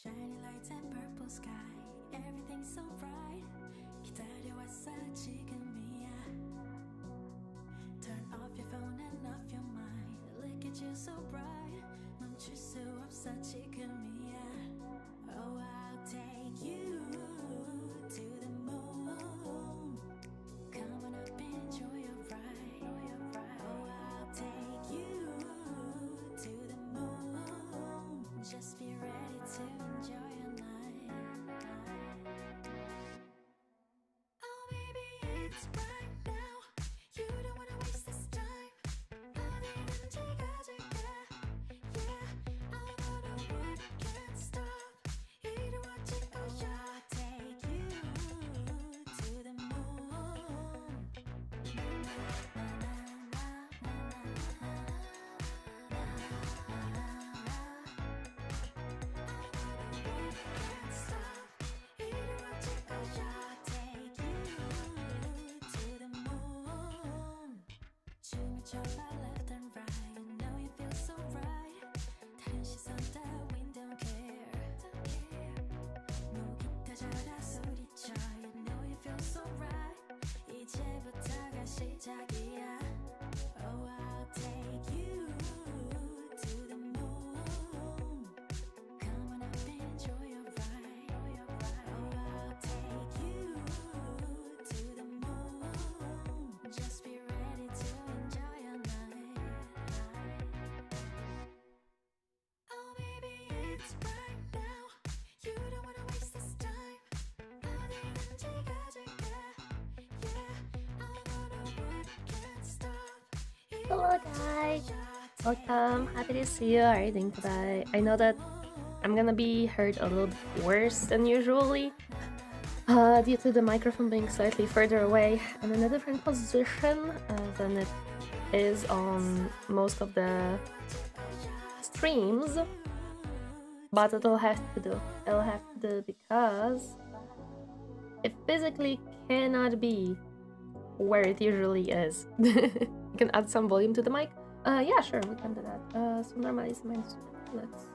Shiny lights and purple sky, everything's so bright. 기다려왔어 지금이야. Turn off your phone and off your mind. Look at you so bright. 멈출 수 없어 지금이야. Oh, I'll take you to the moon. Come on up, enjoy your ride. Oh, I'll take you to the moon. Just be ready to enjoy your night. Oh, baby, it's right now. You don't wanna waste this time. 어디든지 가줄게. Yeah, I know the world can't stop. 이루어질 거야. Take you to the moon. 춤을 춰봐 left and right. You know you feel so right. 다른 시선 따윈 don't care. 목이 터져라 소리쳐. You know you feel so right. 이제부터가 시작이야. Oh, I'll take you to the moon. Come on up, enjoy your ride. Oh, I'll take you to the moon. Just be ready to enjoy your night. Oh, baby, it's right now. You don't wanna waste this time. 어디든지 가줄게. Yeah, I know the world can't stop. Hello guys, welcome, happy to see you. How are you doing today? I know that I'm gonna be heard a little bit worse than usually due to the microphone being slightly further away and in a different position than it is on most of the streams, but it'll have to do because it physically cannot be where it usually is. You can add some volume to the mic. Yeah, sure, we can do that. So normally it's -2. Let's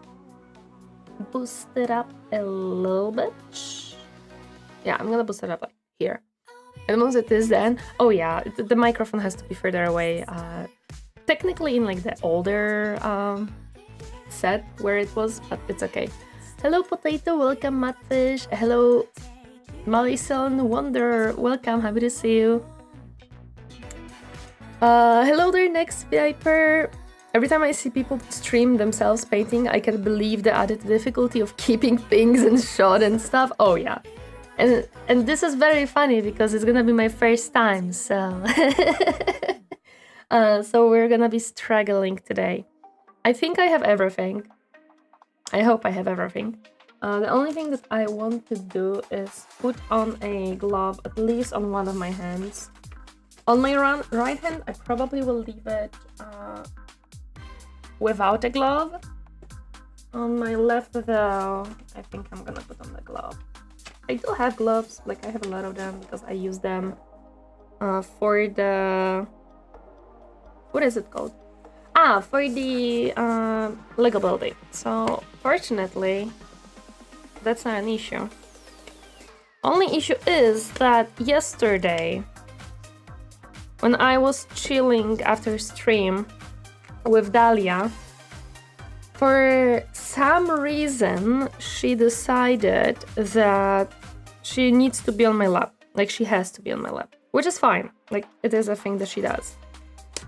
boost it up a little bit. Yeah, I'm gonna boost it up like here. And once it is then, oh yeah, the microphone has to be further away. Technically in like the older set where it was, but it's okay. Hello Potato, welcome Matfish. Hello Malison Wonder, welcome, happy to see you. Hello there, Next Viper. Every time I see people stream themselves painting, I can't believe the added difficulty of keeping things in shot and stuff. Oh yeah, and this is very funny because it's gonna be my first time, so so we're gonna be struggling today. I think I have everything. I hope I have everything. The only thing that I want to do is put on a glove, at least on one of my hands. On my right hand, I probably will leave it without a glove. On my left, though, I think I'm gonna put on the glove. I do have gloves, like I have a lot of them because I use them for the... What is it called? For the Lego building. So, fortunately, that's not an issue. Only issue is that yesterday, when I was chilling after stream with Dahlia, for some reason she decided that she needs to be on my lap. Like she has to be on my lap, which is fine. Like it is a thing that she does.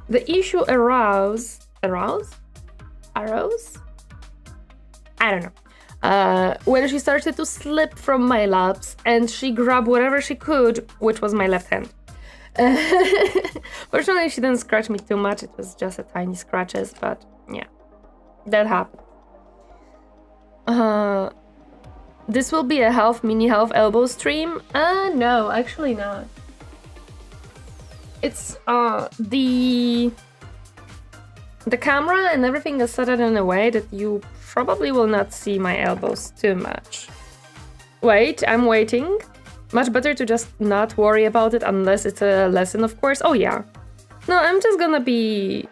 The issue arose? I don't know. When she started to slip from my laps and she grabbed whatever she could, which was my left hand. Fortunately, she didn't scratch me too much. It was just a tiny scratches, but yeah, that happened. This will be a mini half elbow stream. No, actually not. It's the camera and everything is set in a way that you probably will not see my elbows too much. Wait, I'm waiting. Much better to just not worry about it unless it's a lesson, of course. Oh yeah. No, I'm just gonna be...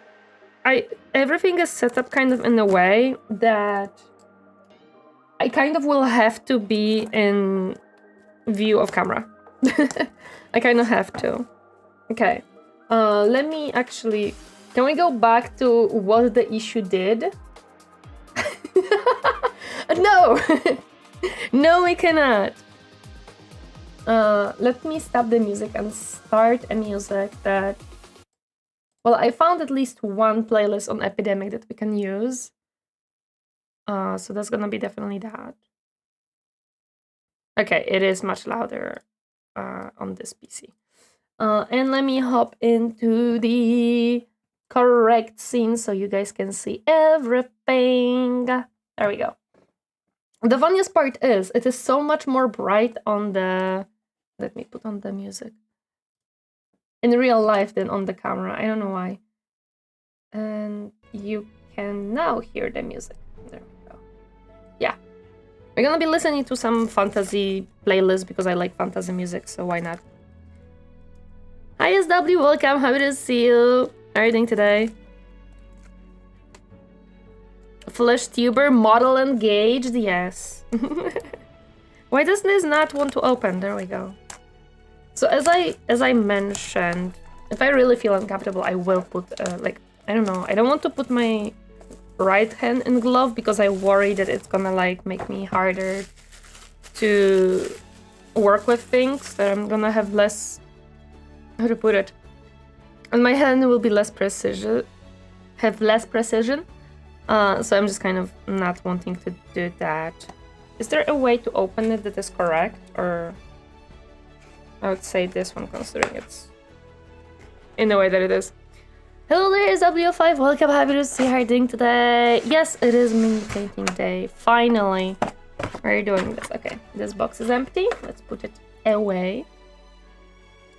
everything is set up kind of in a way that I kind of will have to be in view of camera. I kind of have to. Okay. Let me actually... Can we go back to what the issue did? No! No, we cannot. Let me stop the music and start a music that... Well, I found at least one playlist on Epidemic that we can use. So that's gonna be definitely that. Okay, it is much louder on this PC. And let me hop into the correct scene so you guys can see everything. There we go. The funniest part is, it is so much more bright on the... Let me put on the music. In real life than on the camera. I don't know why. And you can now hear the music. There we go. Yeah. We're gonna be listening to some fantasy playlist because I like fantasy music, so why not? Hi SW, welcome, happy to see you. How are you doing today? Tuber model engaged, yes. Why does this not want to open? There we go. So as I mentioned, if I really feel uncomfortable, I will put like, I don't know, I don't want to put my right hand in glove because I worry that it's gonna like make me harder to work with things, that I'm gonna have less, how to put it, and my hand will be less precision, have less precision. So I'm just kind of not wanting to do that. Is there a way to open it that is correct, or I would say this one, considering it's in the way that it is. Hello there, is W5, welcome, happy to see how you're doing today. Yes, it is mini painting day, finally. How are you doing this? Okay, this box is empty, let's put it away.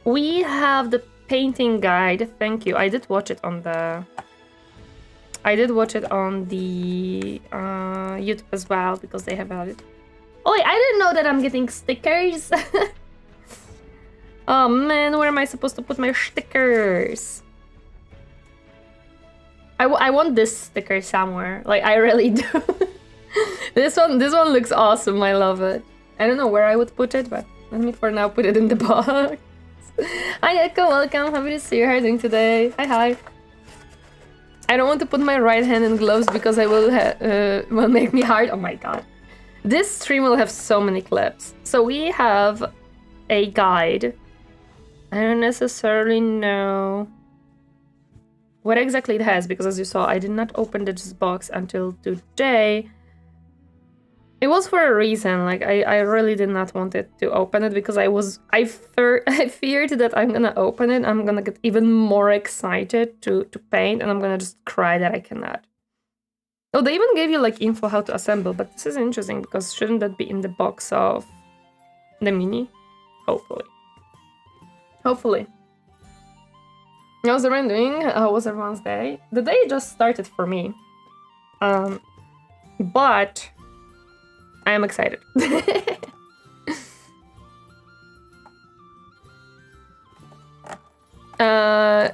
We have the painting guide, thank you. I did watch it on the YouTube as well, because they have had it. Oh wait, I didn't know that I'm getting stickers. Oh man, where am I supposed to put my stickers? I want this sticker somewhere. Like, I really do. This one looks awesome. I love it. I don't know where I would put it, but let me for now put it in the box. Hi Echo, welcome. Happy to see you. How are you doing today? Hi. I don't want to put my right hand in gloves because I will make me hard. Oh my god. This stream will have so many clips. So we have a guide. I don't necessarily know what exactly it has, because as you saw, I did not open this box until today. It was for a reason. Like, I really did not want it to open it because I feared that I'm gonna open it, I'm gonna get even more excited to paint, and I'm gonna just cry that I cannot. Oh, they even gave you like info how to assemble, but this is interesting because shouldn't that be in the box of the mini? Hopefully. How's everyone doing? How was everyone's day? The day just started for me. But I am excited.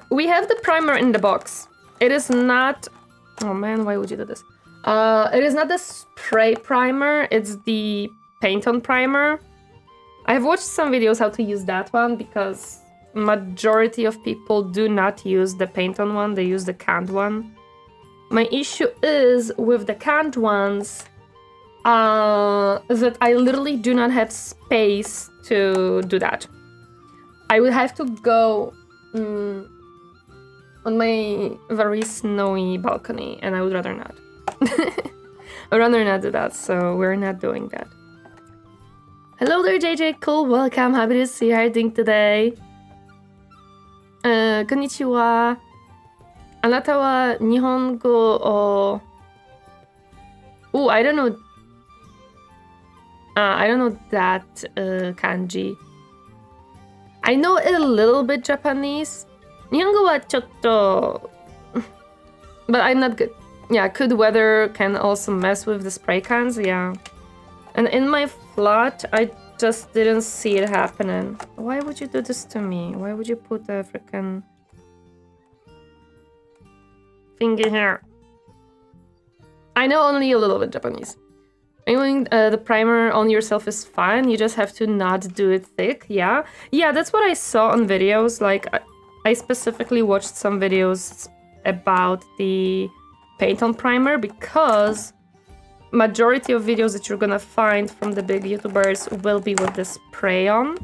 We have the primer in the box. It is not... Oh man, why would you do this? It is not the spray primer, it's the paint-on primer. I've watched some videos how to use that one because majority of people do not use the paint-on one, they use the canned one. My issue is with the canned ones that I literally do not have space to do that. I would have to go on my very snowy balcony, and I would rather not. I'd rather not do that, so we're not doing that. Hello there, JJ, cool, welcome, happy to see you. How are you doing today? Konnichiwa. Anata wa Nihongo o... Ooh, I don't know. I don't know that kanji. I know a little bit Japanese. Nihongo wa chotto... But I'm not good. Yeah, good weather can also mess with the spray cans, yeah. And in my flat, I just didn't see it happening. Why would you do this to me? Why would you put a freaking thing in here? I know only a little bit Japanese. Sprinkling the primer on yourself is fine. You just have to not do it thick. Yeah, that's what I saw on videos. Like I specifically watched some videos about the paint on primer because majority of videos that you're gonna find from the big YouTubers will be with this spray on,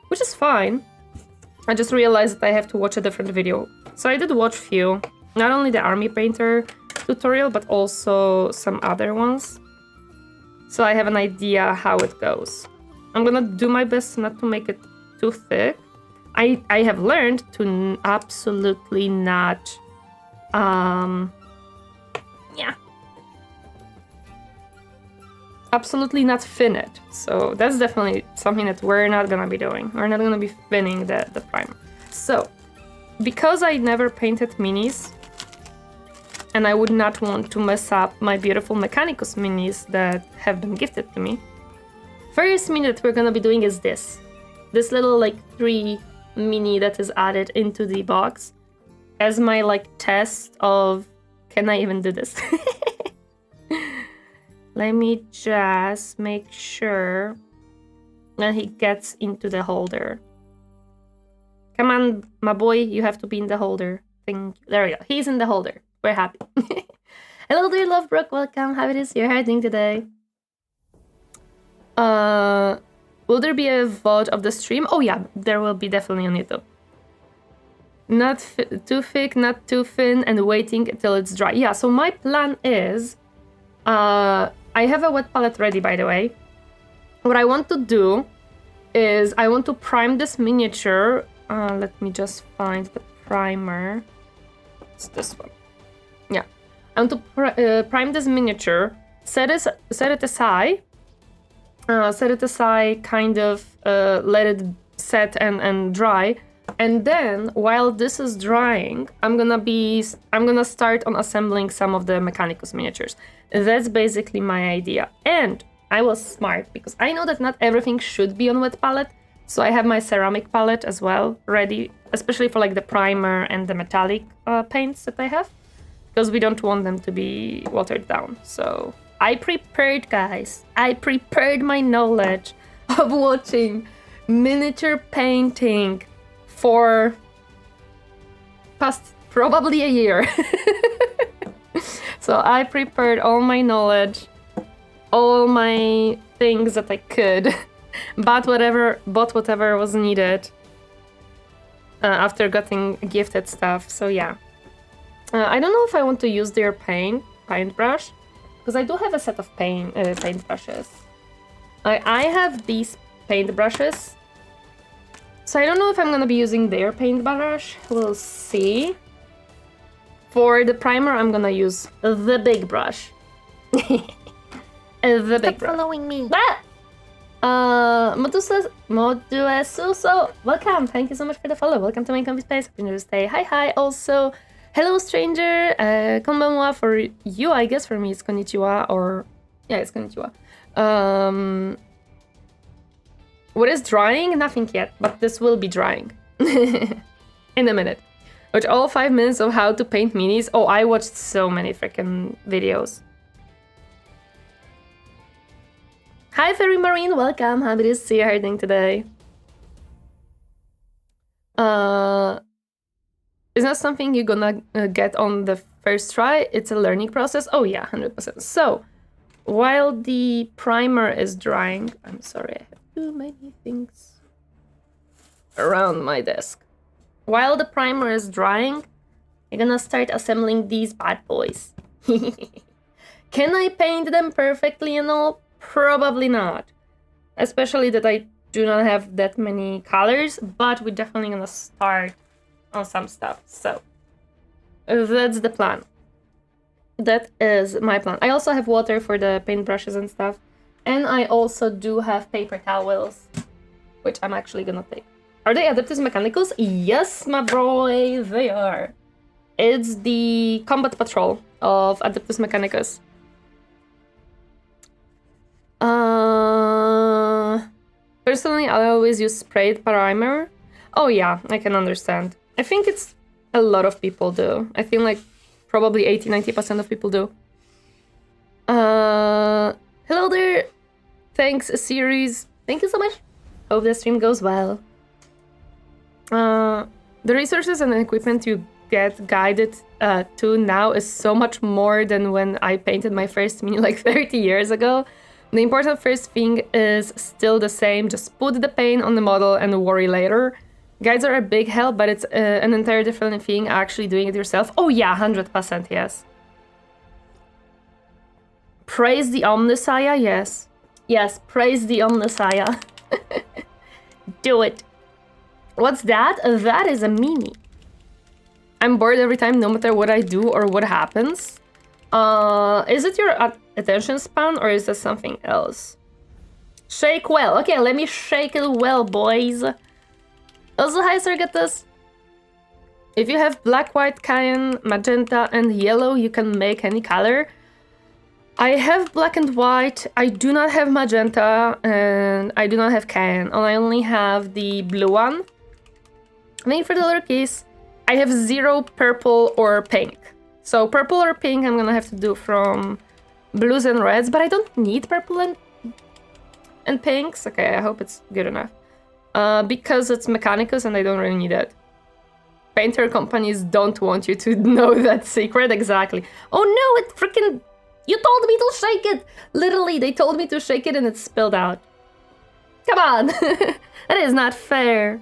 which is fine. I just realized that I have to watch a different video. So I did watch few, not only the army painter tutorial, but also some other ones. So I have an idea how it goes. I'm gonna do my best not to make it too thick. I have learned to absolutely not, absolutely not thin it. So that's definitely something that we're not gonna be doing. We're not gonna be thinning the primer. So, because I never painted minis, and I would not want to mess up my beautiful Mechanicus minis that have been gifted to me, first mini that we're gonna be doing is this. This little like 3 mini that is added into the box as my like test of, can I even do this? Let me just make sure that he gets into the holder. Come on, my boy, you have to be in the holder. There we go. He's in the holder. We're happy. Hello, dear Lovebrook. Welcome. How it is you're heading today? Will there be a VOD of the stream? Oh yeah, there will be definitely on YouTube. Not too thick, not too thin, and waiting until it's dry. Yeah, so my plan is... I have a wet palette ready, by the way. What I want to do is I want to prime this miniature. Let me just find the primer. It's this one. Yeah. I want to prime this miniature, set it aside, kind of let it set and dry. And then, while this is drying, I'm gonna start on assembling some of the Mechanicus miniatures. That's basically my idea. And I was smart because I know that not everything should be on wet palette. So I have my ceramic palette as well ready, especially for like the primer and the metallic paints that I have, because we don't want them to be watered down. So I prepared, guys. I prepared my knowledge of watching miniature painting for past probably a year. So I prepared all my knowledge, all my things that I could, bought whatever was needed after getting gifted stuff. So yeah, I don't know if I want to use their paintbrush, because I do have a set of paintbrushes. I have these paintbrushes. So I don't know if I'm gonna be using their paintbrush. We'll see. For the primer, I'm gonna use the big brush. The big Stop brush. following me. Moduesuso, welcome. Thank you so much for the follow. Welcome to my comfy space. Hope you stay. Hi. Also, hello, stranger. Konbanwa for you, I guess. For me, it's konnichiwa, or yeah, it's konnichiwa. What is drying? Nothing yet, but this will be drying in a minute. Watch all 5 minutes of how to paint minis. Oh, I watched so many freaking videos. Hi, Fairy Marine. Welcome. Happy to see you. How are you doing today? Is that something you're gonna get on the first try? It's a learning process. Oh yeah, 100%. So, while the primer is drying, I'm sorry, I have too many things around my desk. While the primer is drying, I'm gonna start assembling these bad boys. Can I paint them perfectly and all? Probably not. Especially that I do not have that many colors, but we're definitely gonna start on some stuff. So, that's the plan. That is my plan. I also have water for the paintbrushes and stuff. And I also do have paper towels, which I'm actually gonna take. Are they Adeptus Mechanicus? Yes, my boy, they are. It's the combat patrol of Adeptus Mechanicus. Personally, I always use sprayed primer. Oh yeah, I can understand. I think it's a lot of people do. I think like probably 80-90% of people do. Hello there! Thanks, series. Thank you so much. Hope the stream goes well. The resources and equipment you get guided to now is so much more than when I painted my first mini like 30 years ago. The important first thing is still the same, just put the paint on the model and worry later. Guides are a big help, but it's an entirely different thing actually doing it yourself. Oh yeah, 100% yes. Praise the OMNISSIAH, yes. Yes, praise the OMNISSIAH. Do it. What's that? That is a mini. I'm bored every time, no matter what I do or what happens. Is it your attention span or is that something else? Shake well. Okay, let me shake it well, boys. Also, hi, Sargatus. If you have black, white, cayenne, magenta, and yellow, you can make any color. I have black and white, I do not have magenta, and I do not have cayenne. I only have the blue one. Thank you for the letter keys. I have 0 purple or pink. So purple or pink I'm gonna have to do from blues and reds, but I don't need purple and pinks. Okay, I hope it's good enough. Because it's Mechanicus and I don't really need it. Painter companies don't want you to know that secret, exactly. Oh no, it freaking... You told me to shake it! Literally, they told me to shake it and it spilled out. Come on! That is not fair.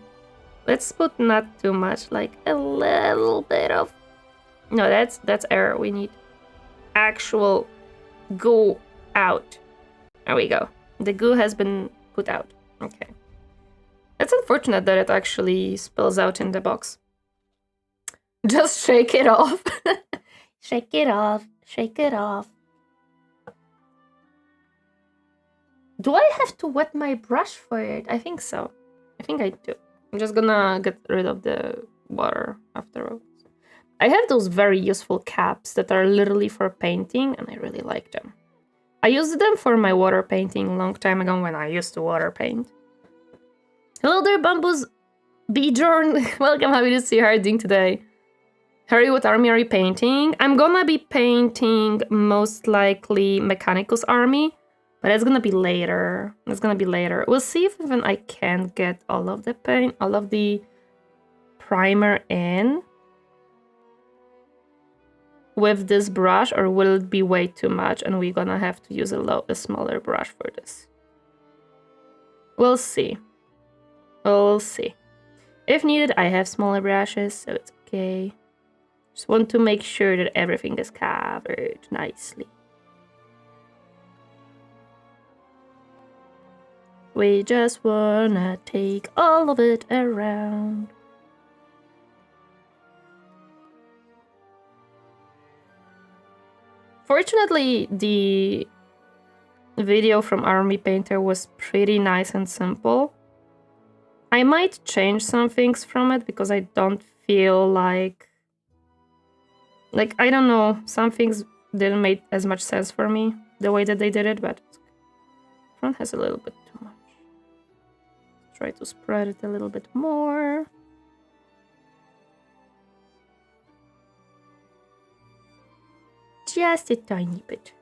Let's put not too much, like a little bit of... No, that's error. We need actual goo out. There we go. The goo has been put out. Okay. It's unfortunate that it actually spills out in the box. Just shake it off. Shake it off. Shake it off. Do I have to wet my brush for it? I think so. I think I do. I'm just gonna get rid of the water afterwards. I have those very useful caps that are literally for painting, and I really like them. I used them for my water painting a long time ago when I used to water paint. Hello there, Bamboos Bjorn. Welcome, happy to see you. How are you doing today? Harry, what army are you painting? I'm gonna be painting most likely Mechanicus army. But it's gonna be later. It's gonna be later. We'll see if even I can get all of the paint, all of the primer in with this brush, or will it be way too much and we're gonna have to use a smaller brush for this? We'll see. We'll see. If needed, I have smaller brushes, so it's okay. Just want to make sure that everything is covered nicely. We just wanna take all of it around. Fortunately, the video from Army Painter was pretty nice and simple. I might change some things from it because I don't feel like I don't know, some things didn't make as much sense for me the way that they did it, but front has a little bit too much. Try to spread it a little bit more. Just a tiny bit.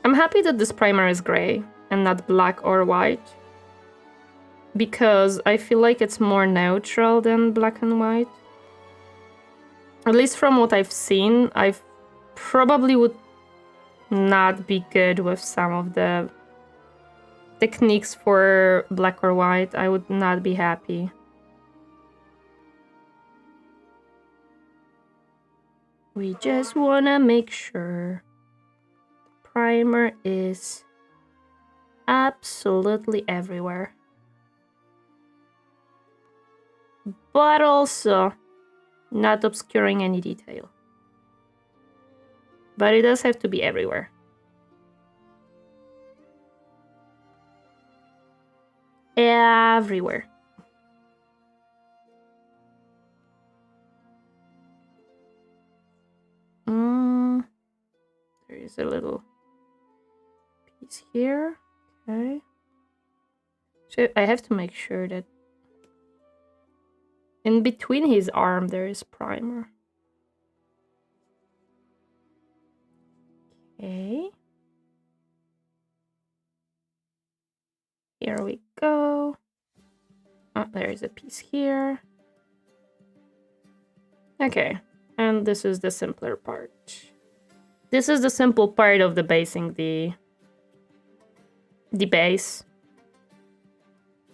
I'm happy that this primer is gray and not black or white, because I feel like it's more neutral than black and white. At least from what I've seen, I probably would not be good with some of the techniques for black or white. I would not be happy. We just wanna make sure the primer is absolutely everywhere. But also not obscuring any detail. But it does have to be everywhere. Everywhere. There is a little piece here. Okay. So I have to make sure that in between his arm there is primer. Okay. Here we go. Oh, there is a piece here. Okay, and this is the simpler part. This is the simple part of the basing the base.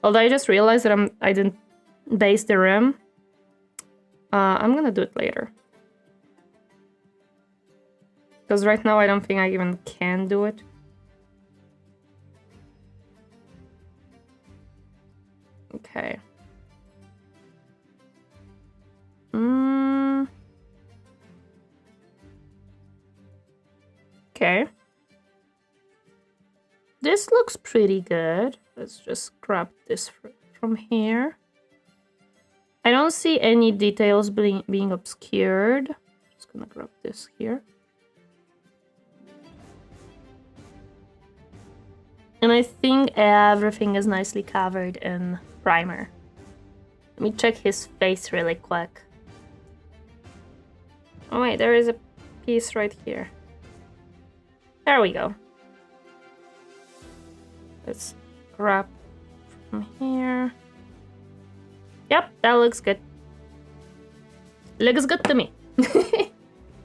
Although I just realized that I didn't base the rim. I'm gonna do it later. Because right now I don't think I even can do it. Okay. Okay. This looks pretty good. Let's just grab this from here. I don't see any details being obscured. Just gonna grab this here. And I think everything is nicely covered in primer. Let me check his face really quick. Oh wait, there is a piece right here. There we go. Let's grab from here. Yep, that looks good. Looks good to me.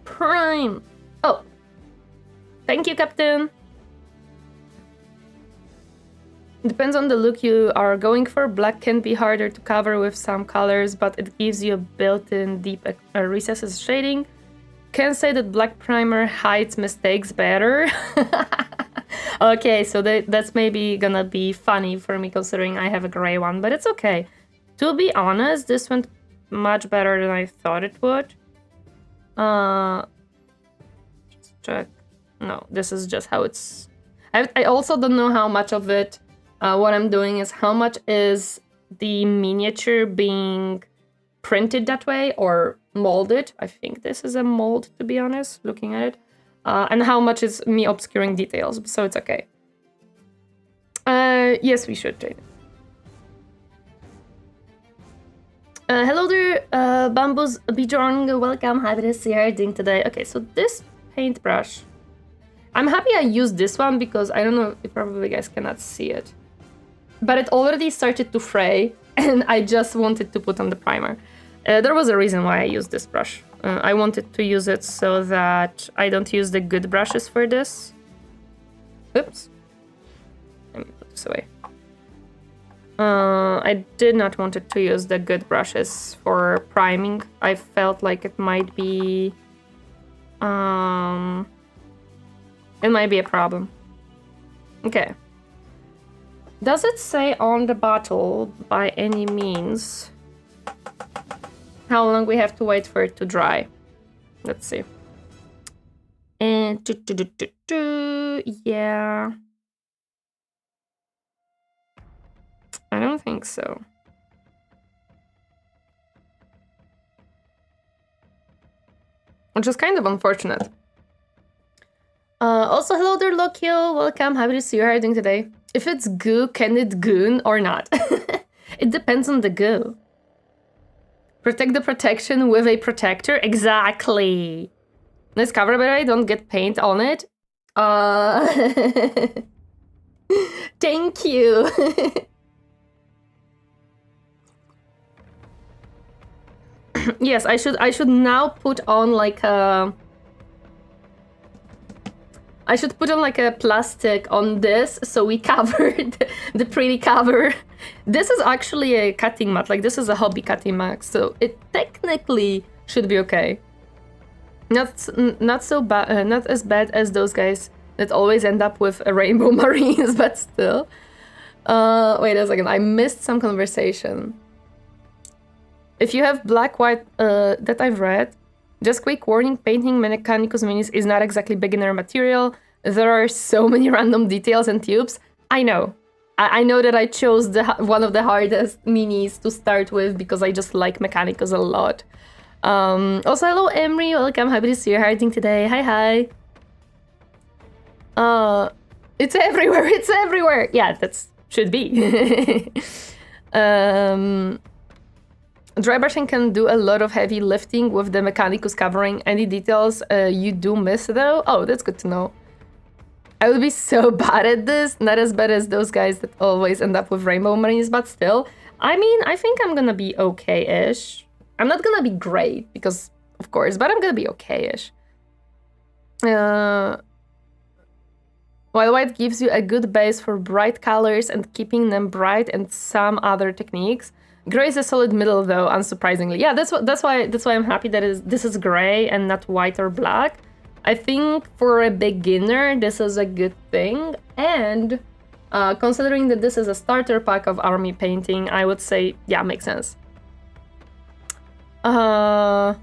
Prime. Oh. Thank you, Captain. Depends on the look you are going for. Black can be harder to cover with some colors, but it gives you a built-in deep recesses shading. Can say that black primer hides mistakes better. Okay, so that's maybe gonna be funny for me considering I have a gray one, but it's okay. To be honest, this went much better than I thought it would. Just check. No, this is just how it's... I also don't know how much of it... what I'm doing is how much is the miniature being printed that way or molded. I think this is a mold, to be honest, looking at it. And how much is me obscuring details, so it's okay. Yes, we should, Jade. Hello there, Bamboo's Bjorn, welcome, happy to see you doing today. Okay, so this paintbrush, I'm happy I used this one because I don't know if probably you guys cannot see it. But it already started to fray, and I just wanted to put on the primer. There was a reason why I used this brush. I wanted to use it so that I don't use the good brushes for this. Oops. Let me put this away. I did not want to use the good brushes for priming. I felt like it might be... it might be a problem. Okay. Does it say on the bottle, by any means, how long we have to wait for it to dry? Let's see. And yeah. I don't think so. Which is kind of unfortunate. Also, hello there, Lokio. Welcome. Happy to see you. How are you doing today? If it's goo, can it goon or not? It depends on the goo. Protect the protection with a protector. Exactly. Nice cover, by the way. Don't get paint on it. Thank you. Yes, I should now put on like a... I should put on like a plastic on this so we covered the pretty cover. This is actually a cutting mat, like this is a hobby cutting mat, so it technically should be okay. Not so bad, not as bad as those guys that always end up with a rainbow marines, but still. Wait a second, I missed some conversation. If you have black, white, that I've read, just quick warning, painting Mechanicus Minis is not exactly beginner material. There are so many random details and tubes. I know. I know that I chose one of the hardest minis to start with because I just like Mechanicus a lot. Also, hello Emery, welcome, happy to see you. How are you doing today? Hi. It's everywhere, it's everywhere! Yeah, that should be. Dry brushing can do a lot of heavy lifting with the Mechanicus covering any details you do miss though. Oh, that's good to know. I would be so bad at this. Not as bad as those guys that always end up with rainbow marines, but still. I mean, I think I'm gonna be okay-ish. I'm not gonna be great, because, of course, but I'm gonna be okay-ish. While white gives you a good base for bright colors and keeping them bright and some other techniques, gray is a solid middle, though, unsurprisingly. Yeah, that's why I'm happy that this is gray and not white or black. I think for a beginner, this is a good thing. And considering that this is a starter pack of army painting, I would say, yeah, makes sense. Hey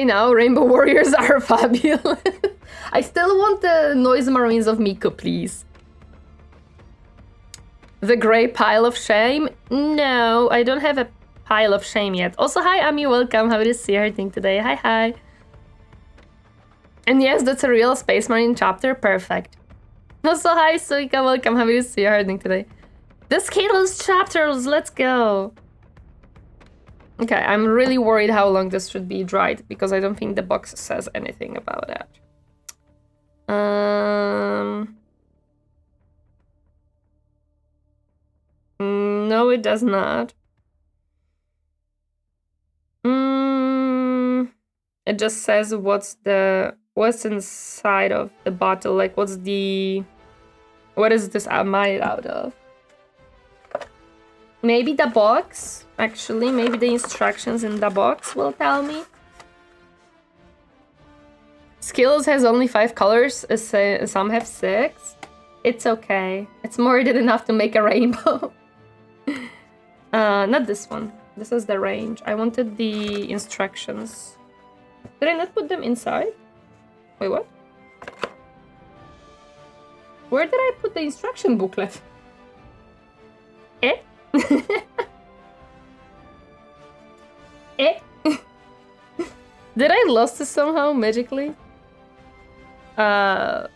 now, Rainbow Warriors are fabulous. I still want the Noise Marines of Miku, please. The Grey Pile of Shame? No, I don't have a pile of shame yet. Also, hi, Ami, welcome. How to see her thing today. Hi, hi. And yes, that's a real Space Marine chapter. Perfect. Also, hi, Suika, welcome. How to see her thing today. The Scaleless chapters, let's go. Okay, I'm really worried how long this should be dried, because I don't think the box says anything about that. No, it does not. It just says what's inside of the bottle, like what is this made out of? Maybe the box, actually, maybe the instructions in the box will tell me. Skills has only 5 colors, some have 6. It's okay. It's more than enough to make a rainbow. Not this one. This is the range. I wanted the instructions. Did I not put them inside? Wait, what? Where did I put the instruction booklet? Eh? Eh? Did I lost it somehow magically? I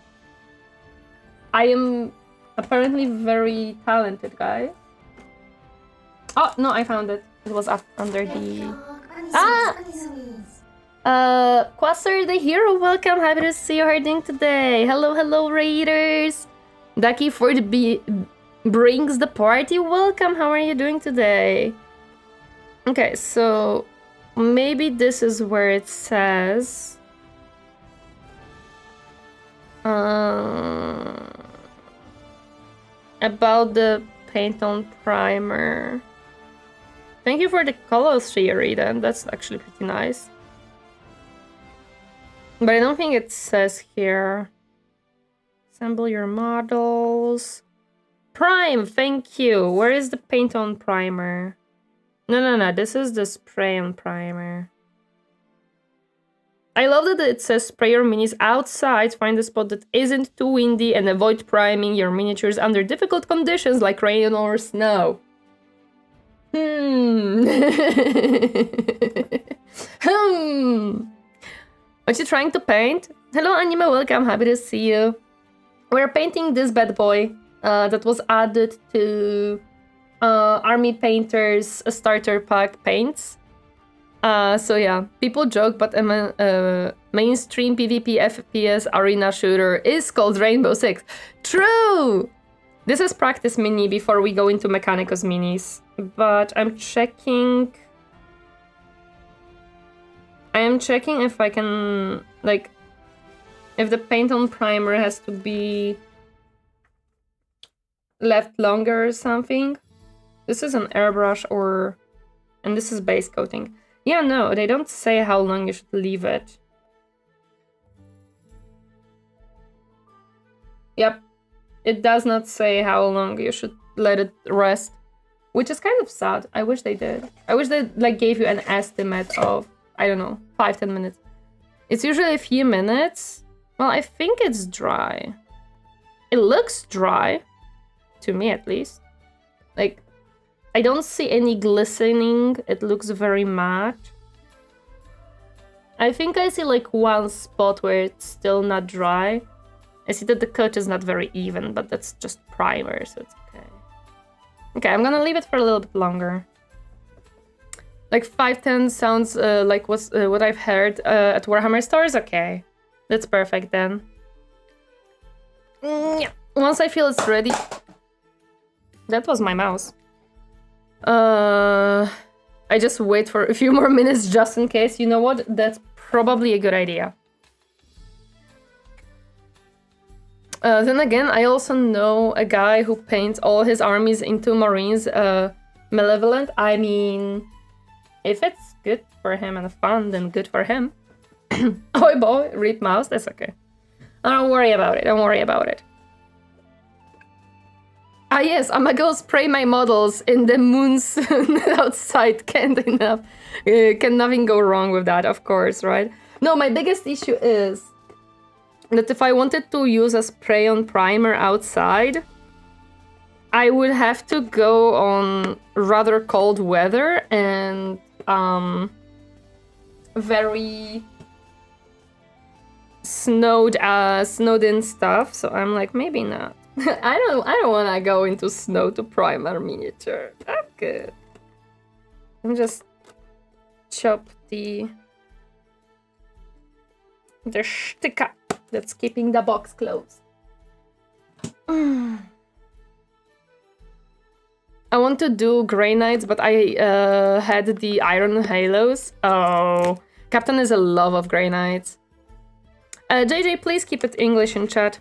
am apparently very talented, guys. Oh, no, I found it. It was up under the... Quasar the Hero, welcome. Happy to see you harding today. Hello, hello, Raiders. Ducky for the brings the party. Welcome. How are you doing today? Okay, so maybe this is where it says about the paint on primer. Thank you for the colors, Shiridan. That's actually pretty nice. But I don't think it says here. Assemble your models. Prime, thank you. Where is the paint on primer? No. This is the spray on primer. I love that it says spray your minis outside, find a spot that isn't too windy, and avoid priming your miniatures under difficult conditions like rain or snow. What you trying to paint? Hello, Anime, welcome. Happy to see you. We're painting this bad boy that was added to Army Painter's starter pack paints. So yeah, people joke, but a mainstream PvP FPS arena shooter is called Rainbow Six. True! This is practice mini before we go into Mechanicus minis. But I'm checking if I can, like, if the paint on primer has to be left longer or something. This is an airbrush and this is base coating. Yeah, no, they don't say how long you should leave it. Yep, it does not say how long you should let it rest, which is kind of sad. I wish they did. I wish they like gave you an estimate of, I don't know, 5-10 minutes. It's usually a few minutes. Well, I think it's dry. It looks dry, to me at least. Like, I don't see any glistening. It looks very matte. I think I see like one spot where it's still not dry. I see that the coat is not very even, but that's just primer, so it's okay. Okay, I'm gonna leave it for a little bit longer. Like 5-10 sounds like what I've heard at Warhammer stores. Okay. That's perfect then. Yeah. Once I feel it's ready... That was my mouse. I just wait for a few more minutes just in case. You know what? That's probably a good idea. Then again, I also know a guy who paints all his armies into Marines malevolent. I mean, if it's good for him and fun, then good for him. Oh boy, read mouse, that's okay. Don't worry about it, don't worry about it. Ah yes, I'm gonna go spray my models in the monsoon outside. Can't nothing go wrong with that, of course, right? No, my biggest issue is that if I wanted to use a spray-on primer outside, I would have to go on rather cold weather and very snowed in stuff. So I'm like, maybe not. I don't want to go into snow to primer miniature. I'm good. I'm just chop the sticker that's keeping the box closed. I want to do Grey Knights, but I had the Iron Halos. Oh, Captain is a love of Grey Knights. JJ, please keep it English in chat.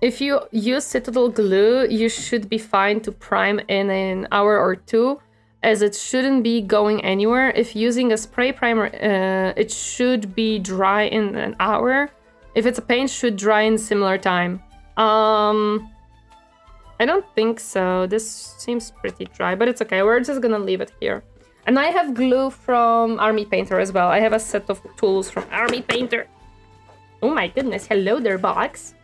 If you use citadel glue, you should be fine to prime in an hour or two, as it shouldn't be going anywhere. If using a spray primer, it should be dry in an hour. If it's a paint, should dry in similar time. I don't think so. This seems pretty dry, but it's okay. We're just gonna leave it here. And I have glue from Army Painter as well. I have a set of tools from Army Painter. Oh my goodness, hello there, box.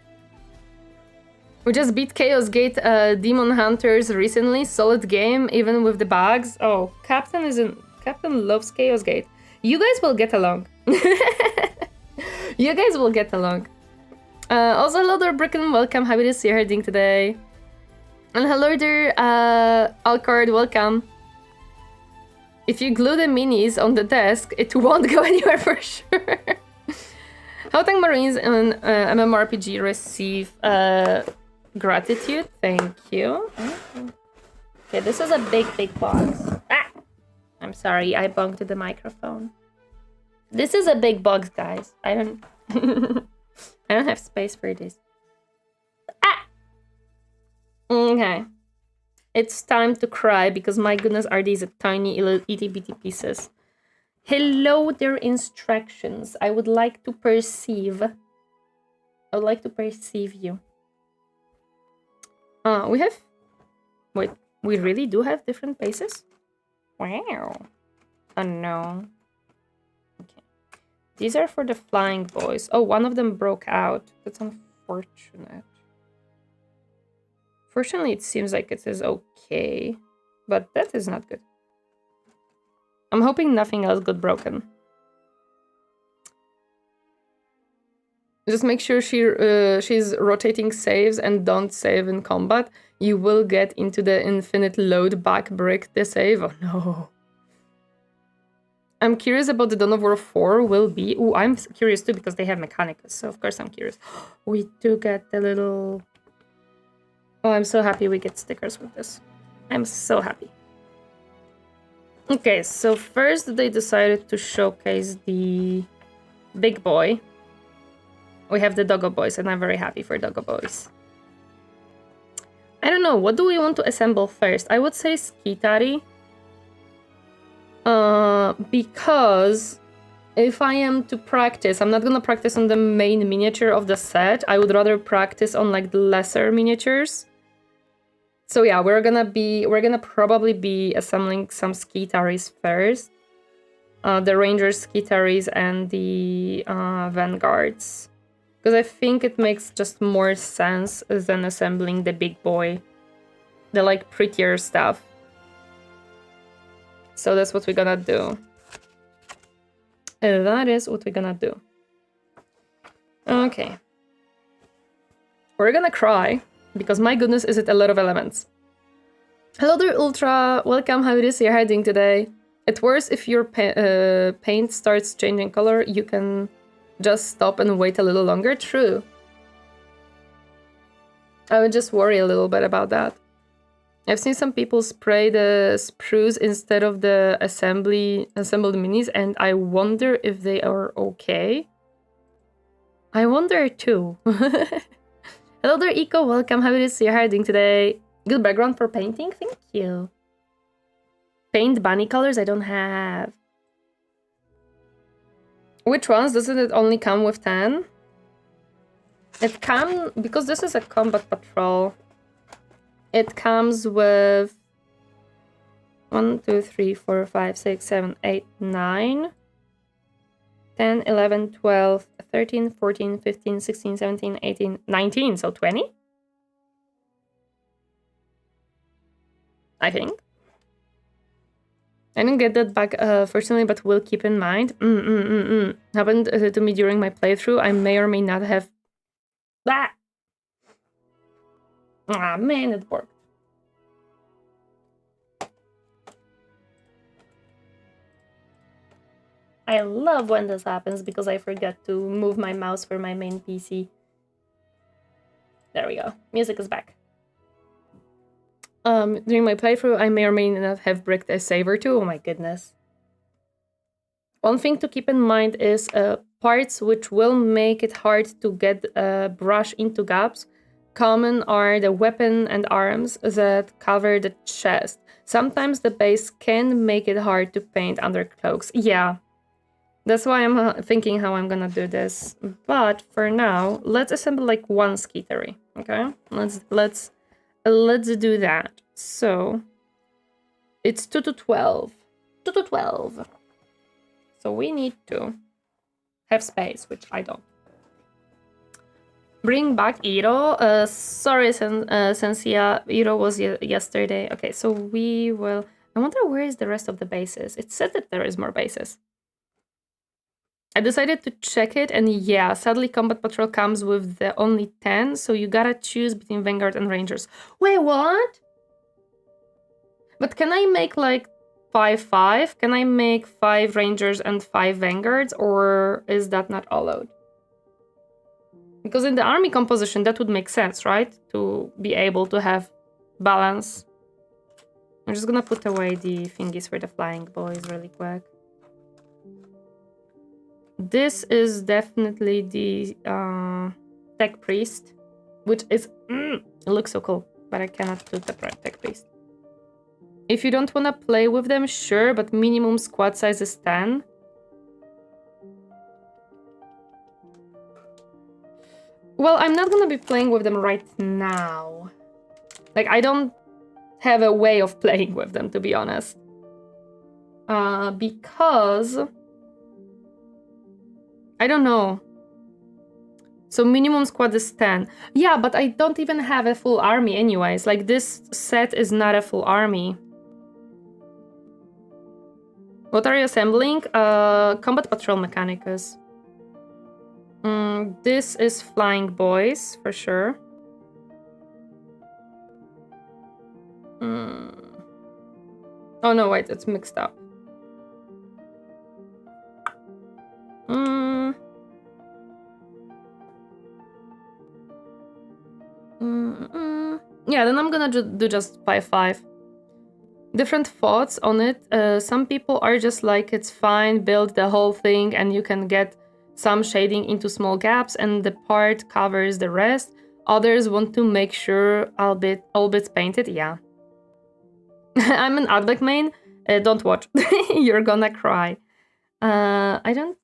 We just beat Chaos Gate Demon Hunters recently. Solid game, even with the bugs. Oh, Captain loves Chaos Gate. You guys will get along. You guys will get along. Also, hello there, Bricken. Welcome. Happy to see you heading today. And hello there, Alcard. Welcome. If you glue the minis on the desk, it won't go anywhere for sure. How Tank Marines and MMORPG receive gratitude. Thank you. Okay, this is a big box. Ah! I'm sorry, I bumped the microphone. This is a big box, guys. I don't I don't have space for this. Ah! Okay. It's time to cry because my goodness, are these tiny little itty bitty pieces. Hello there, instructions. I would like to perceive you. We have... Wait, we really do have different bases? Wow. Oh no. Okay. These are for the flying boys. Oh, one of them broke out. That's unfortunate. Fortunately, it seems like it is okay. But that is not good. I'm hoping nothing else got broken. Just make sure she's rotating saves and don't save in combat. You will get into the infinite load back brick the save. Oh no. I'm curious about the Dawn of War 4 will be. Ooh, I'm curious too because they have Mechanicus, so of course I'm curious. We do get the little... Oh, I'm so happy we get stickers with this. I'm so happy. Okay, so first they decided to showcase the big boy. We have the Doggo Boys, and I'm very happy for Doggo Boys. I don't know, what do we want to assemble first? I would say Skitari. Because if I am to practice, I'm not gonna practice on the main miniature of the set. I would rather practice on like the lesser miniatures. So yeah, we're gonna probably be assembling some Skitaris first. The Rangers, Skitaris, and the Vanguards. Because I think it makes just more sense than assembling the big boy. The like prettier stuff. So that's what we're gonna do. That is what we're gonna do. Okay. We're gonna cry. Because my goodness, is it a lot of elements. Hello there, Ultra. Welcome, how it is you're heading today. At worst, if your paint starts changing color, you can just stop and wait a little longer. True. I would just worry a little bit about that. I've seen some people spray the sprues instead of the assembled minis, and I wonder if they are okay. I wonder too. Hello there, Eco. Welcome. How to see you. How are you doing today? Good background for painting. Thank you. Paint bunny colors I don't have. Which ones? Doesn't it only come with 10? It comes, because this is a combat patrol, it comes with 1, 2, 3, 4, 5, 6, 7, 8, 9, 10, 11, 12, 13, 14, 15, 16, 17, 18, 19, so 20? I think. I didn't get that back personally, but will keep in mind. Happened to me during my playthrough. I may or may not have... Ah! Ah, man, it worked. I love when this happens because I forget to move my mouse for my main PC. There we go. Music is back. During my playthrough, I may or may not have bricked a save or two. Oh my goodness. One thing to keep in mind is parts which will make it hard to get a brush into gaps. Common are the weapon and arms that cover the chest. Sometimes the base can make it hard to paint under cloaks. Yeah, that's why I'm thinking how I'm gonna do this. But for now, let's assemble like one skitery. Okay, let's do that. So it's 2 to 12. 2 to 12. So we need to have space, which I don't. Bring back Iro. Sorry, Sensia. Iro was yesterday. Okay, so we will... I wonder where is the rest of the bases. It said that there is more bases. I decided to check it, and yeah, sadly Combat Patrol comes with the only 10, so you gotta choose between Vanguard and Rangers. Wait, what? But can I make like 5-5? Can I make 5 Rangers and 5 Vanguards, or is that not allowed? Because in the army composition, that would make sense, right? To be able to have balance. I'm just gonna put away the thingies for the flying boys really quick. This is definitely the Tech Priest, which is... it looks so cool, but I cannot do the Tech Priest. If you don't want to play with them, sure, but minimum squad size is 10. Well, I'm not gonna be playing with them right now. Like, I don't have a way of playing with them, to be honest. Because... I don't know. So minimum squad is 10. Yeah, but I don't even have a full army anyways. Like, this set is not a full army. What are you assembling? Combat Patrol Mechanicus. This is Flying Boys, for sure. Oh no, wait, it's mixed up. Yeah, then I'm gonna do just 5-5. Different thoughts on it. Some people are just like, it's fine, build the whole thing and you can get some shading into small gaps and the part covers the rest. Others want to make sure all bits painted. Yeah. I'm an Outback main. Don't watch. You're gonna cry. I don't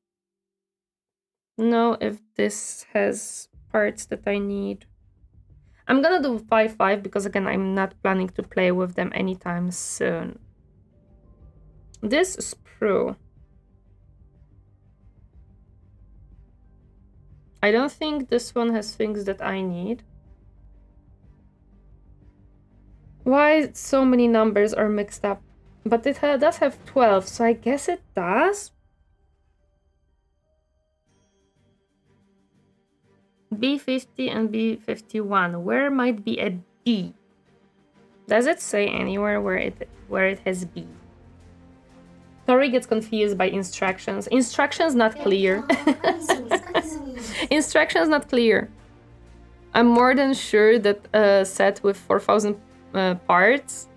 know if this has parts that I need. I'm gonna do 5-5 because, again, I'm not planning to play with them anytime soon. This sprue. I don't think this one has things that I need. Why so many numbers are mixed up? But it does have 12, so I guess it does. B50 and B51. Where might be a D? Does it say anywhere where it has B? Tori gets confused by instructions. Instructions not clear. Instructions not clear. I'm more than sure that a set with 4,000 parts.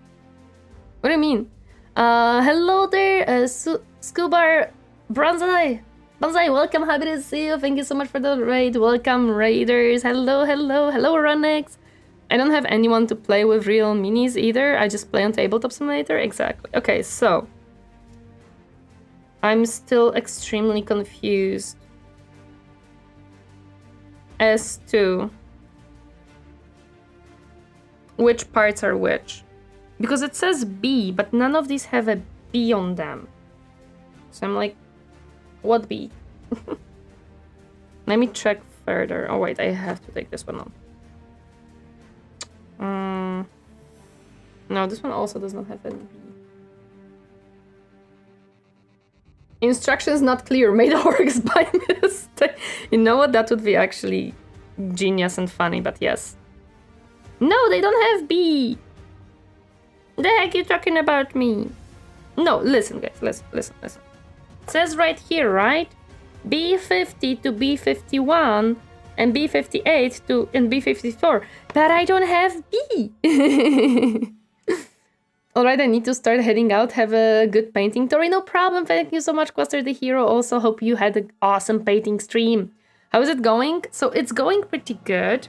What do you mean? Hello there, Scuba Bronzai. Bonsai, welcome, happy to see you. Thank you so much for the raid. Welcome, raiders. Hello, hello, hello, Runix. I don't have anyone to play with real minis either. I just play on Tabletop Simulator. Exactly. Okay, so I'm still extremely confused as to which parts are which. Because it says B, but none of these have a B on them. So I'm like, what B? Let me check further. Oh wait, I have to take this one on. No, this one also does not have a B. Instructions not clear. Made orcs by mistake. You know what? That would be actually genius and funny, but yes. No, they don't have B. The heck you talking about me? No, listen guys, listen. It says right here, right? B50 to B51 and B58 to and B54. But I don't have B. Alright, I need to start heading out. Have a good painting. Tori, no problem. Thank you so much, Quester the Hero. Also hope you had an awesome painting stream. How is it going? So it's going pretty good.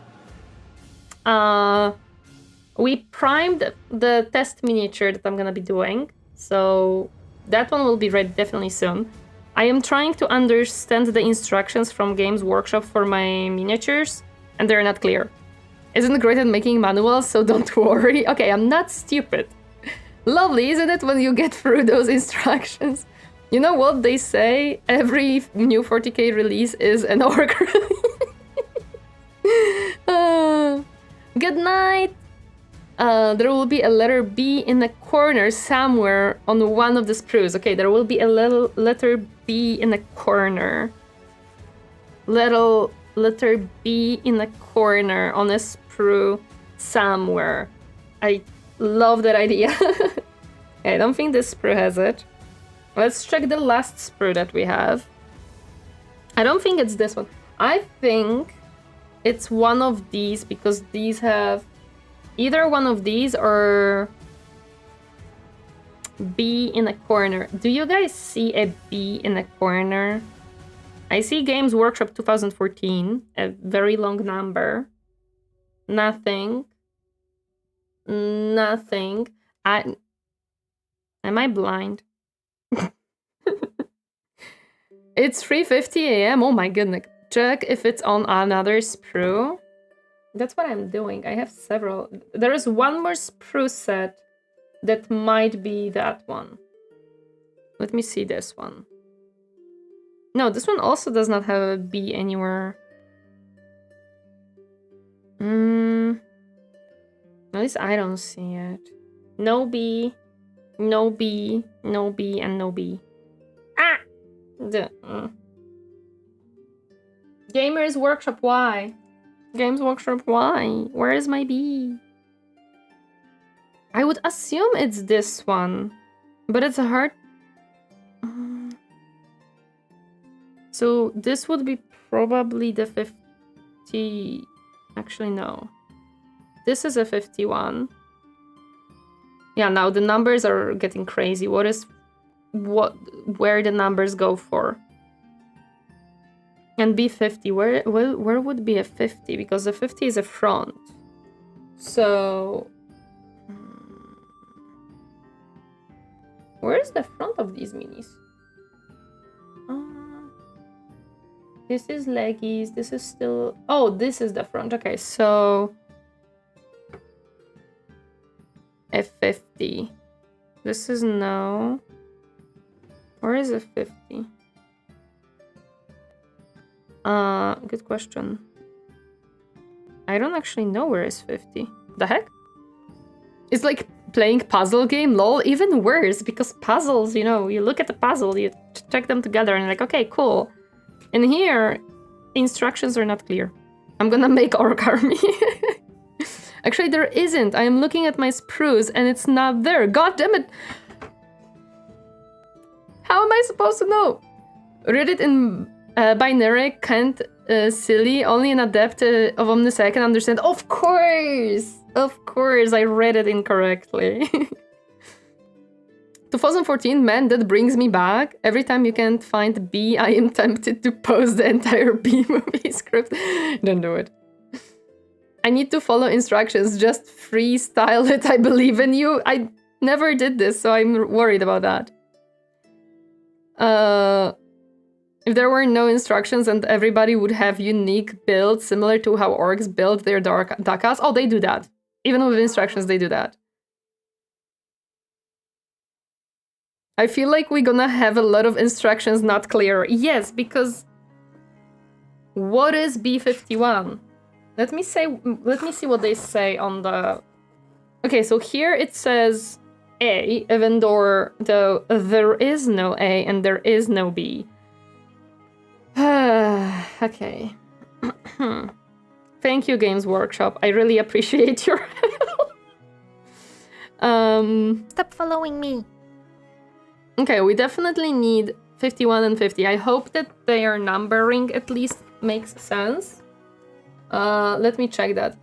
We primed the test miniature that I'm gonna be doing. So that one will be ready definitely soon. I am trying to understand the instructions from Games Workshop for my miniatures, and they're not clear. Isn't it great at making manuals, so don't worry. Okay, I'm not stupid. Lovely, isn't it, when you get through those instructions? You know what they say? Every new 40k release is an orc release. Good night! There will be a letter B in the corner somewhere on one of the sprues. Okay, there will be a little letter B in the corner. Little letter B in the corner on a sprue somewhere. I love that idea. I don't think this sprue has it. Let's check the last sprue that we have. I don't think it's this one. I think it's one of these because these have either one of these or B in the corner. Do you guys see a B in the corner? I see Games Workshop 2014, a very long number. Nothing. Nothing. Am I blind? It's 3:50 a.m. Oh my goodness. Check if it's on another sprue. That's what I'm doing. I have several. There is one more sprue set that might be that one. Let me see this one. No, this one also does not have a B anywhere. At least I don't see it. No B, no B, no B, and no B. Ah! Gamers Workshop, why? Games Workshop, why? Where is my B? I would assume it's this one, but it's hard. So this would be probably the 50. Actually, no. This is a 51. Yeah, now the numbers are getting crazy. Where the numbers go for? And B50, where would be a 50? Because the 50 is a front. So where is the front of these minis? This is leggies. This is still... Oh, this is the front. Okay, so a 50. This is no. Where is a 50? Good question. I don't actually know where is 50. The heck? It's like playing puzzle game, lol. Even worse, because puzzles, you know, you look at the puzzle, you check them together and you're like, okay, cool. And here, instructions are not clear. I'm gonna make orc army. Actually, there isn't. I am looking at my sprues and it's not there. God damn it! How am I supposed to know? Read it in binary, can't silly, only an adept of OMNISSIAH can understand. Of course! Of course, I read it incorrectly. 2014, man, that brings me back. Every time you can't find B, I am tempted to post the entire B movie script. Don't do it. I need to follow instructions, just freestyle it, I believe in you. I never did this, so I'm worried about that. If there were no instructions and everybody would have unique builds similar to how orcs build their dakas. Oh, they do that. Even with instructions, they do that. I feel like we're gonna have a lot of instructions not clear. Yes, because what is B51? Let me see what they say on the... Okay, so here it says A, even though there is no A and there is no B. Okay. Thank you, Games Workshop. I really appreciate your help. Stop following me. Okay, we definitely need 51 and 50. I hope that their numbering at least makes sense. Let me check that.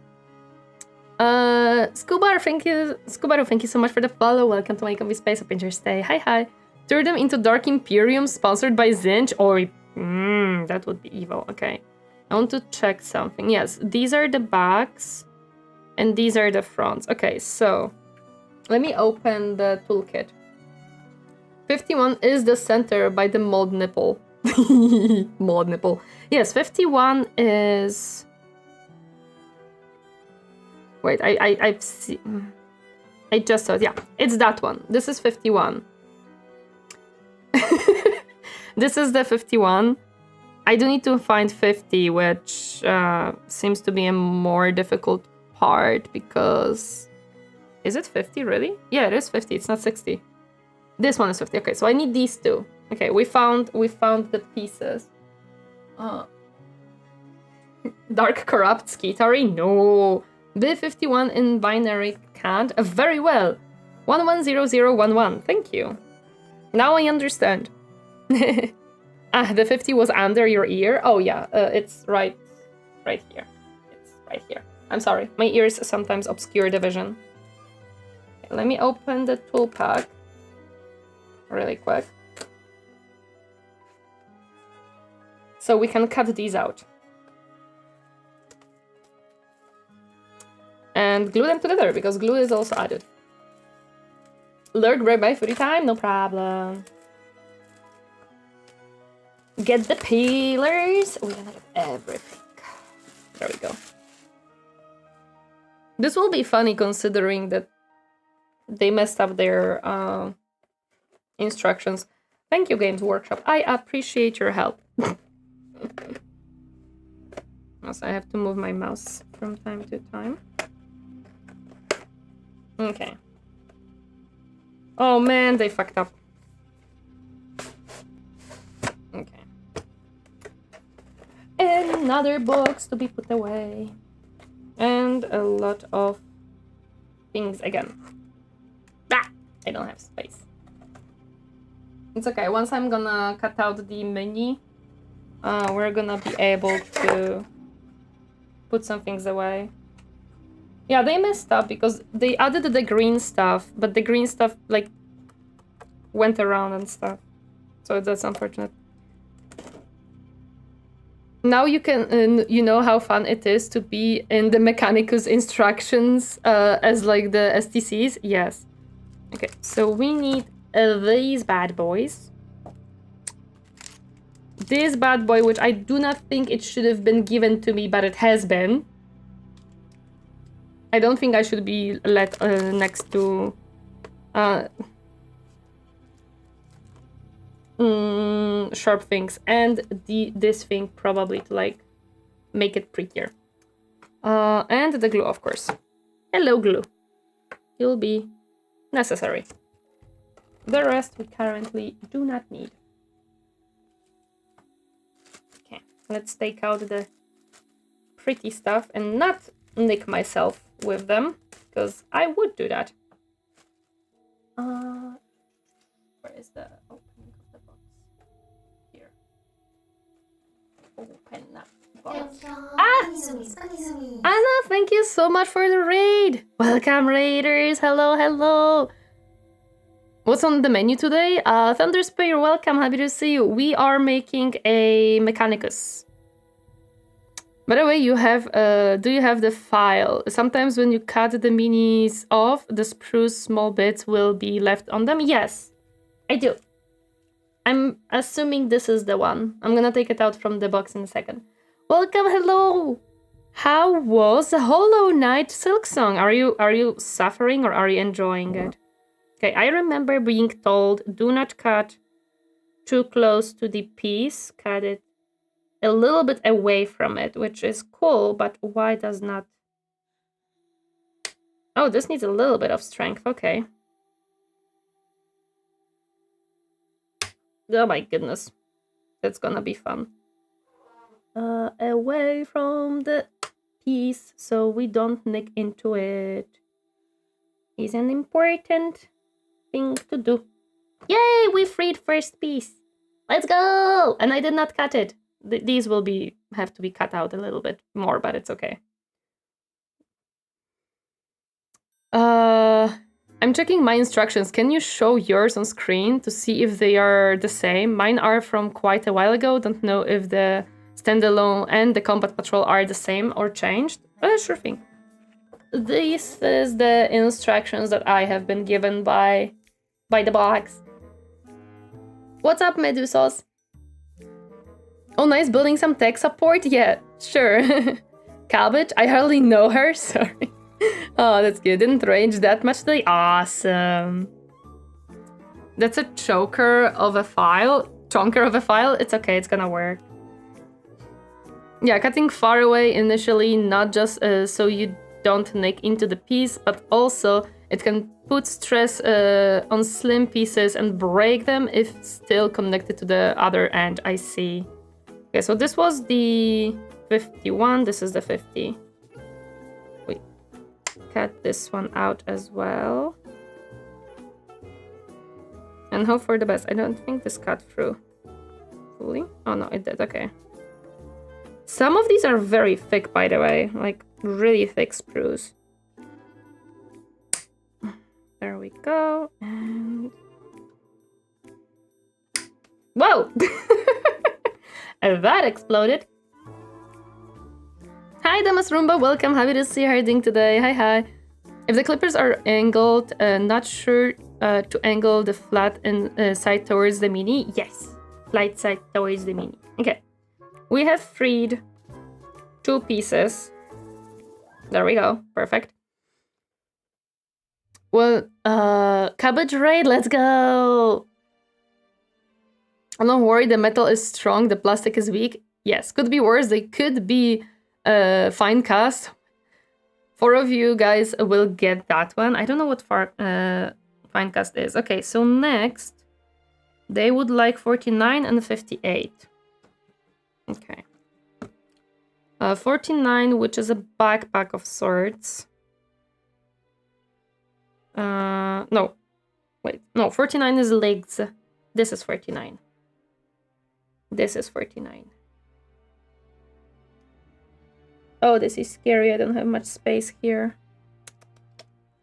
Scubaru, thank you so much for the follow. Welcome to my comfy space. Open your stay. Hi. Turn them into Dark Imperium, sponsored by Zinch. Or that would be evil. Okay, I want to check something. Yes, these are the backs, and these are the fronts. Okay, so let me open the toolkit. 51 is the center by the mold nipple. Mold nipple. Yes, 51 is... Wait, I've seen... I just saw it. Yeah, it's that one. This is 51. This is the 51. I do need to find 50, which seems to be a more difficult part because... Is it 50, really? Yeah, it is 50. It's not 60. This one is 50. Okay, so I need these two. Okay, we found the pieces. Dark Corrupt Skitari? No. B51 in binary can't. Very well. 110011. Thank you. Now I understand. The 50 was under your ear? Oh yeah, it's right here. It's right here. I'm sorry. My ears sometimes obscure the vision. Okay, let me open the tool pack really quick. So we can cut these out. And glue them together, because glue is also added. Lurk break by 30 time, no problem. Get the peelers. We're gonna get everything. There we go. This will be funny considering that they messed up their instructions. Thank you, Games Workshop. I appreciate your help. Also, I have to move my mouse from time to time. Okay. Oh man, they fucked up. Okay. Another box to be put away. And a lot of things again. Ah! I don't have space. It's okay. Once I'm gonna cut out the mini, we're gonna be able to put some things away. Yeah, they messed up because they added the green stuff, but the green stuff, like, went around and stuff. So that's unfortunate. Now you can, you know how fun it is to be in the Mechanicus instructions as, like, the STCs? Yes. Okay, so we need these bad boys. This bad boy, which I do not think it should have been given to me, but it has been. I don't think I should be let next to sharp things, and this thing probably to like make it prettier. And the glue, of course. Hello, glue. You'll be necessary. The rest we currently do not need. Okay, let's take out the pretty stuff and not nick myself with them, because I would do that. Where is the opening of the open that box. Anna, thank you so much for the raid. Welcome, raiders. Hello, hello. What's on the menu today? Thunderspear, welcome. Happy to see you. We are making a Mechanicus. By the way, you have do you have the file? Sometimes when you cut the minis off, the spruce small bits will be left on them. Yes, I do. I'm assuming this is the one. I'm gonna take it out from the box in a second. Welcome, hello. How was Hollow Knight Silksong? Are you suffering or are you enjoying it? Okay, I remember being told do not cut too close to the piece. Cut it a little bit away from it, which is cool, but why does not... Oh, this needs a little bit of strength. Okay. Oh my goodness. That's gonna be fun. Away from the piece so we don't nick into it is an important thing to do. Yay, we freed first piece. Let's go! And I did not cut it. These will have to be cut out a little bit more, but it's okay. I'm checking my instructions. Can you show yours on screen to see if they are the same? Mine are from quite a while ago. Don't know if the standalone and the combat patrol are the same or changed. Sure thing. This is the instructions that I have been given by the box. What's up, Medusos? Oh, nice, building some tech support? Yeah, sure. Cabbage? I hardly know her, sorry. Oh, that's good. Didn't range that much today. Awesome. That's a choker of a file. Chonker of a file. It's okay, it's gonna work. Yeah, cutting far away initially, not just so you don't nick into the piece, but also it can put stress on slim pieces and break them if still connected to the other end. I see. Okay, so this was the 51, this is the 50. We cut this one out as well. And hope for the best. I don't think this cut through fully. Oh no, it did, okay. Some of these are very thick, by the way, like really thick spruce. There we go, and... Whoa! That exploded. Hi, Damas Roomba, welcome. Happy to see you hiding today. Hi, hi. If the clippers are angled, not sure to angle the flat side towards the mini. Yes, flat side towards the mini. Okay. We have freed 2 pieces. There we go. Perfect. Well, cabbage raid, let's go. I'm not worried, the metal is strong, the plastic is weak. Yes, could be worse. They could be fine cast. 4 of you guys will get that one. I don't know what fine cast is. Okay, so next, they would like 49 and 58. Okay. 49, which is a backpack of sorts. No. Wait. No, 49 is legs. This is 49. This is 49. Oh, this is scary. I don't have much space here.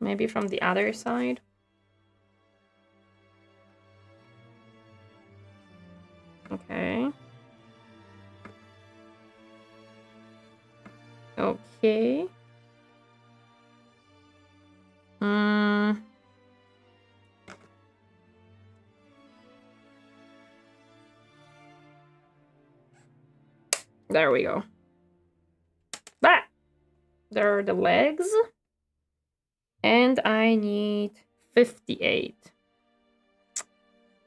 Maybe from the other side. Okay. Okay. There we go. But there are the legs. And I need 58.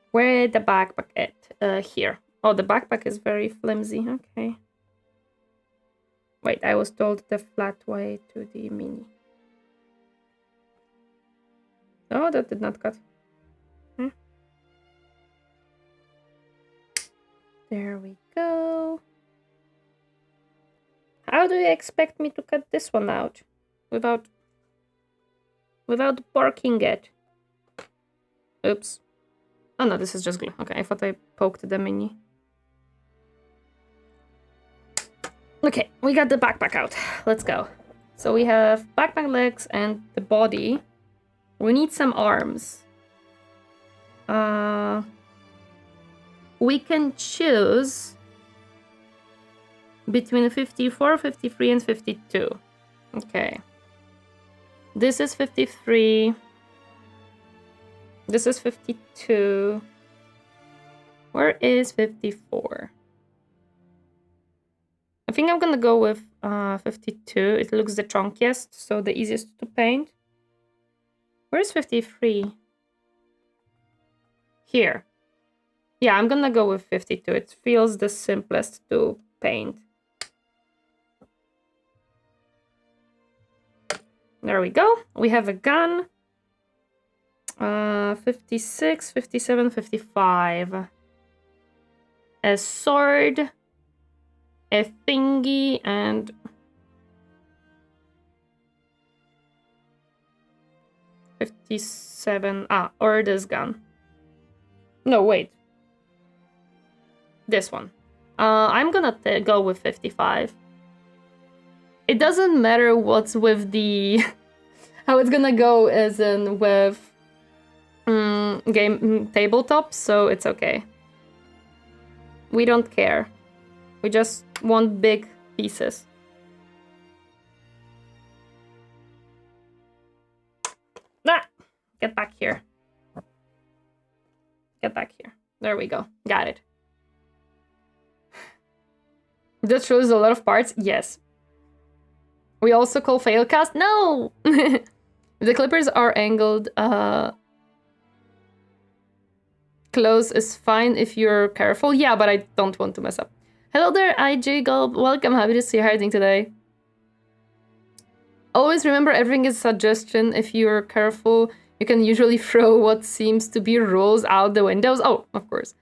Where the backpack at? Here. Oh, the backpack is very flimsy. Okay. Wait, I was told the flat way to the mini. Oh, that did not cut. Hmm. There we go. How do you expect me to cut this one out without barking it? Oops. Oh no, this is just glue. Okay, I thought I poked the mini. Okay, we got the backpack out. Let's go. So we have backpack legs and the body. We need some arms. We can choose between 54, 53, and 52. Okay. This is 53. This is 52. Where is 54? I think I'm gonna go with 52. It looks the chunkiest, so the easiest to paint. Where's 53? Here. Yeah, I'm gonna go with 52. It feels the simplest to paint. There we go. We have a gun. 56, 57, 55. A sword. A thingy and... $57. Or this gun. No, wait. This one. I'm gonna go with 55. It doesn't matter what's with the... how it's gonna go as in with game tabletop, so it's okay. We don't care. We just want big pieces. Ah! Get back here. Get back here. There we go. Got it. That shows a lot of parts? Yes. We also call failcast? No! The clippers are angled. Close is fine if you're careful. Yeah, but I don't want to mess up. Hello there, IJ Gulp. Welcome. Happy to see you. How are you doing today? Always remember everything is a suggestion. If you're careful, you can usually throw what seems to be rules out the windows. Oh, of course.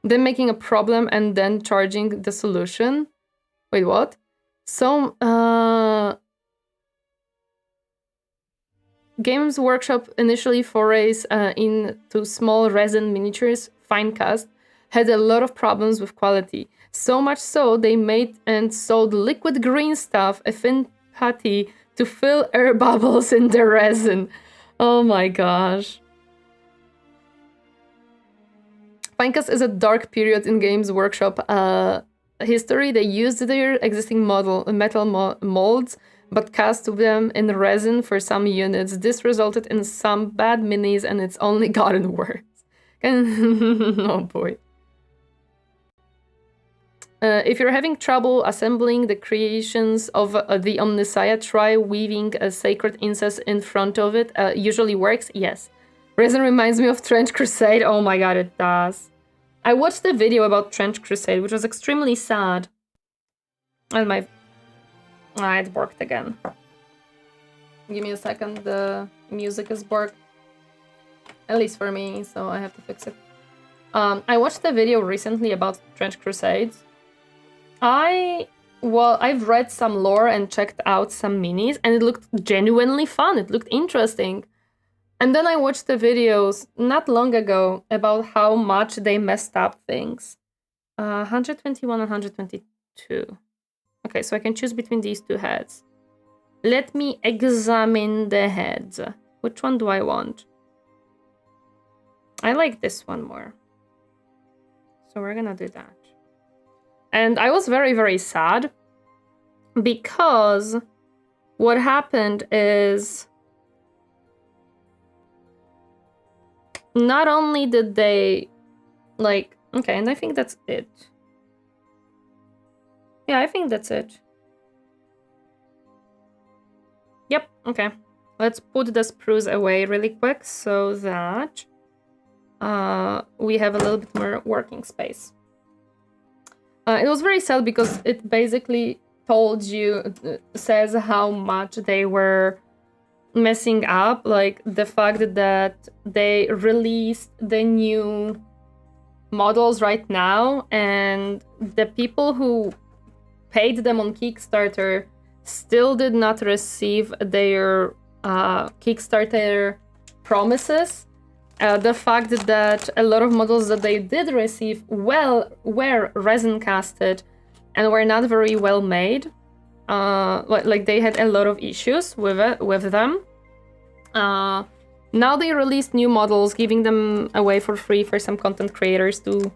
Then making a problem and then charging the solution. Wait, what? So, Games Workshop initially forays into small resin miniatures, fine cast, had a lot of problems with quality. So much so, they made and sold liquid green stuff, a thin putty, to fill air bubbles in the resin. Oh my gosh. Finecast is a dark period in Games Workshop history. They used their existing metal molds, but cast them in resin for some units. This resulted in some bad minis, and it's only gotten worse. Oh boy. If you're having trouble assembling the creations of the OMNISSIAH, try weaving a sacred incense in front of it. Usually works, yes. Resin reminds me of Trench Crusade. Oh my god, it does. I watched the video about Trench Crusade, which was extremely sad. And my... it worked again. Give me a second, the music is borked. At least for me, so I have to fix it. I watched the video recently about Trench Crusades. I've read some lore and checked out some minis, and it looked genuinely fun. It looked interesting. And then I watched the videos not long ago about how much they messed up things. 121 and 122. Okay, so I can choose between these two heads. Let me examine the heads. Which one do I want? I like this one more. So we're gonna do that. And I was very, very sad because what happened is not only did they like, okay, and I think that's it. Yeah, I think that's it. Yep, okay. Let's put the sprues away really quick so that we have a little bit more working space. It was very sad because it basically told you, says how much they were messing up. Like the fact that they released the new models right now and the people who paid them on Kickstarter still did not receive their Kickstarter promises. The fact that a lot of models that they did receive were resin casted and were not very well made. Like they had a lot of issues with them. Now they released new models, giving them away for free for some content creators to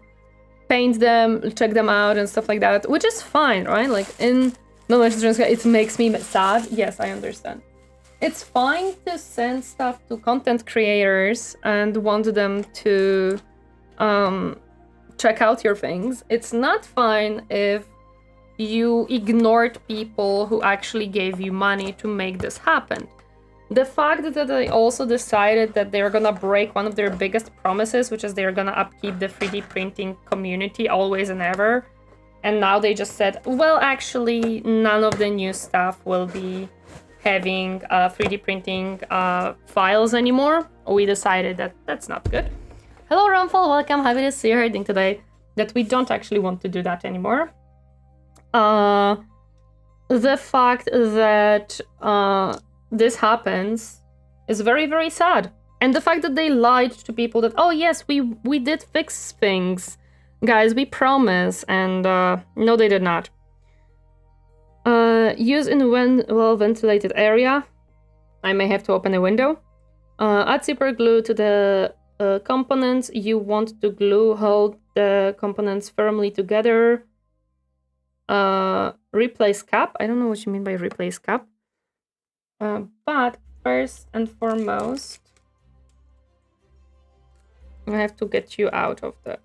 paint them, check them out, and stuff like that, which is fine, right? Like in No Man's Sky, it makes me sad. Yes, I understand. It's fine to send stuff to content creators and want them to check out your things. It's not fine if you ignored people who actually gave you money to make this happen. The fact that they also decided that they're gonna break one of their biggest promises, which is they're gonna upkeep the 3D printing community always and ever, and now they just said, well, actually, none of the new stuff will be having 3D printing files anymore. We decided that that's not good. Hello, Ramfall, welcome. Happy to see you hearing today that we don't actually want to do that anymore. The fact that this happens is very, very sad. And the fact that they lied to people that, oh yes, we did fix things. Guys, we promise. And no, they did not. Use in well-ventilated area. I may have to open a window. Add super glue to the components you want to glue. Hold the components firmly together. Replace cap. I don't know what you mean by replace cap. But first and foremost, I have to get you out of the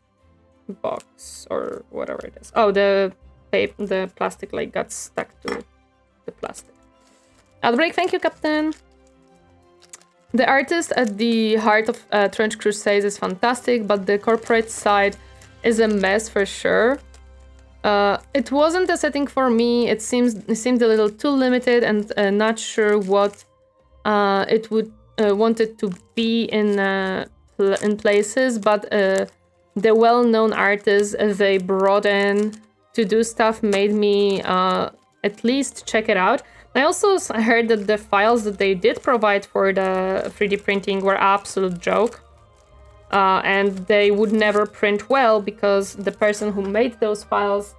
box or whatever it is. Oh, the plastic like got stuck to the plastic. Outbreak, thank you, Captain. The artist at the heart of Trench Crusades is fantastic, but the corporate side is a mess for sure. It wasn't a setting for me. It seemed a little too limited and not sure what it would wanted to be in places. But the well-known artists they brought in to do stuff made me at least check it out. I also heard that the files that they did provide for the 3D printing were absolute joke. And they would never print well because the person who made those files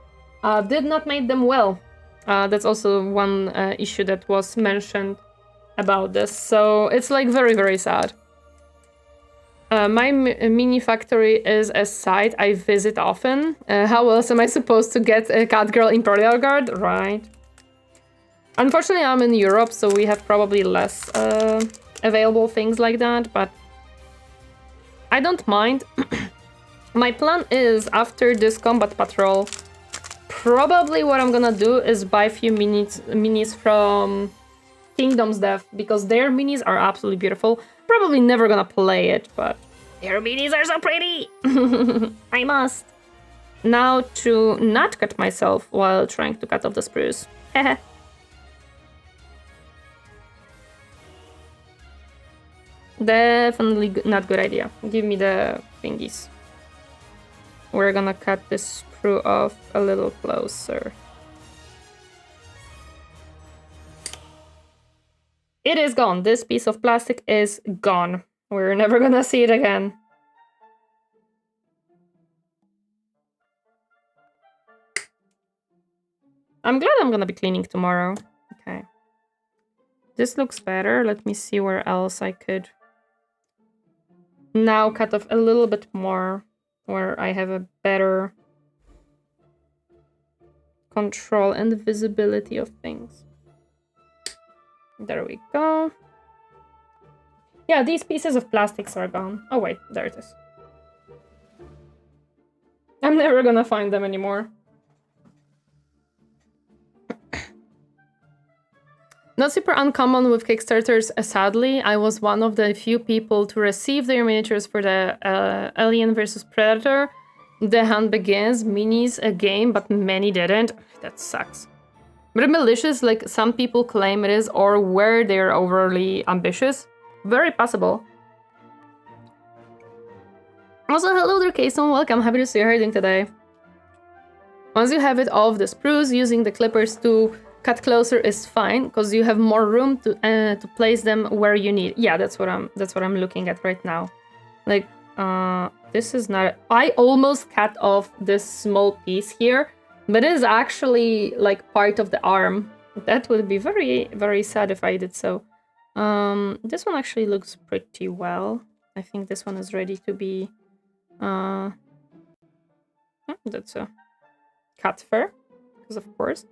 did not make them well. That's also one issue that was mentioned about this. So it's like very, very sad. My mini factory is a site I visit often. How else am I supposed to get a cat girl Imperial Guard? Right. Unfortunately, I'm in Europe, so we have probably less available things like that, but I don't mind. My plan is, after this combat patrol, probably what I'm gonna do is buy a few minis from Kingdom's Death, because their minis are absolutely beautiful. Probably never gonna play it, but their minis are so pretty! I must. Now to not cut myself while trying to cut off the spruce. Definitely not good idea. Give me the thingies. We're gonna cut this sprue off a little closer. It is gone. This piece of plastic is gone. We're never gonna see it again. I'm glad I'm gonna be cleaning tomorrow. Okay. This looks better. Let me see where else I could now cut off a little bit more, where I have a better control and visibility of things. There we go. Yeah, these pieces of plastics are gone. Oh wait, there it is. I'm never gonna find them anymore. Not super uncommon with Kickstarters, sadly. I was one of the few people to receive their miniatures for the Alien vs Predator. The Hunt Begins minis a game, but many didn't. That sucks. But malicious, like some people claim it is, or were they overly ambitious? Very possible. Also, hello there, Kason. Welcome. Happy to see you herding today. Once you have it off the spruce, using the clippers to cut closer is fine, because you have more room to place them where you need. Yeah, that's what I'm looking at right now. Like, this is not. I almost cut off this small piece here, But it is actually like part of the arm. That would be very, very sad if I did so. This one actually looks pretty well. I think this one is ready to be... that's a cat fur, because of course.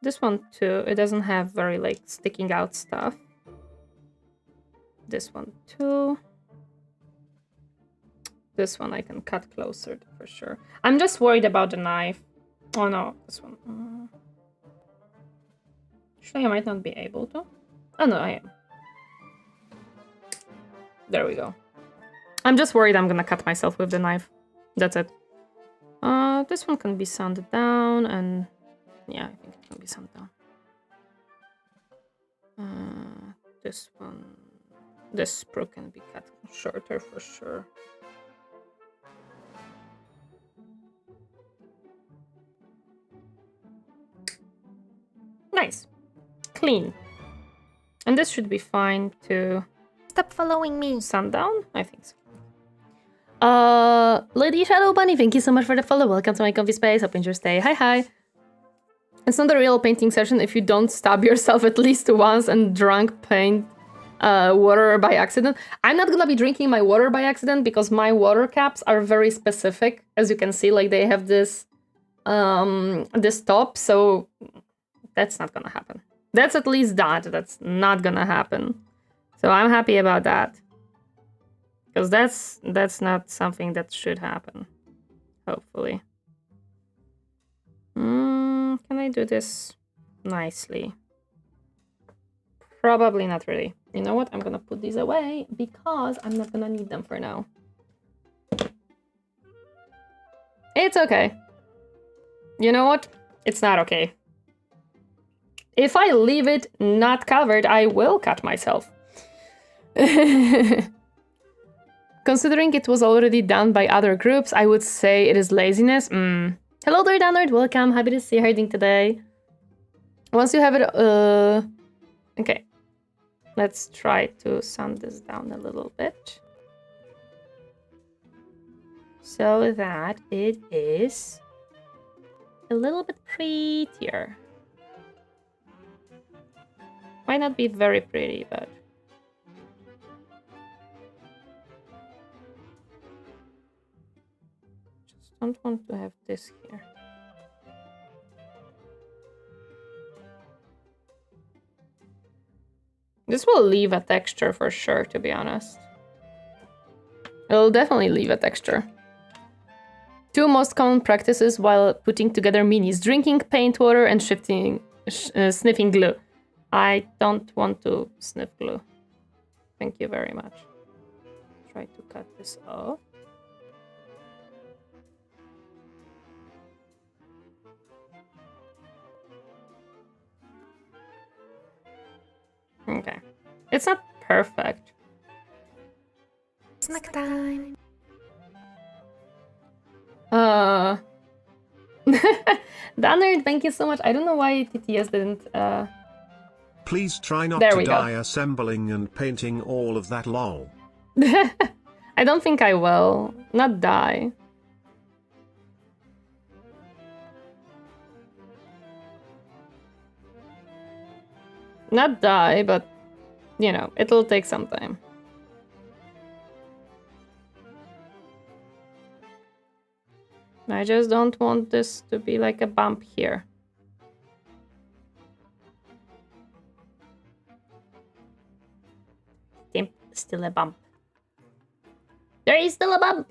This one too, it doesn't have very like sticking out stuff. This one too. This one I can cut closer for sure. I'm just worried about the knife. Oh no, this one. Actually, I might not be able to. Oh no, I am. There we go. I'm just worried I'm gonna cut myself with the knife. That's it. This one can be sanded down, and yeah, I think it can be sanded down. This one, this sprue can be cut shorter for sure. Nice, clean, and this should be fine to. Stop following me. Sundown? I think so. Lady Shadow Bunny, thank you so much for the follow. Welcome to my comfy space. Hope you enjoy your stay. Hi, hi. It's not a real painting session if you don't stab yourself at least once and drunk paint water by accident. I'm not gonna be drinking my water by accident because my water caps are very specific. As you can see, like they have this this top, so that's not gonna happen. That's at least that. That's not gonna happen. So I'm happy about that. Because that's not something that should happen. Hopefully. Can I do this nicely? Probably not really. You know what? I'm gonna put these away because I'm not gonna need them for now. It's okay. You know what? It's not okay. If I leave it not covered, I will cut myself. Considering it was already done by other groups, I would say it is laziness. Hello there, Downward. Welcome. Happy to see you hiding today. Once you have it... Okay. Let's try to sand this down a little bit. So that it is a little bit prettier. Might not be very pretty, but... don't want to have this here. This will leave a texture for sure, to be honest. It'll definitely leave a texture. Two most common practices while putting together minis: drinking paint water and sniffing glue. I don't want to sniff glue. Thank you very much. Try to cut this off. Okay. It's not perfect. Snack time. Danard, thank you so much. I don't know why TTS didn't Please try not there to we die go. assembling and painting all of that lol. I don't think I will. Not die. Not die, but, you know, it'll take some time. I just don't want this to be like a bump here. Still a bump. There is still a bump!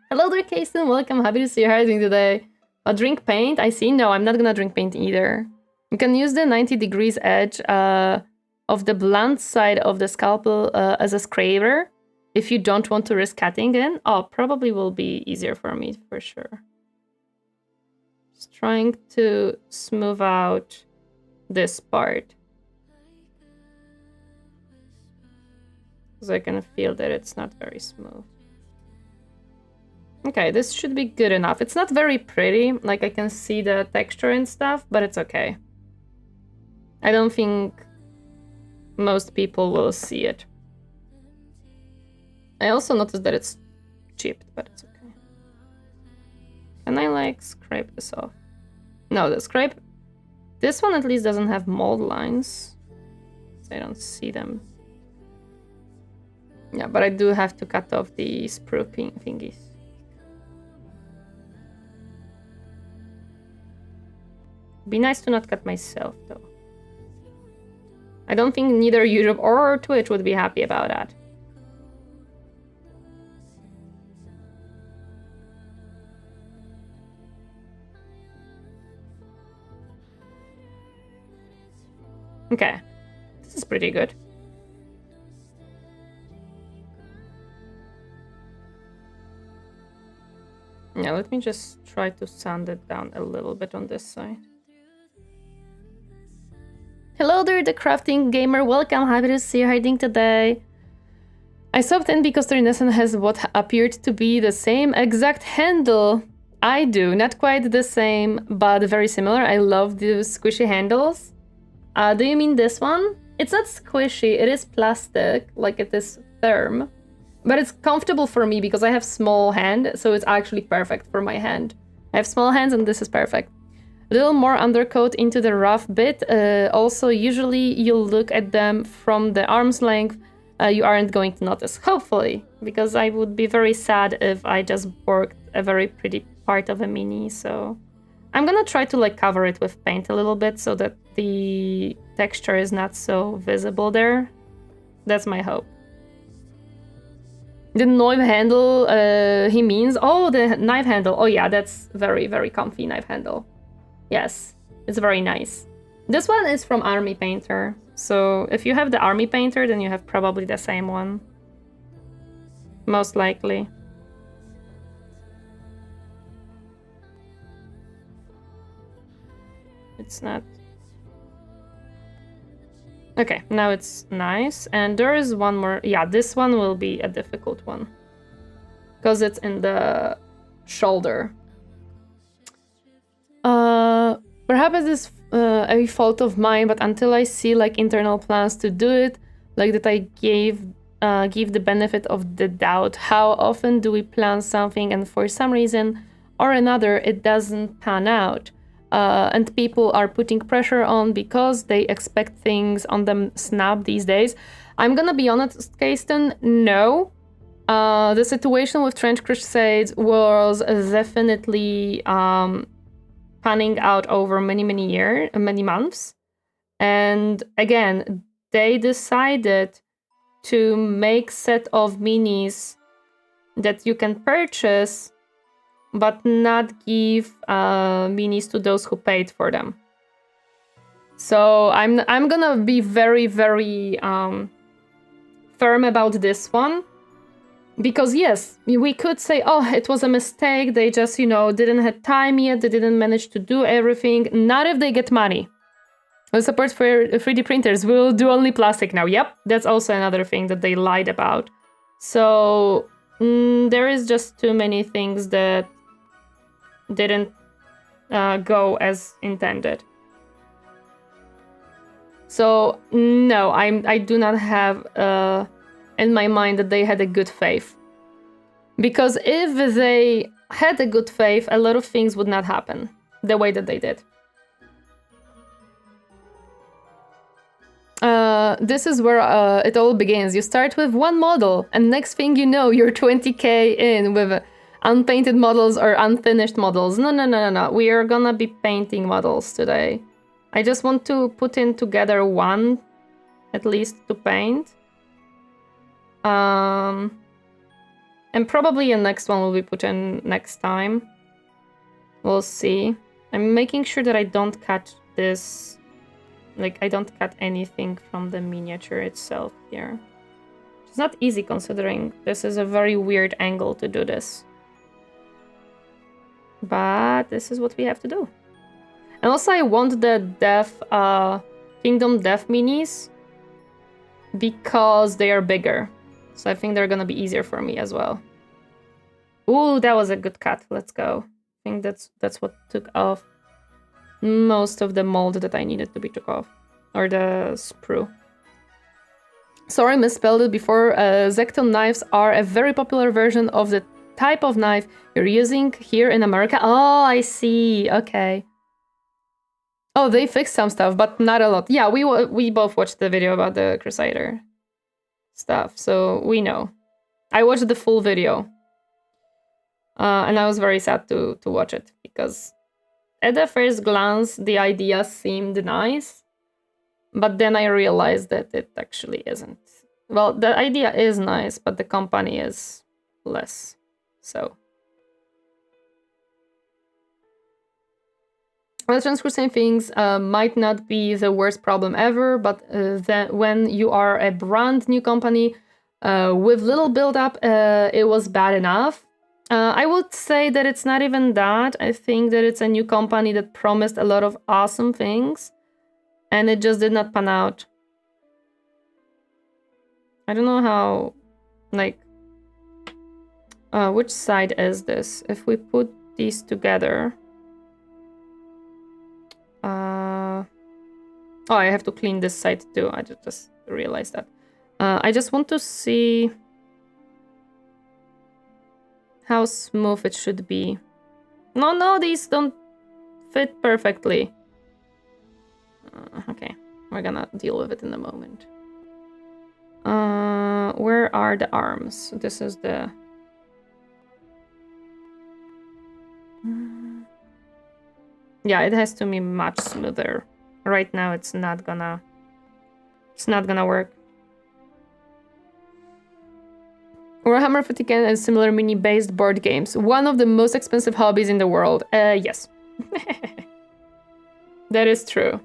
Hello there, Kason. Welcome. Happy to see you hiding today. Drink paint? I see. No, I'm not gonna drink paint either. You can use the 90 degrees edge of the blunt side of the scalpel as a scraper if you don't want to risk cutting in. Oh, probably will be easier for me for sure. Just trying to smooth out this part. Because I can feel that it's not very smooth. Okay, this should be good enough. It's not very pretty, like I can see the texture and stuff, but it's okay. I don't think most people will see it. I also noticed that it's chipped, but it's okay. Can I like scrape this off? No, the scrape. This one at least doesn't have mold lines. So I don't see them. Yeah, but I do have to cut off the sprue thingies. Be nice to not cut myself, though. I don't think neither YouTube or Twitch would be happy about that. Okay, this is pretty good. Yeah, let me just try to sand it down a little bit on this side. Hello there, the crafting gamer. Welcome, happy to see you hiding today. I stopped in because Torineesan has what appeared to be the same exact handle. I do, not quite the same, but very similar. I love the squishy handles. Do you mean this one? It's not squishy, it is plastic, like it is firm. But it's comfortable for me because I have small hand, so it's actually perfect for my hand. I have small hands and this is perfect. A little more undercoat into the rough bit. Also, usually you look at them from the arm's length. You aren't going to notice, hopefully, because I would be very sad if I just worked a very pretty part of a mini, so... I'm gonna try to like cover it with paint a little bit so that the texture is not so visible there. That's my hope. The knife handle, he means... Oh, the knife handle. Oh yeah, that's very, very comfy knife handle. Yes, it's very nice. This one is from Army Painter. So if you have the Army Painter, then you have probably the same one. Most likely. It's not... Okay, now it's nice. And there is one more... Yeah, this one will be a difficult one. Because it's in the shoulder. Perhaps it's a fault of mine, but until I see like internal plans to do it, like that I give the benefit of the doubt. How often do we plan something and for some reason or another it doesn't pan out? And people are putting pressure on because they expect things on them snap these days. I'm gonna be honest, Kasten, no. The situation with Trench Crusades was definitely panning out over many months. And again, they decided to make set of minis that you can purchase but not give minis to those who paid for them. So I'm gonna be very, very firm about this one. Because yes, we could say, oh, it was a mistake, they just, you know, didn't have time yet, they didn't manage to do everything. Not if they get money. We'll support for 3D printers, we'll do only plastic now. Yep, that's also another thing that they lied about. So there is just too many things that didn't go as intended. So no, I do not have in my mind that they had a good faith. Because if they had a good faith, a lot of things would not happen the way that they did. This is where it all begins. You start with one model, and next thing you know, you're 20k in with unpainted models or unfinished models. No. We are gonna be painting models today. I just want to put in together one, at least, to paint. And probably a next one will be put in next time. We'll see. I'm making sure that I don't cut this... Like, I don't cut anything from the miniature itself here. It's not easy considering this is a very weird angle to do this. But this is what we have to do. And also I want the Kingdom Death minis because they are bigger. So I think they're gonna be easier for me as well. Ooh, that was a good cut. Let's go. I think that's what took off most of the mold that I needed to be took off. Or the sprue. Sorry, misspelled it before. Zecton knives are a very popular version of the type of knife you're using here in America. Oh, I see. Okay. Oh, they fixed some stuff, but not a lot. Yeah, we both watched the video about the Crusader stuff, so we know. I watched the full video. And I was very sad to watch it, because at the first glance, the idea seemed nice, but then I realized that it actually isn't. Well, the idea is nice, but the company is less, so. Restaurants for same things might not be the worst problem ever, but when you are a brand new company with little build-up, it was bad enough. I would say that it's not even that. I think that it's a new company that promised a lot of awesome things, and it just did not pan out. I don't know how, like, which side is this? If we put these together... oh, I have to clean this side too. I just realized that. I just want to see how smooth it should be. No, these don't fit perfectly. Okay, we're gonna deal with it in a moment. Where are the arms? This is the... Yeah, it has to be much smoother. Right now, it's not gonna work. Warhammer 40K and similar mini-based board games. One of the most expensive hobbies in the world. Yes. That is true.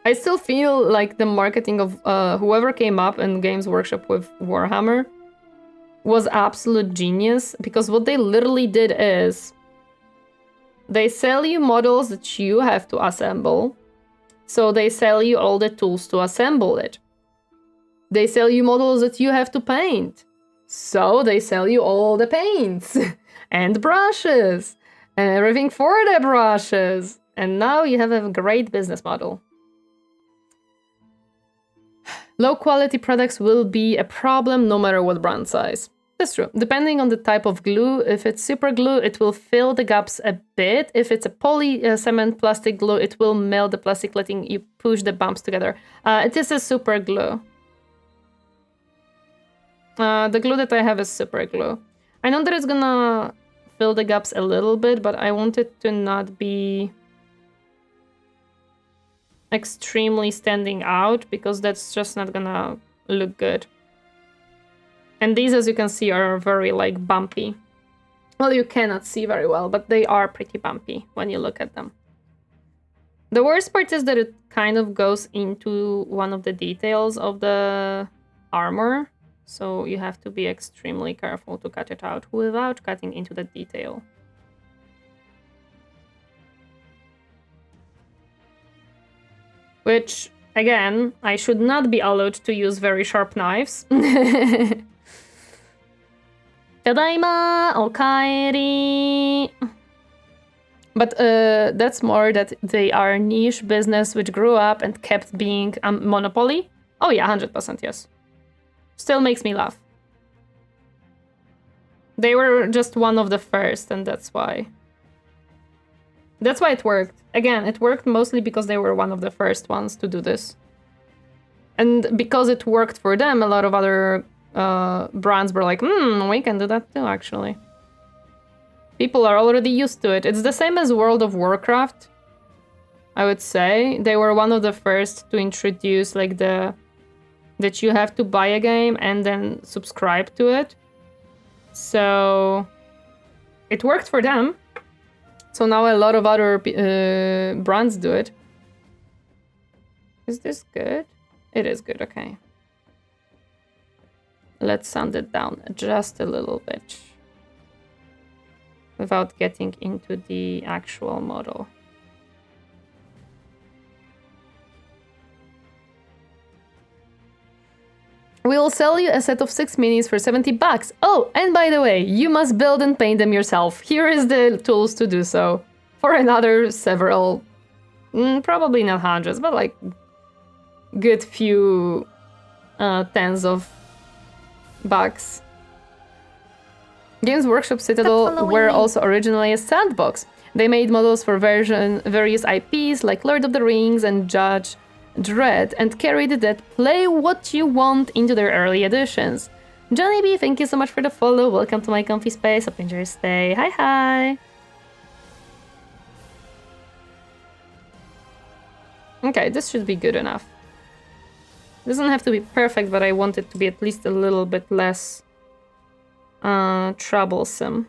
I still feel like the marketing of whoever came up in Games Workshop with Warhammer was absolute genius, because what they literally did is they sell you models that you have to assemble. So they sell you all the tools to assemble it. They sell you models that you have to paint. So they sell you all the paints and brushes and everything for the brushes. And now you have a great business model. Low quality products will be a problem no matter what brand size. That's true. Depending on the type of glue, if it's super glue, it will fill the gaps a bit. If it's a poly cement plastic glue, it will melt the plastic, letting you push the bumps together. It is a super glue. The glue that I have is super glue. I know that it's gonna fill the gaps a little bit, but I want it to not be extremely standing out, because that's just not gonna look good. And these, as you can see, are very, like, bumpy. Well, you cannot see very well, but they are pretty bumpy when you look at them. The worst part is that it kind of goes into one of the details of the armor. So you have to be extremely careful to cut it out without cutting into the detail. Which, again, I should not be allowed to use very sharp knives. Tadaima, okaeri. But that's more that they are a niche business which grew up and kept being a monopoly. Oh yeah, 100% yes. Still makes me laugh. They were just one of the first, and that's why. That's why it worked. Again, it worked mostly because they were one of the first ones to do this. And because it worked for them, a lot of other brands were like, we can do that too, actually. People are already used to it. It's the same as World of Warcraft, I would say. They were one of the first to introduce, like, that you have to buy a game and then subscribe to it. So it worked for them. So now a lot of other brands do it. Is this good? It is good, okay. Let's sand it down just a little bit without getting into the actual model. We will sell you a set of 6 minis for 70 bucks. Oh, and by the way, you must build and paint them yourself. Here is the tools to do so. For another several, probably not hundreds, but like good few tens of bucks. Games Workshop Citadel were also originally a sandbox. They made models for various IPs like Lord of the Rings and Judge Dredd and carried that play what you want into their early editions. Johnny B, thank you so much for the follow. Welcome to my comfy space. Hope you enjoy your stay. Hi, hi. Okay, this should be good enough. Doesn't have to be perfect, but I want it to be at least a little bit less troublesome.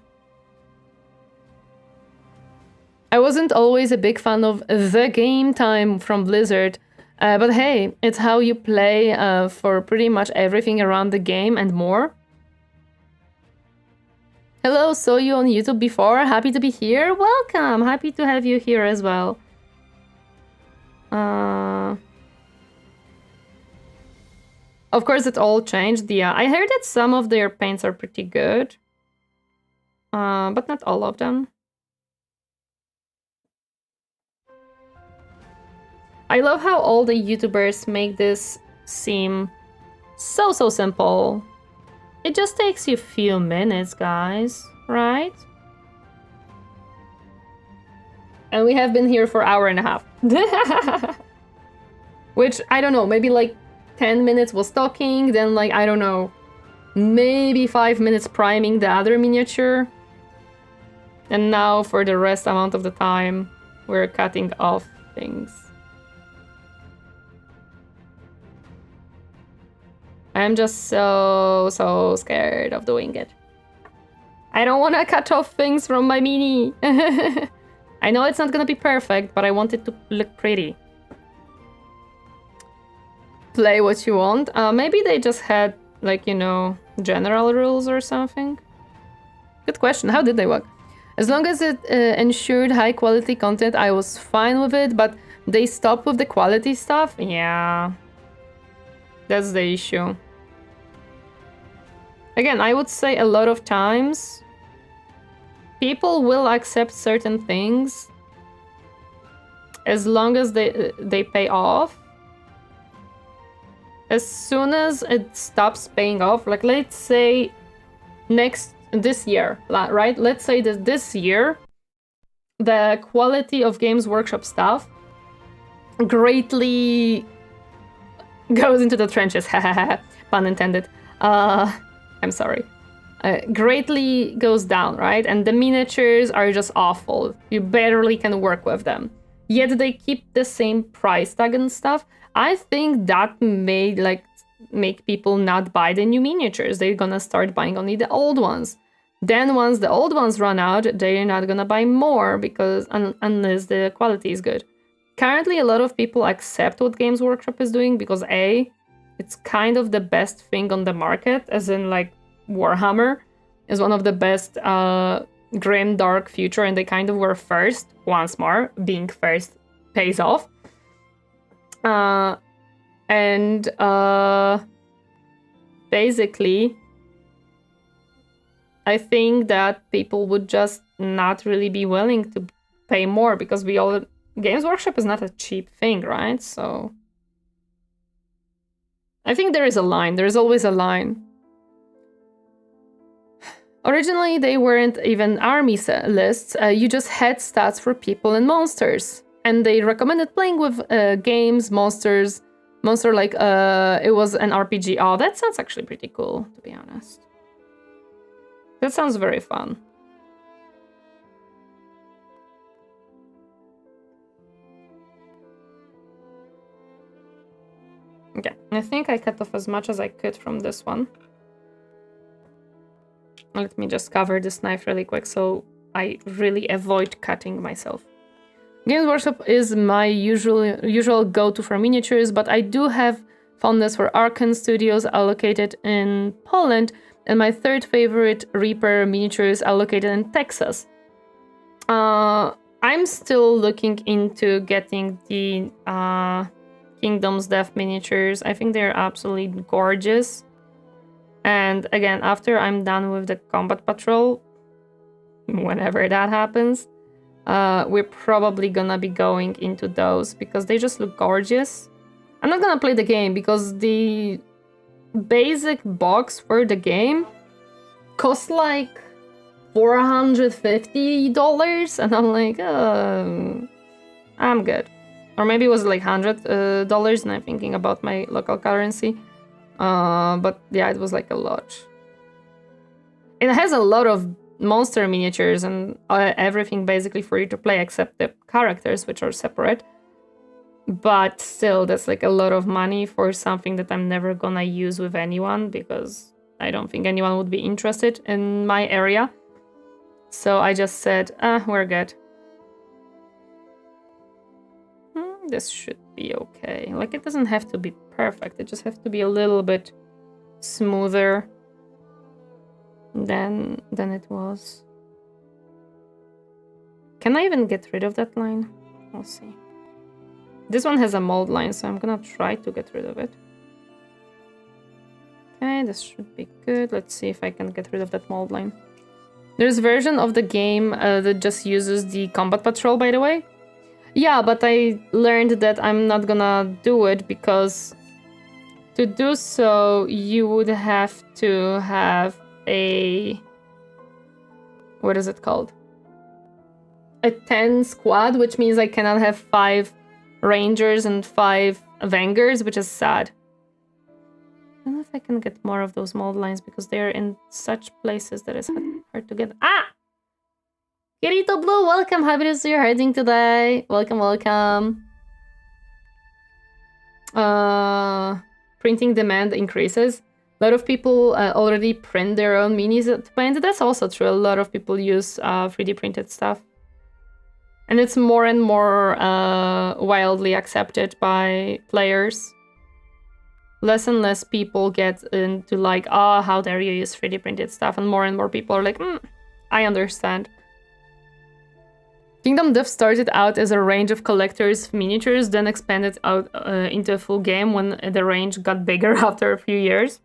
I wasn't always a big fan of the game time from Blizzard, but hey, it's how you play for pretty much everything around the game and more. Hello, saw you on YouTube before. Happy to be here. Welcome. Happy to have you here as well. Of course, it all changed. Yeah, I heard that some of their paints are pretty good, but not all of them. I love how all the YouTubers make this seem so simple. It just takes you a few minutes, guys, right? And we have been here for an hour and a half. Which, I don't know, maybe like 10 minutes was talking, then like, I don't know, maybe 5 minutes priming the other miniature. And now for the rest amount of the time, we're cutting off things. I'm just so scared of doing it. I don't want to cut off things from my mini. I know it's not gonna be perfect, but I want it to look pretty. Play what you want. Maybe they just had, like, you know, general rules or something. Good question. How did they work? As long as it ensured high quality content, I was fine with it, but they stopped with the quality stuff? Yeah. That's the issue. Again, I would say a lot of times people will accept certain things as long as they pay off. As soon as it stops paying off, like let's say this year, right? Let's say that this year the quality of Games Workshop stuff greatly goes into the trenches. Pun intended. I'm sorry. Greatly goes down, right? And the miniatures are just awful. You barely can work with them. Yet they keep the same price tag and stuff. I think that may make people not buy the new miniatures. They're gonna start buying only the old ones. Then once the old ones run out, they're not gonna buy more because unless the quality is good. Currently, a lot of people accept what Games Workshop is doing because A, it's kind of the best thing on the market, as in like Warhammer is one of the best grim dark future, and they kind of were first. Once more, being first pays off. Basically, I think that people would just not really be willing to pay more because Games Workshop is not a cheap thing, right? So I think there is a line. There's always a line. Originally, they weren't even army lists. You just had stats for people and monsters. And they recommended playing with games, monster like it was an RPG. Oh, that sounds actually pretty cool, to be honest. That sounds very fun. Okay, I think I cut off as much as I could from this one. Let me just cover this knife really quick so I really avoid cutting myself. Games Workshop is my usual go-to for miniatures, but I do have fondness for Arkan Studios allocated in Poland, and my third favorite Reaper miniatures allocated in Texas. I'm still looking into getting the Kingdom's Death miniatures. I think they're absolutely gorgeous. And again, after I'm done with the Combat Patrol, whenever that happens, we're probably gonna be going into those because they just look gorgeous. I'm not gonna play the game because the basic box for the game costs like $450, and I'm like, I'm good. Or maybe it was like $100, and I'm thinking about my local currency. But yeah, it was like a lot. It has a lot of monster miniatures and everything basically for you to play except the characters, which are separate. But still, that's like a lot of money for something that I'm never gonna use with anyone, because I don't think anyone would be interested in my area. So I just said, we're good. This should be okay. Like, it doesn't have to be perfect. It just has to be a little bit smoother than it was. Can I even get rid of that line? We'll see. This one has a mold line, so I'm gonna try to get rid of it. Okay, this should be good. Let's see if I can get rid of that mold line. There's a version of the game that just uses the combat patrol, by the way. Yeah, but I learned that I'm not gonna do it because to do so, you would have to have a... what is it called? A 10 squad, which means I cannot have 5 rangers and 5 Vanguards, which is sad. I don't know if I can get more of those mold lines because they're in such places that it's hard to get. Ah! Kirito Blue, welcome. Happy to see you herding today. Welcome, welcome. Printing demand increases. A lot of people already print their own minis to paint. That's also true. A lot of people use 3D printed stuff. And it's more and more wildly accepted by players. Less and less people get into like, oh, how dare you use 3D printed stuff? And more people are like, I understand. Kingdom Death started out as a range of collectors' miniatures, then expanded out into a full game when the range got bigger after a few years.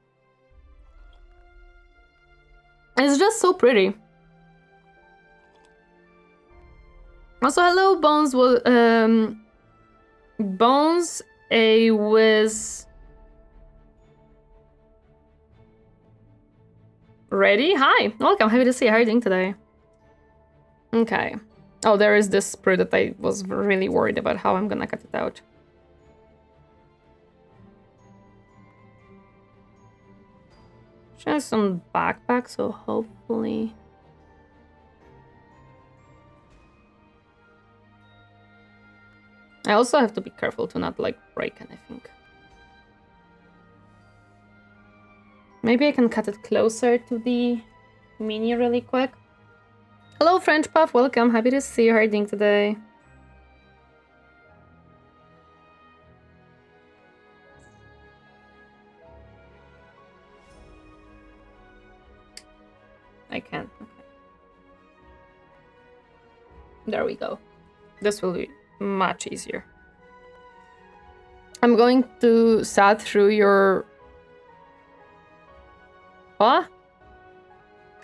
It's just so pretty. Also, hello, Bones. Bones, a whiz. Ready? Hi, welcome. Happy to see you. How are you doing today? Okay. Oh, there is this sprue that I was really worried about how I'm gonna cut it out. She has some backpack, so hopefully... I also have to be careful to not, like, break anything. Maybe I can cut it closer to the mini really quick. Hello, French Puff. Welcome. Happy to see you herding today. I can't. Okay. There we go. This will be much easier. I'm going to sat through your... What?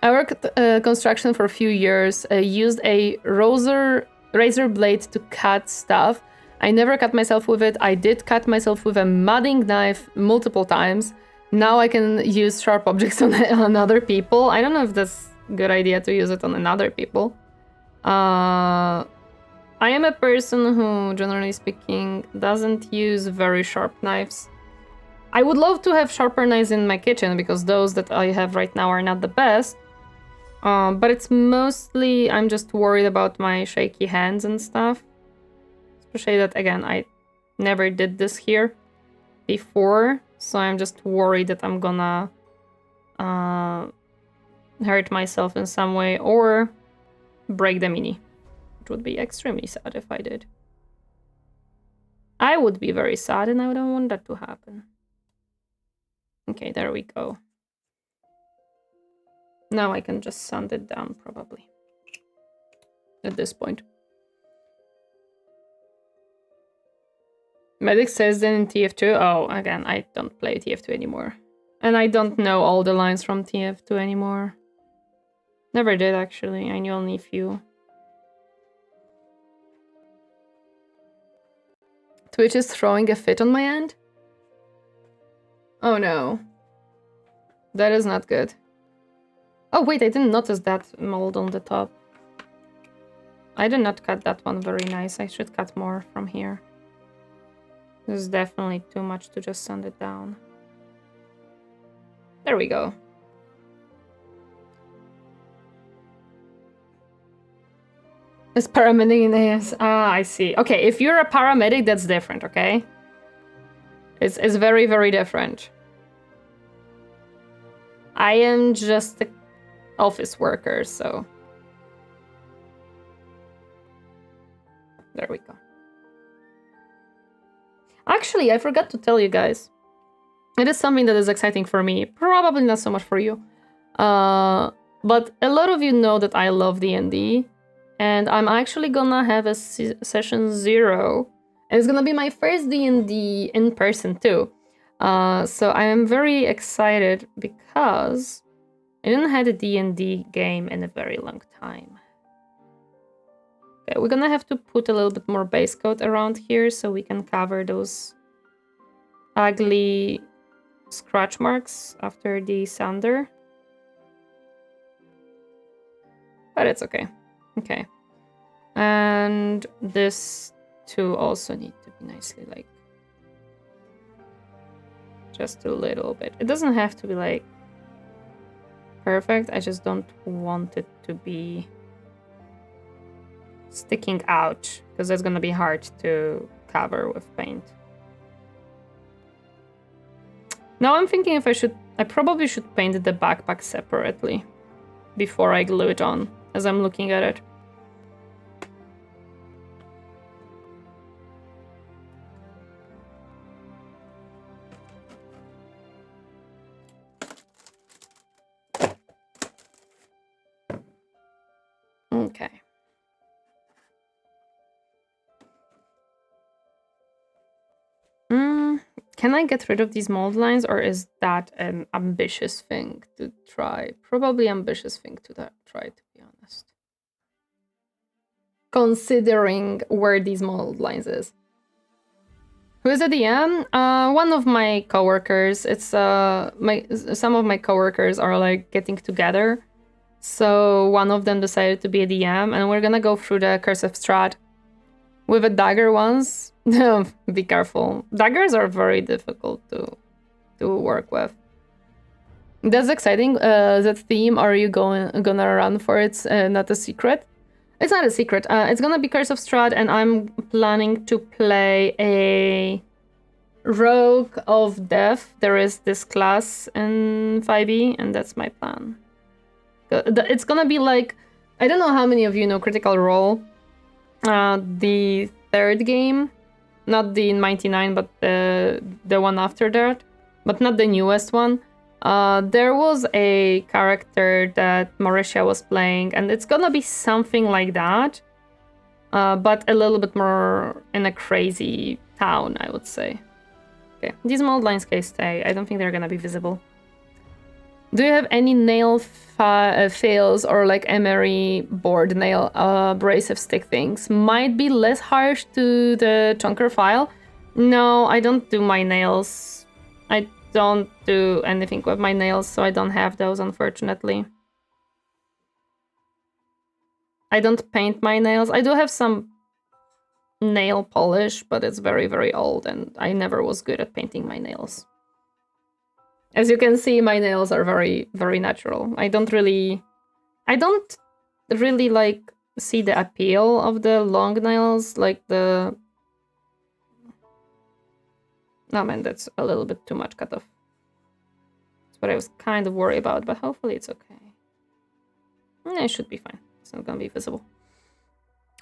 I worked construction for a few years. Used a razor blade to cut stuff. I never cut myself with it. I did cut myself with a mudding knife multiple times. Now I can use sharp objects on other people. I don't know if that's a good idea to use it on other people. I am a person who, generally speaking, doesn't use very sharp knives. I would love to have sharper knives in my kitchen because those that I have right now are not the best. But it's mostly, I'm just worried about my shaky hands and stuff. Especially that, again, I never did this here before. So I'm just worried that I'm gonna hurt myself in some way or break the mini. It would be extremely sad if I did. I would be very sad and I don't want that to happen. Okay, there we go. Now I can just sand it down, probably. At this point. Medic says then in TF2. Oh, again, I don't play TF2 anymore. And I don't know all the lines from TF2 anymore. Never did, actually. I knew only a few. Twitch is throwing a fit on my end? Oh no. That is not good. Oh wait, I didn't notice that mold on the top. I did not cut that one very nice. I should cut more from here. This is definitely too much to just sand it down. There we go. Is paramedic in AS? Ah, I see. Okay, if you're a paramedic, that's different, okay? It's very, very different. I am just an office worker, so... There we go. Actually, I forgot to tell you guys. It is something that is exciting for me. Probably not so much for you. But a lot of you know that I love D&D. And I'm actually gonna have a session 0. And it's gonna be my first D&D in person too. So I am very excited because I didn't have a D&D game in a very long time. Okay, we're gonna have to put a little bit more base coat around here so we can cover those ugly scratch marks after the sander. But it's okay. Okay. And this too also need to be nicely like just a little bit. It doesn't have to be like perfect. I just don't want it to be sticking out because that's gonna be hard to cover with paint. Now I'm thinking if I probably should paint the backpack separately before I glue it on as I'm looking at it. Okay. Can I get rid of these mold lines, or is that an ambitious thing to try? Probably ambitious thing to try, to be honest. Considering where these mold lines is. Who is the DM? One of my coworkers. It's some of my coworkers are like getting together. So one of them decided to be a DM, and we're gonna go through the Curse of Strahd with a dagger ones. Be careful. Daggers are very difficult to work with. That's exciting. That theme, are you gonna run for? It's not a secret. It's not a secret. It's gonna be Curse of Strahd, and I'm planning to play a Rogue of Death. There is this class in 5e, and that's my plan. It's gonna be like, I don't know how many of you know Critical Role. The third game, not the 99, but the one after that, but not the newest one. There was a character that Mauricia was playing, and it's gonna be something like that, but a little bit more in a crazy town, I would say. Okay, these mold lines can stay. I don't think they're gonna be visible. Do you have any nail fails or like emery board nail abrasive stick things? Might be less harsh to the chunker file. No, I don't do my nails. I don't do anything with my nails, so I don't have those, unfortunately. I don't paint my nails. I do have some nail polish, but it's very, very old, and I never was good at painting my nails. As you can see, my nails are very, very natural. I don't really like see the appeal of the long nails, like the... Oh man, that's a little bit too much cut off. That's what I was kind of worried about, but hopefully it's okay. It should be fine. It's not gonna be visible.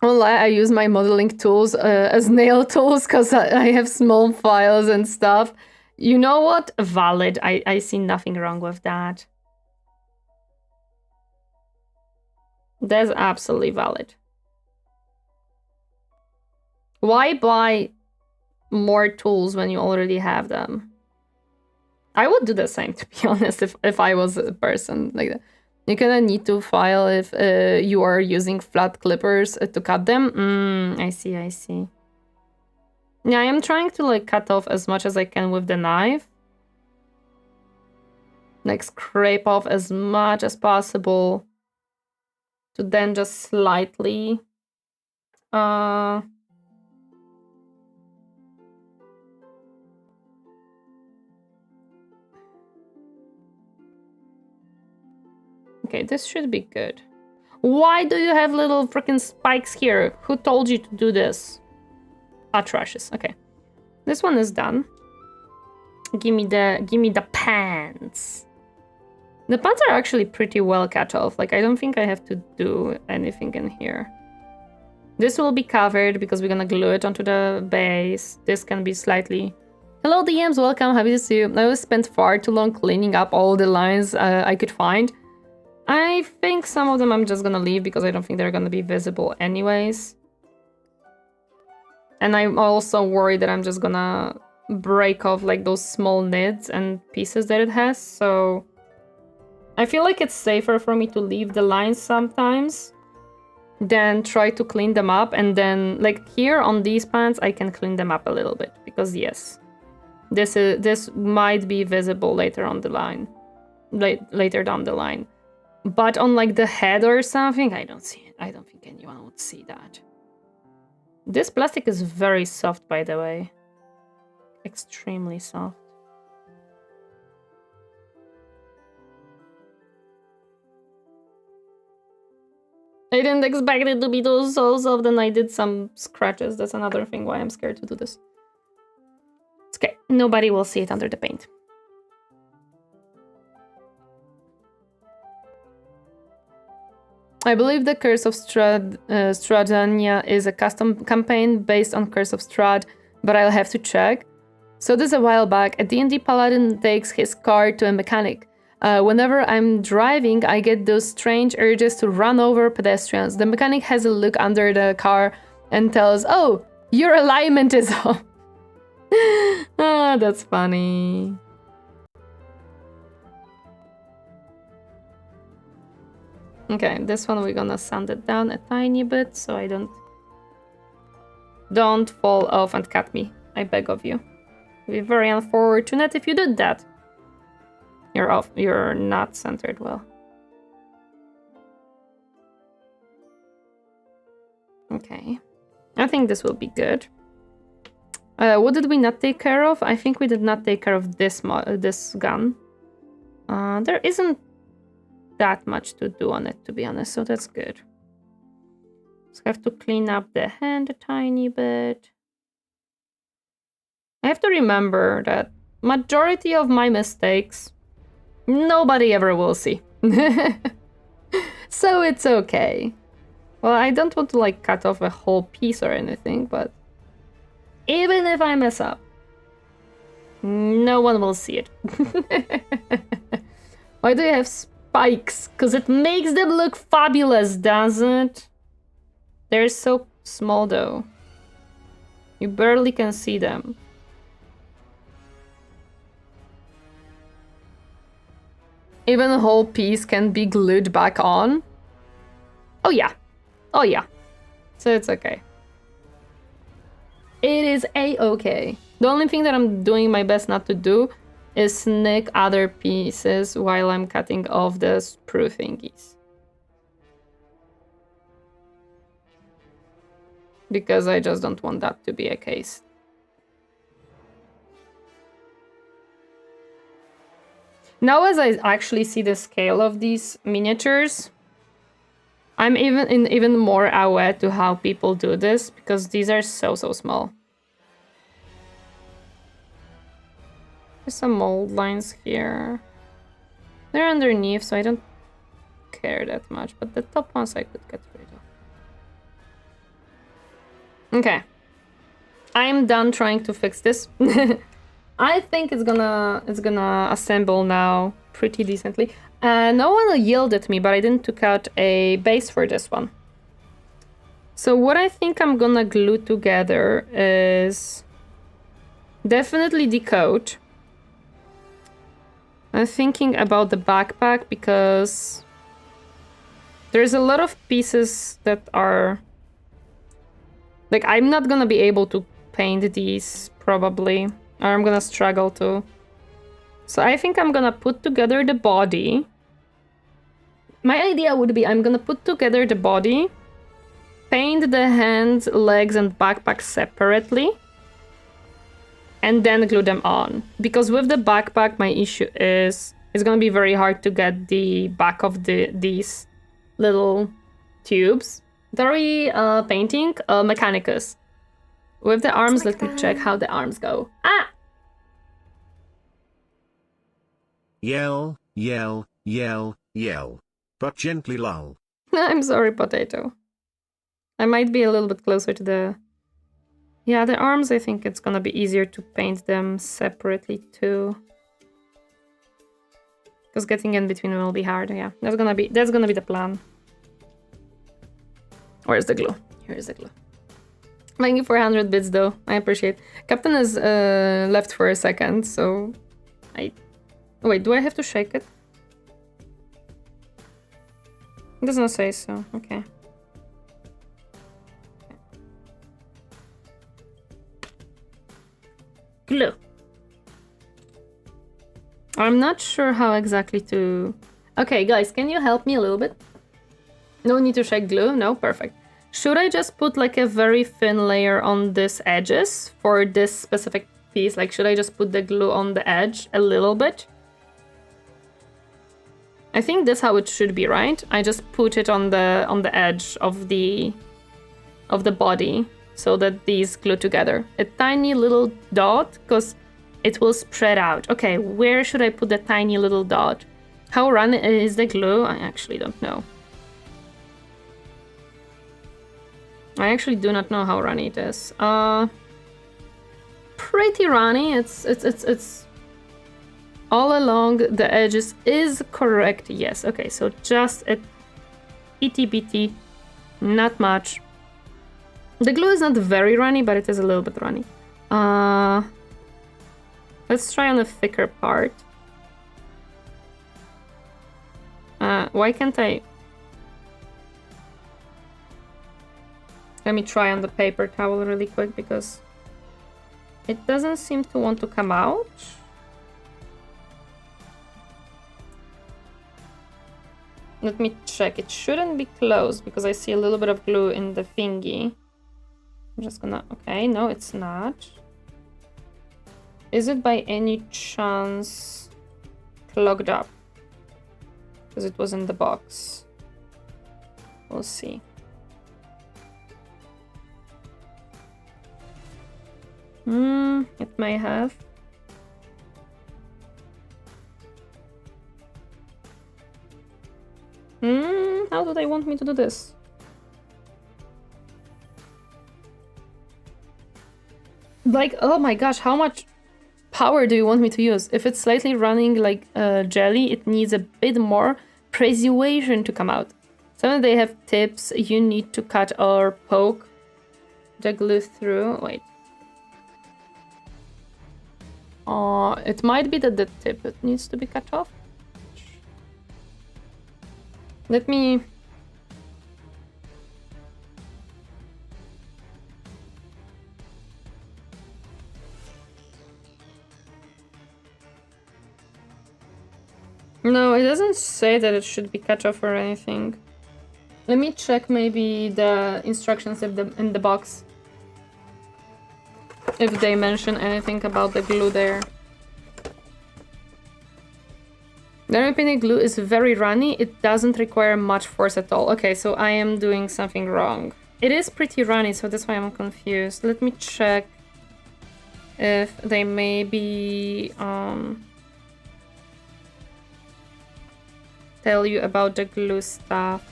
Online, I use my modeling tools as nail tools because I have small files and stuff. You know what? Valid. I see nothing wrong with that. That's absolutely valid. Why buy more tools when you already have them? I would do the same, to be honest, if I was a person like that. You're gonna need to file if you are using flat clippers to cut them. I see, I see. Yeah, I am trying to like cut off as much as I can with the knife. like scrape off as much as possible to then just slightly okay, this should be good. Why do you have little freaking spikes here? Who told you to do this? Atrocious. Okay. This one is done. Give me the pants. The pants are actually pretty well cut off. Like, I don't think I have to do anything in here. This will be covered because we're gonna glue it onto the base. This can be slightly... Hello DMs, welcome, happy to see you. I spent far too long cleaning up all the lines I could find. I think some of them I'm just gonna leave because I don't think they're gonna be visible anyways. And I'm also worried that I'm just gonna break off like those small nits and pieces that it has, so I feel like it's safer for me to leave the lines sometimes than try to clean them up. And then like here on these pants I can clean them up a little bit because yes, this might be visible later on the line, later down the line. But on like the head or something, I don't see it. I don't think anyone would see that. This plastic is very soft, by the way. Extremely soft. I didn't expect it to be so soft, and I did some scratches. That's another thing why I'm scared to do this. It's okay. Nobody will see it under the paint. I believe the Curse of Stradania is a custom campaign based on Curse of Strahd, but I'll have to check. So this a while back, a D&D paladin takes his car to a mechanic. Whenever I'm driving, I get those strange urges to run over pedestrians. The mechanic has a look under the car and tells, "Oh, your alignment is off." Ah, that's funny. Okay, this one we're gonna sand it down a tiny bit so I don't fall off and cut me. I beg of you. It'd be very unfortunate if you did that. You're off. You're not centered well. Okay. I think this will be good. What did we not take care of? I think we did not take care of this gun. There isn't that much to do on it, to be honest, so that's good. Just have to clean up the hand a tiny bit. I have to remember that majority of my mistakes nobody ever will see. So it's okay. Well, I don't want to like cut off a whole piece or anything, but even if I mess up, no one will see it. Why do you have spikes? Because it makes them look fabulous, doesn't it? They're so small though. You barely can see them. Even a whole piece can be glued back on. Oh yeah. Oh yeah. So it's okay. It is a-okay. The only thing that I'm doing my best not to do is snick other pieces while I'm cutting off the sprue thingies. Because I just don't want that to be a case. Now as I actually see the scale of these miniatures, I'm even more aware to how people do this, because these are so small. There's some mold lines here. They're underneath, so I don't care that much, but the top ones I could get rid of. Okay. I'm done trying to fix this. I think it's gonna assemble now pretty decently. No one yelled at me, but I didn't took out a base for this one. So what I think I'm gonna glue together is definitely the coat. I'm thinking about the backpack because there's a lot of pieces that are like, I'm not gonna be able to paint these probably, or I'm gonna struggle to. So I think I'm gonna put together the body. My idea would be I'm gonna put together the body, paint the hands, legs, and backpack separately, and then glue them on. Because with the backpack, my issue is it's gonna be very hard to get the back of these little tubes. Painting Mechanicus. With the arms, let me check how the arms go. Ah! Yell, yell, yell, yell. But gently lull. I'm sorry, Potato. I might be a little bit closer to the... Yeah, the arms, I think it's gonna be easier to paint them separately too. Because getting in between will be hard, yeah. That's gonna be the plan. Where's the glue? Here's the glue. Thank you for 100 bits though, I appreciate. Captain is left for a second, so... Wait, do I have to shake it? It does not say so, okay. Glue. I'm not sure how exactly to... Okay, guys, can you help me a little bit? No need to shake glue? No? Perfect. Should I just put like a very thin layer on these edges for this specific piece? Like, should I just put the glue on the edge a little bit? I think that's how it should be, right? I just put it on the edge of the body so that these glue together. A tiny little dot, because it will spread out. Okay, where should I put the tiny little dot? How runny is the glue? I actually don't know. I actually do not know how runny it is. Pretty runny. It's all along the edges is correct. Yes. Okay. So just a itty bitty, not much. The glue is not very runny, but it is a little bit runny. Let's try on a thicker part. Why can't I? Let me try on the paper towel really quick because it doesn't seem to want to come out. Let me check. It shouldn't be closed because I see a little bit of glue in the thingy. I'm just gonna... Okay, no, it's not. Is it by any chance clogged up? Because it was in the box. We'll see. It may have. How do they want me to do this? Like, oh my gosh, how much power do you want me to use? If it's slightly running like jelly, it needs a bit more persuasion to come out. Sometimes they have tips you need to cut or poke the glue through. Wait. It might be that the tip needs to be cut off. Let me... No, it doesn't say that it should be cut off or anything. Let me check maybe the instructions in the box. If they mention anything about the glue there. The repainted glue is very runny. It doesn't require much force at all. Okay, so I am doing something wrong. It is pretty runny, so that's why I'm confused. Let me check if they maybe tell you about the glue stuff.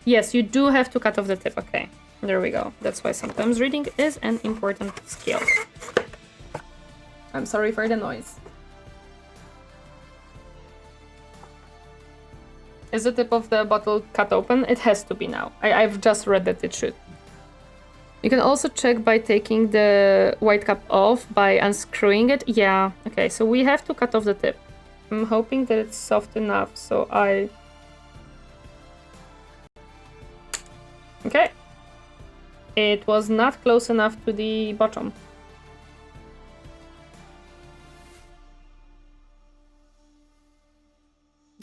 Yes, you do have to cut off the tip. Okay, there we go. That's why sometimes reading is an important skill. I'm sorry for the noise. Is the tip of the bottle cut open? It has to be now. I've just read that it should. You can also check by taking the white cap off by unscrewing it. Yeah, okay, so we have to cut off the tip. I'm hoping that it's soft enough, so I... Okay. It was not close enough to the bottom.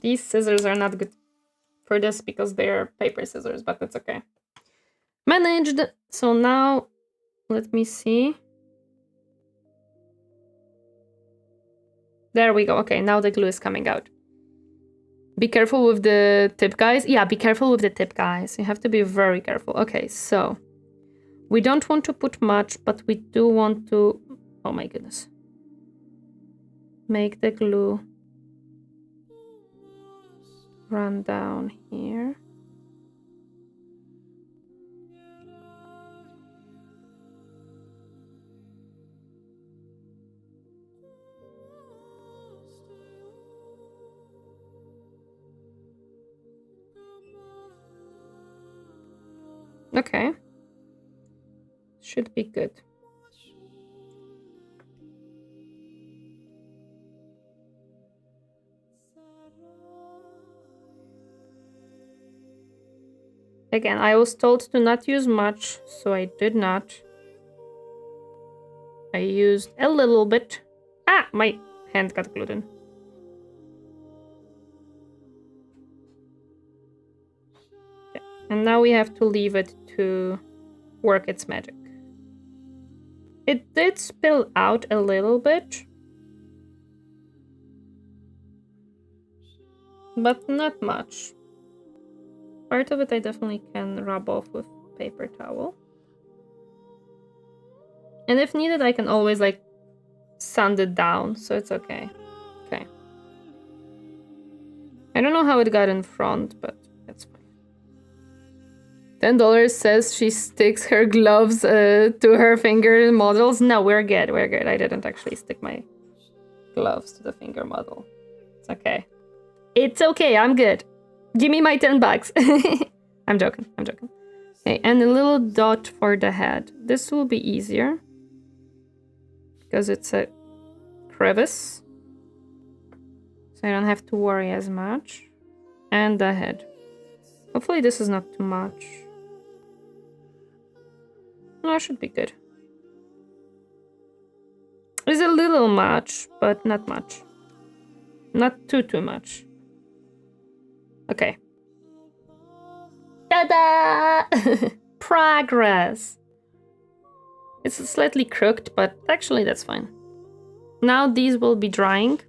These scissors are not good for this because they're paper scissors, but that's okay. Managed. So now, let me see. There we go. Okay, now the glue is coming out. Be careful with the tip, guys. Yeah, be careful with the tip, guys. You have to be very careful. Okay, so we don't want to put much, but we do want to... Oh my goodness. Make the glue run down here. Okay. Should be good. Again, I was told to not use much, so I did not. I used a little bit. Ah, my hand got glued in. Okay. And now we have to leave it to work its magic. It did spill out a little bit, but not much. Part of it I definitely can rub off with paper towel. And if needed, I can always like sand it down, so it's okay. Okay. I don't know how it got in front, but that's fine. $10 says she sticks her gloves to her finger models. No, we're good, we're good. I didn't actually stick my gloves to the finger model. It's okay. It's okay, I'm good. Give me my $10. I'm joking, I'm joking. Okay, and a little dot for the head. This will be easier because it's a crevice, so I don't have to worry as much. And the head. Hopefully this is not too much. No, it should be good. It's a little much, but not much. Not too much. Okay. Ta-da! Progress! It's slightly crooked, but actually that's fine. Now these will be drying.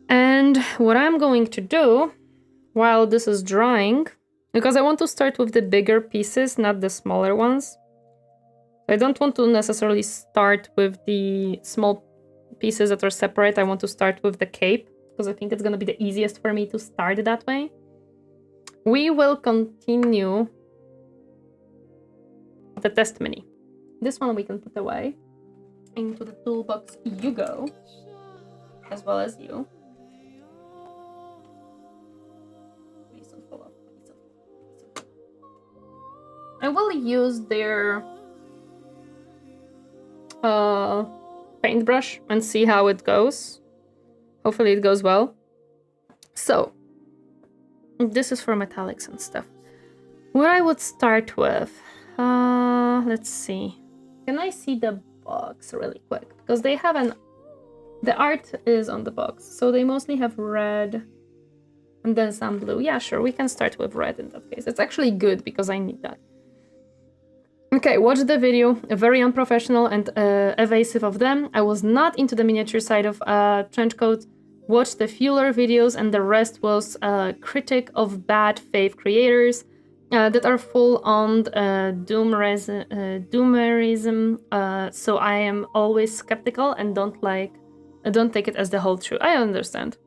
And what I'm going to do while this is drying, because I want to start with the bigger pieces, not the smaller ones. I don't want to necessarily start with the small pieces that are separate. I want to start with the cape, because I think it's going to be the easiest for me to start that way. We will continue the test mini. This one we can put away. Into the toolbox you go, as well as you. I will use their paintbrush and see how it goes. Hopefully it goes well. So, this is for metallics and stuff. What I would start with, let's see. Can I see the box really quick? Because they have the art is on the box. So they mostly have red and then some blue. Yeah, sure, we can start with red in that case. It's actually good because I need that. Okay, watch the video. Very unprofessional and evasive of them. I was not into the miniature side of trenchcoat. Watched the Fuller videos, and the rest was a critic of bad faith creators that are full on doomerism. So I am always skeptical and don't take it as the whole truth. I understand.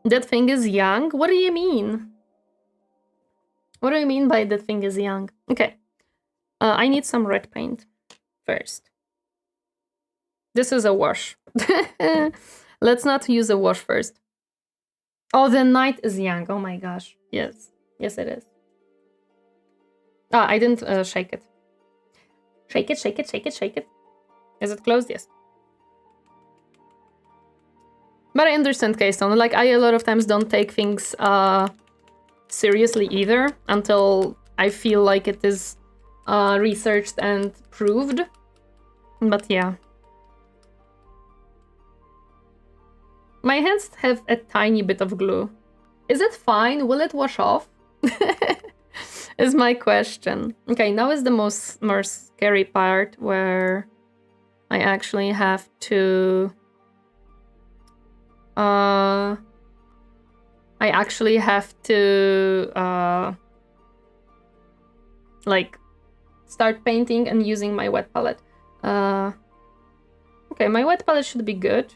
That thing is young? What do you mean? What do you mean by that thing is young? Okay. I need some red paint first. This is a wash. Let's not use a wash first. Oh, the night is young. Oh my gosh. Yes. Yes, it is. Ah, I didn't shake it. Shake it, shake it, shake it, shake it. Is it closed? Yes. But I understand, Keystone. Like, I a lot of times don't take things seriously either until I feel like it is researched and proved. But yeah. My hands have a tiny bit of glue. Is it fine? Will it wash off? Is my question. Okay, now is the more scary part where I actually have to like start painting and using my wet palette. Okay, my wet palette should be good.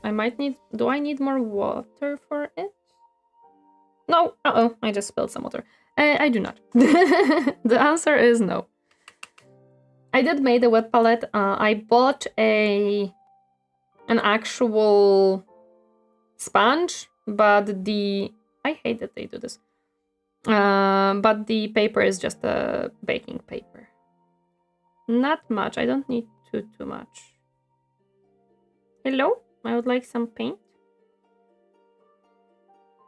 I might need... Do I need more water for it? No. Uh-oh, I just spilled some water. I do not. The answer is no. I did make a wet palette. I bought an actual sponge, but the... I hate that they do this. But the paper is just a baking paper. Not much. I don't need too much. Hello? I would like some paint.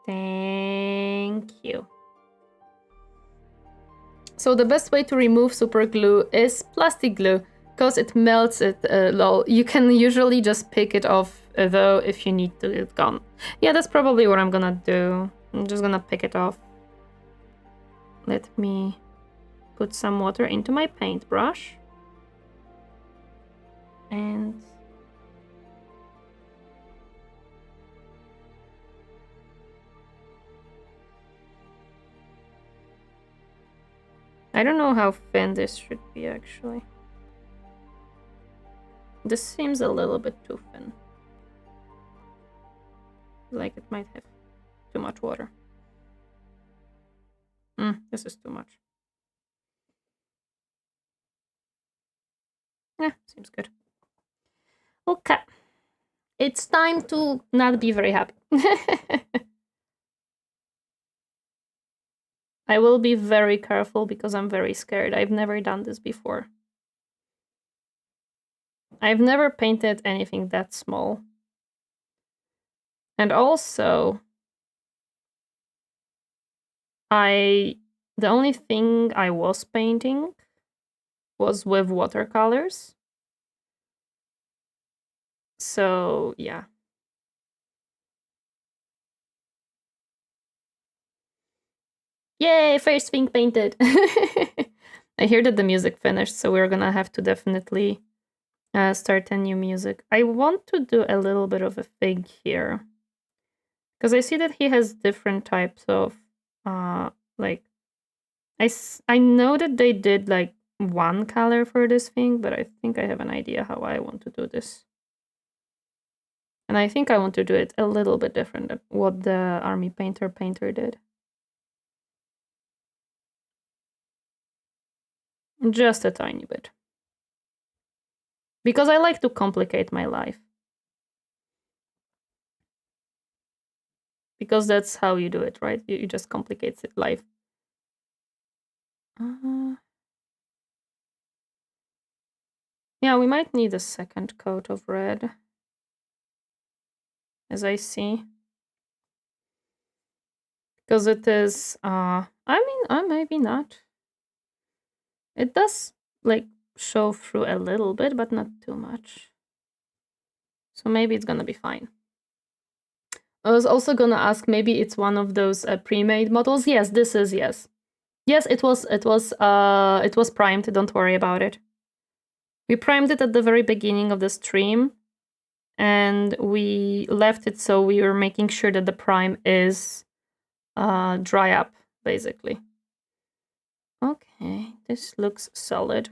Thank you. So the best way to remove super glue is plastic glue, because it melts it low. You can usually just pick it off though if you need to get it gone. Yeah, that's probably what I'm gonna do. I'm just gonna pick it off. Let me put some water into my paintbrush. And I don't know how thin this should be, actually. This seems a little bit too thin. Like it might have too much water. This is too much. Yeah, seems good. Okay. It's time to not be very happy. I will be very careful because I'm very scared. I've never done this before. I've never painted anything that small. And also, the only thing I was painting was with watercolors. So, yeah. Yay, first thing painted. I hear that the music finished, so we're gonna have to definitely start a new music. I want to do a little bit of a thing here, because I see that he has different types of like I know that they did like one color for this thing, but I think I have an idea how I want to do this. And I think I want to do it a little bit different than what the army painter did. Just a tiny bit. Because I like to complicate my life. Because that's how you do it, right? You just complicate life. Yeah, we might need a second coat of red. As I see. Because it is, I mean, maybe not. It does, like, show through a little bit, but not too much. So maybe it's gonna be fine. I was also gonna ask, maybe it's one of those pre-made models. Yes, this is, yes. Yes, it was primed, don't worry about it. We primed it at the very beginning of the stream, and we left it so we were making sure that the prime is dry up, basically. Okay, this looks solid.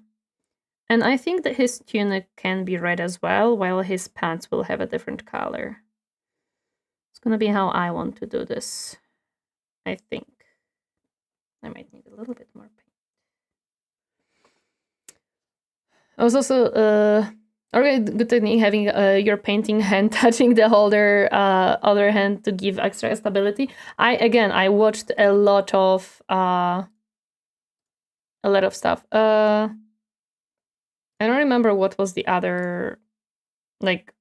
And I think that his tunic can be red as well, while his pants will have a different color. It's gonna be how I want to do this, I think. I might need a little bit more paint. I was also already good technique having your painting hand touching the other hand to give extra stability. I watched a lot of stuff. I don't remember what was the other, like...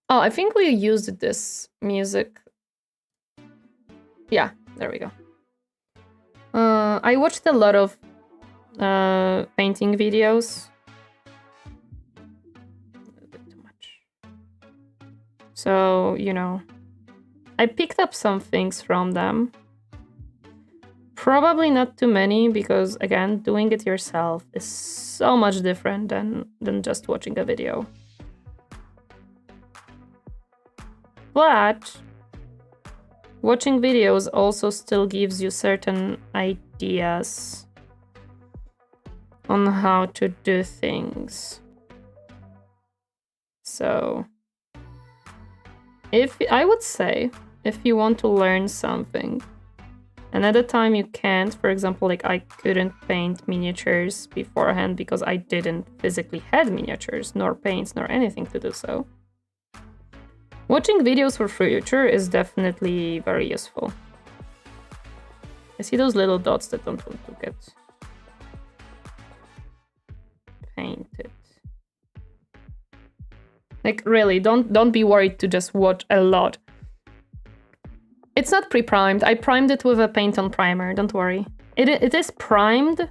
Oh, I think we used this music. Yeah, there we go. I watched a lot of painting videos. A little bit too much. So, you know, I picked up some things from them. Probably not too many because, again, doing it yourself is so much different than just watching a video. But watching videos also still gives you certain ideas on how to do things. So, I would say, if you want to learn something, and at the time you can't, for example, like I couldn't paint miniatures beforehand because I didn't physically had miniatures, nor paints, nor anything to do so. Watching videos for future is definitely very useful. I see those little dots that don't want to get painted. Like really, don't be worried to just watch a lot. It's not pre-primed. I primed it with a paint on primer, don't worry. It is primed,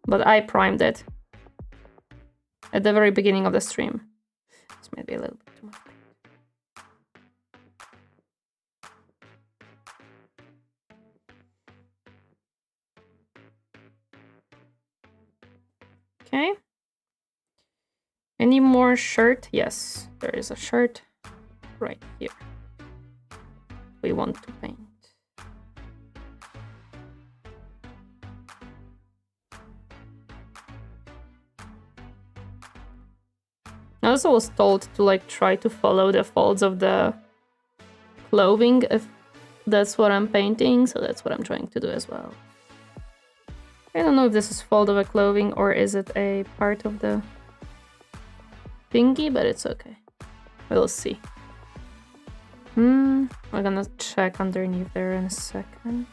but I primed it at the very beginning of the stream. This might be a little bit too much. Okay. Any more shirt? Yes, there is a shirt right here. We want to paint. I also was told to like try to follow the folds of the clothing if that's what I'm painting, so that's what I'm trying to do as well. I don't know if this is fold of a clothing or is it a part of the thingy, but it's okay. We'll see. We're gonna check underneath there in a second.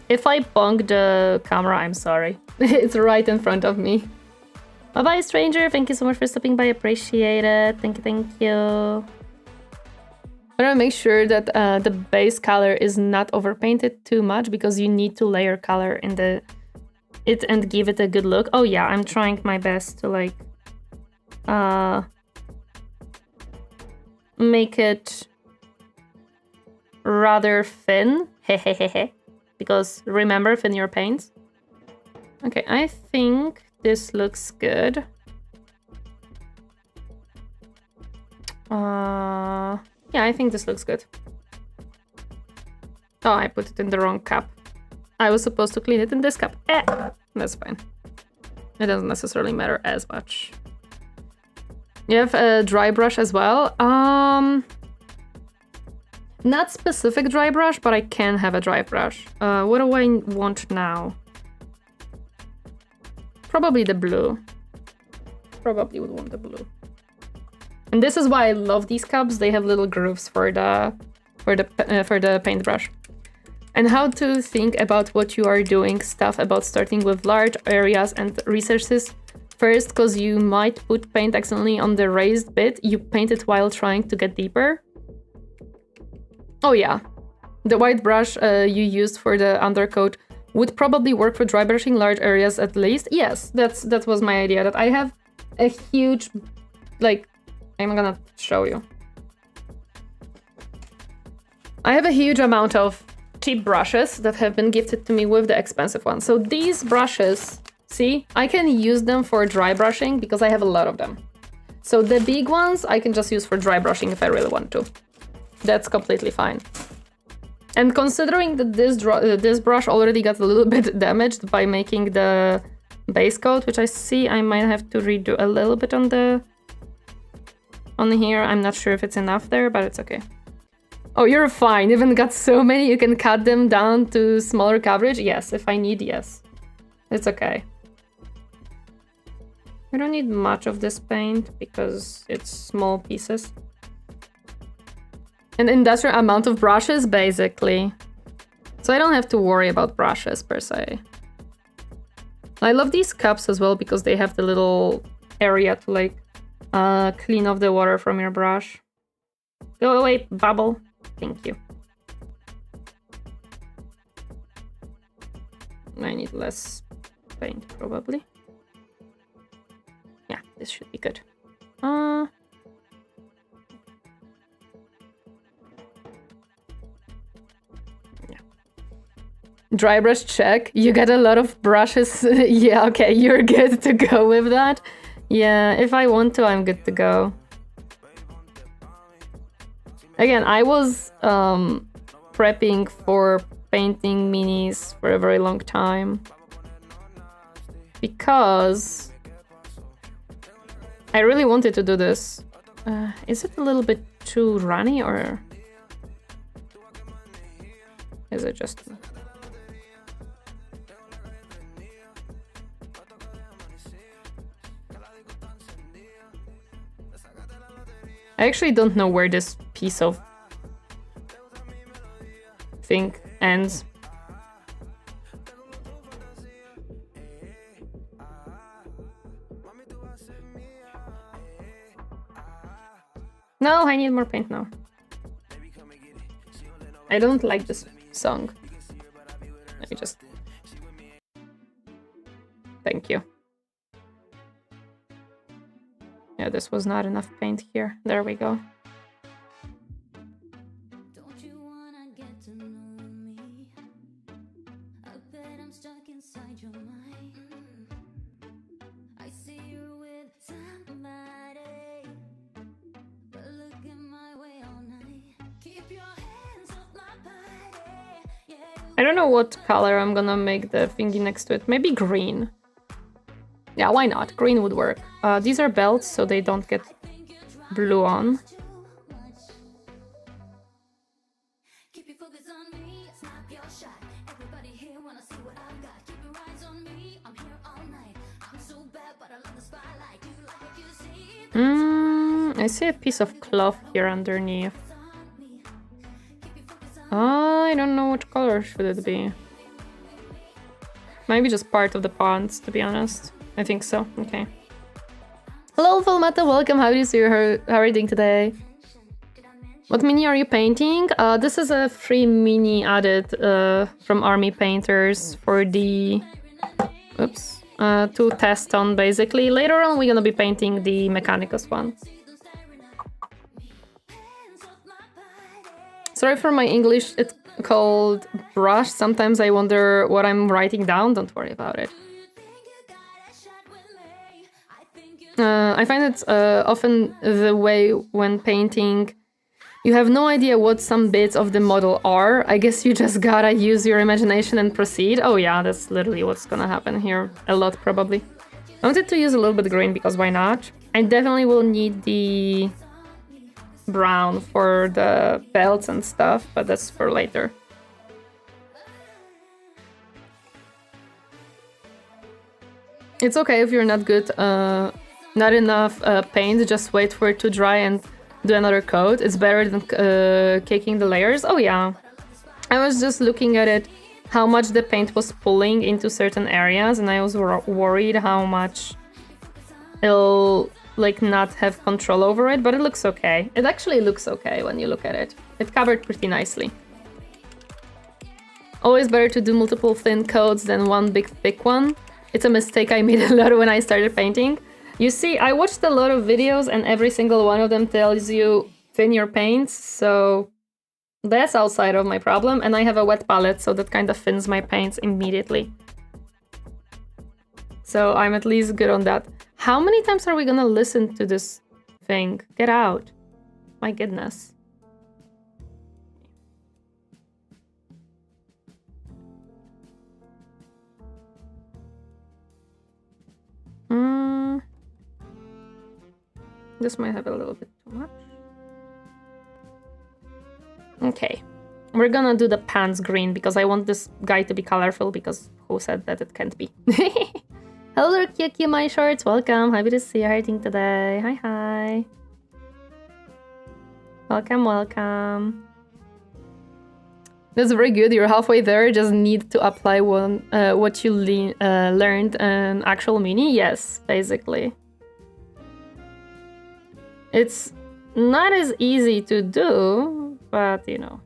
If I bonk the camera, I'm sorry. It's right in front of me. Bye-bye, stranger. Thank you so much for stopping by. Appreciate it. Thank you, thank you. I'm gonna make sure that the base color is not overpainted too much because you need to layer color in it and give it a good look. Oh yeah, I'm trying my best to like make it rather thin. Hehehehe. Because remember, thin your paints. Okay, I think this looks good. Yeah, I think this looks good. Oh, I put it in the wrong cup. I was supposed to clean it in this cup. That's fine. It doesn't necessarily matter as much. You have a dry brush as well. Not specific dry brush, but I can have a dry brush. What do I want now? Probably the blue. Probably would want the blue. And this is why I love these cups. They have little grooves for the paintbrush. And how to think about what you are doing, stuff about starting with large areas and resources first, because you might put paint accidentally on the raised bit. You paint it while trying to get deeper. Oh yeah, the white brush you used for the undercoat would probably work for dry brushing large areas at least. Yes, that was my idea, that I have a huge, like, I'm gonna show you. I have a huge amount of cheap brushes that have been gifted to me with the expensive ones. So these brushes, see, I can use them for dry brushing because I have a lot of them. So the big ones I can just use for dry brushing if I really want to. That's completely fine. And considering that this brush already got a little bit damaged by making the base coat, which I see I might have to redo a little bit on here. I'm not sure if it's enough there, but it's okay. Oh, you're fine. Even got so many, you can cut them down to smaller coverage. Yes, if I need, yes. It's okay. I don't need much of this paint because it's small pieces. An industrial amount of brushes, basically. So I don't have to worry about brushes, per se. I love these cups as well because they have the little area to, like, clean off the water from your brush. Go away, bubble. Thank you. I need less paint, probably. Yeah, this should be good. Dry brush check. You get a lot of brushes. Yeah, okay, you're good to go with that. Yeah, if I want to, I'm good to go. Again, I was prepping for painting minis for a very long time. Because I really wanted to do this. Is it a little bit too runny or is it just... I actually don't know where this piece of thing ends. No, I need more paint now. I don't like this song. Let me just... Thank you. Yeah, this was not enough paint here. There we go. Don't you wanna get to know me? I bet I'm stuck inside your mind. I see you with somebody, but look at my way all night. Keep your hands off my body. Yeah, I don't know what color I'm gonna make the thingy next to it. Maybe green. Yeah, why not? Green would work. These are belts, so they don't get blue on. keep your focus on me. Snap your shot. Everybody here wanna see what I've got. Keep your eyes on me. I'm here all night. I'm so bad, but I love the spotlight. You like what you see? I see a piece of cloth here underneath. I don't know what color should it be. Maybe just part of the pants, to be honest. I think so. Okay. Hello, Falmata. Welcome. How do you see? How are you doing today? What mini are you painting? This is a free mini added from Army Painters for the... Oops. To test on, basically. Later on, we're gonna be painting the Mechanicus one. Sorry for my English. It's called brush. Sometimes I wonder what I'm writing down. Don't worry about it. I find it's often the way when painting, you have no idea what some bits of the model are. I guess you just gotta use your imagination and proceed. Oh yeah, that's literally what's gonna happen here. A lot, probably. I wanted to use a little bit of green because why not? I definitely will need the brown for the belts and stuff, but that's for later. It's okay if you're not good, not enough paint, just wait for it to dry and do another coat. It's better than caking the layers. Oh yeah, I was just looking at it, how much the paint was pulling into certain areas, and I was worried how much it'll like not have control over it, but it looks okay. It actually looks okay when you look at it. It covered pretty nicely. Always better to do multiple thin coats than one big thick one. It's a mistake I made a lot when I started painting. You see, I watched a lot of videos and every single one of them tells you thin your paints, so that's outside of my problem. And I have a wet palette, so that kind of thins my paints immediately. So I'm at least good on that. How many times are we gonna listen to this thing? Get out. My goodness. This might have a little bit too much. Okay. We're gonna do the pants green because I want this guy to be colorful, because who said that it can't be? Hello there, Kiki, my shorts. Welcome. Happy to see you hiding today. Hi, hi. Welcome, welcome. That's very good. You're halfway there. Just need to apply what you learned in actual mini. Yes, basically. It's not as easy to do, but you know.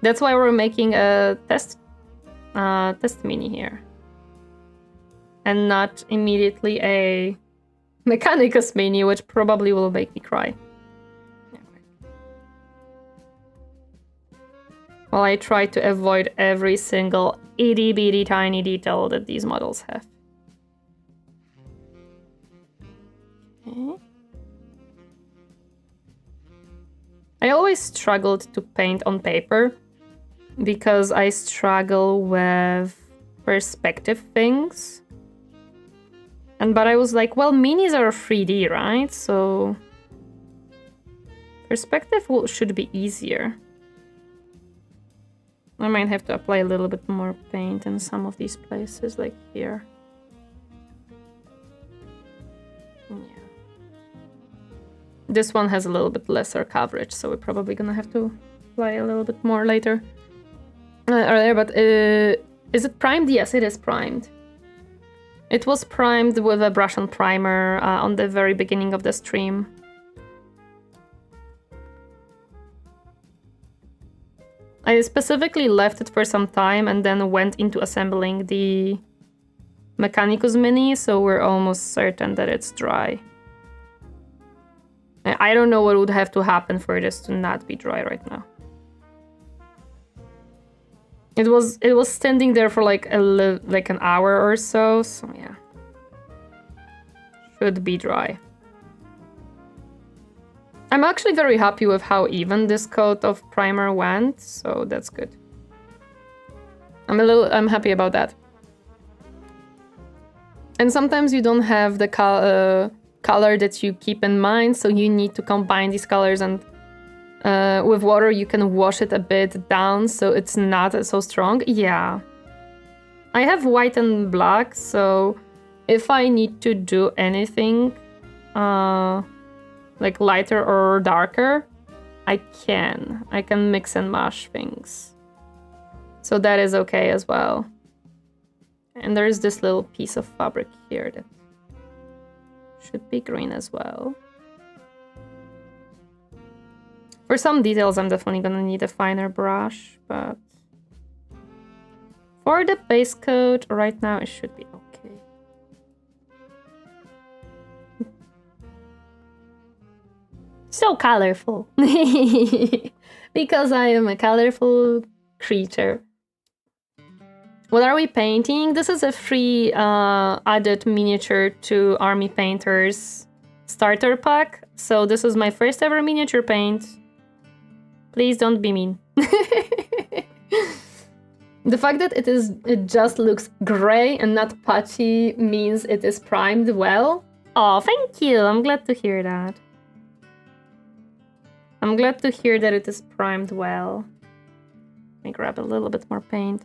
That's why we're making a test mini here. and not immediately a Mechanicus Mini, which probably will make me cry. Well, I try to avoid every single itty bitty tiny detail that these models have. Okay. I always struggled to paint on paper because I struggle with perspective things. But I was like, well, minis are 3D, right? So perspective should be easier. I might have to apply a little bit more paint in some of these places, like here. Yeah. This one has a little bit lesser coverage, so we're probably gonna have to apply a little bit more later. But is it primed? Yes, it is primed. It was primed with a brush and primer on the very beginning of the stream. I specifically left it for some time and then went into assembling the Mechanicus Mini, so we're almost certain that it's dry. I don't know what would have to happen for this to not be dry right now. It was standing there for like an hour or so yeah. Should be dry. I'm actually very happy with how even this coat of primer went, so that's good. I'm happy about that. And sometimes you don't have the color that you keep in mind, so you need to combine these colors, and with water you can wash it a bit down so it's not so strong. Yeah. I have white and black, so if I need to do anything like lighter or darker, I can mix and match things. So that is okay as well. And there's this little piece of fabric here that should be green as well. For some details, I'm definitely gonna need a finer brush, but for the base coat, right now it should be okay. So colorful. Because I am a colorful creature. What are we painting? This is a free added miniature to Army Painters starter pack. So this is my first ever miniature paint. Please don't be mean. The fact that it just looks gray and not patchy means it is primed well. Oh, thank you. I'm glad to hear that. I'm glad to hear that it is primed well. Let me grab a little bit more paint.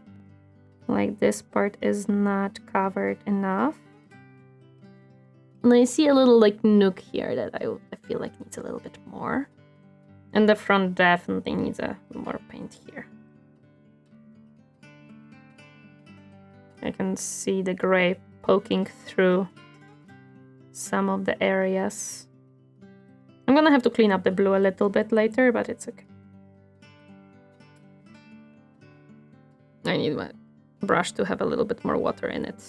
Like this part is not covered enough. And I see a little like nook here that I feel like needs a little bit more. And the front definitely needs a more paint here. I can see the gray poking through some of the areas. I'm gonna have to clean up the blue a little bit later, but it's okay. I need my brush to have a little bit more water in it.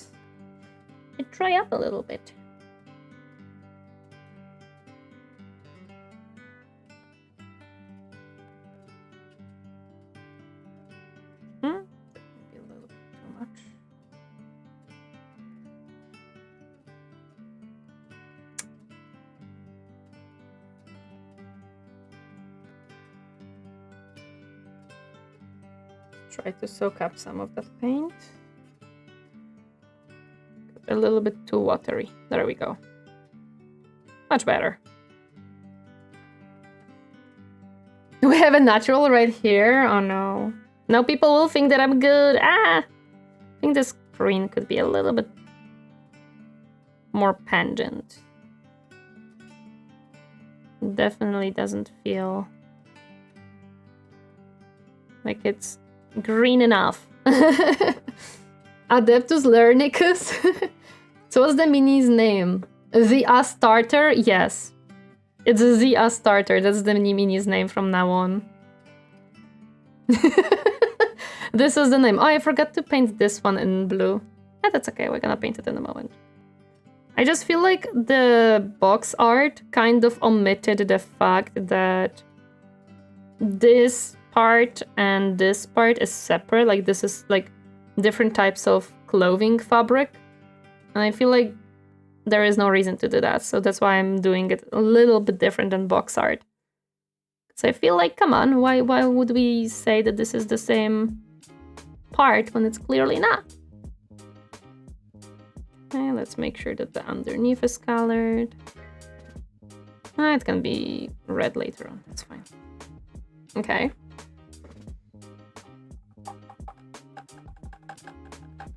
It dry up a little bit. Maybe a little bit too much. Try to soak up some of that paint. A little bit too watery. There we go. Much better. Do we have a natural right here? Oh no. Now people will think that I'm good. I think this green could be a little bit more pungent. Definitely doesn't feel like it's green enough. Adeptus Learnicus. So what's the mini's name? The Astarter? Yes. It's the Astarter. That's the mini's name from now on. This is the name. Oh, I forgot to paint this one in blue. That's okay, we're gonna paint it in a moment. I just feel like the box art kind of omitted the fact that this part and this part is separate. Like this is like different types of clothing fabric. And I feel like there is no reason to do that. So that's why I'm doing it a little bit different than box art. So I feel like, come on, why would we say that this is the same part when it's clearly not? Okay, let's make sure that the underneath is colored. It can be red later on, that's fine. Okay.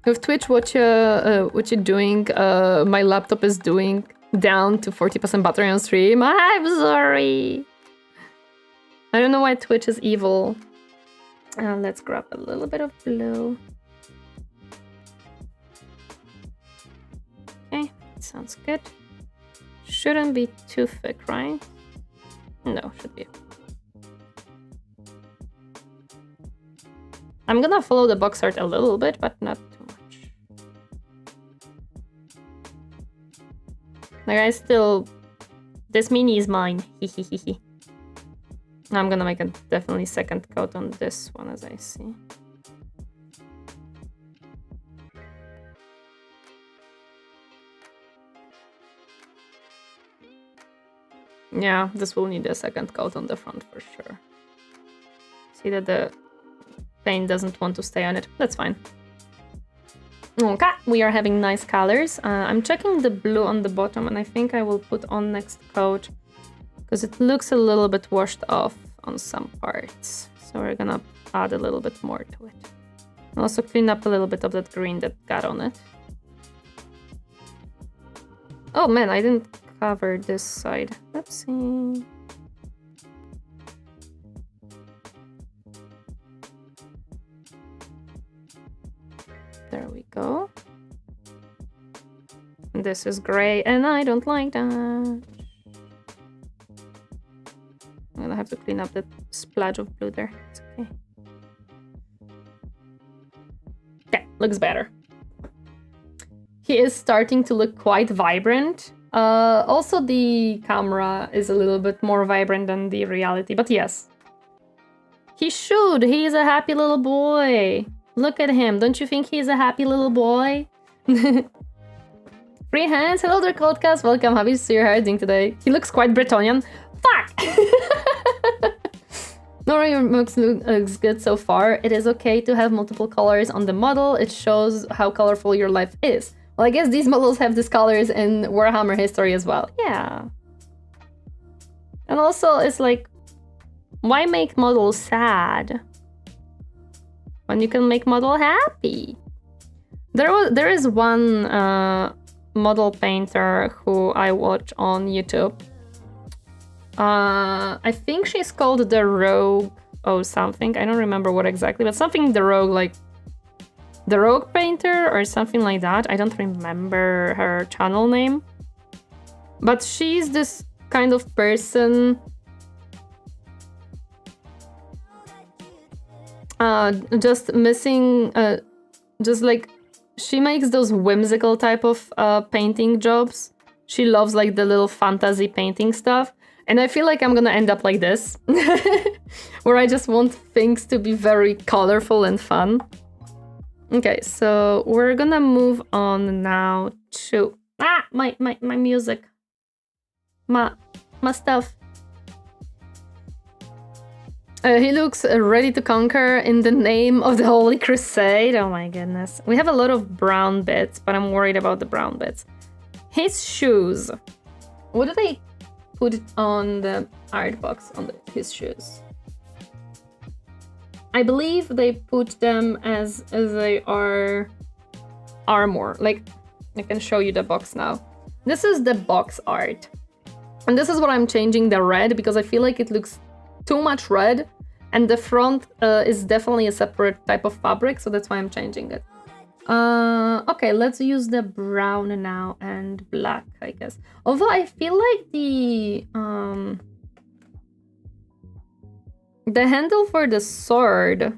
With Twitch, what you're doing, my laptop is doing down to 40% battery on stream. I'm sorry. I don't know why Twitch is evil. Let's grab a little bit of blue. Okay, sounds good. Shouldn't be too thick, right? No, should be. I'm gonna follow the box art a little bit, but not too much. Like, I still... This mini is mine. Hehehehe. I'm gonna make a definitely second coat on this one, as I see. Yeah, this will need a second coat on the front for sure. See that the paint doesn't want to stay on it. That's fine. Okay, we are having nice colors. I'm checking the blue on the bottom, and I think I will put on next coat because it looks a little bit washed off on some parts. So we're gonna add a little bit more to it. And also clean up a little bit of that green that got on it. Oh man, I didn't cover this side. Let's see. There we go. This is gray, and I don't like that. I'm gonna have to clean up that splash of blue there. It's okay. Okay, looks better. He is starting to look quite vibrant. Also, the camera is a little bit more vibrant than the reality, but yes. He should. He is a happy little boy. Look at him. Don't you think he's a happy little boy? Free hands. Hello there, Coldcast. Welcome. Happy to see you. How are you doing today? He looks quite Bretonian. Fuck! Nora, your looks good so far. It is okay to have multiple colors on the model. It shows how colorful your life is. Well, I guess these models have these colors in Warhammer history as well. Yeah. And also, it's like, why make models sad when you can make model happy? There is one model painter who I watch on YouTube. I think she's called the Rogue or something. I don't remember what exactly, but something the Rogue, like the Rogue Painter or something like that. I don't remember her channel name. But she's this kind of person just missing, just like, she makes those whimsical type of painting jobs. She loves like the little fantasy painting stuff. And I feel like I'm gonna end up like this, where I just want things to be very colorful and fun. Okay, so we're gonna move on now to my music, my stuff. He looks ready to conquer in the name of the Holy Crusade. Oh my goodness. We have a lot of brown bits, but I'm worried about the brown bits. His shoes. What do they put on the art box on his shoes? I believe they put them as they are armor. Like, I can show you the box now. This is the box art. And this is what I'm changing the red, because I feel like it looks too much red. And the front is definitely a separate type of fabric, so that's why I'm changing it. Okay, let's use the brown now and black, I guess. Although I feel like the handle for the sword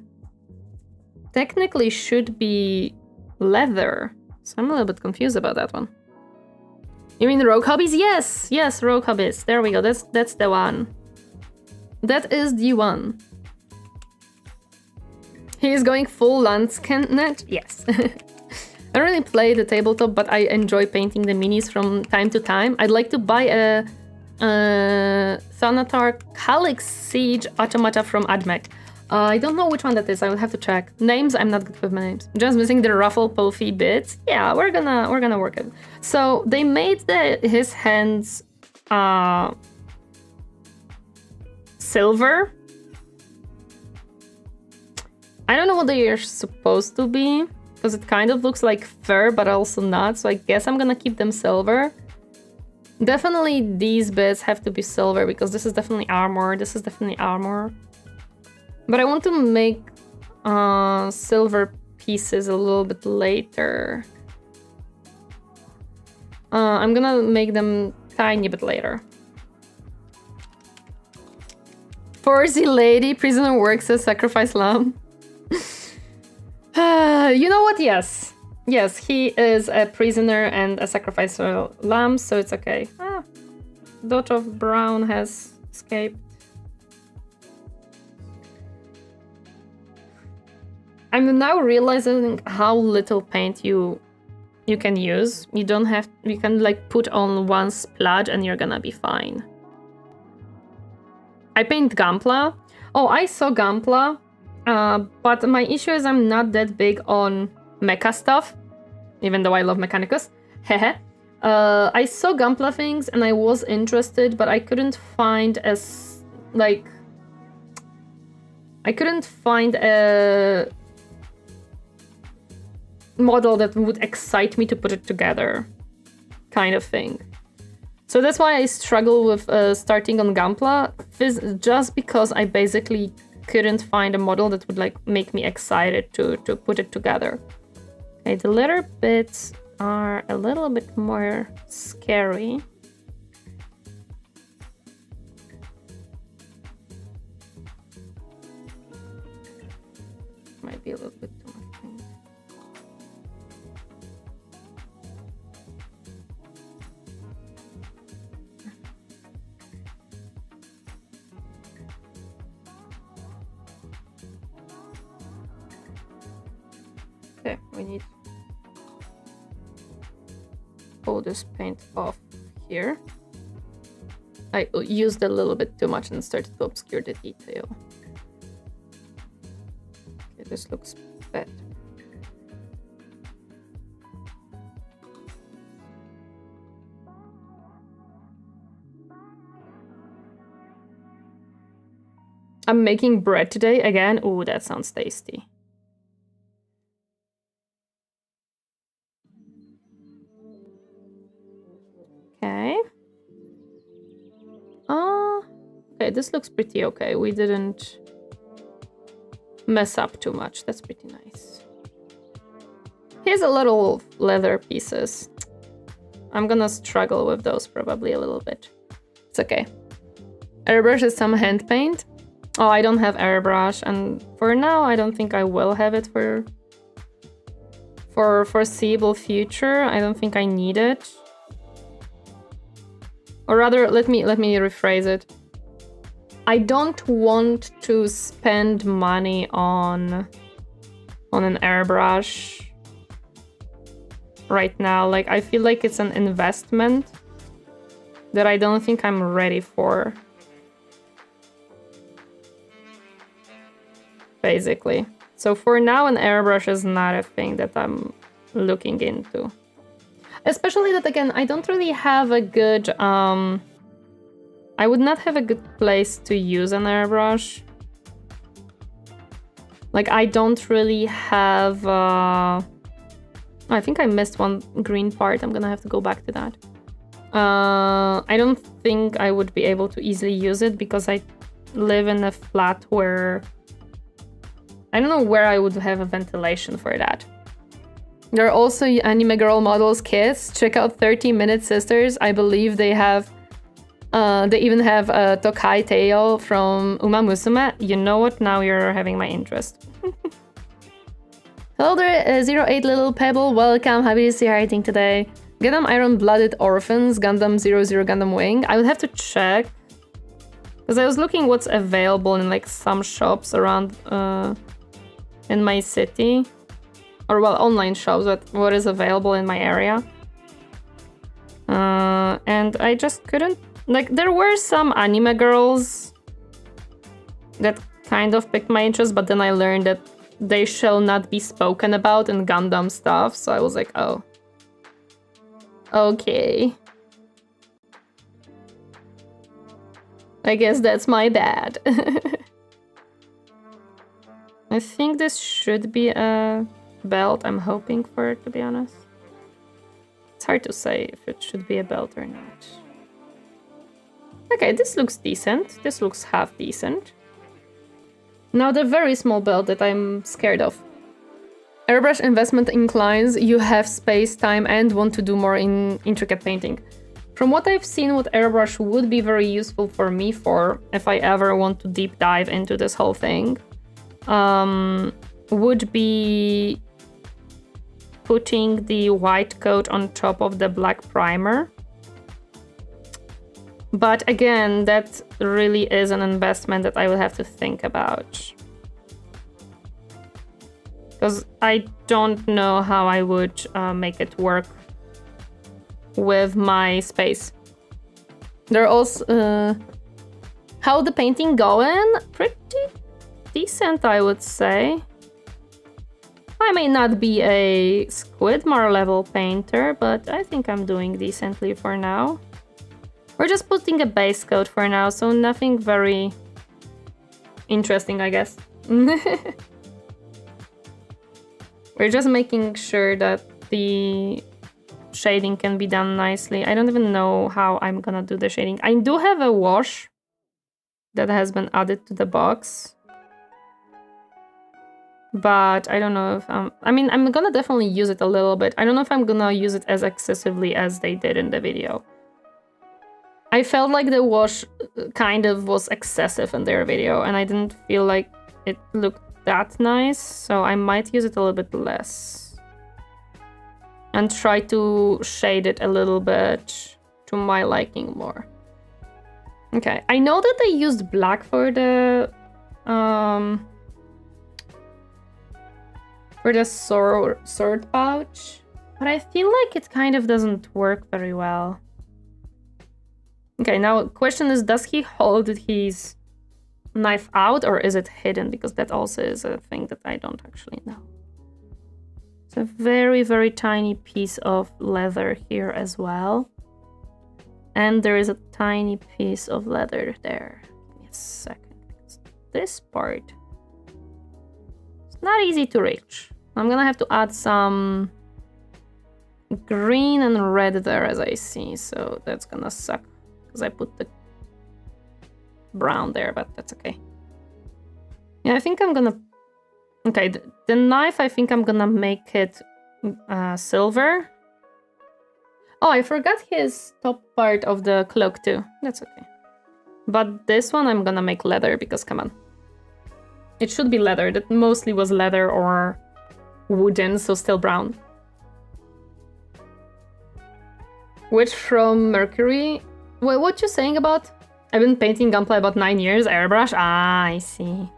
technically should be leather. So I'm a little bit confused about that one. You mean Rogue Hobbies? Yes! Yes, Rogue Hobbies. There we go. That's the one. That is the one. He is going full landscape. Yes. I don't really play the tabletop, but I enjoy painting the minis from time to time. I'd like to buy a Thanatar Calyx Siege Automata from Admech. I don't know which one that is. I will have to check. Names, I'm not good with my names. Just missing the ruffle puffy bits. Yeah, we're gonna work it. So they made his hands silver. I don't know what they are supposed to be, because it kind of looks like fur, but also not. So I guess I'm gonna keep them silver. Definitely these bits have to be silver, because this is definitely armor. This is definitely armor. But I want to make silver pieces a little bit later. I'm gonna make them tiny bit later. Forzy lady, prisoner works as sacrifice lamb. You know what? Yes. Yes, he is a prisoner and a sacrificial lamb, so it's okay. Dot of Brown has escaped. I'm now realizing how little paint you can use. You can like put on one splodge and you're gonna be fine. I paint Gunpla. Oh, I saw Gunpla, but my issue is I'm not that big on mecha stuff, even though I love Mechanicus. Hehe. I saw Gunpla things and I was interested, but I couldn't find a model that would excite me to put it together, kind of thing. So that's why I struggle with starting on Gunpla, just because I basically couldn't find a model that would like make me excited to put it together. Okay, the letter bits are a little bit more scary. Might be a little bit too much paint. Okay, we need to pull this paint off here. I used a little bit too much and started to obscure the detail. Okay, this looks better. I'm making bread today again. Ooh, that sounds tasty. Okay. Okay, this looks pretty okay. We didn't mess up too much. That's pretty nice. Here's a little leather pieces. I'm gonna struggle with those probably a little bit. It's okay. Airbrush is some hand paint. Oh, I don't have airbrush, and for now I don't think I will have it for foreseeable future. I don't think I need it. Or rather, let me rephrase it. I don't want to spend money on an airbrush right now. Like, I feel like it's an investment that I don't think I'm ready for. Basically. So for now, an airbrush is not a thing that I'm looking into. Especially that, again, I don't really have a good... I would not have a good place to use an airbrush. Like, I don't really have... I think I missed one green part. I'm gonna have to go back to that. I don't think I would be able to easily use it because I live in a flat where... I don't know where I would have a ventilation for that. There are also anime girl models kits. Check out 30-Minute Sisters. I believe they have... they even have a Tokai Teo from Uma Musume. You know what? Now you're having my interest. Hello there, 08 Little Pebble, welcome, happy to see you writing today. Gundam Iron Blooded Orphans, Gundam 00 Gundam Wing. I would have to check. Because I was looking what's available in like some shops around in my city. Or well, online shops, but what is available in my area. And I just couldn't... Like, there were some anime girls that kind of piqued my interest, but then I learned that they shall not be spoken about in Gundam stuff, so I was like, oh. Okay. I guess that's my bad. I think this should be a belt. I'm hoping for it, to be honest. It's hard to say if it should be a belt or not. Okay, this looks decent. This looks half decent. Now the very small belt that I'm scared of. Airbrush investment inclines, you have space, time, and want to do more in intricate painting. From what I've seen, what airbrush would be very useful for me for, if I ever want to deep dive into this whole thing, would be putting the white coat on top of the black primer. But again, that really is an investment that I will have to think about. Because I don't know how I would make it work with my space. There are also... how the painting going? Pretty decent, I would say. I may not be a Squidmar level painter, but I think I'm doing decently for now. We're just putting a base coat for now, so nothing very interesting, I guess. We're just making sure that the shading can be done nicely. I don't even know how I'm gonna do the shading. I do have a wash that has been added to the box. But I don't know if I mean, I'm gonna definitely use it a little bit. I don't know if I'm gonna use it as excessively as they did in the video. I felt like the wash kind of was excessive in their video, and I didn't feel like it looked that nice, so I might use it a little bit less. And try to shade it a little bit to my liking more. Okay, I know that they used black for the sword pouch, but I feel like it kind of doesn't work very well. Okay, now the question is, does he hold his knife out or is it hidden? Because that also is a thing that I don't actually know. It's a very, very tiny piece of leather here as well. And there is a tiny piece of leather there. Give me a second. This part is not easy to reach. I'm gonna have to add some green and red there as I see, so that's gonna suck. Because I put the brown there, but that's okay. Yeah, I think I'm gonna... Okay, the knife, I think I'm gonna make it silver. Oh, I forgot his top part of the cloak too. That's okay. But this one I'm gonna make leather, because come on. It should be leather. That mostly was leather or wooden, so still brown. Which from Mercury... Wait, what you saying about? I've been painting Gunpla about 9 years, airbrush? Ah, I see.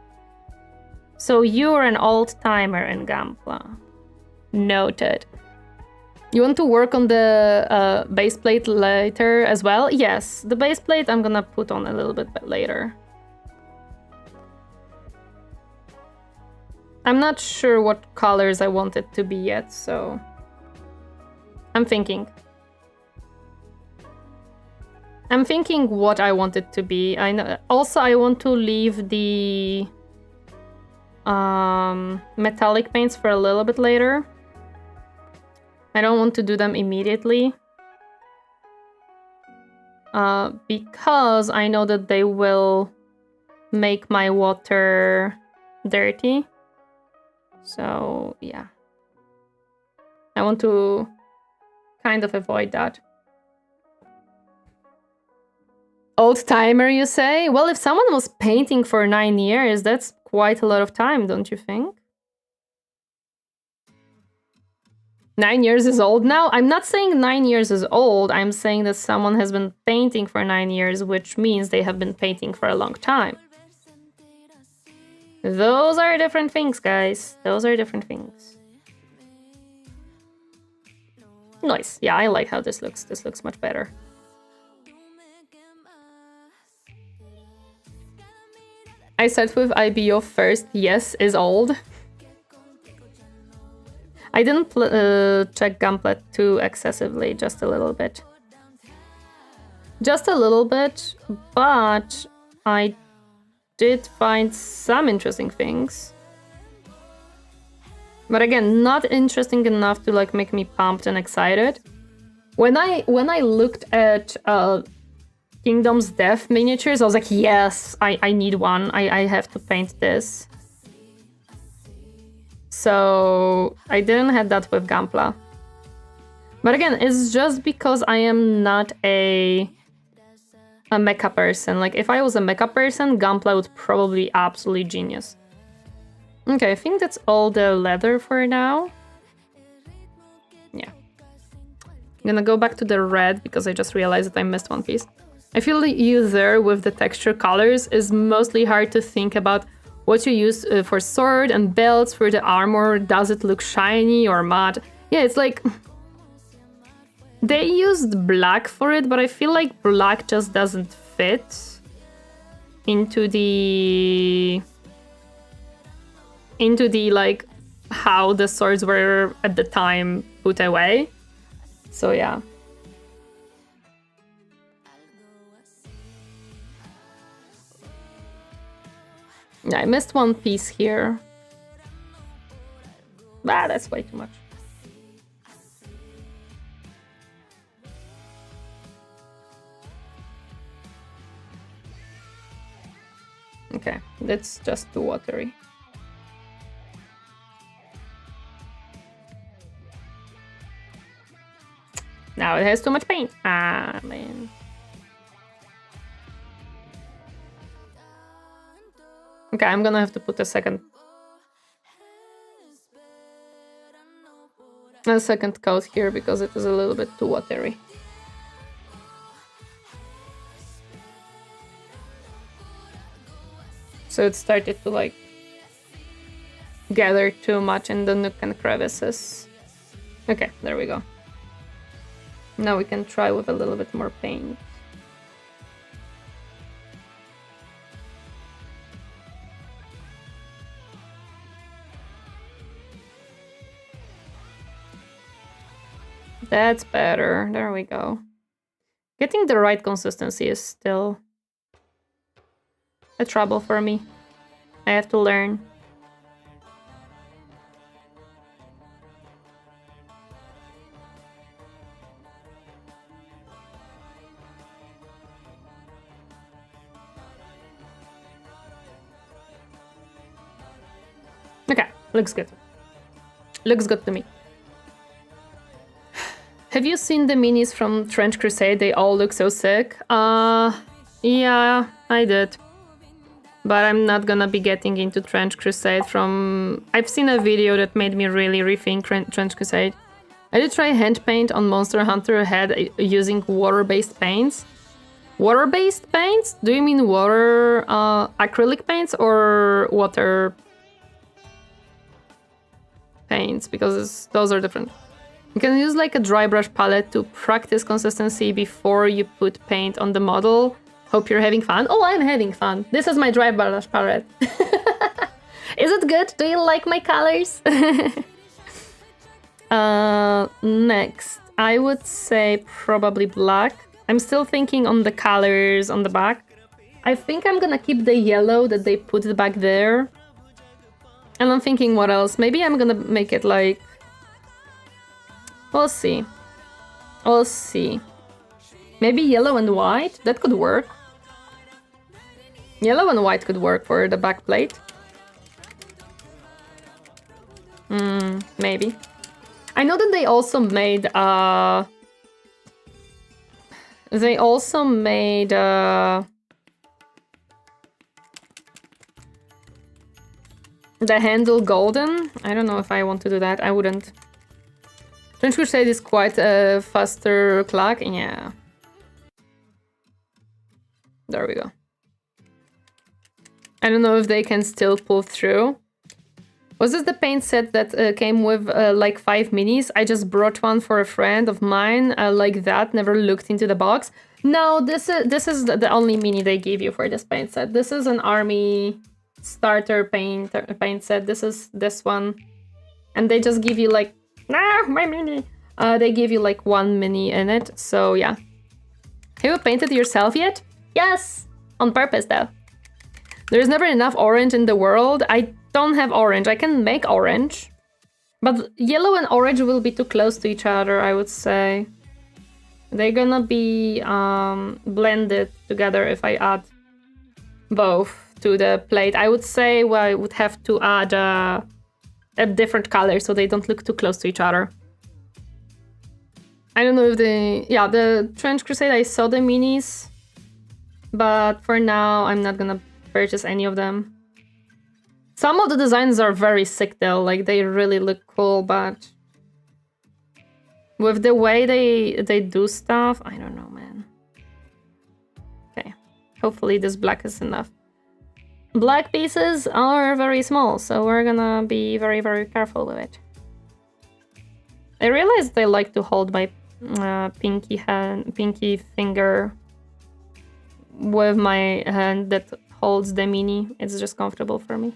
So you're an old-timer in Gunpla. Noted. You want to work on the base plate later as well? Yes, the base plate I'm gonna put on a little bit later. I'm not sure what colors I want it to be yet, so... I'm thinking what I want it to be. I know. Also, I want to leave the metallic paints for a little bit later. I don't want to do them immediately. Because I know that they will make my water dirty. So, yeah. I want to kind of avoid that. Old-timer, you say? Well, if someone was painting for 9 years, that's quite a lot of time, don't you think? 9 years is old now? I'm not saying 9 years is old. I'm saying that someone has been painting for 9 years, which means they have been painting for a long time. Those are different things, guys. Those are different things. Nice. Yeah, I like how this looks. This looks much better. I said with IBO first, yes, is old. I didn't check Gunpla too excessively, just a little bit. Just a little bit, but I did find some interesting things. But again, not interesting enough to like make me pumped and excited. When I looked at Kingdom's Death miniatures, I was like, yes, I need one. I have to paint this. So I didn't have that with Gunpla. But again, it's just because I am not a mecha person. Like if I was a mecha person, Gunpla would probably be absolutely genius. Okay, I think that's all the leather for now. Yeah. I'm gonna go back to the red because I just realized that I missed one piece. I feel like you there with the texture colors is mostly hard to think about what you use for sword and belts for the armor. Does it look shiny or matte? Yeah, it's like... They used black for it, but I feel like black just doesn't fit into the like how the swords were at the time put away. So yeah. Yeah, I missed one piece here. Ah, that's way too much. Okay, that's just too watery. Now it has too much paint. Ah, man. Okay, I'm gonna have to put a second coat here because it is a little bit too watery. So it started to like gather too much in the nook and crevices. Okay, there we go. Now we can try with a little bit more paint. That's better. There we go. Getting the right consistency is still a trouble for me. I have to learn. Okay, looks good. Looks good to me. Have you seen the minis from Trench Crusade? They all look so sick. Yeah, I did. But I'm not gonna be getting into Trench Crusade from... I've seen a video that made me really rethink Trench Crusade. I did try hand paint on Monster Hunter head using water-based paints. Water-based paints? Do you mean water acrylic paints or water paints? Because those are different. You can use like a dry brush palette to practice consistency before you put paint on the model. Hope you're having fun. Oh, I'm having fun. This is my dry brush palette. Is it good? Do you like my colors? Next, I would say probably black. I'm still thinking on the colors on the back. I think I'm gonna keep the yellow that they put back there. And I'm thinking what else? Maybe I'm gonna make it like... We'll see. We'll see. Maybe yellow and white? That could work. Yellow and white could work for the back plate. Maybe. I know that they also made the handle golden. I don't know if I want to do that. I wouldn't. Trench Crusade is quite a faster clock. Yeah. There we go. I don't know if they can still pull through. Was this the paint set that came with like 5 minis? I just brought one for a friend of mine like that, never looked into the box. No, this is the only mini they give you for this paint set. This is an army starter paint set. This is this one. And they just give you like, nah, my mini. They give you like 1 mini in it, so yeah. Have you painted yourself yet? Yes! On purpose though. There's never enough orange in the world. I don't have orange. I can make orange. But yellow and orange will be too close to each other, I would say. They're gonna be blended together if I add both to the plate. I would say I would have to add a different color so they don't look too close to each other. I don't know if the Trench Crusade, I saw the minis. But for now, I'm not gonna purchase any of them. Some of the designs are very sick though, like they really look cool, but with the way they do stuff, I don't know, man. Okay, hopefully this black is enough. Black pieces are very small, so we're gonna be very, very careful with it. I realized I like to hold my pinky finger with my hand that holds the mini. It's just comfortable for me.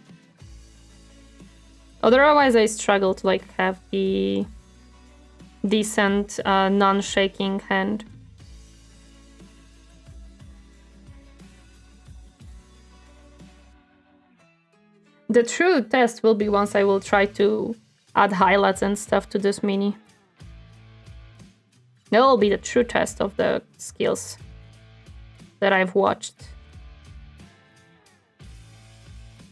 Otherwise, I struggle to like have the decent non-shaking hand. The true test will be once I will try to add highlights and stuff to this mini. That will be the true test of the skills that I've watched.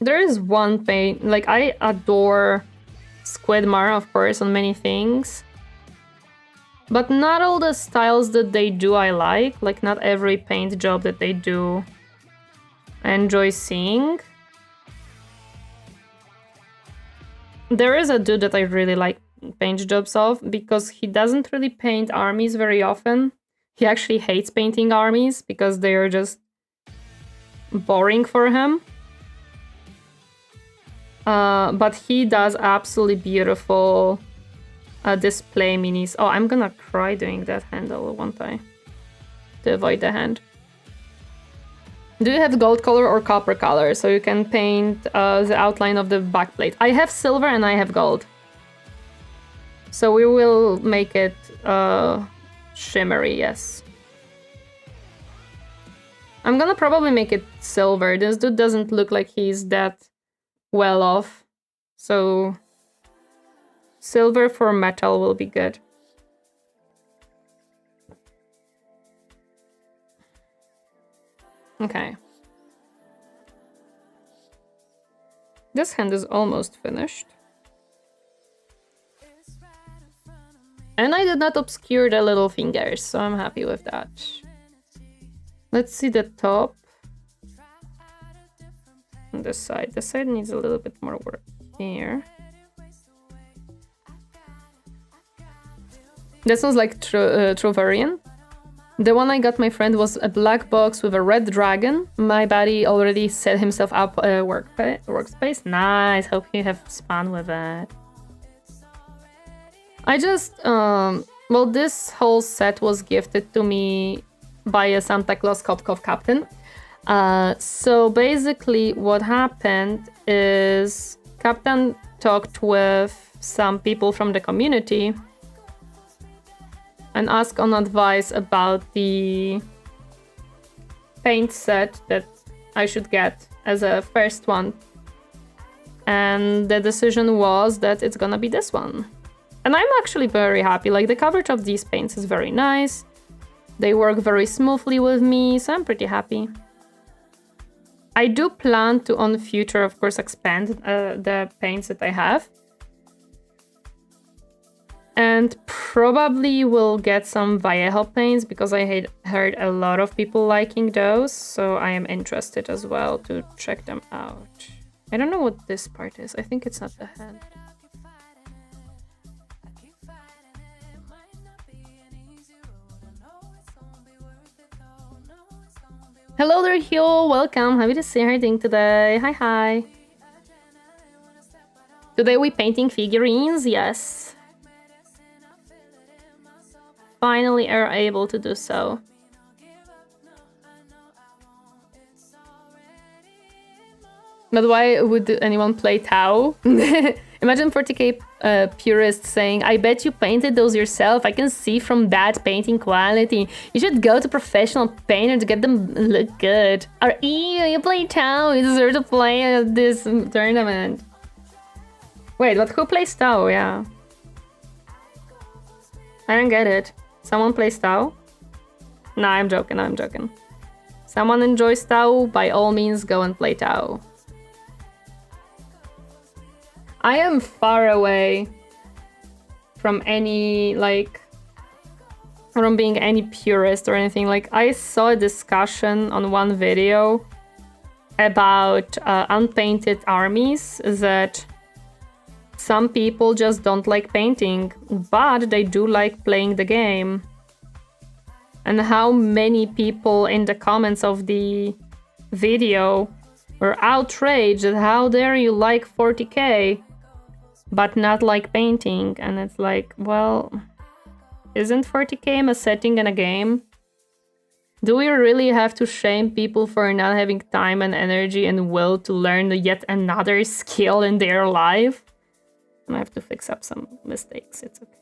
There is one paint, like I adore Squidmar, of course, on many things. But not all the styles that they do I like not every paint job that they do I enjoy seeing. There is a dude that I really like paint jobs of because he doesn't really paint armies very often. He actually hates painting armies because they are just boring for him. But he does absolutely beautiful display minis. Oh, I'm gonna cry doing that handle, won't I? To avoid the hand. Do you have gold color or copper color so you can paint the outline of the backplate? I have silver and I have gold. So we will make it shimmery, yes. I'm gonna probably make it silver. This dude doesn't look like he's that well off. So silver for metal will be good. Okay. This hand is almost finished. And I did not obscure the little fingers, so I'm happy with that. Let's see the top. On this side. This side needs a little bit more work here. This one's like Trovarian. The one I got my friend was a black box with a red dragon. My buddy already set himself up a workspace. Nice, hope you have fun with it. I just, well, this whole set was gifted to me by a Santa Claus Kopkov captain. So basically what happened is Captain talked with some people from the community and asked on advice about the paint set that I should get as a first one. And the decision was that it's gonna be this one. And I'm actually very happy. Like, the coverage of these paints is very nice. They work very smoothly with me, so I'm pretty happy. I do plan to, on future, of course, expand the paints that I have. And probably will get some Vallejo paints because I had heard a lot of people liking those. So I am interested as well to check them out. I don't know what this part is. I think it's not the head. Hello there, Hyo. Welcome. Happy to see you doing today. Hi, hi. Today we painting figurines. Yes. Finally are able to do so. But why would anyone play Tau? Imagine 40k purists saying, I bet you painted those yourself. I can see from that painting quality. You should go to professional painter to get them look good. Or, ew, you play Tau. You deserve to play at this tournament. Wait, but who plays Tau? Yeah. I don't get it. Someone plays Tau? Nah, I'm joking, I'm joking. Someone enjoys Tau? By all means, go and play Tau. I am far away from any, like, from being any purist or anything. Like, I saw a discussion on one video about unpainted armies that some people just don't like painting, but they do like playing the game. And how many people in the comments of the video were outraged at how dare you like 40k but not like painting. And it's like, well, isn't 40k a setting in a game? Do we really have to shame people for not having time and energy and will to learn yet another skill in their life? I have to fix up some mistakes, it's okay.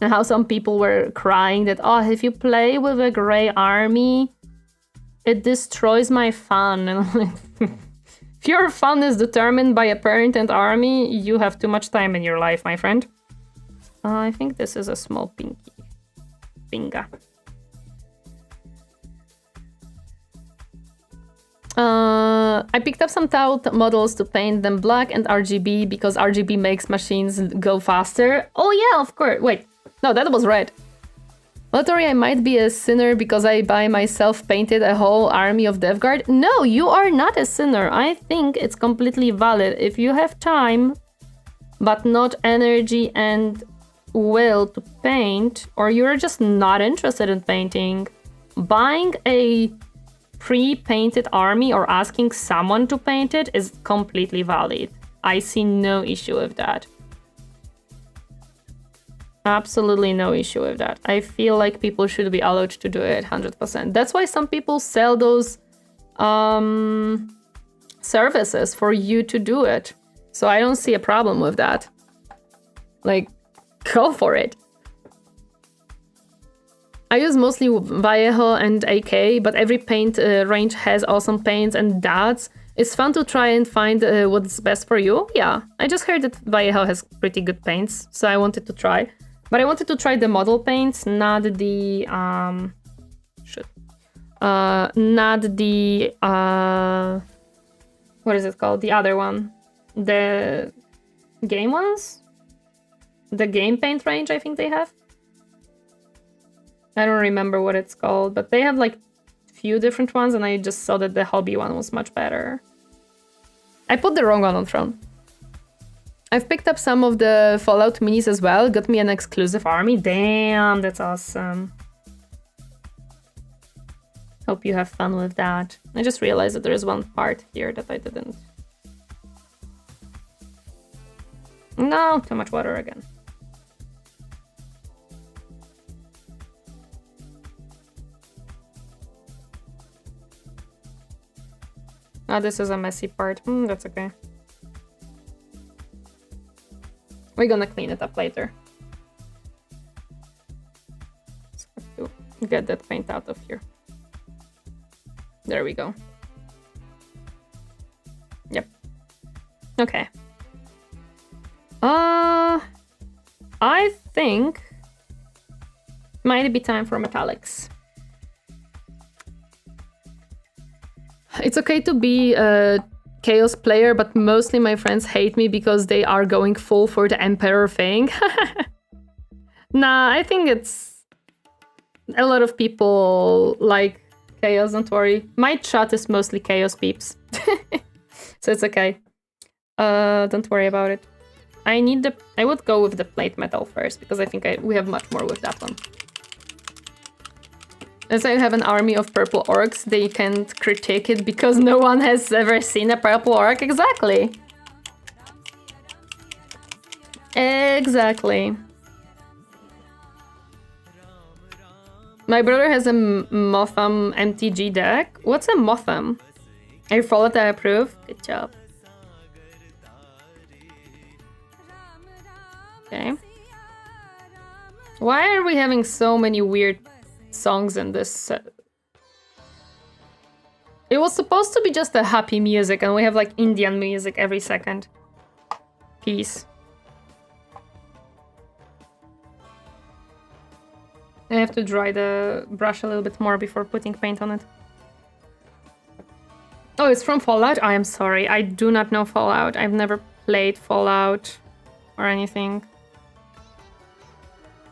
And how some people were crying that, oh, if you play with a grey army, it destroys my fun. And I'm like, if your fun is determined by a parent and army, you have too much time in your life, my friend. I think this is a small pinky. Pinga. I picked up some Tau models to paint them black and RGB because RGB makes machines go faster. Oh yeah, of course. Wait, no, that was red. Well, Tori, I might be a sinner because I by myself painted a whole army of Death Guard. No, you are not a sinner. I think it's completely valid. If you have time, but not energy and will to paint, or you're just not interested in painting, buying a pre-painted army or asking someone to paint it is completely valid. I see no issue with that. Absolutely no issue with that. I feel like people should be allowed to do it 100%. That's why some people sell those services for you to do it. So I don't see a problem with that. Like, go for it. I use mostly Vallejo and AK, but every paint range has awesome paints and dots. It's fun to try and find what's best for you. Yeah, I just heard that Vallejo has pretty good paints, so I wanted to try. But I wanted to try the model paints, not the what is it called? The other one, the game ones, the game paint range. I think they have. I don't remember what it's called, but they have like few different ones, and I just saw that the hobby one was much better. I put the wrong one on Throne. I've picked up some of the Fallout minis as well. Got me an exclusive army. Damn, that's awesome. Hope you have fun with that. I just realized that there is one part here that I didn't. No, too much water again. Oh, this is a messy part. That's okay. We're gonna clean it up later. Just have to get that paint out of here. There we go. Yep. Okay. I think might be time for metallics. It's okay to be a Chaos player, but mostly my friends hate me because they are going full for the Emperor thing. Nah, I think it's... A lot of people like Chaos, don't worry. My chat is mostly Chaos peeps. So it's okay. Don't worry about it. I would go with the plate metal first, because I think we have much more with that one. As I have an army of purple orcs, they can't critique it because no one has ever seen a purple orc. Exactly. Exactly. My brother has a Motham MTG deck. What's a Motham? I followed, I approve. Good job. Okay. Why are we having so many weird songs in this set? It was supposed to be just a happy music, and we have like Indian music every second. Peace. I have to dry the brush a little bit more before putting paint on it. Oh, it's from Fallout? I am sorry, I do not know Fallout. I've never played Fallout or anything.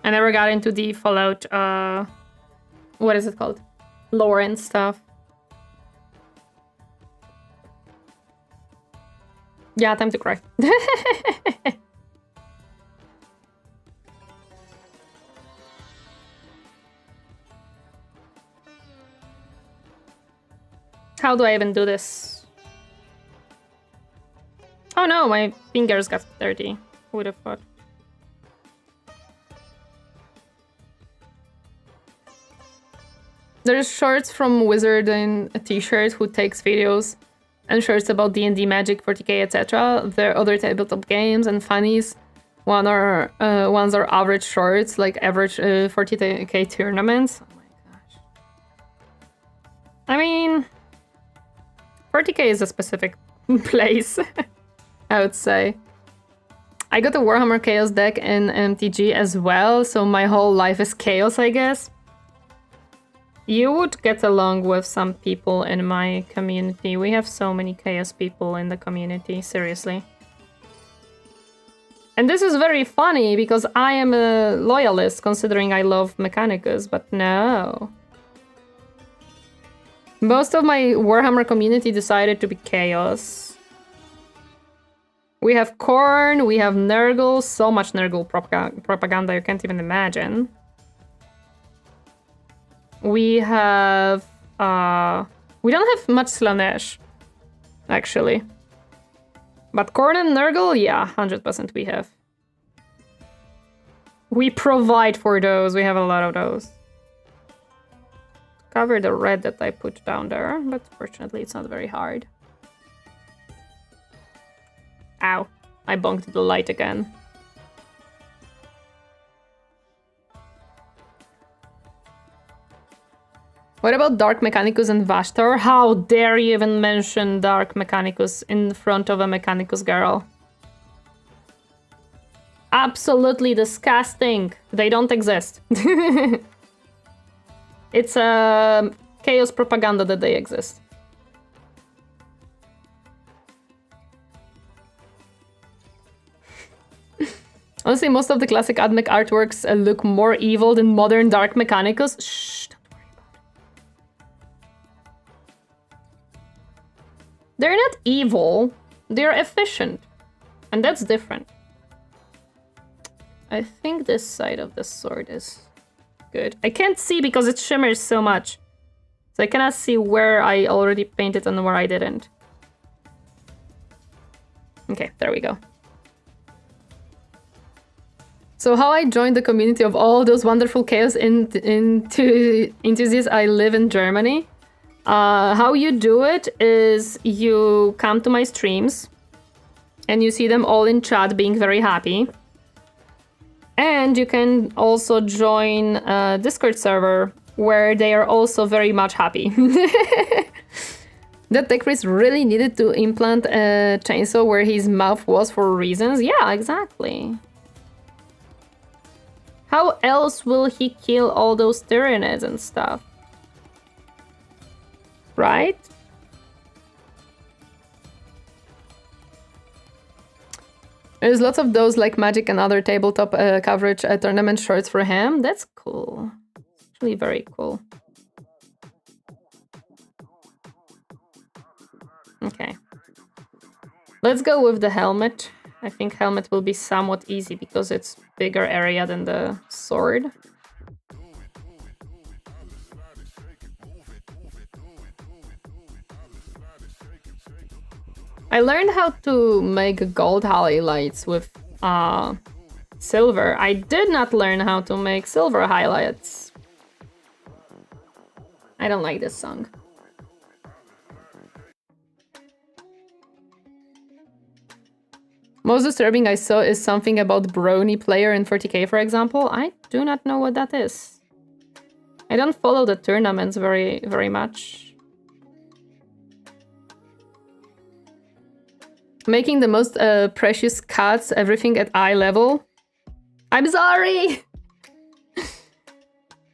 I never got into the Fallout, what is it called? Lore and stuff. Yeah, time to cry. How do I even do this? Oh no, my fingers got dirty. Who would have thought? There's shorts from Wizard in a t-shirt who takes videos and shorts about D&D, Magic, 40k, etc. There are other tabletop games and funnies. Ones are average shorts, like average 40k tournaments. Oh my gosh. I mean, 40k is a specific place, I would say. I got a Warhammer Chaos deck in MTG as well, so my whole life is chaos, I guess. You would get along with some people in my community. We have so many chaos people in the community, seriously. And this is very funny because I am a loyalist considering I love Mechanicus, but no. Most of my Warhammer community decided to be chaos. We have Khorne, we have Nurgle, so much Nurgle propaganda you can't even imagine. We have... we don't have much Slanesh, actually. But Khorne and Nurgle, yeah, 100% we have. We provide for those, we have a lot of those. Cover the red that I put down there, but fortunately it's not very hard. Ow, I bonked the light again. What about Dark Mechanicus and Vashtor? How dare you even mention Dark Mechanicus in front of a Mechanicus girl? Absolutely disgusting. They don't exist. It's a chaos propaganda that they exist. Honestly, most of the classic AdMech artworks look more evil than modern Dark Mechanicus. Shh. They're not evil, they're efficient. And that's different. I think this side of the sword is good. I can't see because it shimmers so much. So I cannot see where I already painted and where I didn't. Okay, there we go. So how I joined the community of all those wonderful chaos enthusiasts. I live in Germany. How you do it is you come to my streams and you see them all in chat being very happy. And you can also join a Discord server where they are also very much happy. That tech priest really needed to implant a chainsaw where his mouth was for reasons. Yeah, exactly. How else will he kill all those Torineesan and stuff? Right? There's lots of those like Magic and other tabletop coverage tournament shorts for him. That's cool. It's actually very cool. Okay. Let's go with the helmet. I think helmet will be somewhat easy because it's bigger area than the sword. I learned how to make gold highlights with silver. I did not learn how to make silver highlights. I don't like this song. Most disturbing I saw is something about Brony player in 40k, for example. I do not know what that is. I don't follow the tournaments very much. Making the most precious cuts, everything at eye level. I'm sorry!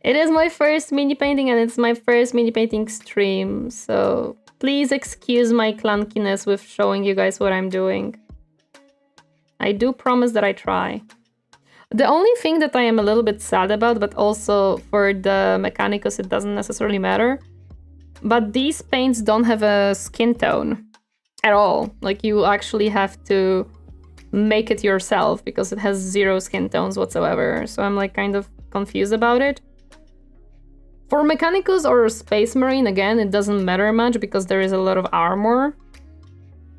It is my first mini painting and it's my first mini painting stream, so please excuse my clunkiness with showing you guys what I'm doing. I do promise that I try. The only thing that I am a little bit sad about, but also for the Mechanicus it doesn't necessarily matter, but these paints don't have a skin tone at all. Like, you actually have to make it yourself because it has 0 skin tones whatsoever. So I'm like kind of confused about it. For Mechanicus or Space Marine, again, it doesn't matter much because there is a lot of armor.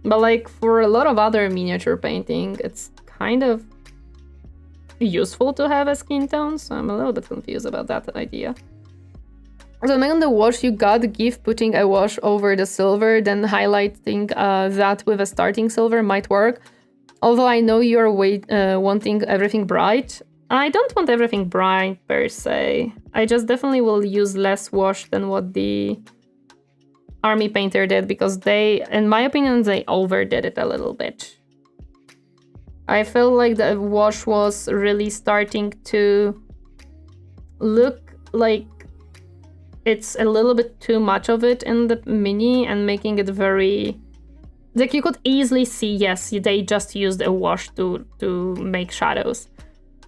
But like for a lot of other miniature painting, it's kind of useful to have a skin tone, so I'm a little bit confused about that idea. So on the wash you got, give putting a wash over the silver, then highlighting that with a starting silver might work. Although I know you're wanting everything bright. I don't want everything bright per se. I just definitely will use less wash than what the Army Painter did, because they, in my opinion, they overdid it a little bit. I felt like the wash was really starting to look like it's a little bit too much of it in the mini and making it very... Like, you could easily see, yes, they just used a wash to make shadows.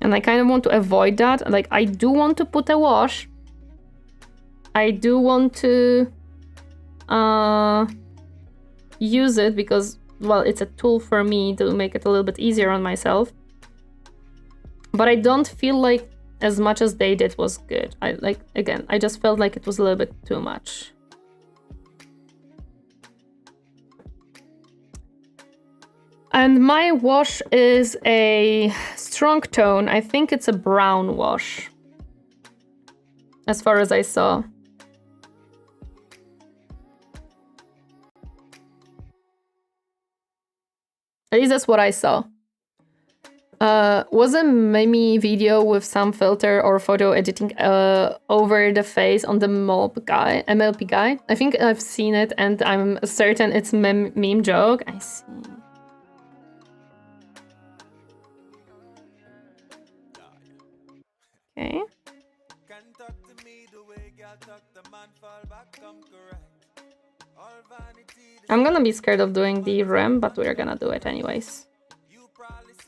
And I kind of want to avoid that. Like, I do want to put a wash. I do want to use it because, well, it's a tool for me to make it a little bit easier on myself. But I don't feel like as much as they did was good. I just felt like it was a little bit too much. And my wash is a strong tone. I think it's a brown wash, as far as I saw. At least that's what I saw. Was a meme video with some filter or photo editing over the face on the MLP guy. I think I've seen it and I'm certain it's meme joke. I see. Okay. I'm gonna be scared of doing the rim, but we're gonna do it anyways.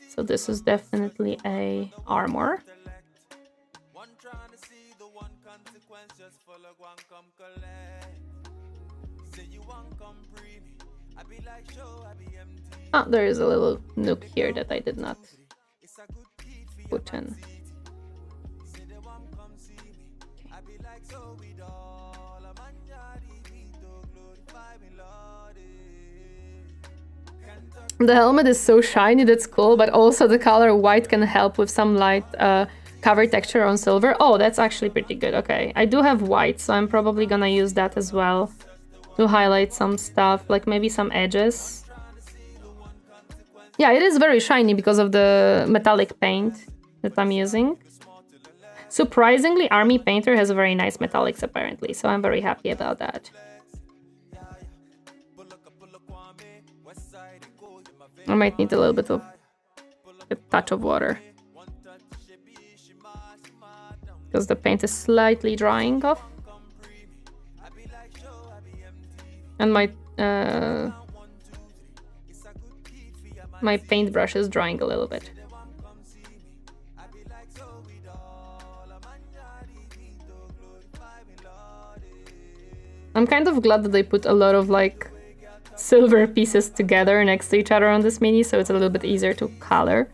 So this is definitely a armor. Oh, there is a little nook here that I did not put in. The helmet is so shiny, that's cool, but also the color white can help with some light cover texture on silver. Oh, that's actually pretty good. Okay, I do have white, so I'm probably gonna use that as well to highlight some stuff, like maybe some edges. Yeah, it is very shiny because of the metallic paint that I'm using. Surprisingly, Army Painter has very nice metallics apparently, so I'm very happy about that. I might need a little bit of a touch of water because the paint is slightly drying off, and my paintbrush is drying a little bit. I'm kind of glad that they put a lot of like silver pieces together next to each other on this mini, so it's a little bit easier to color.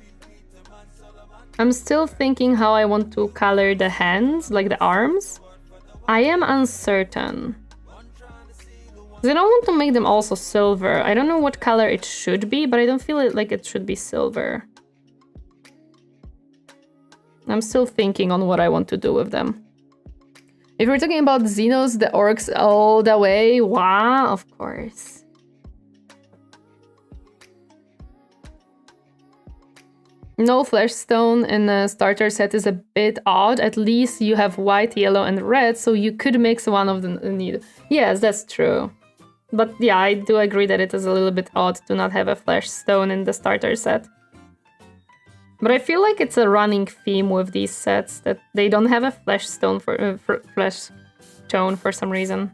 I'm still thinking how I want to color the hands, like the arms. I am uncertain. I don't want to make them also silver. I don't know what color it should be, but I don't feel it like it should be silver. I'm still thinking on what I want to do with them. If we're talking about Xenos, the orcs all the way, wow, of course. No flesh stone in the starter set is a bit odd. At least you have white, yellow, and red, so you could mix one of the need. Yes, that's true. But yeah, I do agree that it is a little bit odd to not have a flesh stone in the starter set. But I feel like it's a running theme with these sets that they don't have a flesh stone for some reason.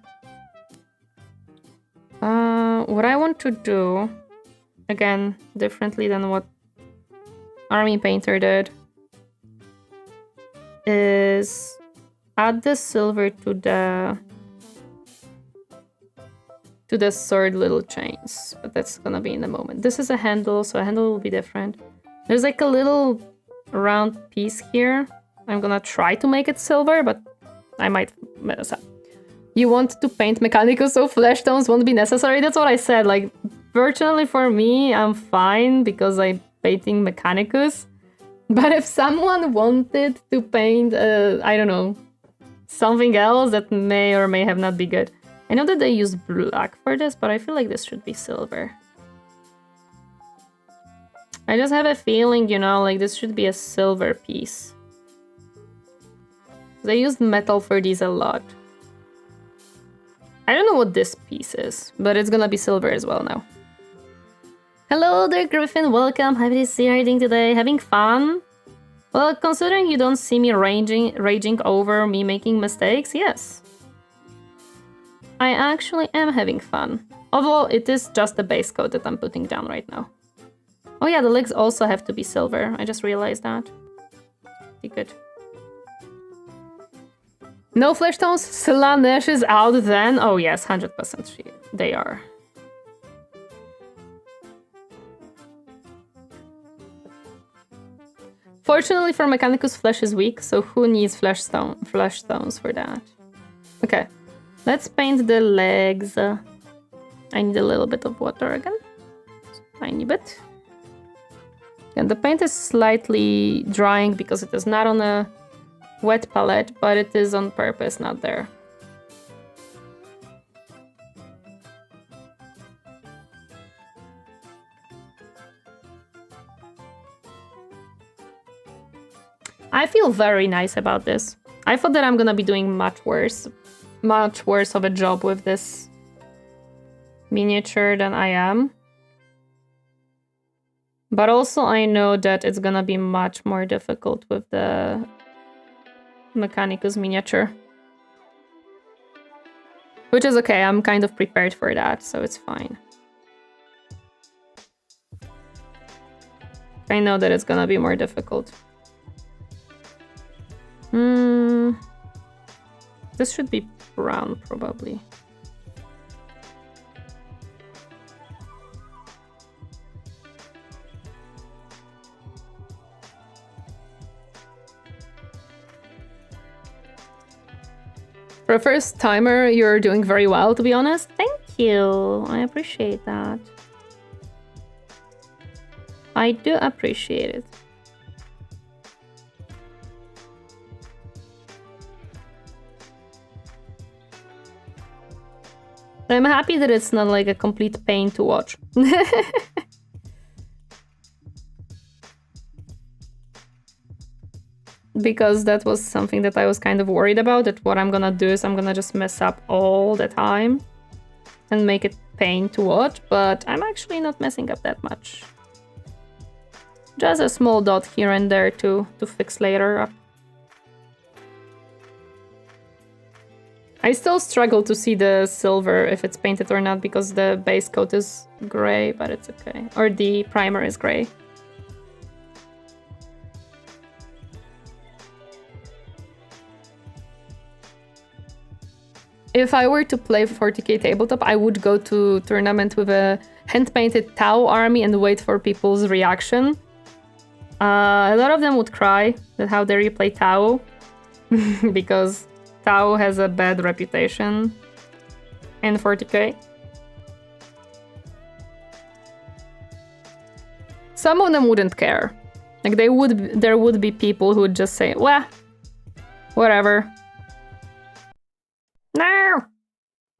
What I want to do, again, differently than what Army Painter did, is add the silver to the sword little chains, but that's gonna be in a moment. This is a handle, so a handle will be different. There's like a little round piece here. I'm gonna try to make it silver, but I might mess up. You want to paint Mechanicus so flesh tones won't be necessary? That's what I said. Like, virtually for me, I'm fine because I'm painting Mechanicus. But if someone wanted to paint, I don't know, something else that may or may have not be good. I know that they use black for this, but I feel like this should be silver. I just have a feeling, you know, like this should be a silver piece. They used metal for these a lot. I don't know what this piece is, but it's gonna be silver as well now. Hello there, Griffin. Welcome. Happy to see you reading today. Having fun? Well, considering you don't see me raging over me making mistakes, yes. I actually am having fun. Although it is just the base coat that I'm putting down right now. Oh yeah, the legs also have to be silver. I just realized that. Be good. No flesh tones? Slanesh is out then? Oh yes, 100% they are. Fortunately for Mechanicus, flesh is weak, so who needs flesh stones for that? Okay, let's paint the legs. I need a little bit of water again. Tiny bit. And the paint is slightly drying because it is not on a wet palette, but it is on purpose, not there. I feel very nice about this. I thought that I'm gonna be doing much worse of a job with this miniature than I am. But also I know that it's gonna be much more difficult with the Mechanicus miniature. Which is okay, I'm kind of prepared for that, so it's fine. I know that it's gonna be more difficult. This should be brown, probably. For a first timer, you're doing very well, to be honest. Thank you. I appreciate that. I do appreciate it. I'm happy that it's not like a complete pain to watch. Because that was something that I was kind of worried about, that what I'm gonna do is I'm gonna just mess up all the time and make it pain to watch, but I'm actually not messing up that much. Just a small dot here and there to fix later up. I still struggle to see the silver if it's painted or not because the base coat is gray, but it's okay. Or the primer is gray. if I were to play 40k tabletop, I would go to tournament with a hand-painted Tau army and wait for people's reaction. A lot of them would cry that how dare you play Tau, because Tau has a bad reputation in 40k. Some of them wouldn't care. Like there would be people who would just say, well, whatever. No!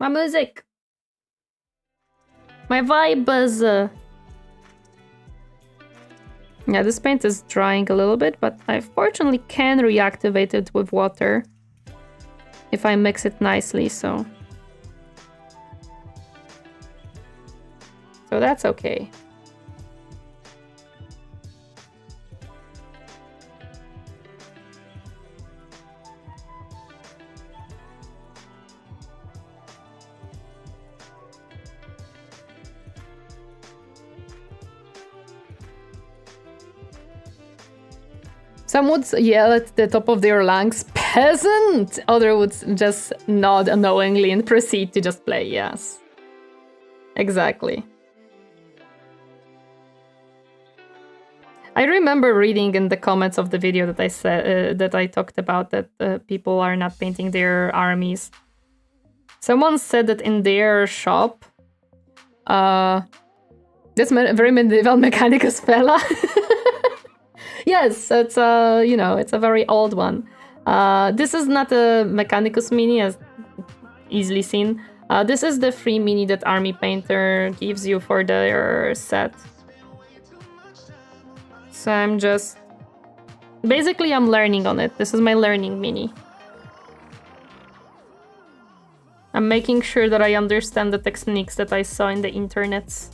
My music! My vibe is... Yeah, this paint is drying a little bit, but I fortunately can reactivate it with water if I mix it nicely, so that's okay. Some would yell at the top of their lungs, peasant! Others would just nod unknowingly and proceed to just play, yes. Exactly. I remember reading in the comments of the video that I said that I talked about that people are not painting their armies. Someone said that in their shop, this very medieval Mechanicus fella. Yes, it's you know, it's a very old one. This is not a Mechanicus Mini, as easily seen. This is the free mini that Army Painter gives you for their set. So I'm just... Basically, I'm learning on it. This is my learning mini. I'm making sure that I understand the techniques that I saw in the internets.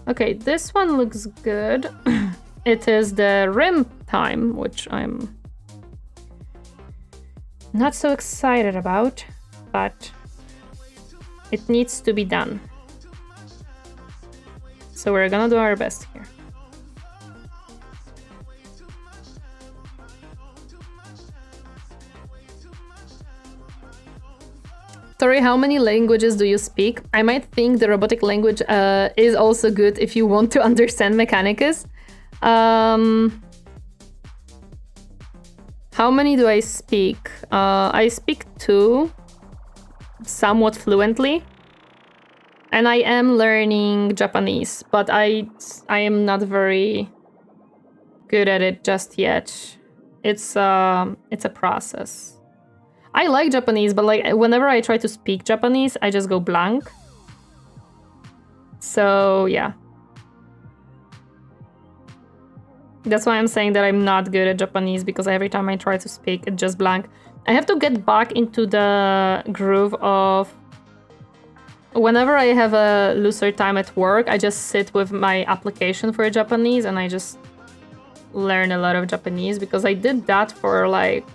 Okay, this one looks good. It is the rim time, which I'm not so excited about, but it needs to be done. So we're gonna do our best here. Tori, how many languages do you speak? I might think the robotic language is also good if you want to understand Mechanicus. How many do I speak? I speak 2, somewhat fluently. And I am learning Japanese, but I am not very good at it just yet. It's a process. I like Japanese, but like whenever I try to speak Japanese, I just go blank. So yeah. That's why I'm saying that I'm not good at Japanese, because every time I try to speak, it's just blank. I have to get back into the groove of... Whenever I have a looser time at work, I just sit with my application for Japanese and I just learn a lot of Japanese, because I did that for like...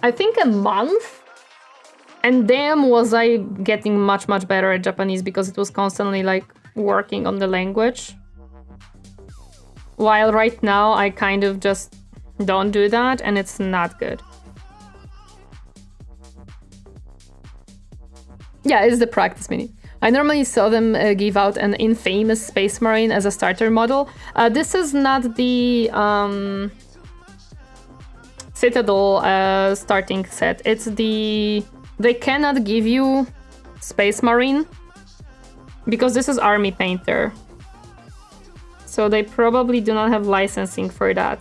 I think a month, and damn was I getting much better at Japanese, because it was constantly like working on the language. While right now I kind of just don't do that, and it's not good. Yeah, it's the practice mini. I normally saw them give out an infamous Space Marine as a starter model. This is not the Citadel starting set. It's the... They cannot give you Space Marine because this is Army Painter. So they probably do not have licensing for that.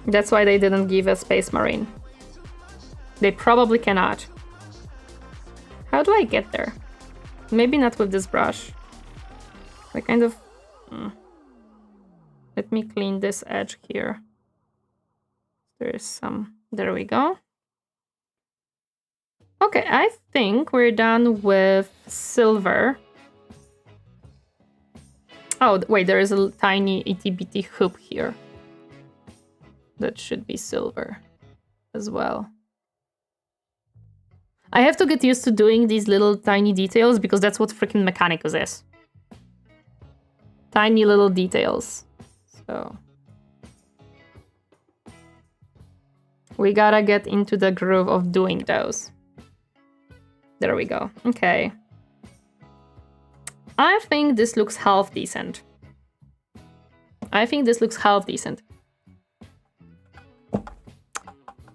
That's why they didn't give a Space Marine. They probably cannot. How do I get there? Maybe not with this brush. I kind of... Let me clean this edge here. There is some... There we go. Okay, I think we're done with silver. Oh, wait, there is a tiny itty-bitty hoop here. That should be silver as well. I have to get used to doing these little tiny details, because that's what freaking Mechanicus is. Tiny little details. So... We gotta get into the groove of doing those. There we go. Okay. I think this looks half decent.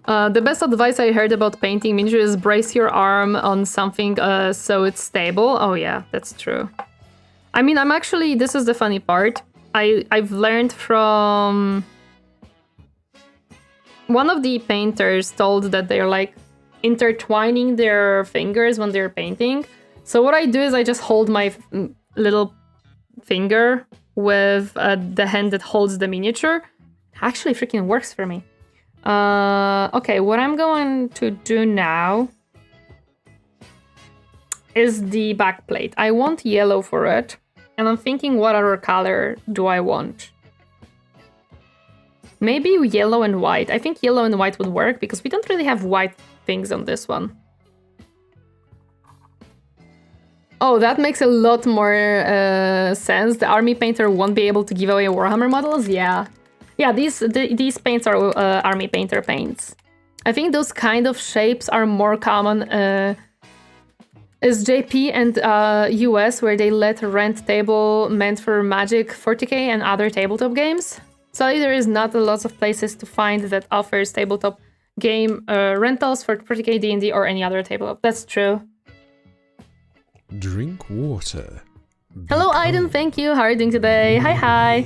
The best advice I heard about painting miniature is brace your arm on something so it's stable. Oh yeah, that's true. I mean, I'm actually, this is the funny part. I've learned from... One of the painters told that they're like intertwining their fingers when they're painting. So what I do is I just hold my little finger with the hand that holds the miniature. Actually freaking works for me. Okay, what I'm going to do now is the backplate. I want yellow for it, and I'm thinking what other color do I want? Maybe yellow and white. I think yellow and white would work because we don't really have white things on this one. Oh, that makes a lot more sense. The army painter won't be able to give away Warhammer models? Yeah. Yeah, these paints are army painter paints. I think those kind of shapes are more common as JP and US, where they let rent table meant for Magic, 40k and other tabletop games. Sadly, there is not a lot of places to find that offers tabletop game rentals for 40k, D&D or any other tabletop. That's true. Drink water. Hello, Aiden. Thank you. How are you doing today? Hi, hi.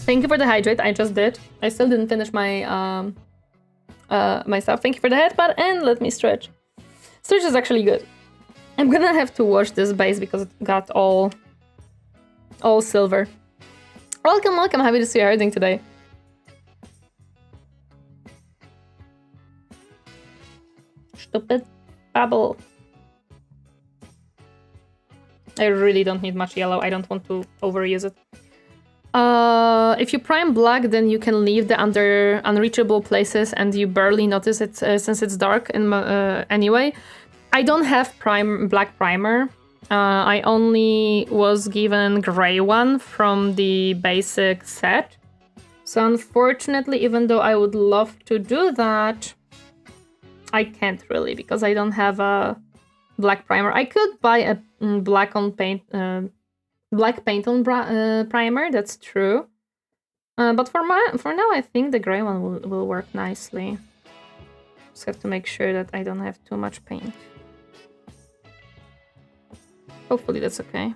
Thank you for the hydrate. I just did. I still didn't finish my my stuff. Thank you for the headbutt, and let me stretch. Stretch is actually good. I'm gonna have to wash this base because it got all silver. Welcome, welcome. Happy to see you. How are you doing today? Stupid bubble. I really don't need much yellow. I don't want to overuse it. If you prime black, then you can leave the unreachable places and you barely notice it since it's dark anyway. I don't have black primer. I only was given gray one from the basic set. So unfortunately, even though I would love to do that, I can't really because I don't have a black primer. I could buy a black paint on primer. That's true. But for now, I think the gray one will work nicely. Just have to make sure that I don't have too much paint. Hopefully that's okay.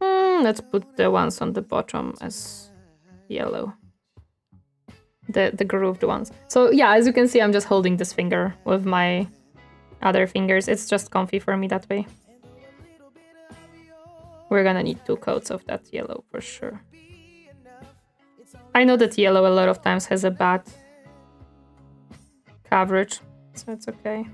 Let's put the ones on the bottom as yellow. The grooved ones. So yeah, as you can see, I'm just holding this finger with my other fingers. It's just comfy for me that way. We're gonna need 2 coats of that yellow for sure. I know that yellow a lot of times has a bad coverage, so it's okay.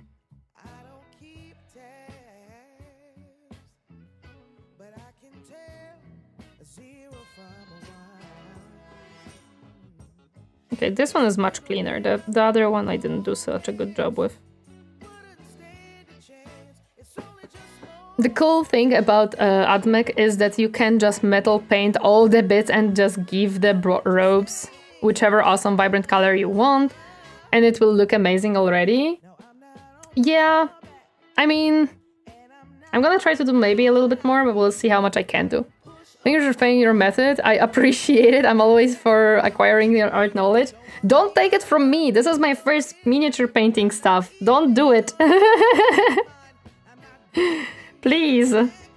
Okay, this one is much cleaner. The other one I didn't do such a good job with. The cool thing about AdMech is that you can just metal paint all the bits and just give the robes whichever awesome vibrant color you want, and it will look amazing already. Yeah, I mean, I'm gonna try to do maybe a little bit more, but we'll see how much I can do. Thank you for finding your method. I appreciate it. I'm always for acquiring your art knowledge. Don't take it from me. This is my first miniature painting stuff. Don't do it. Please.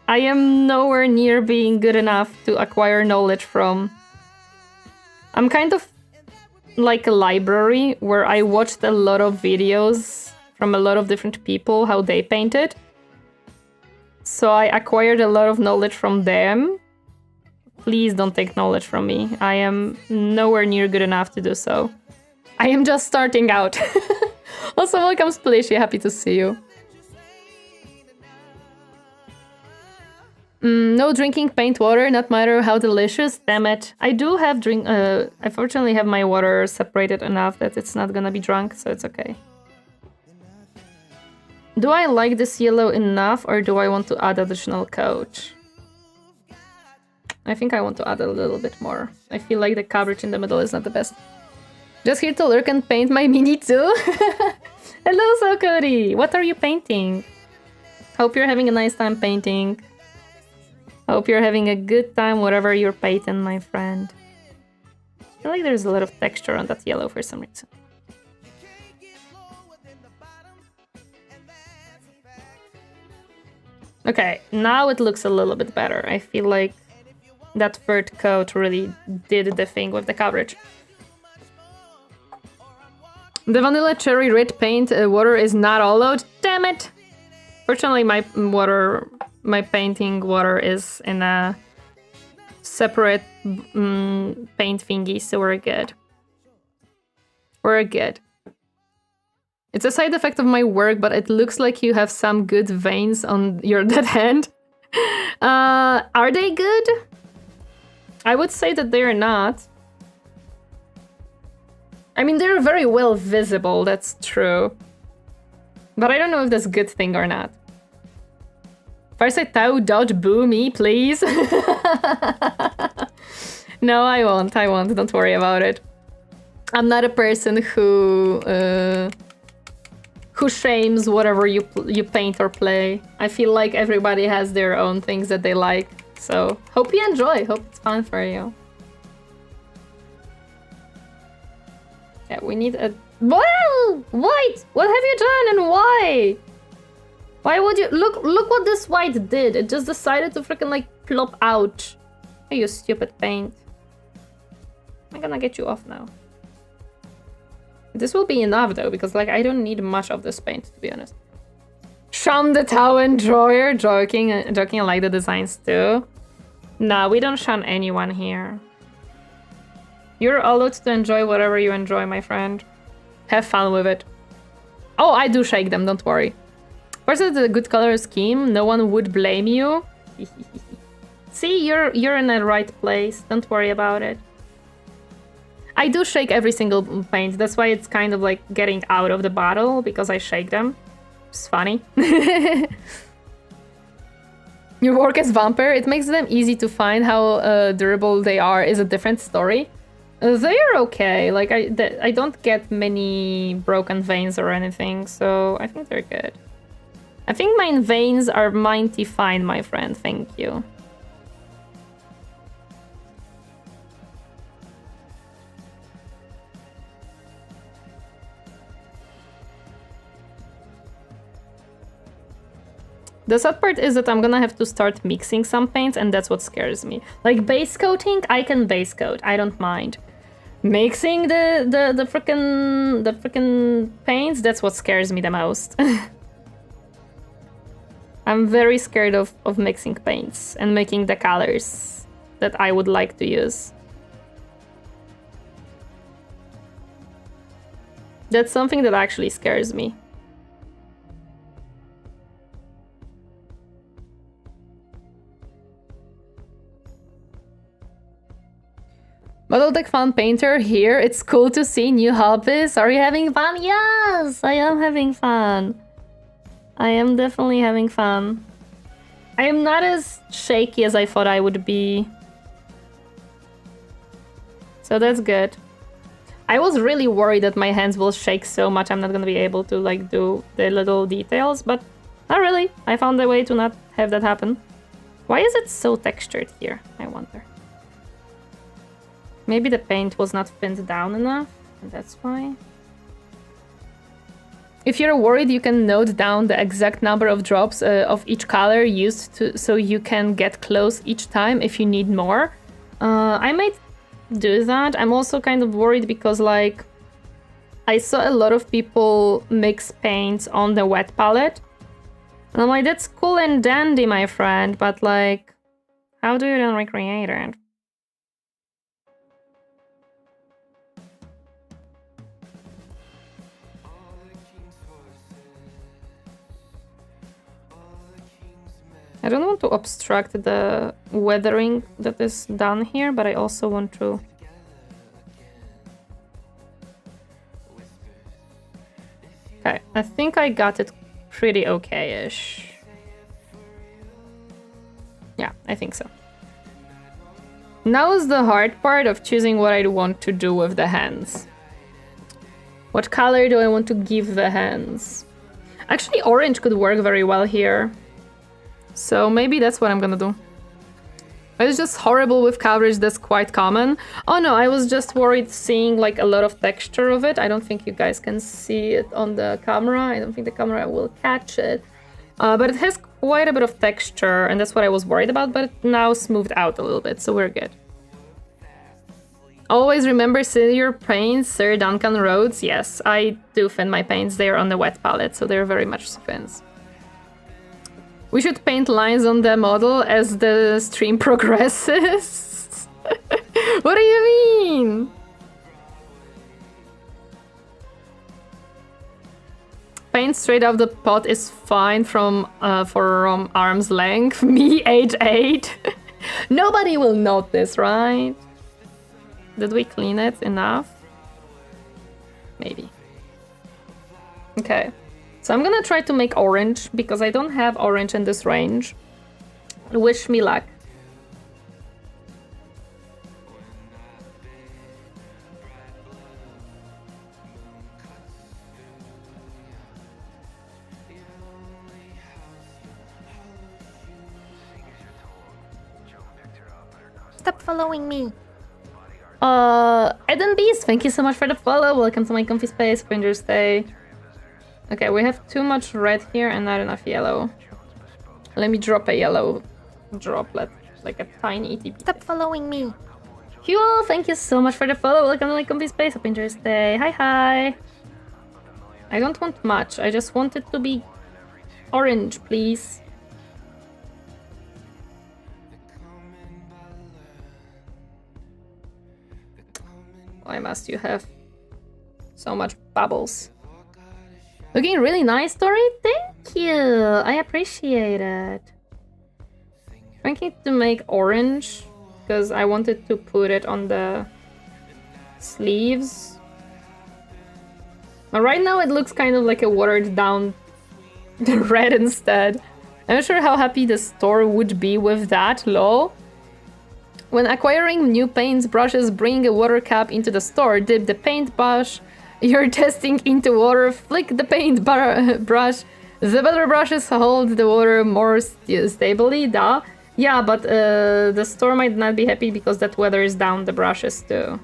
I am nowhere near being good enough to acquire knowledge from. I'm kind of like a library where I watched a lot of videos from a lot of different people, how they painted. So I acquired a lot of knowledge from them. Please don't take knowledge from me. I am nowhere near good enough to do so. I am just starting out. Also, welcome Splishy, happy to see you. No drinking paint water, not matter how delicious. Damn it. I do have I fortunately have my water separated enough that it's not gonna be drunk, so it's okay. Do I like this yellow enough, or do I want to add additional coat? I think I want to add a little bit more. I feel like the coverage in the middle is not the best. Just here to lurk and paint my mini too. Hello, So Cody. What are you painting? Hope you're having a nice time painting. Hope you're having a good time, whatever you're painting, my friend. I feel like there's a lot of texture on that yellow for some reason. Okay, now it looks a little bit better. I feel like that third coat really did the thing with the coverage. The vanilla cherry red paint water is not allowed. Damn it! Fortunately, my painting water is in a separate paint thingy, so we're good. We're good. It's a side effect of my work, but it looks like you have some good veins on your dead hand. Are they good? I would say that they're not. I mean, they're very well visible, that's true. But I don't know if that's a good thing or not. Fireside Tau, dodge boo me, please. No, I won't, don't worry about it. I'm not a person who shames whatever you paint or play. I feel like everybody has their own things that they like. So, hope you enjoy, hope it's fun for you. Yeah, we need a... Whoa! White! What have you done and why? Why would you... Look what this white did. It just decided to freaking like plop out. Oh, you stupid paint. I'm gonna get you off now. This will be enough though, because like I don't need much of this paint, to be honest. Shun the Tau enjoyer. Joking, I like the designs too. Nah, we don't shun anyone here. You're allowed to enjoy whatever you enjoy, my friend. Have fun with it. Oh, I do shake them, don't worry. First, it's a good color scheme. No one would blame you. See, you're in the right place. Don't worry about it. I do shake every single paint. That's why it's kind of like getting out of the bottle, because I shake them. It's funny. Your work as vampire, it makes them easy to find. How durable they are is a different story. They're okay. Like I don't get many broken veins or anything, so I think they're good. I think my veins are mighty fine, my friend. Thank you. The sad part is that I'm gonna have to start mixing some paints, and that's what scares me. Like base coating, I can base coat. I don't mind. Mixing the frickin' paints, that's what scares me the most. I'm very scared of mixing paints and making the colors that I would like to use. That's something that actually scares me. Battletech Fun Painter here. It's cool to see new hobbies. Are you having fun? Yes, I am having fun. I am definitely having fun. I am not as shaky as I thought I would be. So that's good. I was really worried that my hands will shake so much I'm not gonna be able to like do the little details, but not really. I found a way to not have that happen. Why is it so textured here? I wonder. Maybe the paint was not thinned down enough, and that's why. If you're worried, you can note down the exact number of drops of each color used so you can get close each time if you need more. I might do that. I'm also kind of worried because like I saw a lot of people mix paints on the wet palette. And I'm like, that's cool and dandy, my friend, but like, how do you then recreate it? I don't want to obstruct the weathering that is done here, but I also want to... Okay, I think I got it pretty okay-ish. Yeah, I think so. Now is the hard part of choosing what I want to do with the hands. What color do I want to give the hands? Actually, orange could work very well here. So maybe that's what I'm gonna do. It's just horrible with coverage, that's quite common. Oh no, I was just worried seeing like a lot of texture of it. I don't think you guys can see it on the camera. I don't think the camera will catch it. But it has quite a bit of texture, and that's what I was worried about, but it now smoothed out a little bit, so we're good. Always remember see your paints, Sir Duncan Rhodes. Yes, I do fin my paints. They are on the wet palette, so they're very much fins. We should paint lines on the model as the stream progresses. What do you mean? Paint straight off the pot is fine from arm's length. Me, age 8. Nobody will notice, right? Did we clean it enough? Maybe. Okay. So I'm gonna try to make orange, because I don't have orange in this range. Wish me luck. Stop following me. Eden Beast, thank you so much for the follow. Welcome to my comfy space. Rangers Day. Okay, we have too much red here and not enough yellow. Let me drop a yellow droplet, like a tiny itty bitty. Stop following me. Huel, thank you so much for the follow. Welcome to my comfy space. Happy Rangers Day. Hi, hi. I don't want much. I just want it to be orange, please. Why must you have so much bubbles? Looking really nice, Tori. Thank you. I appreciate it. Trying to make orange because I wanted to put it on the sleeves. But right now it looks kind of like a watered down red instead. I'm not sure how happy the store would be with that, lol. When acquiring new paints brushes, bring a water cap into the store, dip the paint brush you're testing into water, flick the paint brush. The better brushes hold the water more stably, duh. Yeah, but the store might not be happy because that weathers down the brushes too.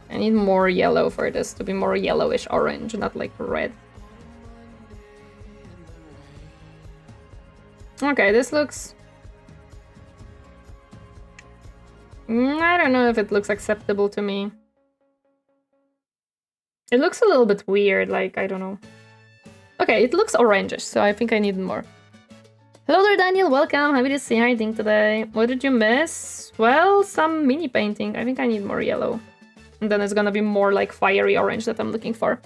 I need more yellow for this to be more yellowish orange, not like red. Okay, this looks... I don't know if it looks acceptable to me. It looks a little bit weird, like, I don't know. Okay, it looks orangish, so I think I need more. Hello there, Daniel, welcome. Happy to see you. How are you doing today? What did you miss? Well, some mini painting. I think I need more yellow. And then it's gonna be more like fiery orange that I'm looking for.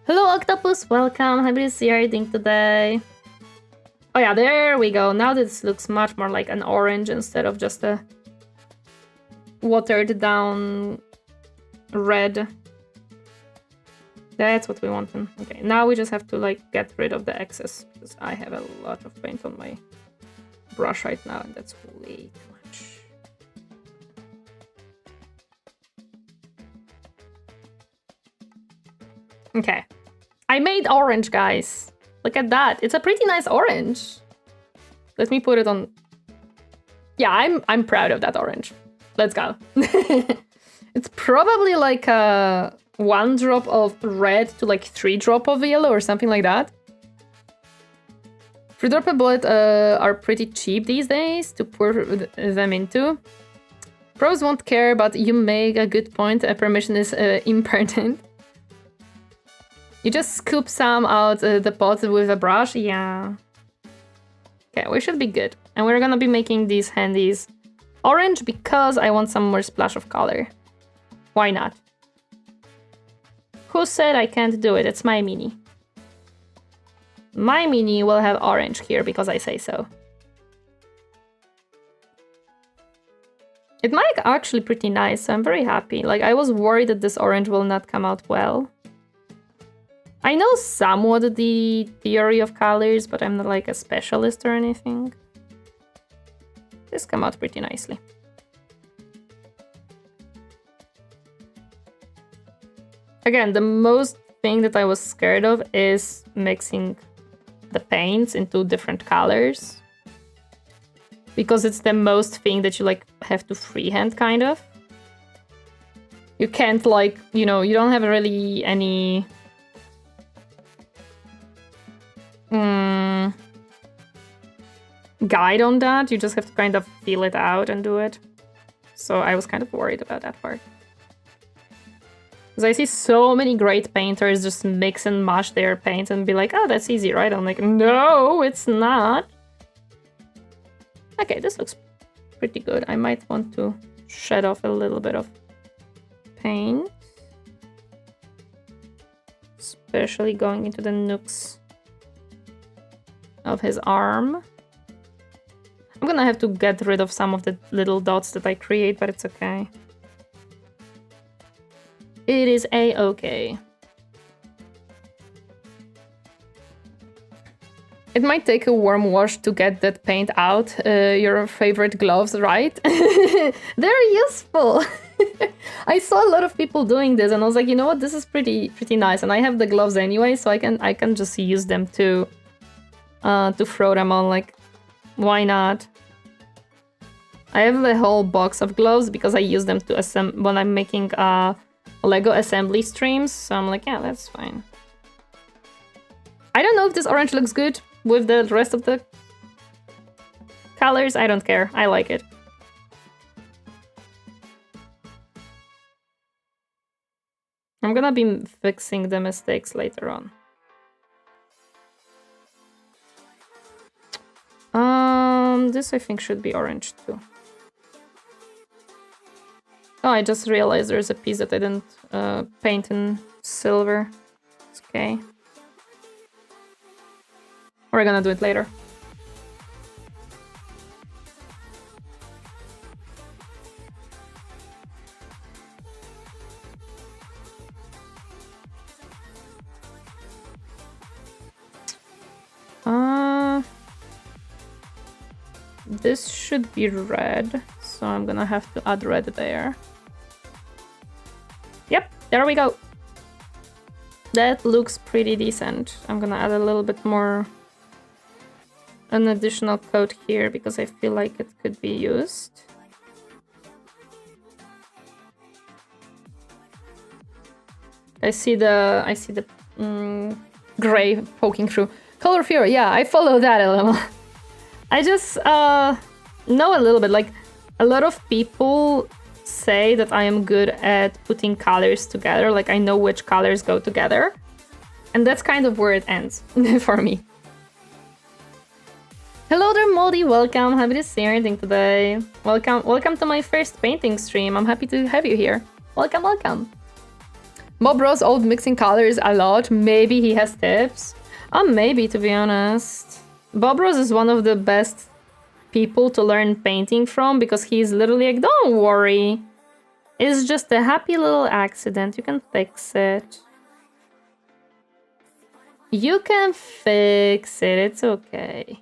Hello, Octopus, welcome. Happy to see you. How are you doing today? Oh yeah, there we go. Now this looks much more like an orange instead of just a watered down red. That's what we want. Okay, now we just have to like get rid of the excess because I have a lot of paint on my brush right now and that's way too much. Okay, I made orange, guys. Look at that. It's a pretty nice orange. Let me put it on. Yeah, I'm proud of that orange. Let's go. It's probably like a 1 drop of red to like 3 drop of yellow or something like that. 3 drop of bullet are pretty cheap these days to pour them into. Pros won't care, but you make a good point. Permission is important. You just scoop some out the pot with a brush. Yeah. Okay, we should be good. And we're gonna be making these handies orange because I want some more splash of color. Why not? Who said I can't do it? It's my mini. My mini will have orange here because I say so. It might actually pretty nice, so I'm very happy. Like, I was worried that this orange will not come out well. I know somewhat the theory of colors, but I'm not like a specialist or anything. This came out pretty nicely. again, the most thing that I was scared of is mixing the paints into different colors. Because it's the most thing that you like have to freehand kind of. You can't like, you know, you don't have really any guide on that. You just have to kind of feel it out and do it. So I was kind of worried about that part. Because I see so many great painters just mix and mash their paints and be like, oh, that's easy, right? I'm like, no, it's not. Okay, this looks pretty good. I might want to shed off a little bit of paint. Especially going into the nooks of his arm. I'm gonna have to get rid of some of the little dots that I create, but it's okay. It is a-okay. It might take a warm wash to get that paint out. Your favorite gloves, right? They're useful. I saw a lot of people doing this, and I was like, you know what, this is pretty nice. And I have the gloves anyway, so I can just use them to throw them on. Like, why not? I have the whole box of gloves because I use them to when I'm making Lego assembly streams. So I'm like, yeah, that's fine. I don't know if this orange looks good with the rest of the colors. I don't care. I like it. I'm gonna be fixing the mistakes later on. This I think should be orange too. Oh, I just realized there's a piece that I didn't paint in silver. It's okay. We're gonna do it later. This should be red, so I'm gonna have to add red there. Yep, there we go. That looks pretty decent. I'm gonna add a little bit more, an additional coat here because I feel like it could be used. I see the gray poking through. Color Fury, yeah, I follow that a little. I just know a little bit. Like, a lot of people say that I am good at putting colors together. Like, I know which colors go together. And that's kind of where it ends for me. Hello there, Moldy. Welcome. Happy to see you anything today. Welcome to my first painting stream. I'm happy to have you here. Welcome, welcome. Bob Ross old mixing colors a lot. Maybe he has tips. Maybe, to be honest. Bob Ross is one of the best people to learn painting from because he's literally like, don't worry. It's just a happy little accident. You can fix it. You can fix it. It's okay.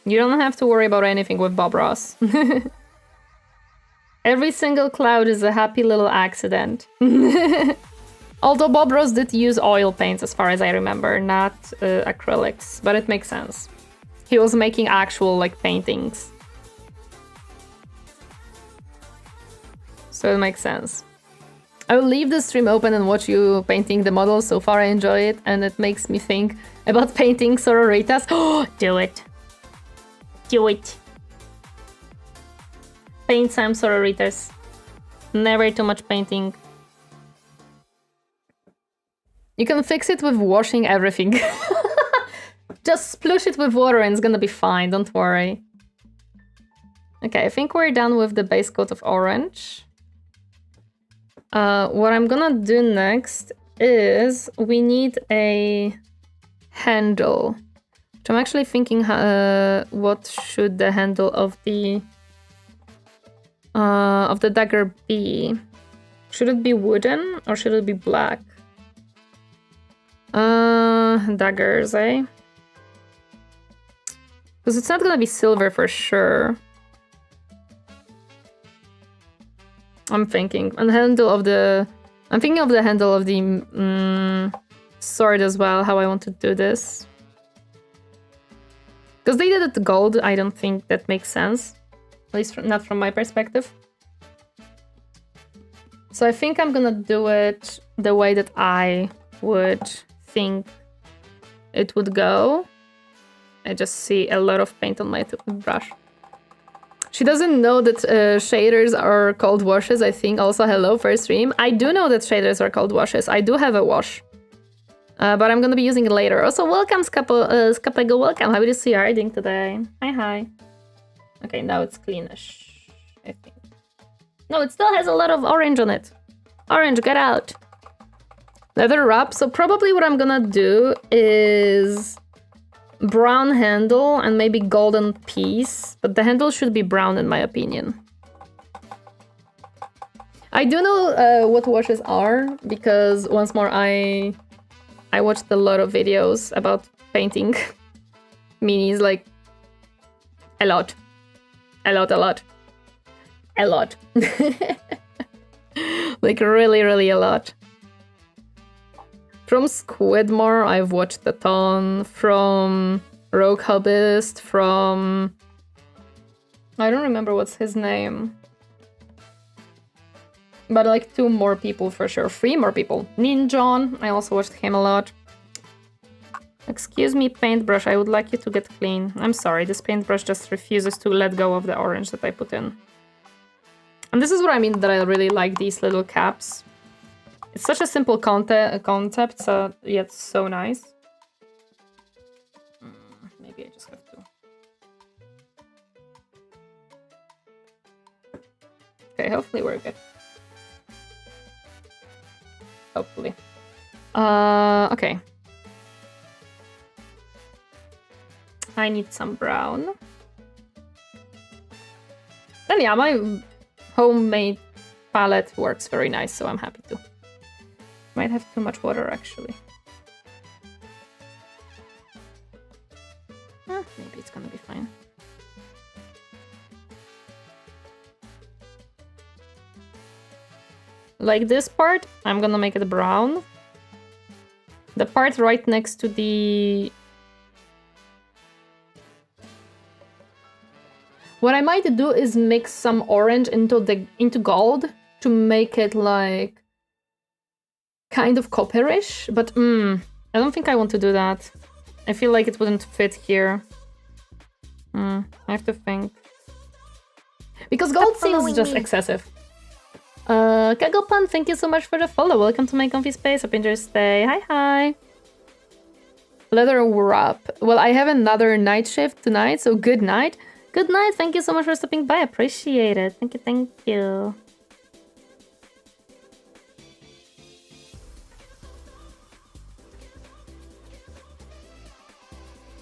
You don't have to worry about anything with Bob Ross. Every single cloud is a happy little accident. Although Bob Ross did use oil paints as far as I remember, not acrylics, but it makes sense. He was making actual like paintings. So it makes sense. I will leave the stream open and watch you painting the models. So far I enjoy it and it makes me think about painting sororitas. Oh, do it. Do it. Paint some sororitas. Never too much painting. You can fix it with washing everything. Just splush it with water and it's gonna be fine, don't worry. Okay, I think we're done with the base coat of orange. What I'm gonna do next is we need a handle. Which I'm actually thinking what should the handle of the dagger be? Should it be wooden or should it be black? Daggers, eh? Because it's not gonna be silver for sure. I'm thinking. And handle of the... I'm thinking of the handle of the sword as well, how I want to do this. Because they did it gold, I don't think that makes sense. At least not from my perspective. So I think I'm gonna do it the way that I would think it would go. I just see a lot of paint on my brush. She doesn't know that shaders are called washes, I think. Also, hello, first stream. I do know that shaders are called washes. I do have a wash. But I'm gonna be using it later. Also, welcome, Scapego, welcome. How are you doing today? Hi. Okay, now it's cleanish, I think. No, it still has a lot of orange on it. Orange, get out. Leather wrap. So probably what I'm gonna do is brown handle and maybe golden piece, but the handle should be brown in my opinion. I do know what washes are because once more I watched a lot of videos about painting minis, like a lot. Like really a lot. From Squidmore, I've watched a ton. From Rogue Hobbyist, from... I don't remember what's his name. But like 2 more people for sure. 3 more people. Ninjon, I also watched him a lot. Excuse me, paintbrush, I would like you to get clean. I'm sorry, this paintbrush just refuses to let go of the orange that I put in. And this is what I mean that I really like these little caps. It's such a simple concept, so yet so nice. Maybe I just have to. Okay, hopefully we're good. Hopefully. Okay. I need some brown. Then yeah, my homemade palette works very nice, so I'm happy to. Might have too much water, actually. Maybe it's gonna be fine. Like this part, I'm gonna make it brown. The part right next to the... What I might do is mix some orange into gold to make it like kind of copperish, but I don't think I want to do that. I feel like it wouldn't fit here. I have to think. Because gold seems just excessive. Kagopan, thank you so much for the follow. Welcome to my comfy space. Hope you enjoy your stay. Hi. Leather wrap. Well, I have another night shift tonight, so good night. Good night. Thank you so much for stopping by. Appreciate it. Thank you.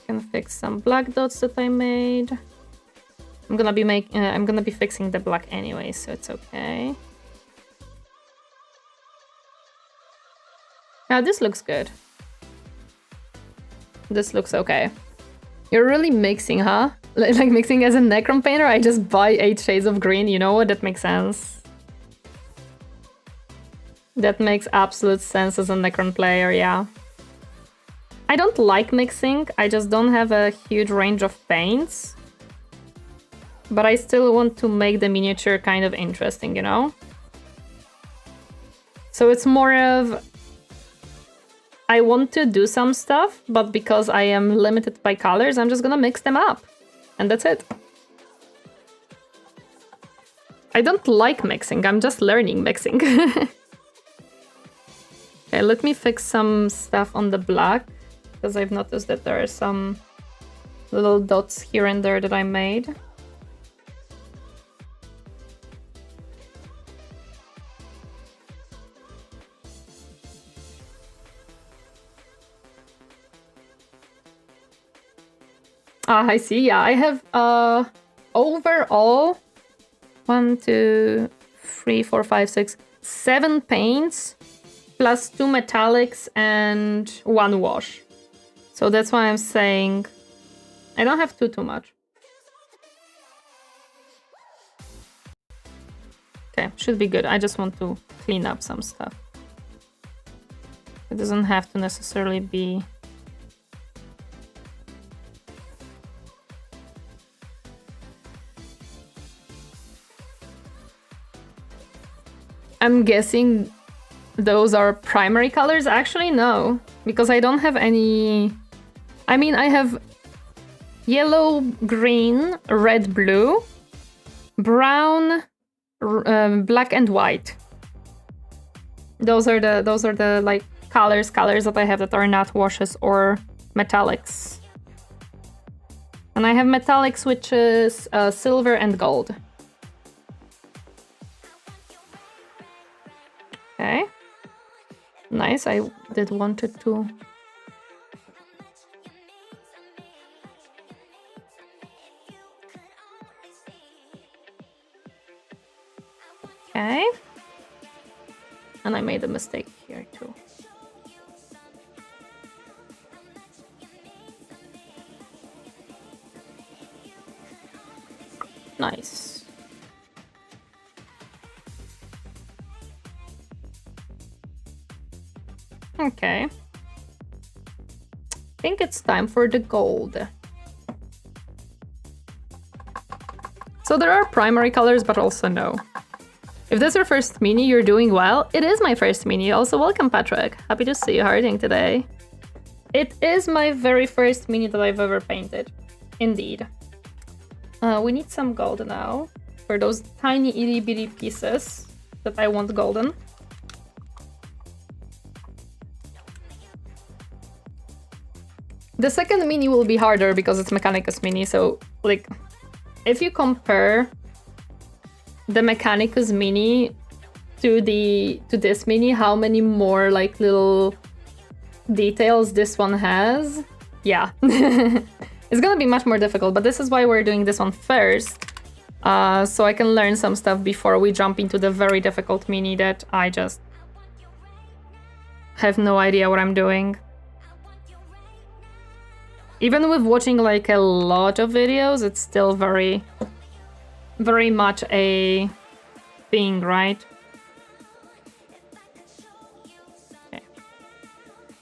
Can fix some black dots that I made. I'm gonna be fixing the black anyway, so it's okay. Yeah, this looks good. This looks okay. You're really mixing, huh? Like mixing as a Necron painter? I just buy 8 shades of green, you know what? That makes sense. That makes absolute sense as a Necron player, yeah. I don't like mixing, I just don't have a huge range of paints. But I still want to make the miniature kind of interesting, you know? So it's more of... I want to do some stuff, but because I am limited by colors, I'm just gonna mix them up. And that's it. I don't like mixing, I'm just learning mixing. Okay, let me fix some stuff on the black, because I've noticed that there are some little dots here and there that I made. I see, yeah, I have overall 1, 2, 3, 4, 5, 6, 7 paints plus 2 metallics and 1 wash. So that's why I'm saying I don't have too much. Okay, should be good. I just want to clean up some stuff. It doesn't have to necessarily be... I'm guessing those are primary colors. Actually, no, because I don't have any... I mean, I have yellow, green, red, blue, brown, black and white. Those are the like colors that I have that are not washes or metallics. And I have metallics, which is silver and gold. Okay. Nice, I did wanted to... Okay. And I made a mistake here too. Nice. Okay. I think it's time for the gold. So there are primary colors, but also no. If this is your first mini, you're doing well. It is my first mini. Also, welcome, Patrick. Happy to see you harding today. It is my very first mini that I've ever painted. Indeed. We need some gold now for those tiny itty bitty pieces that I want golden. The second mini will be harder because it's Mechanicus mini, so like if you compare the Mechanicus mini to this mini, how many more like little details this one has? Yeah. It's gonna be much more difficult, but this is why we're doing this one first. So I can learn some stuff before we jump into the very difficult mini that I just have no idea what I'm doing. Even with watching like a lot of videos, it's still very much a thing, right? Okay.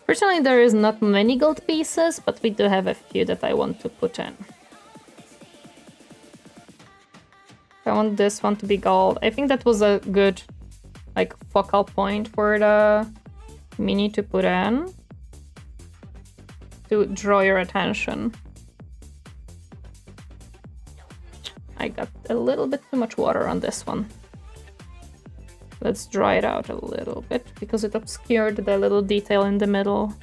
Fortunately, there is not many gold pieces, but we do have a few that I want to put in. I want this one to be gold. I think that was a good like focal point for the mini to put in, to draw your attention. I got a little bit too much water on this one. Let's dry it out a little bit because it obscured the little detail in the middle.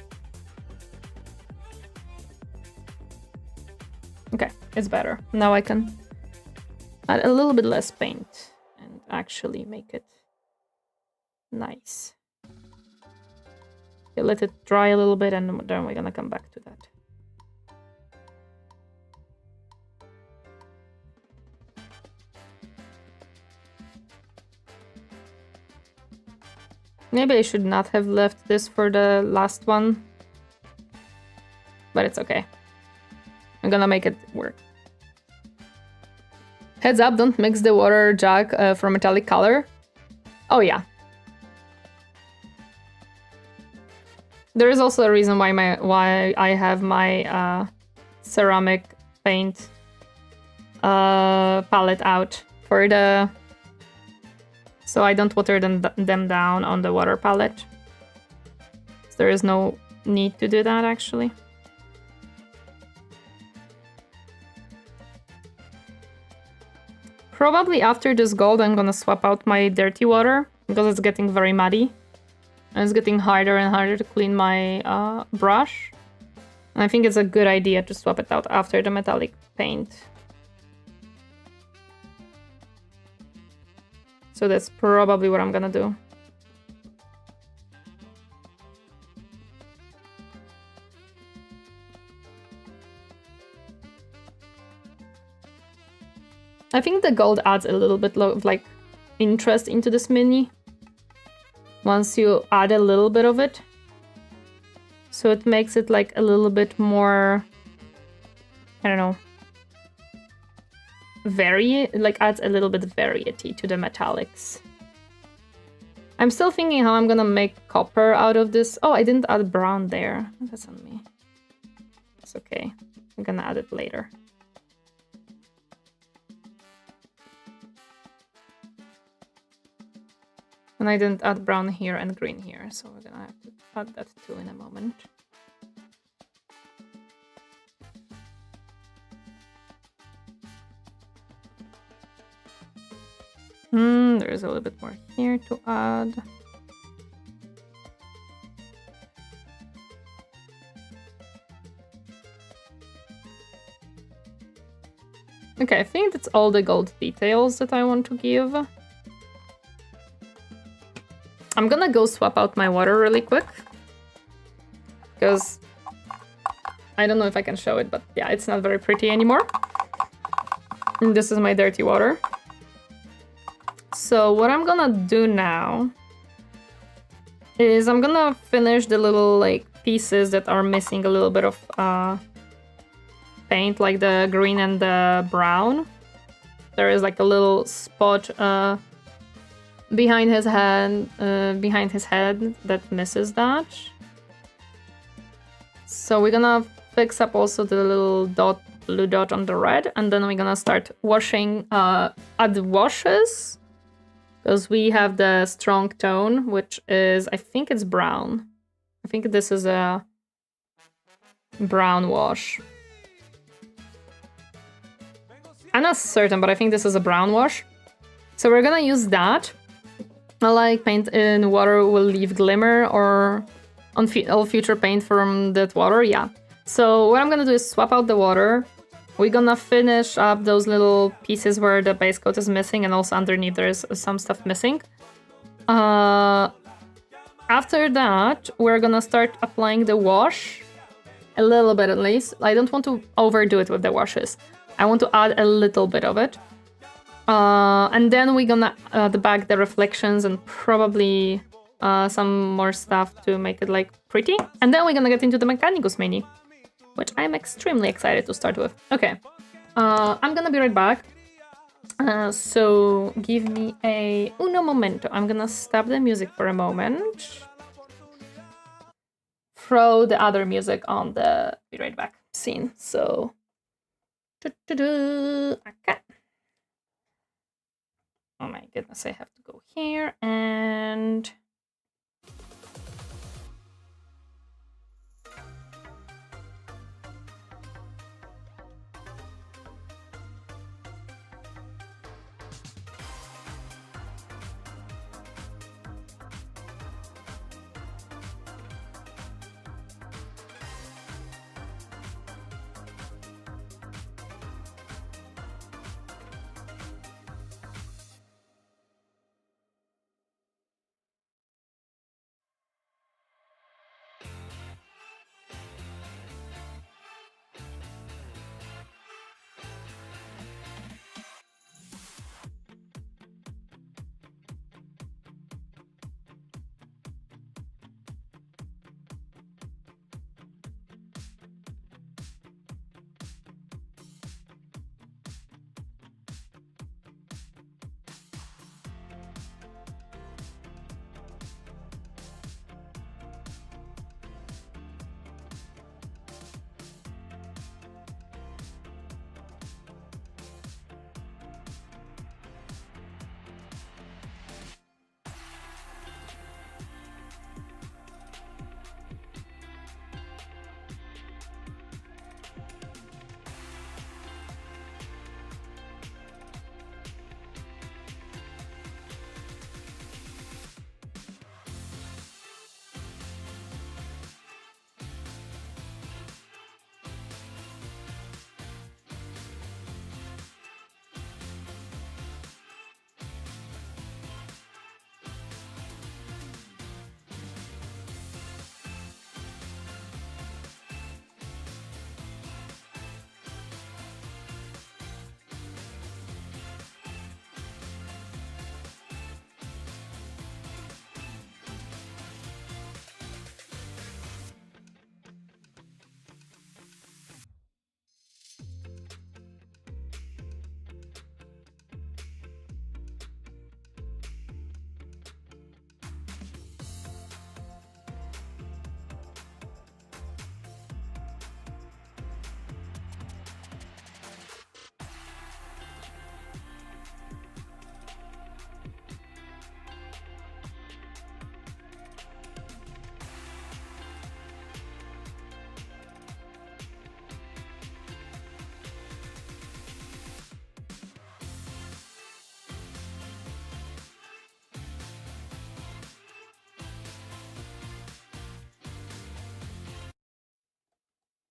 Okay, it's better. Now I can add a little bit less paint and actually make it nice. Okay, let it dry a little bit and then we're gonna come back to that. Maybe I should not have left this for the last one, but it's okay. I'm gonna make it work. Heads up, don't mix the water jug for metallic color. Oh yeah. There is also a reason why I have my ceramic paint palette out for the... So I don't water them down on the water palette. So there is no need to do that actually. Probably after this gold I'm gonna swap out my dirty water because it's getting very muddy. And it's getting harder and harder to clean my brush. And I think it's a good idea to swap it out after the metallic paint. So that's probably what I'm gonna do. I think the gold adds a little bit of like interest into this mini. Once you add a little bit of it. So it makes it like a little bit more, I don't know, adds a little bit of variety to the metallics. I'm still thinking how I'm gonna make copper out of this. Oh, I didn't add brown there. That's on me. It's okay. I'm gonna add it later. And I didn't add brown here and green here, so we're gonna have to add that too in a moment. There's a little bit more here to add. Okay, I think that's all the gold details that I want to give. I'm gonna go swap out my water really quick. Because I don't know if I can show it, but yeah, it's not very pretty anymore. And this is my dirty water. So what I'm gonna do now is I'm gonna finish the little like pieces that are missing a little bit of paint, like the green and the brown. There is like a little spot behind his head that misses that. So we're gonna fix up also the little blue dot on the red, and then we're gonna start washing add washes. Because we have the strong tone, which is, I think it's brown. I think this is a brown wash. I'm not certain, but I think this is a brown wash. So we're gonna use that. I like paint in water will leave glimmer, or on all future paint from that water, yeah. So what I'm gonna do is swap out the water. We're gonna finish up those little pieces where the base coat is missing, and also underneath there's some stuff missing. After that, we're gonna start applying the wash. A little bit at least. I don't want to overdo it with the washes. I want to add a little bit of it. And then we're gonna add back the reflections and probably some more stuff to make it like pretty. And then we're gonna get into the Mechanicus Mini, which I'm extremely excited to start with. Okay, I'm gonna be right back. So give me a uno momento. I'm gonna stop the music for a moment. Throw the other music on the be right back scene. So, okay. Oh my goodness, I have to go here and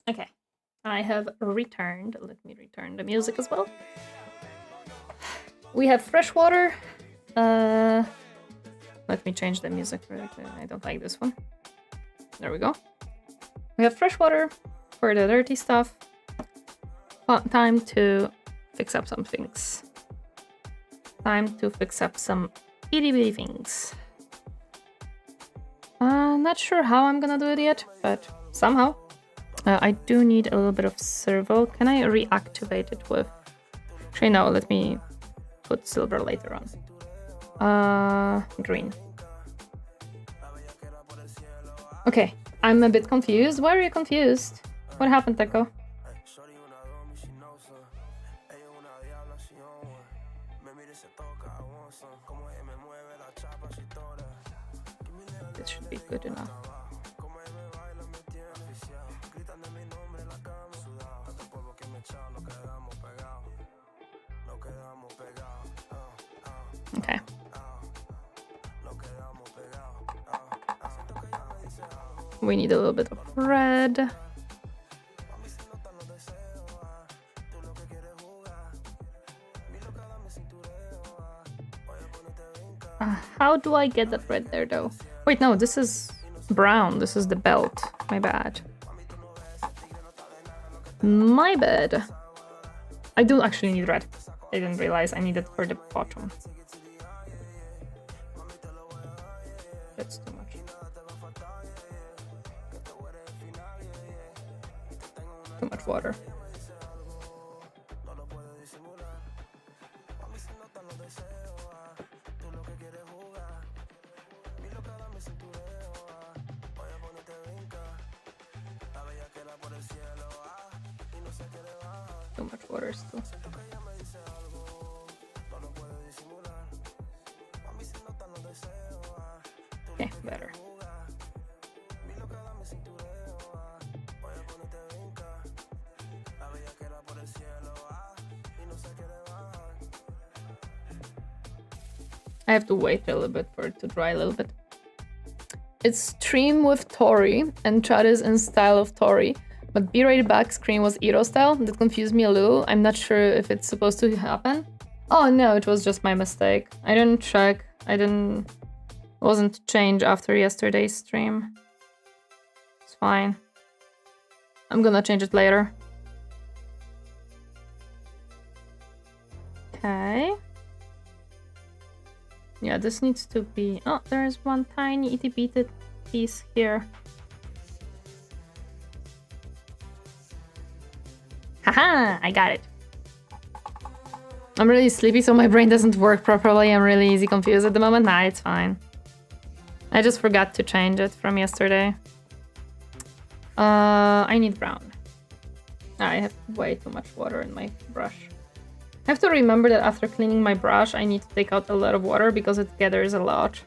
Okay, I have returned. Let me return the music as well. We have fresh water. Let me change the music really quick. I don't like this one. There we go. We have fresh water for the dirty stuff. Time to fix up some things. Time to fix up some itty bitty things. Not sure how I'm gonna do it yet, but somehow. I do need a little bit of servo. Can I reactivate it with... Actually, no, let me put silver later on. Green. Okay, I'm a bit confused. Why are you confused? What happened, Teco? This should be good enough. Okay. We need a little bit of red. How do I get that red there though? Wait, no, this is brown. This is the belt. My bad. My bad. I do actually need red. I didn't realize I needed for the bottom. That's too much. Too much water. Too much water still. Okay, better. I have to wait a little bit for it to dry a little bit. It's stream with Tori and chat is in style of Tori, but B-rated back screen was Iro style. That confused me a little. I'm not sure if it's supposed to happen. Oh no, it was just my mistake. I didn't check. Wasn't changed after yesterday's stream. It's fine. I'm gonna change it later. Okay. Yeah, this needs to be... Oh, there's one tiny itty bitty piece here. Haha! I got it. I'm really sleepy, so my brain doesn't work properly. I'm really easy confused at the moment. Nah, it's fine. I just forgot to change it from yesterday. I need brown. I have way too much water in my brush. I have to remember that after cleaning my brush, I need to take out a lot of water because it gathers a lot.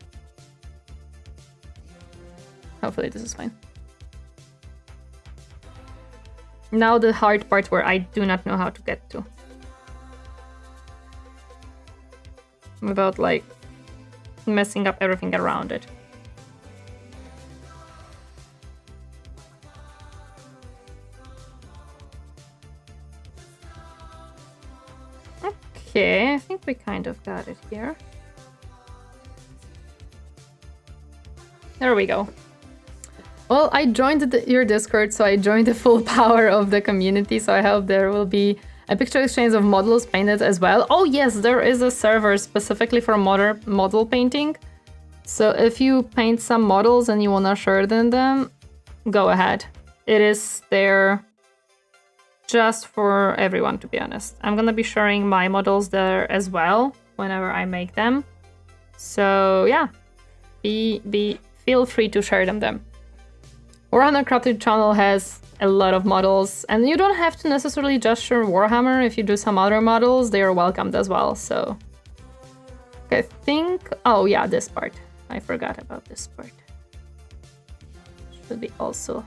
Hopefully this is fine. Now the hard part where I do not know how to get to. Without, like, messing up everything around it. Okay, I think we kind of got it here. There we go. Well, I joined your Discord, so I joined the full power of the community, so I hope there will be a picture exchange of models painted as well. Oh yes, there is a server specifically for model painting. So if you paint some models and you wanna share them, go ahead. It is there just for everyone, to be honest. I'm gonna be sharing my models there as well whenever I make them. So yeah, feel free to share them. Warhammer Crafted channel has a lot of models, and you don't have to necessarily just share Warhammer. If you do some other models, they are welcomed as well. So I think, oh yeah, this part. I forgot about this part. Should be also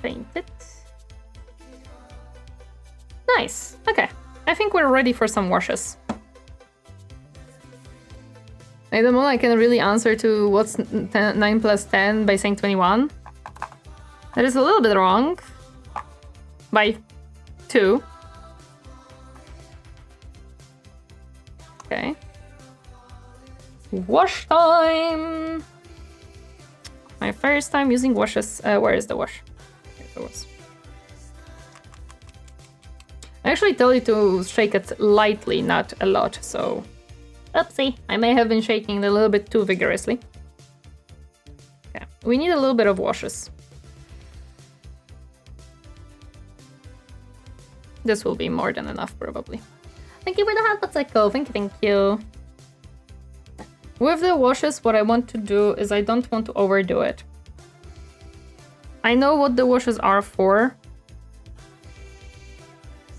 painted. Nice. Okay, I think we're ready for some washes. At the moment, I can really answer to what's 9 plus 10 by saying 21. That is a little bit wrong. By 2. Okay. Wash time! My first time using washes. Where is the wash? Here it was. I actually tell you to shake it lightly, not a lot, so... Oopsie, I may have been shaking it a little bit too vigorously. Okay, we need a little bit of washes. This will be more than enough, probably. Thank you for the hat, Psycho. Thank you. With the washes, what I want to do is I don't want to overdo it. I know what the washes are for.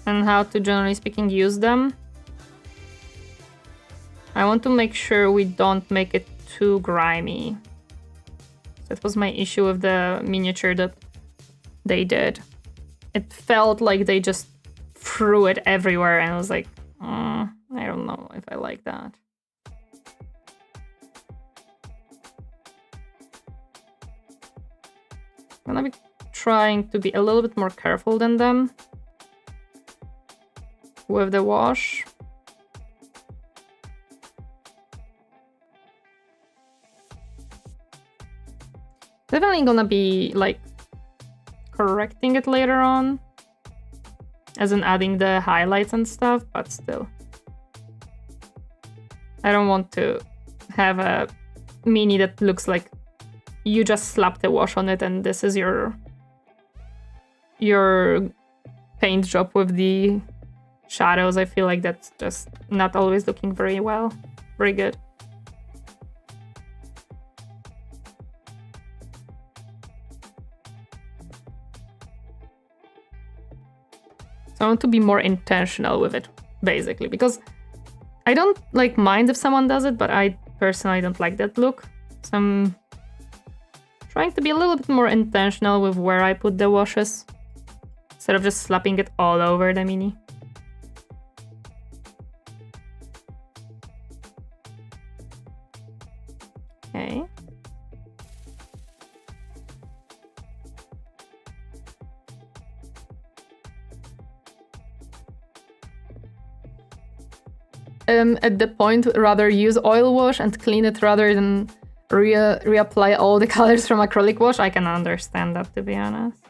And how to, generally speaking, use them. I want to make sure we don't make it too grimy. That was my issue with the miniature that they did. It felt like they just threw it everywhere and I was like, I don't know if I like that. I'm gonna be trying to be a little bit more careful than them with the wash. Definitely gonna be like correcting it later on, as in adding the highlights and stuff, but still. I don't want to have a mini that looks like you just slapped the wash on it and this is your paint job with the shadows. I feel like that's just not always looking very good. So I want to be more intentional with it, basically, because I don't like mind if someone does it, but I personally don't like that look. So I'm trying to be a little bit more intentional with where I put the washes, instead of just slapping it all over the mini. Okay. At the point, rather use oil wash and clean it rather than reapply all the colors from acrylic wash. I can understand that, to be honest.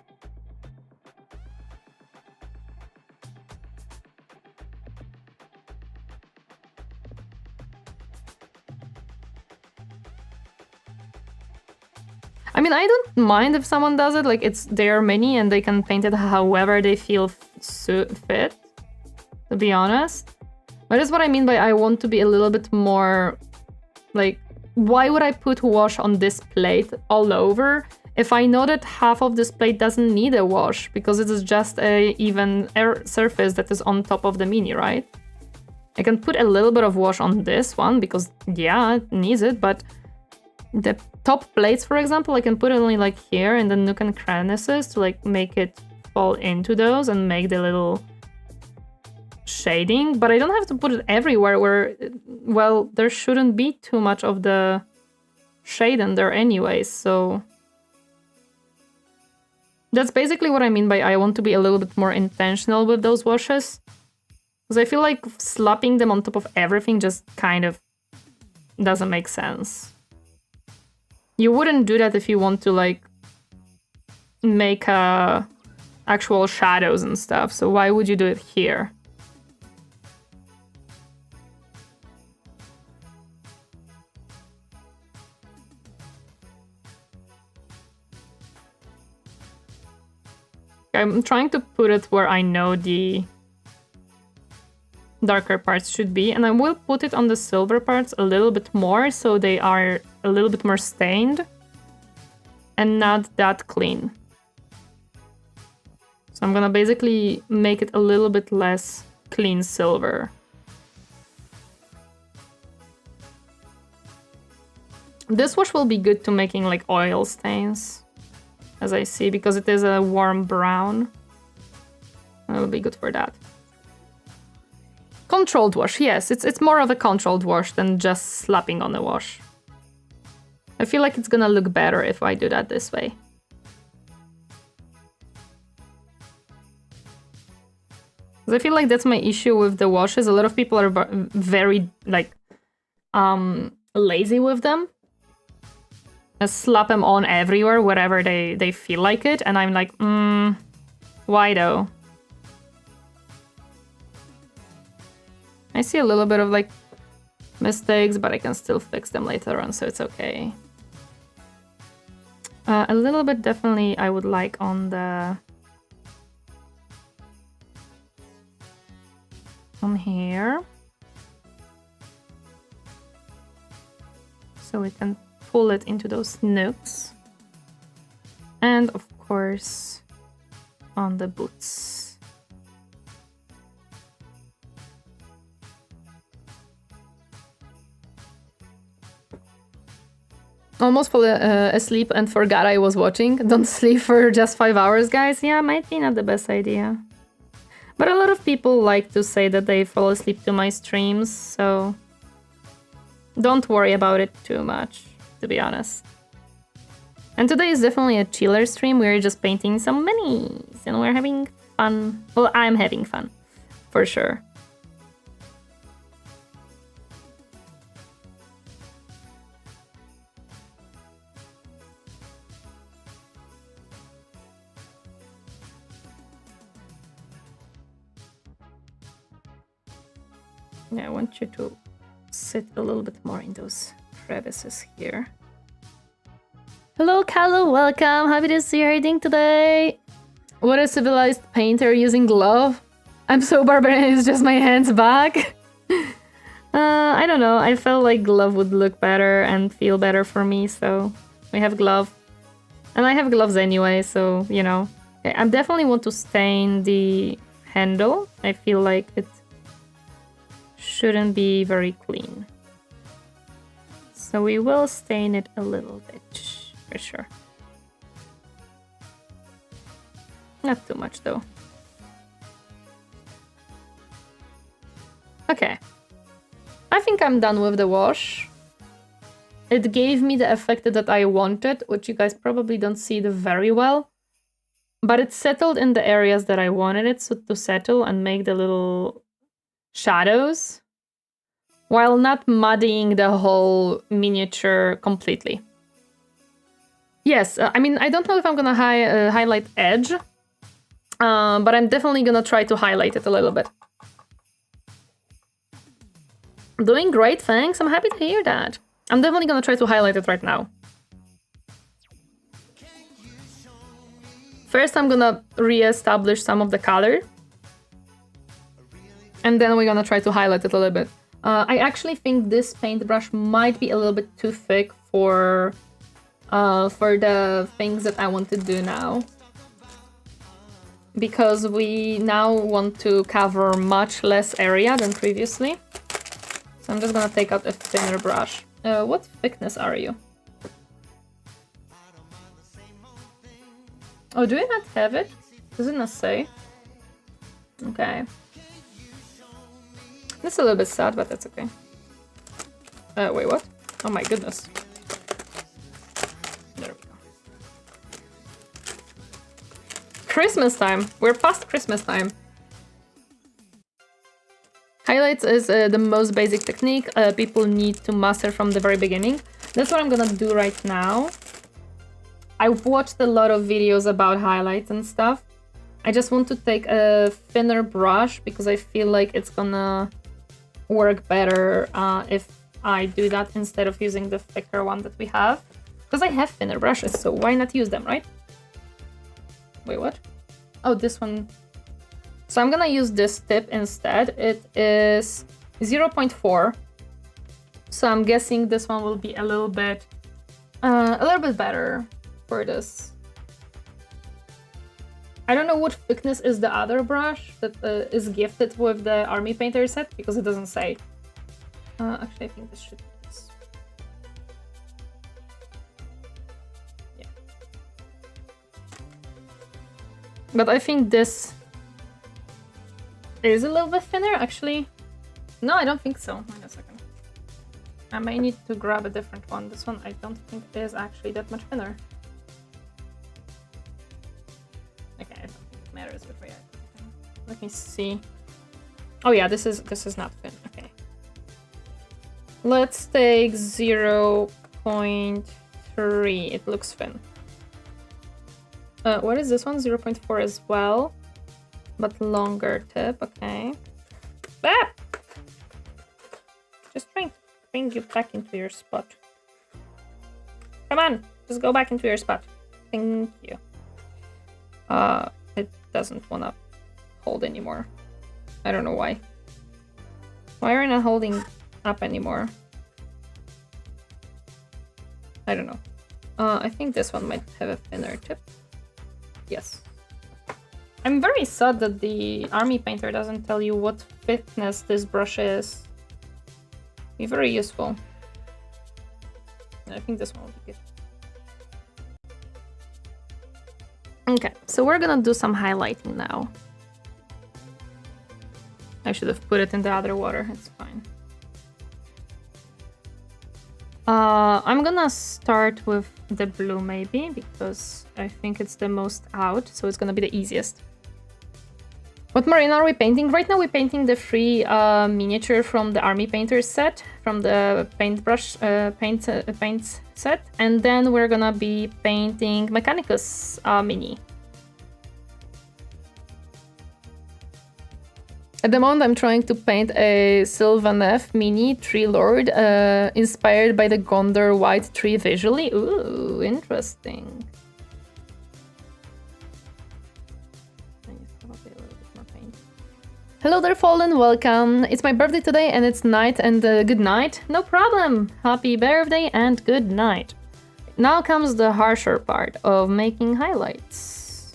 I mean, I don't mind if someone does it, like it's their mini and they can paint it however they feel fit, to be honest. But that's what I mean by I want to be a little bit more, like, why would I put wash on this plate all over if I know that half of this plate doesn't need a wash because it is just a even surface that is on top of the mini, right? I can put a little bit of wash on this one because, yeah, it needs it, but the top plates, for example, I can put it only like here in the nook and crannies to like make it fall into those and make the little shading, but I don't have to put it everywhere where, well, there shouldn't be too much of the shade in there anyways, so that's basically what I mean by I want to be a little bit more intentional with those washes, because I feel like slapping them on top of everything just kind of doesn't make sense. You wouldn't do that if you want to like make actual shadows and stuff, so why would you do it here? I'm trying to put it where I know the darker parts should be, and I will put it on the silver parts a little bit more so they are a little bit more stained and not that clean. So I'm gonna basically make it a little bit less clean silver. This wash will be good to making like oil stains, as I see, because it is a warm brown. It will be good for that. Controlled wash, yes, it's more of a controlled wash than just slapping on a wash. I feel like it's gonna look better if I do that this way. Because I feel like that's my issue with the washes. A lot of people are very, like, lazy with them. Just slap them on everywhere, wherever they feel like it. And I'm like, why though? I see a little bit of, like, mistakes, but I can still fix them later on, so it's okay. A little bit definitely I would like on the... on here. So we can pull it into those nooks. And of course, on the boots. Almost fell asleep and forgot I was watching. Don't sleep for just 5 hours, guys. Yeah, might be not the best idea. But a lot of people like to say that they fall asleep to my streams, so don't worry about it too much, to be honest. And today is definitely a chiller stream. We're just painting some minis and we're having fun. Well, I'm having fun, for sure. Yeah, I want you to sit a little bit more in those crevices here. Hello, Kalu, welcome. Happy to see you. How are you doing today? What a civilized painter using glove. I'm so barbarian, it's just my hands back. I don't know, I felt like glove would look better and feel better for me, so we have glove. And I have gloves anyway, so, you know. I definitely want to stain the handle. I feel like it shouldn't be very clean. So we will stain it a little bit, for sure. Not too much though. Okay. I think I'm done with the wash. It gave me the effect that I wanted, which you guys probably don't see it very well. But it settled in the areas that I wanted it to settle and make the little shadows, while not muddying the whole miniature completely. Yes, I mean, I don't know if I'm gonna highlight edge, but I'm definitely gonna try to highlight it a little bit. Doing great, thanks. I'm happy to hear that. I'm definitely gonna try to highlight it right now. First, I'm gonna re-establish some of the color. And then we're gonna try to highlight it a little bit. I actually think this paintbrush might be a little bit too thick for the things that I want to do now. Because we now want to cover much less area than previously. So I'm just gonna take out a thinner brush. What thickness are you? Oh, do we not have it? Does it not say? Okay. That's a little bit sad, but that's okay. Wait, what? Oh my goodness. There we go. Christmas time! We're past Christmas time. Highlights is the most basic technique people need to master from the very beginning. That's what I'm gonna do right now. I've watched a lot of videos about highlights and stuff. I just want to take a thinner brush because I feel like it's gonna work better if I do that instead of using the thicker one that we have. Because I have thinner brushes, so why not use them, right? Wait, what? Oh, this one. So I'm gonna use this tip instead. It is 0.4. So I'm guessing this one will be a little bit better for this. I don't know what thickness is the other brush that is gifted with the army painter set, because it doesn't say. Actually, I think this should be this. Yeah. But I think this is a little bit thinner, actually. No, I don't think so. Wait a second. I may need to grab a different one. This one I don't think is actually that much thinner. Okay, I don't think it matters which way I put it. Let me see. Oh yeah, this is not thin. Okay. Let's take 0.3. It looks thin. What is this one? 0.4 as well, but longer tip. Okay. Ah! Just trying to bring you back into your spot. Come on, just go back into your spot. Thank you. It doesn't want to hold anymore. I don't know why. Why are you not holding up anymore? I don't know. I think this one might have a thinner tip. Yes. I'm very sad that the army painter doesn't tell you what thickness this brush is. Be very useful. I think this one will be good. Okay, so we're gonna do some highlighting now. I should have put it in the other water, it's fine. I'm gonna start with the blue maybe, because I think it's the most out, so it's gonna be the easiest. What marine are we painting? Right now we're painting the free miniature from the Army Painters set, from the paintbrush paint set, and then we're gonna be painting Mechanicus Mini. At the moment I'm trying to paint a Sylvaneth Mini Tree Lord, inspired by the Gondor White Tree visually. Ooh, interesting. Hello there, Fallen, welcome. It's my birthday today and it's night and good night. No problem. Happy birthday and good night. Now comes the harsher part of making highlights.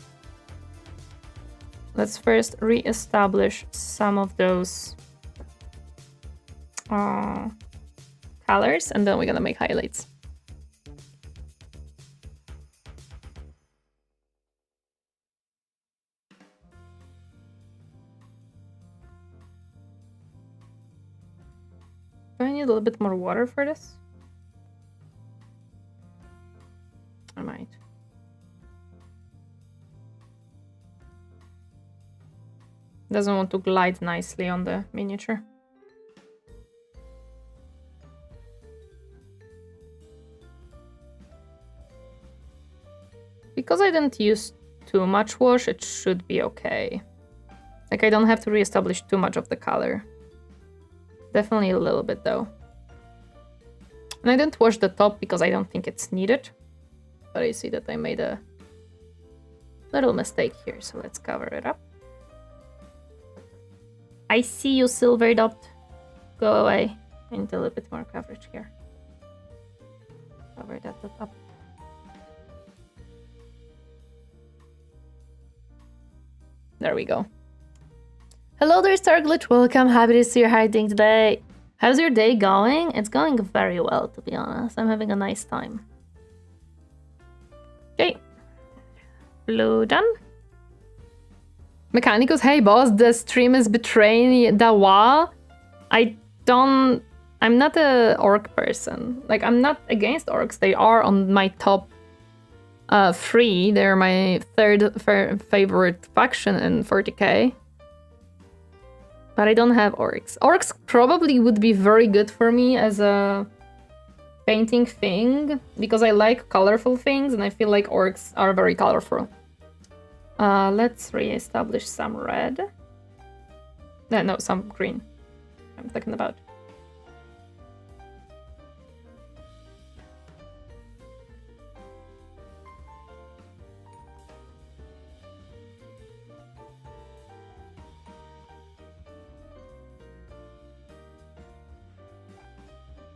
Let's first re-establish some of those colors and then we're gonna make highlights. Do I need a little bit more water for this? I might. Doesn't want to glide nicely on the miniature. Because I didn't use too much wash, it should be okay. Like, I don't have to re-establish too much of the color. Definitely a little bit though. And I didn't wash the top because I don't think it's needed. But I see that I made a little mistake here, so let's cover it up. I see you, Silver Dot. Go away. I need a little bit more coverage here. Cover that up. There we go. Hello there, Starglitch. Welcome. Happy to see you. How are you doing today? How's your day going? It's going very well, to be honest. I'm having a nice time. Okay. Blue done. Mechanicus, hey boss, the stream is betraying Dawa. I'm not a orc person. Like, I'm not against orcs. They are on my top 3. They're my third favorite faction in 40k. But I don't have orcs. Orcs probably would be very good for me as a painting thing, because I like colorful things and I feel like orcs are very colorful. Let's re-establish some red. No, some green. I'm talking about.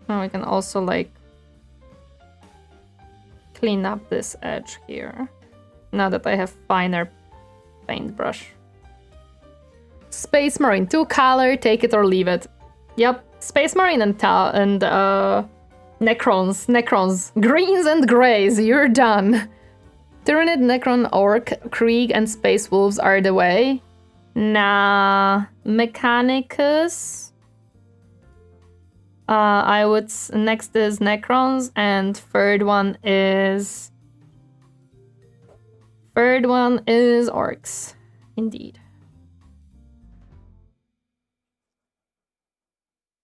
Now we can also like clean up this edge here. Now that I have finer paintbrush. Space Marine, 2 color, take it or leave it. Yep, Space Marine and Necrons. Greens and grays, you're done. Tyranid, Necron, Orc, Krieg, and Space Wolves are the way. Nah, Mechanicus. Next is Necrons, and third one is Orcs. Indeed.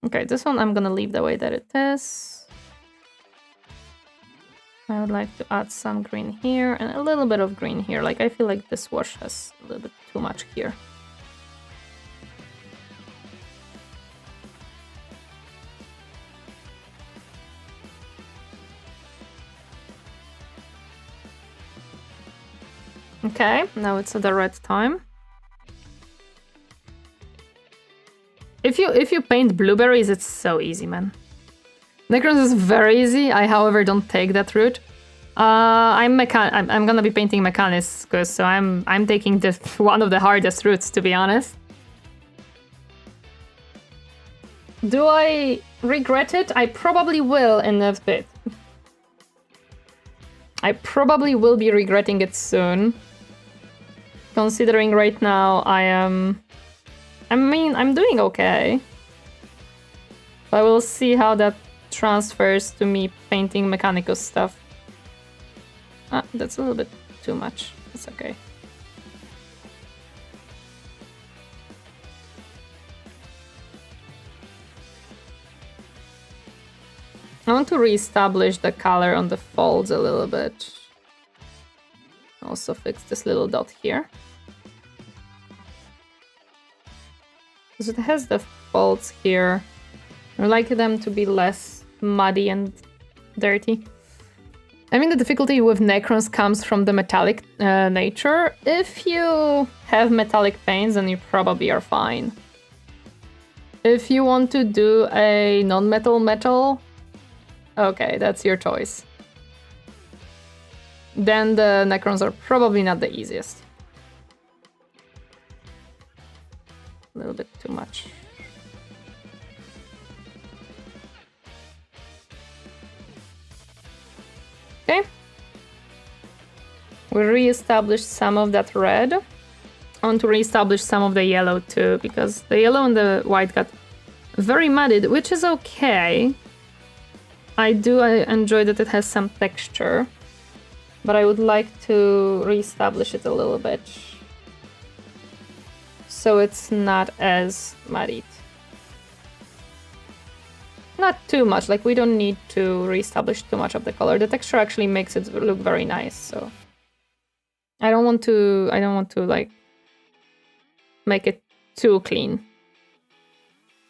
Okay, this one I'm gonna leave the way that it is. I would like to add some green here and a little bit of green here. Like, I feel like this wash has a little bit too much here. Okay, now it's the red time. If you paint blueberries, it's so easy, man. Necrons is very easy. I, however, don't take that route. I'm gonna be painting Mechaniscus, so I'm taking this one of the hardest routes, to be honest. Do I regret it? I probably will in a bit. I probably will be regretting it soon. Considering right now I'm doing okay. I will see how that transfers to me painting Mechanicus stuff. Ah, that's a little bit too much. It's okay. I want to reestablish the color on the folds a little bit. Also fix this little dot here. Because it has the folds here. I like them to be less muddy and dirty. I mean, the difficulty with Necrons comes from the metallic nature. If you have metallic paints, then you probably are fine. If you want to do a non-metal metal, okay, that's your choice. Then the Necrons are probably not the easiest. A little bit too much. Okay. We re-established some of that red. I want to re-establish some of the yellow too, because the yellow and the white got very muddied, which is okay. I enjoy that it has some texture, but I would like to re-establish it a little bit so it's not as muddied. Not too much, like we don't need to re-establish too much of the color. The texture actually makes it look very nice, so I don't want to like make it too clean.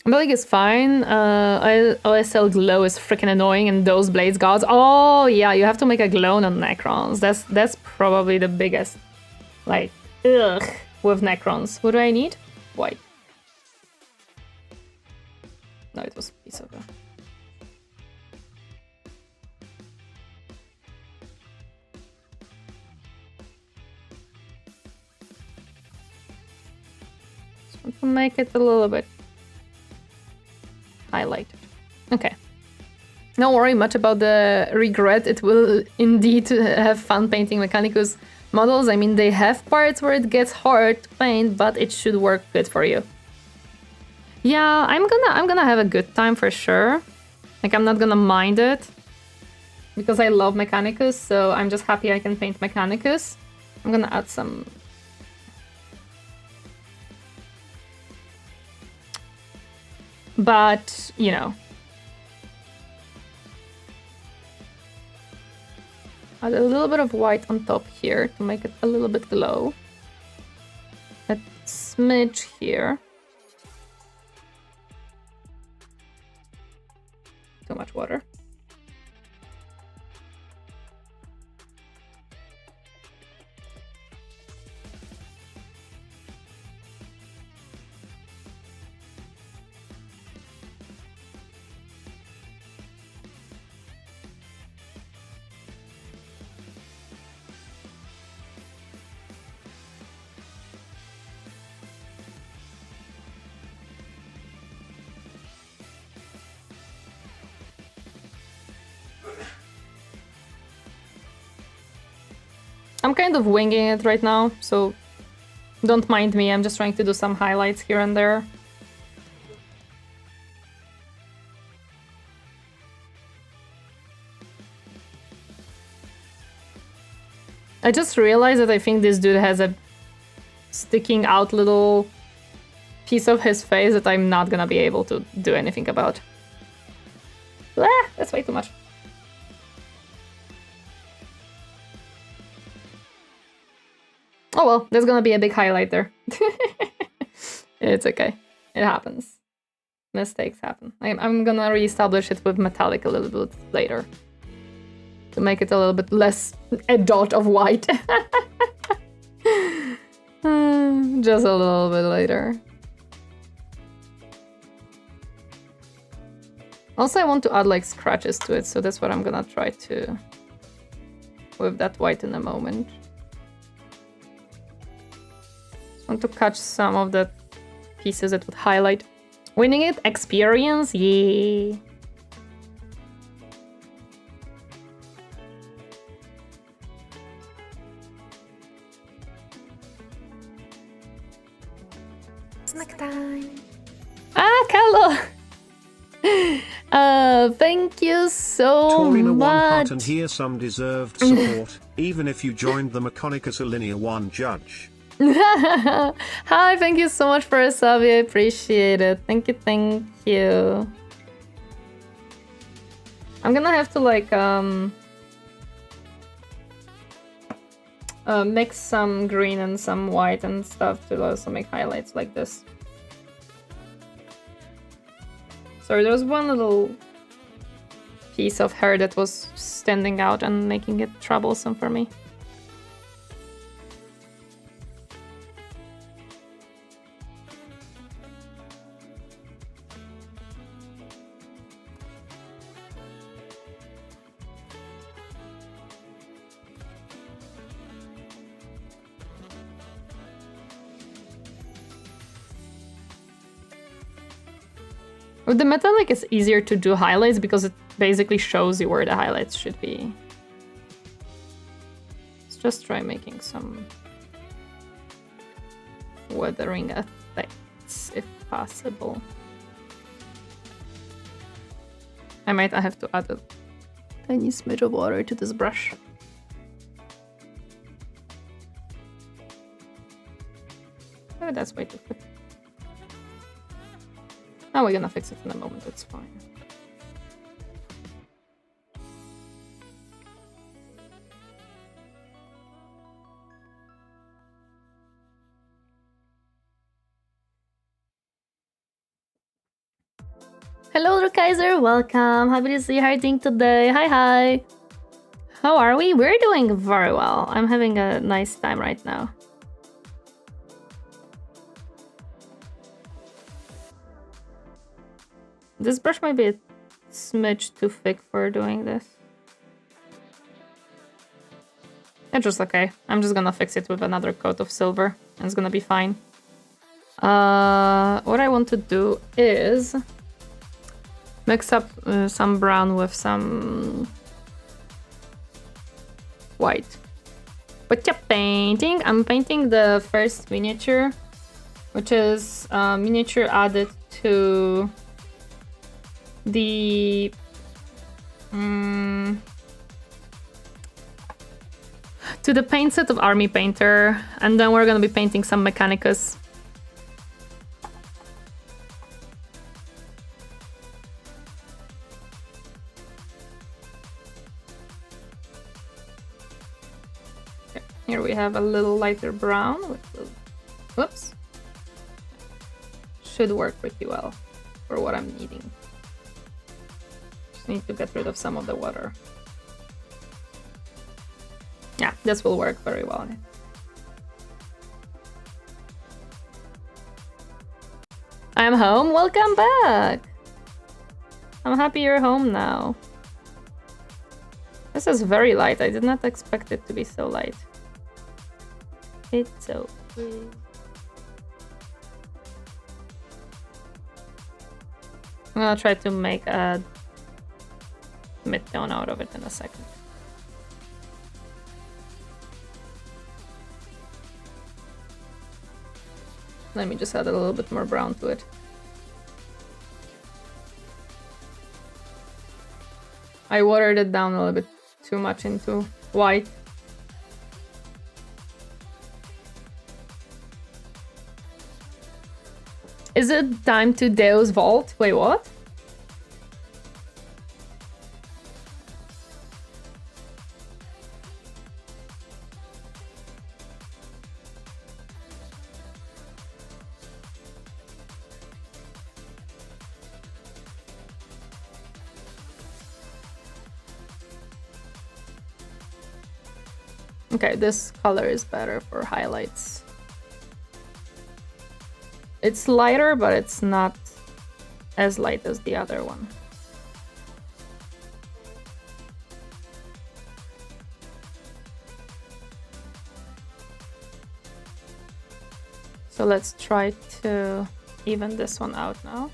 But like it's fine. OSL glow is freaking annoying, and those blades gods. Oh yeah, you have to make a glow on Necrons. That's probably the biggest, like, ugh, with Necrons. What do I need? White. No, it was a piece of it. Just want to make it a little bit highlighted. Okay. Don't worry much about the regret. It will indeed have fun painting Mechanicus models. I mean, they have parts where it gets hard to paint, but it should work good for you. Yeah, I'm gonna have a good time for sure. Like, I'm not gonna mind it because I love Mechanicus, so I'm just happy I can paint Mechanicus. I'm gonna add some. But, you know, add a little bit of white on top here to make it a little bit glow. A smidge here. Too much water. I'm kind of winging it right now, so don't mind me. I'm just trying to do some highlights here and there. I just realized that I think this dude has a sticking out little piece of his face that I'm not gonna be able to do anything about. Ah, that's way too much. Oh well, there's gonna be a big highlight there. It's okay. It happens. Mistakes happen. I'm gonna reestablish it with metallic a little bit later. To make it a little bit less a dot of white. Just a little bit later. Also, I want to add like scratches to it, so that's what I'm gonna try to with that white in a moment. Just want to catch some of the pieces that would highlight. Winning it, experience, yeah. Snack time. Ah, Carlo! Thank you so Torineesan one heart much. and here some deserved support, even if you joined the Mechanicus a linear 1 judge. Hi, thank you so much for a sub. I appreciate it. Thank you, thank you. I'm gonna have to like mix some green and some white and stuff to also make highlights like this. Sorry, there was one little piece of hair that was standing out and making it troublesome for me. With the metallic, it's easier to do highlights because it basically shows you where the highlights should be. Let's just try making some weathering effects, if possible. I might have to add a tiny smidge of water to this brush. Oh, that's way too quick. Oh, we're gonna fix it in a moment, it's fine. Hello, Kaiser, welcome. Happy to see you harding today. Hi, hi. How are we? We're doing very well. I'm having a nice time right now. This brush might be a smidge too thick for doing this. It's just okay. I'm just gonna fix it with another coat of silver. And it's gonna be fine. What I want to do is mix up some brown with some white. What you painting? I'm painting the first miniature, which is miniature added to the paint set of Army Painter, and then we're gonna be painting some Mechanicus. Okay. Here we have a little lighter brown with whoops. Should work pretty well for what I'm needing. Need to get rid of some of the water. Yeah, this will work very well. I'm home. Welcome back. I'm happy you're home now. This is very light. I did not expect it to be so light. It's okay. I'm gonna try to make a mid-tone out of it in a second. Let me just add a little bit more brown to it. I watered it down a little bit too much into white. Is it time to Deus Vault? Wait, what? Okay, this color is better for highlights. It's lighter, but it's not as light as the other one. So let's try to even this one out now.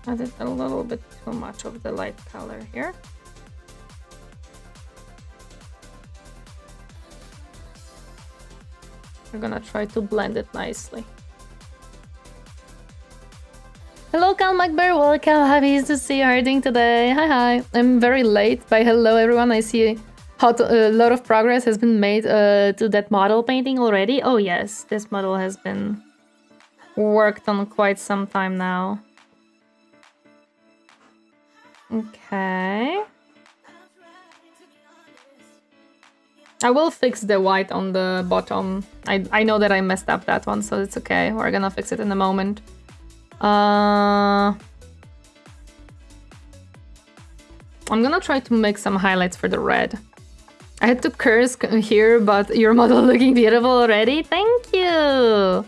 I did a little bit too much of the light color here. We're gonna try to blend it nicely. Hello, Kalmakber, welcome. Happy to see you harding today. Hi. I'm very late. By hello, everyone. I see how a lot of progress has been made to that model painting already. Oh yes, this model has been worked on quite some time now. Okay. I will fix the white on the bottom. I know that I messed up that one, so it's okay. We're gonna fix it in a moment. I'm gonna try to make some highlights for the red. I had to curse here, but your model looking beautiful already. Thank you!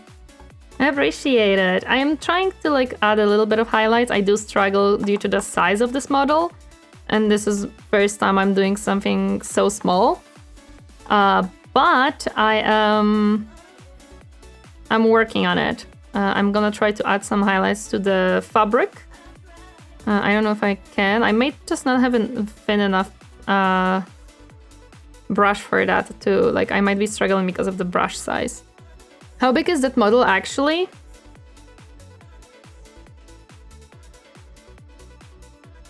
I appreciate it. I am trying to like add a little bit of highlights. I do struggle due to the size of this model. And this is first time I'm doing something so small. But I'm working on it. I'm gonna try to add some highlights to the fabric. I don't know if I can. I may just not have a thin enough brush for that too. Like I might be struggling because of the brush size. How big is that model actually?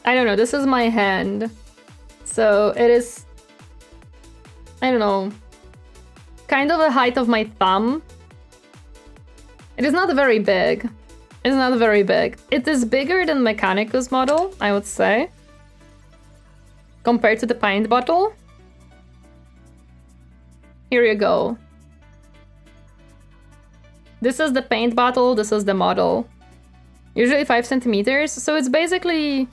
I don't know, this is my hand. So it is, I don't know, kind of the height of my thumb. It is not very big. It's not very big. It is bigger than Mechanicus model, I would say. Compared to the paint bottle. Here you go. This is the paint bottle, this is the model. Usually 5 centimeters, so it's basically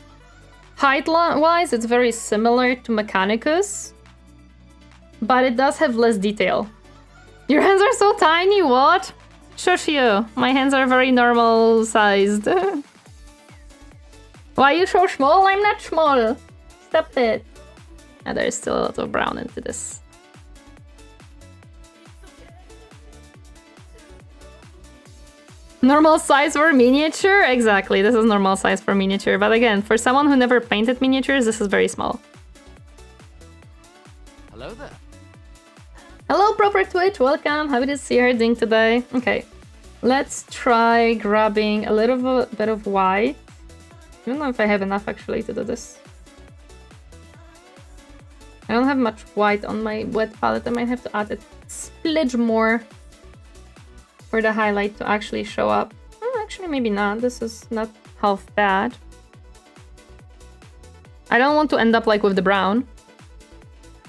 height-wise, it's very similar to Mechanicus, but it does have less detail. Your hands are so tiny, what? Shush you, my hands are very normal sized. Why are you so small? I'm not small. Stop it. And there's still a lot of brown into this. Normal size for miniature? Exactly, this is normal size for miniature. But again, for someone who never painted miniatures, this is very small. Hello there. Hello, Proper Twitch, welcome. Happy to see you doing today. Okay, let's try grabbing a little bit of white. I don't know if I have enough actually to do this. I don't have much white on my wet palette. I might have to add a splidge more for the highlight to actually show up. Oh, actually, maybe not. This is not half bad. I don't want to end up like with the brown.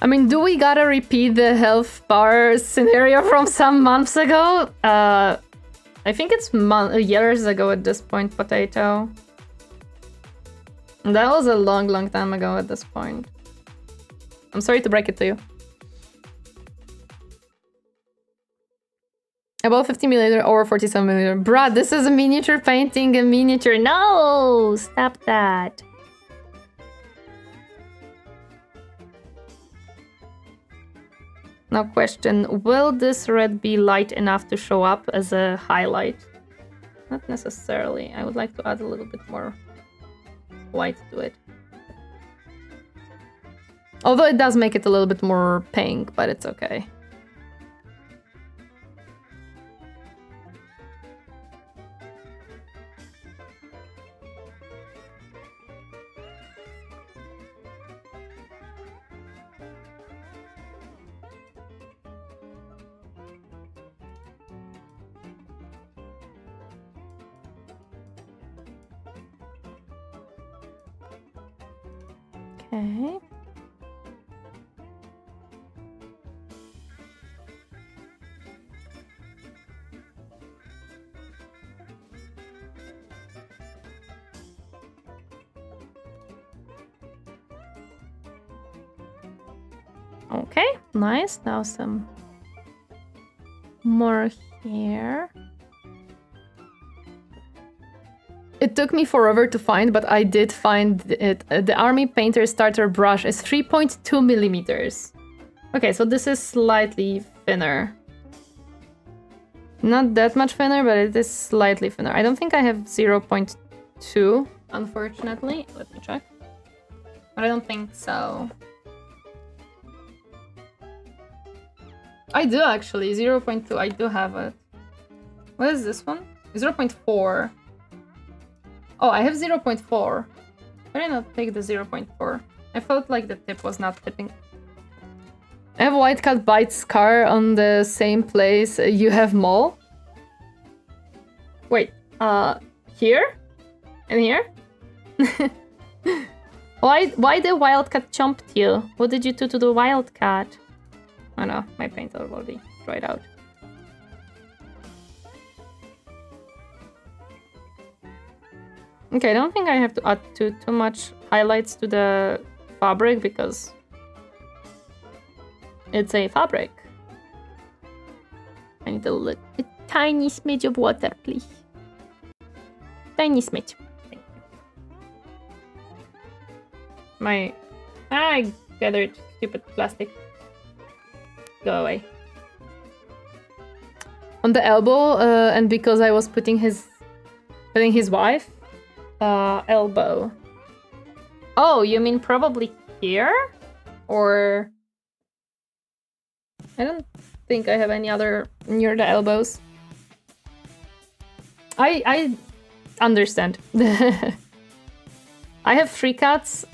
I mean, do we gotta repeat the health bar scenario from some months ago? I think it's years ago at this point, Potato. That was a long time ago at this point. I'm sorry to break it to you. About 50mm or 47mm. Bruh, this is a miniature painting, a miniature. No! Stop that. Now question, will this red be light enough to show up as a highlight? Not necessarily. I would like to add a little bit more white to it. Although it does make it a little bit more pink, but it's okay. Okay. Okay, nice. Now some more here. It took me forever to find, but I did find it. The Army Painter Starter Brush is 3.2 millimeters. Okay, so this is slightly thinner. Not that much thinner, but it is slightly thinner. I don't think I have 0.2, unfortunately. Let me check. But I don't think so. I do actually, 0.2, I do have it. What is this one? 0.4. Oh, I have 0.4. Why did I not take the 0.4? I felt like the tip was not tipping. I have white cat bite scar on the same place you have mole. Wait, here? And here? Why the wildcat chomped you? What did you do to the wildcat? Oh no, my paint already dried out. Okay, I don't think I have to add too much highlights to the fabric because it's a fabric. I need a tiny smidge of water, please. Tiny smidge. Thank you. I gathered stupid plastic. Go away. On the elbow, and because I was putting his wife elbow. Oh, you mean probably here? Or I don't think I have any other near the elbows. I understand. I have 3 cats.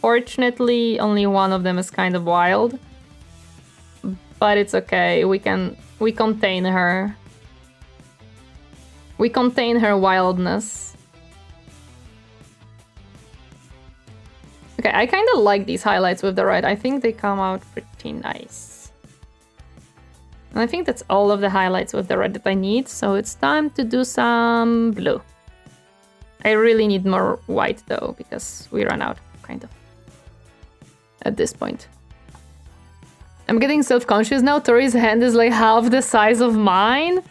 Fortunately, only one of them is kind of wild. But it's okay. We contain her. We contain her wildness. Okay, I kind of like these highlights with the red. I think they come out pretty nice. And I think that's all of the highlights with the red that I need. So it's time to do some blue. I really need more white though, because we ran out, kind of. At this point. I'm getting self-conscious now. Tori's hand is like half the size of mine.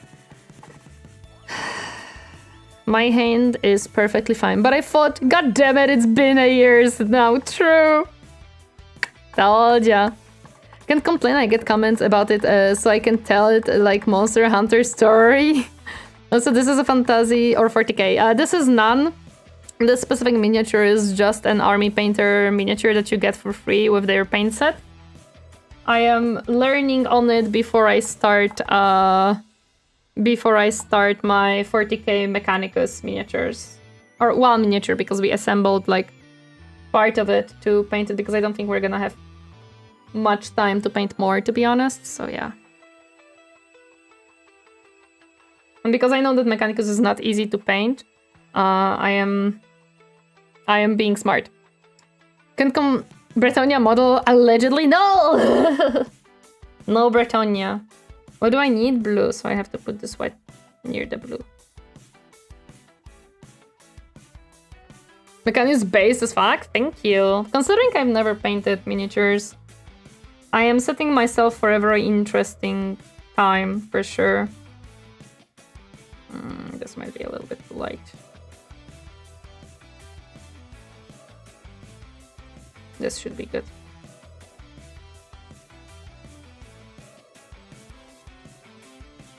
My hand is perfectly fine, but I thought, god damn it, it's been a year now. True. Told ya. Can't complain, I get comments about it, so I can tell it like Monster Hunter story. Also, this is a fantasy or 40k. This is none. This specific miniature is just an army painter miniature that you get for free with their paint set. I am learning on it before I start my 40k Mechanicus miniatures. Or one miniature, because we assembled like part of it to paint it, because I don't think we're gonna have much time to paint more, to be honest, so yeah. And because I know that Mechanicus is not easy to paint, I am being smart. Can come Bretonia model allegedly? No! No Bretonia. What do I need? Blue, so I have to put this white near the blue. Mechanicus base as fuck, thank you. Considering I've never painted miniatures, I am setting myself for a very interesting time, for sure. This might be a little bit too light. This should be good.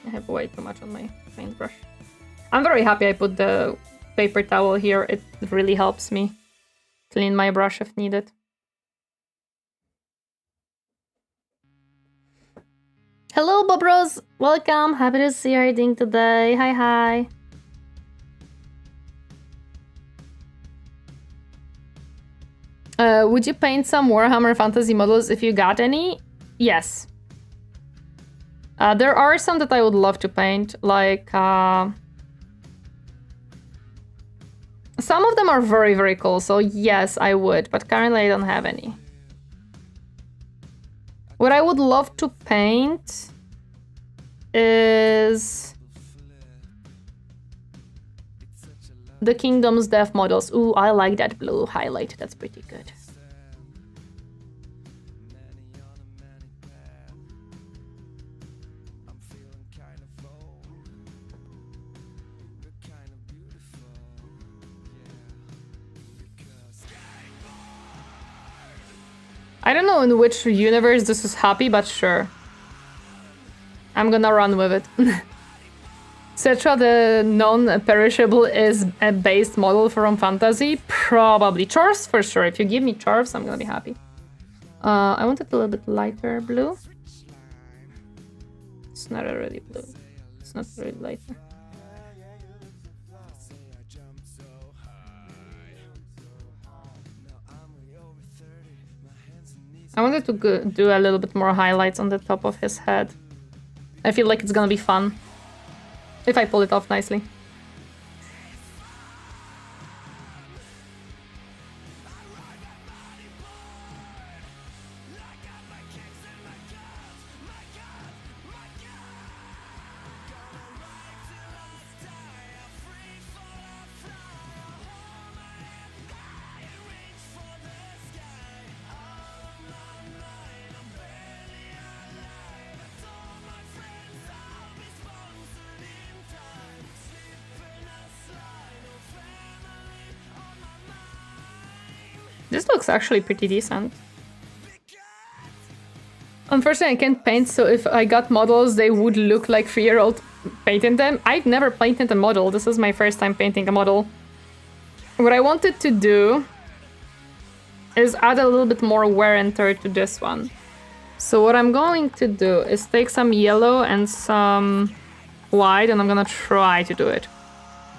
I have way too much on my paintbrush. I'm very happy I put the paper towel here. It really helps me clean my brush if needed. Hello, Bobros! Welcome! Happy to see you reading today. Hi, hi! Would you paint some Warhammer Fantasy models if you got any? Yes. There are some that I would love to paint, like Some of them are very, very cool, so yes, I would, but currently I don't have any. What I would love to paint is the Kingdom's Death models. Ooh, I like that blue highlight, that's pretty good. I don't know in which universe this is happy, but sure. I'm gonna run with it. Cetra, the non-perishable, is a base model from fantasy. Probably. Chorfs for sure. If you give me Chorfs, I'm gonna be happy. I want it a little bit lighter blue. It's not a really blue. It's not really lighter. I wanted to do a little bit more highlights on the top of his head. I feel like it's gonna be fun. If I pull it off nicely. This looks actually pretty decent. Unfortunately, I can't paint, so if I got models, they would look like 3-year-old painting them. I've never painted a model. This is my first time painting a model. What I wanted to do is add a little bit more wear and tear to this one. So what I'm going to do is take some yellow and some white, and I'm gonna try to do it.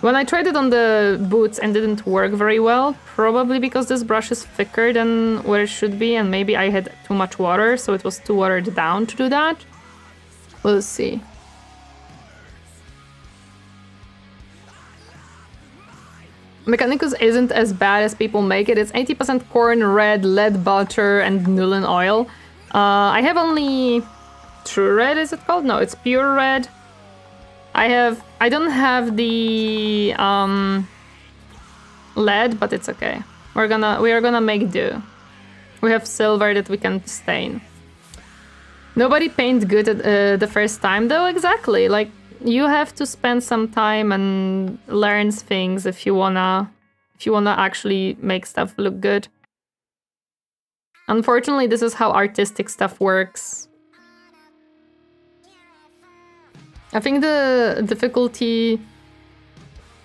When I tried it on the boots and didn't work very well, probably because this brush is thicker than what it should be, and maybe I had too much water, so it was too watered down to do that. We'll see. Mechanicus isn't as bad as people make it. It's 80% corn, red, lead butter, and Nuln oil. I have only true red, is it called? No, it's pure red. I don't have the lead, but it's okay. We are gonna make do. We have silver that we can stain. Nobody paints good at, the first time though, exactly. Like, you have to spend some time and learn things if you wanna actually make stuff look good. Unfortunately, this is how artistic stuff works. I think the difficulty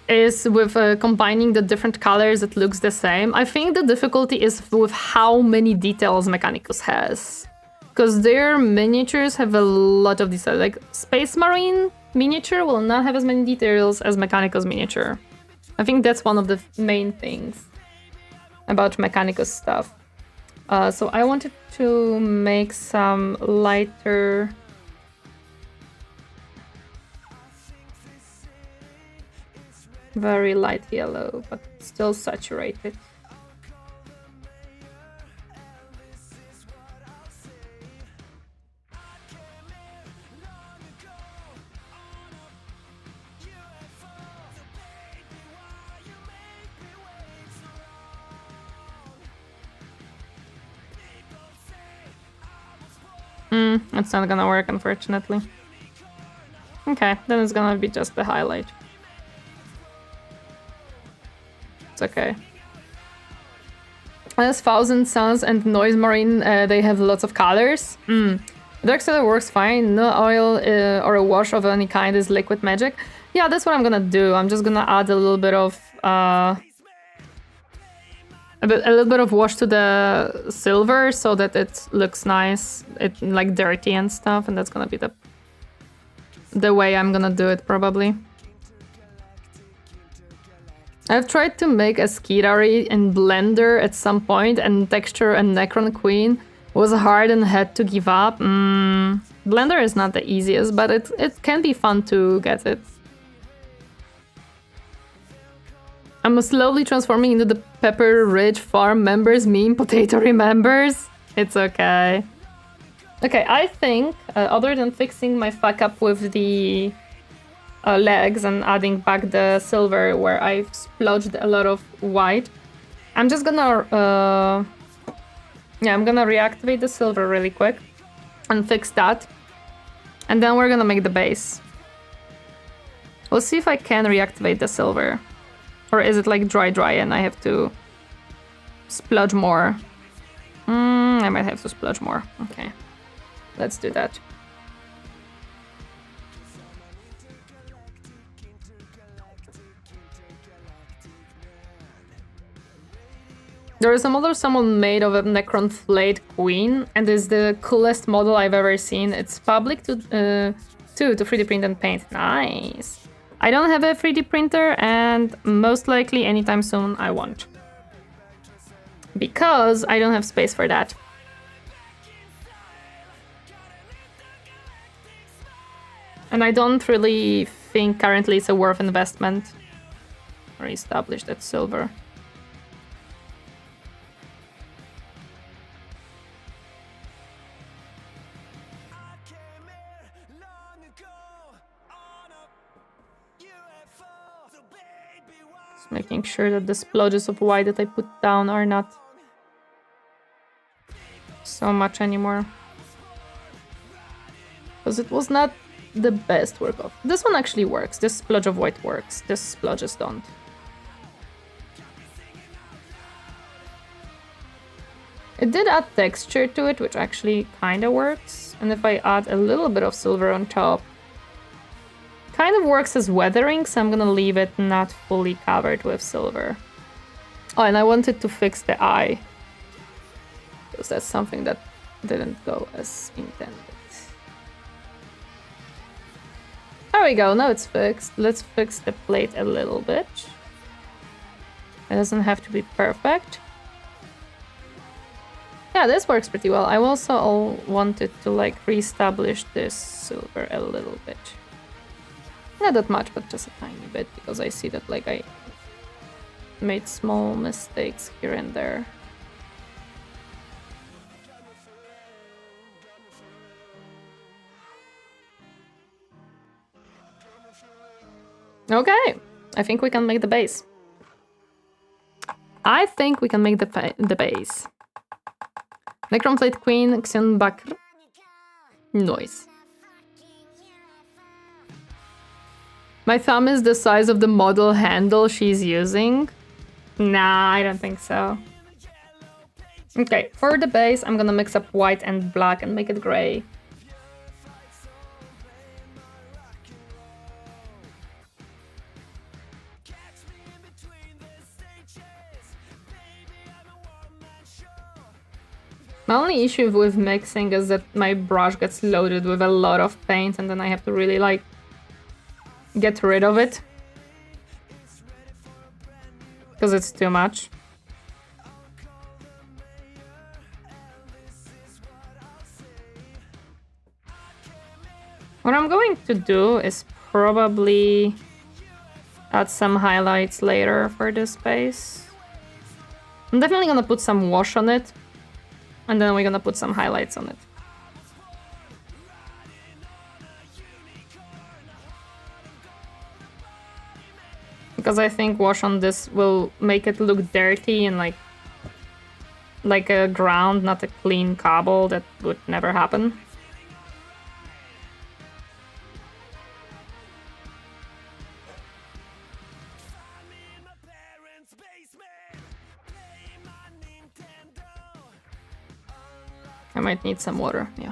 is with combining the different colors, it looks the same. I think the difficulty is with how many details Mechanicus has. Because their miniatures have a lot of details. Like, Space Marine miniature will not have as many details as Mechanicus miniature. I think that's one of the main things about Mechanicus stuff. So I wanted to make some lighter... very light yellow, but still saturated. It's not gonna work, unfortunately. Okay, then it's gonna be just the highlight. It's okay. As Thousand Suns and Noise Marine, they have lots of colors. Darksider works fine. No oil or a wash of any kind is liquid magic. Yeah, that's what I'm gonna do. I'm just gonna add a little bit of a little bit of wash to the silver so that it looks nice, like dirty and stuff, and that's gonna be the way I'm gonna do it probably. I've tried to make a Skidari in Blender at some point, and texture and Necron Queen was hard and had to give up. Blender is not the easiest, but it can be fun to get it. I'm slowly transforming into the Pepper Ridge Farm members meme, potato remembers. It's okay. Okay, I think, other than fixing my fuck up with the legs and adding back the silver where I've splodged a lot of white, I'm just gonna, yeah, I'm gonna reactivate the silver really quick and fix that. And then we're gonna make the base. We'll see if I can reactivate the silver. Or is it like dry and I have to splodge more? I might have to splodge more. Okay. Let's do that. There is a model someone made of a Necron Flayed Queen, and is the coolest model I've ever seen. It's public to 3D print and paint. Nice. I don't have a 3D printer, and most likely anytime soon I won't. Because I don't have space for that. And I don't really think currently it's a worth investment. Reestablish that silver. Just making sure that the splodges of white that I put down are not so much anymore. Because it was not the best work of. This one actually works. This splodge of white works. This splodges don't. It did add texture to it, which actually kind of works. And if I add a little bit of silver on top, kind of works as weathering, so I'm gonna leave it not fully covered with silver. Oh, and I wanted to fix the eye, because that's something that didn't go as intended. There we go, now it's fixed. Let's fix the plate a little bit. It doesn't have to be perfect. Yeah, this works pretty well. I also wanted to like reestablish this silver a little bit. Not that much, but just a tiny bit, because I see that like I made small mistakes here and there. Okay, I think we can make the base. I think we can make the base. Necron Flayed Queen, Xion Bakr. Nice. My thumb is the size of the model handle she's using. Nah, I don't think so. Okay, for the base, I'm gonna mix up white and black and make it gray. My only issue with mixing is that my brush gets loaded with a lot of paint and then I have to really like get rid of it. Because it's too much. What I'm going to do is probably add some highlights later for this base. I'm definitely gonna put some wash on it. And then we're gonna put some highlights on it. Because I think wash on this will make it look dirty and like a ground, not a clean cobble. That would never happen. I might need some water, yeah.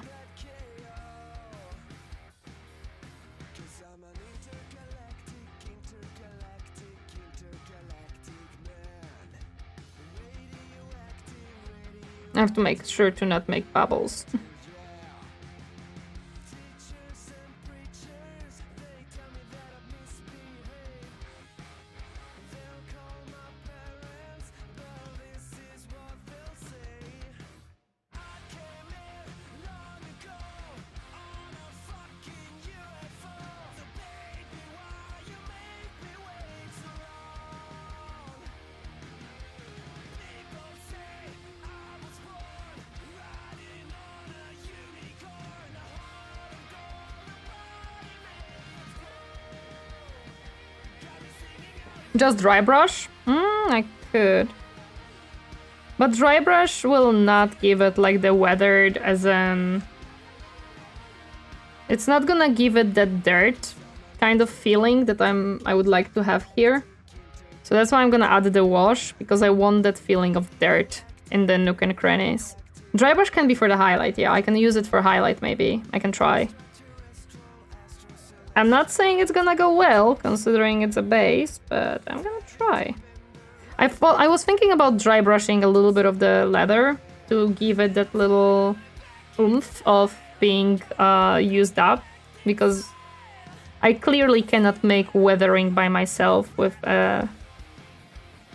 I have to make sure to not make bubbles. Just dry brush? I could. But dry brush will not give it like the weathered as in... It's not gonna give it that dirt kind of feeling that I would like to have here. So that's why I'm gonna add the wash, because I want that feeling of dirt in the nook and crannies. Dry brush can be for the highlight, yeah, I can use it for highlight maybe. I can try. I'm not saying it's gonna go well, considering it's a base, but I'm gonna try. I was thinking about dry brushing a little bit of the leather to give it that little oomph of being used up, because I clearly cannot make weathering by myself with a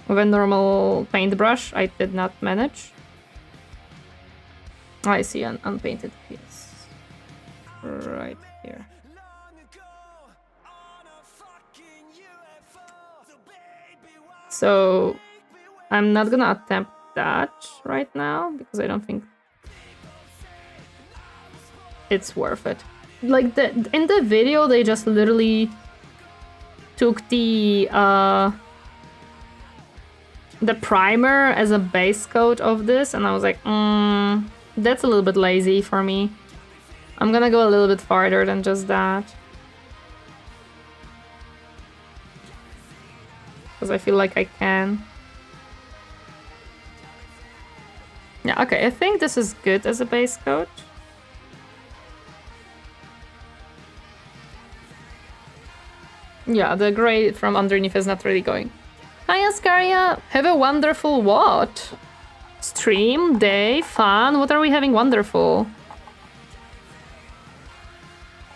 normal paintbrush. I did not manage. I see an unpainted piece right here. So I'm not gonna attempt that right now because I don't think it's worth it. Like in the video, they just literally took the primer as a base coat of this, and I was like, that's a little bit lazy for me. I'm gonna go a little bit farther than just that. Because I feel like I can. Yeah, okay, I think this is good as a base coat. Yeah, the gray from underneath is not really going. Hi, Ascaria! Have a wonderful what? Stream, day, fun? What are we having wonderful?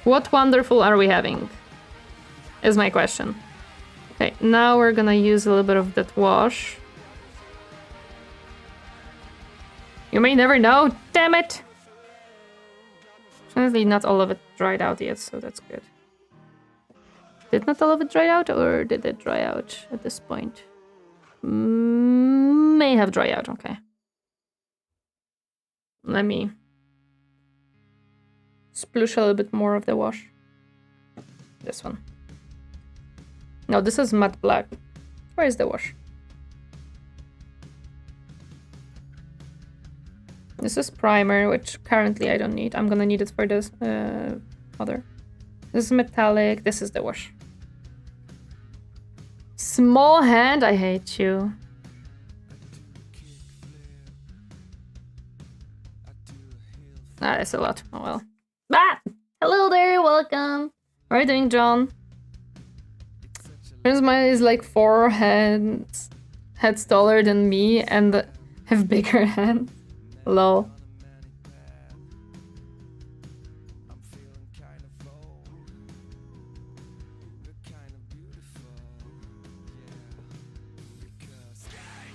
What wonderful are we having? Is my question. Okay, now we're gonna use a little bit of that wash. You may never know, damn it! Fortunately, not all of it dried out yet, so that's good. Did not all of it dry out, or did it dry out at this point? May have dried out, okay. Let me sploosh a little bit more of the wash. This one. No, this is matte black. Where is the wash? This is primer, which currently I don't need. I'm gonna need it for this other. This is metallic. This is the wash. Small hand, I hate you. Ah, that's a lot. Oh well. Ah! Hello there, welcome. How are you doing, John? Turns mine is like 4 heads taller than me and have bigger hands. Lol.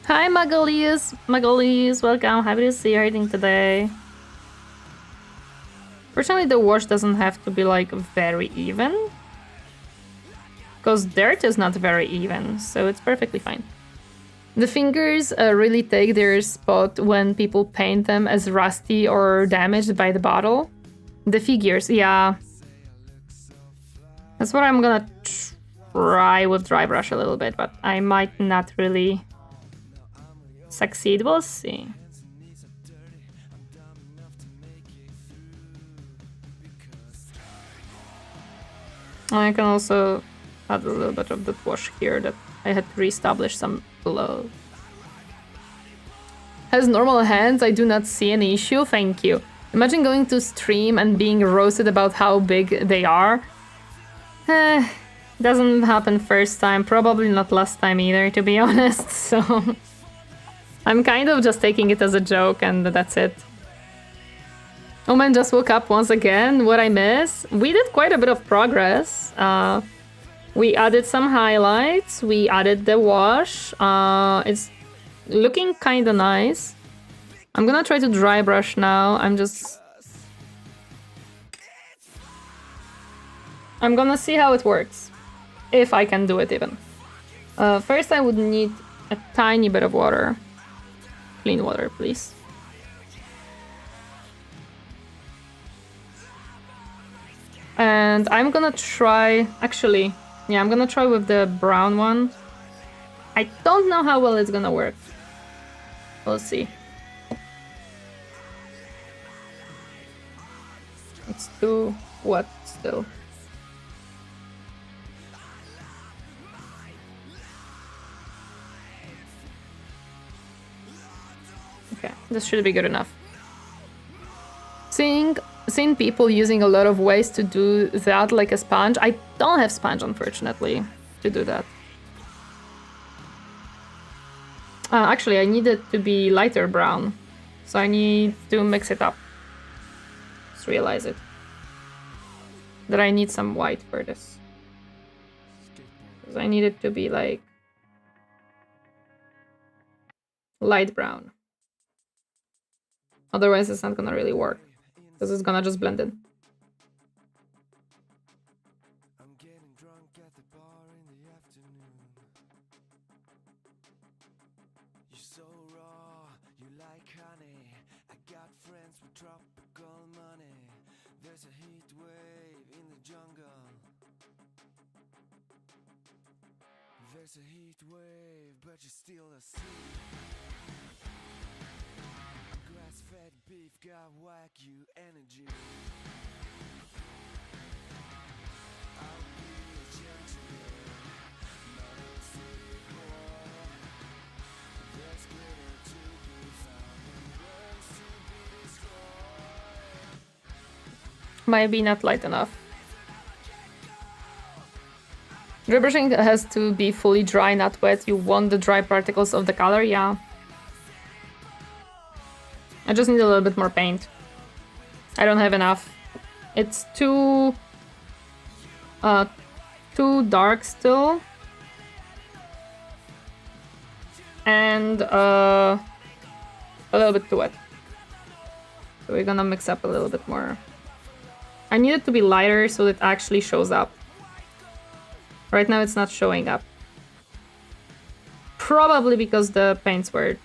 Hi, Magalies, welcome. Happy to see you reading today. Fortunately, the wash doesn't have to be like very even, because dirt is not very even, so it's perfectly fine. The fingers really take their spot when people paint them as rusty or damaged by the bottle. The figures, yeah. That's what I'm gonna try with dry brush a little bit, but I might not really succeed. We'll see. I can also add a little bit of that wash here that I had to reestablish some glow. Has normal hands, I do not see any issue, thank you. Imagine going to stream and being roasted about how big they are. Doesn't happen first time, probably not last time either, to be honest, so... I'm kind of just taking it as a joke and that's it. Oh man, just woke up once again. What I miss? We did quite a bit of progress. We added some highlights. We added the wash. It's looking kind of nice. I'm gonna try to dry brush now. I'm gonna see how it works. If I can do it even. First I would need a tiny bit of water. Clean water, please. And I'm gonna try... Actually, yeah, I'm gonna try with the brown one. I don't know how well it's gonna work. We'll see. It's too what still? Okay, this should be good enough. Seeing people using a lot of ways to do that, like a sponge. I don't have sponge, unfortunately, to do that. Actually, I need it to be lighter brown, so I need to mix it up. Just realize it. That I need some white for this. Because I need it to be like light brown. Otherwise, it's not gonna really work. Because it's gonna just blend in. There's a heat wave, but you're still asleep. Grass-fed beef got wagyu energy. I'll be a gentleman, not a city boy. There's glitter to be found and worms to be destroyed. Might be not light enough. Dry brushing has to be fully dry, not wet. You want the dry particles of the color, yeah. I just need a little bit more paint. I don't have enough. It's too dark still. And a little bit too wet. So we're gonna mix up a little bit more. I need it to be lighter so it actually shows up. Right now it's not showing up. Probably because the paints were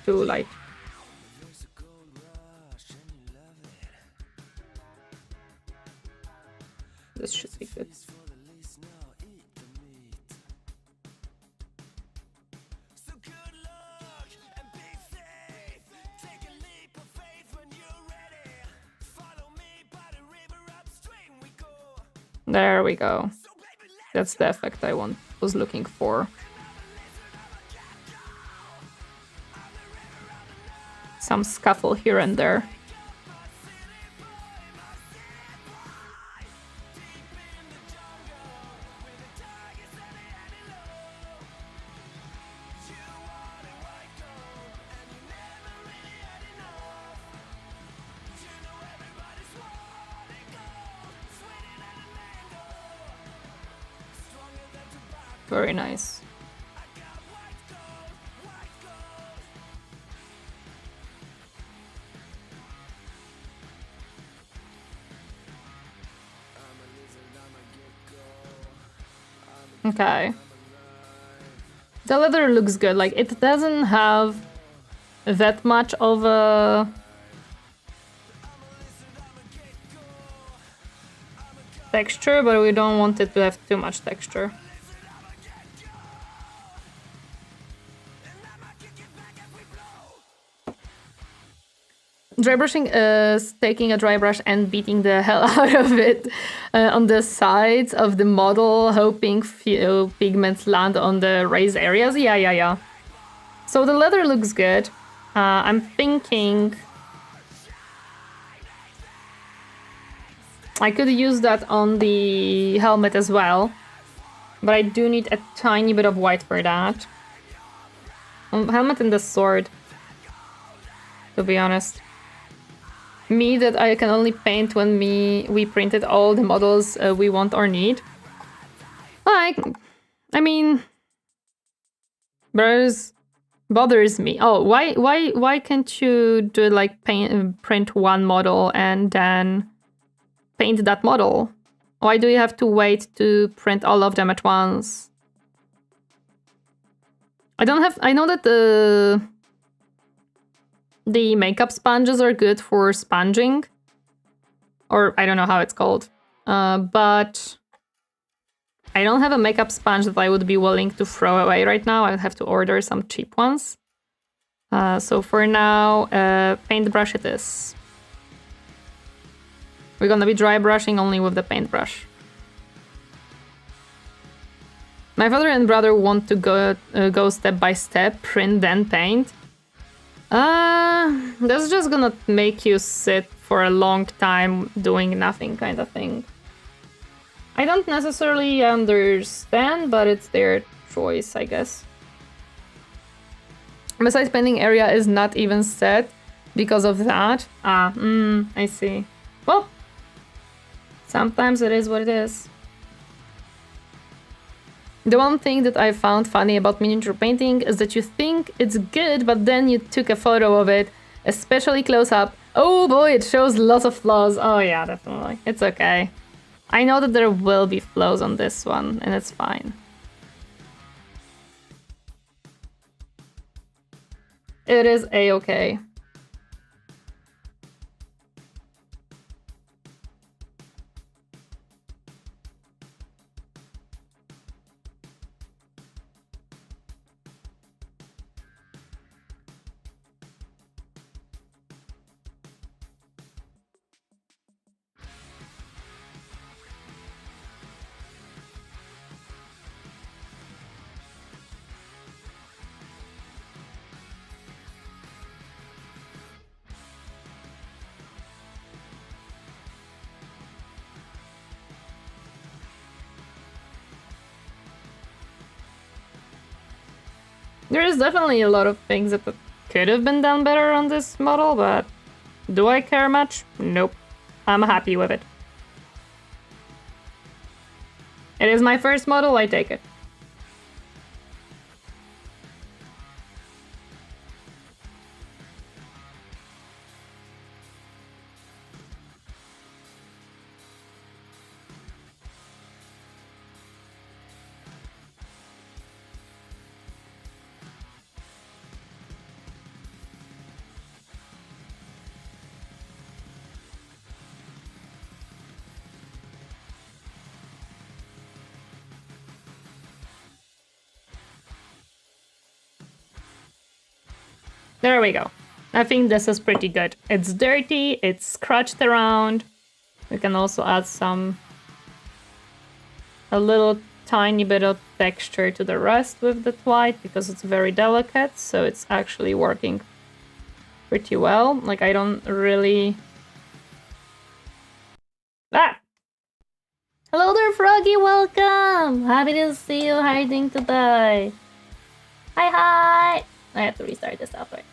too light. This should be good. There we go. That's the effect I was looking for. Some scuffle here and there. Very nice. Okay. The leather looks good. Like, it doesn't have that much of a texture, but we don't want it to have too much texture. Dry brushing is taking a dry brush and beating the hell out of it on the sides of the model, hoping few pigments land on the raised areas. Yeah. So the leather looks good. I'm thinking I could use that on the helmet as well, but I do need a tiny bit of white for that. On the helmet and the sword, to be honest. Me that I can only paint when we printed all the models we want or need. Like, I mean, bothers me. Oh, why can't you do like print one model and then paint that model? Why do you have to wait to print all of them at once? I know that the makeup sponges are good for sponging. Or I don't know how it's called. But I don't have a makeup sponge that I would be willing to throw away right now. I would have to order some cheap ones. So for now, paintbrush it is. We're gonna be dry brushing only with the paintbrush. My father and brother want to go step by step, print then paint. That's just gonna make you sit for a long time doing nothing kind of thing. I don't necessarily understand, but it's their choice, I guess. Besides, painting area is not even set because of that. I see. Well, sometimes it is what it is. The one thing that I found funny about miniature painting is that you think it's good, but then you took a photo of it, especially close up. Oh boy, it shows lots of flaws. Oh yeah, definitely. It's okay. I know that there will be flaws on this one, and it's fine. It is a-okay. There is definitely a lot of things that could have been done better on this model, but do I care much? Nope. I'm happy with it. It is my first model, I take it. There we go. I think this is pretty good. It's dirty, it's scratched around. We can also add a little tiny bit of texture to the rest with the white because it's very delicate, so it's actually working pretty well. Like, I don't really... Ah! Hello there, Froggy, welcome! Happy to see you hiding today. Hi! I have to restart the software.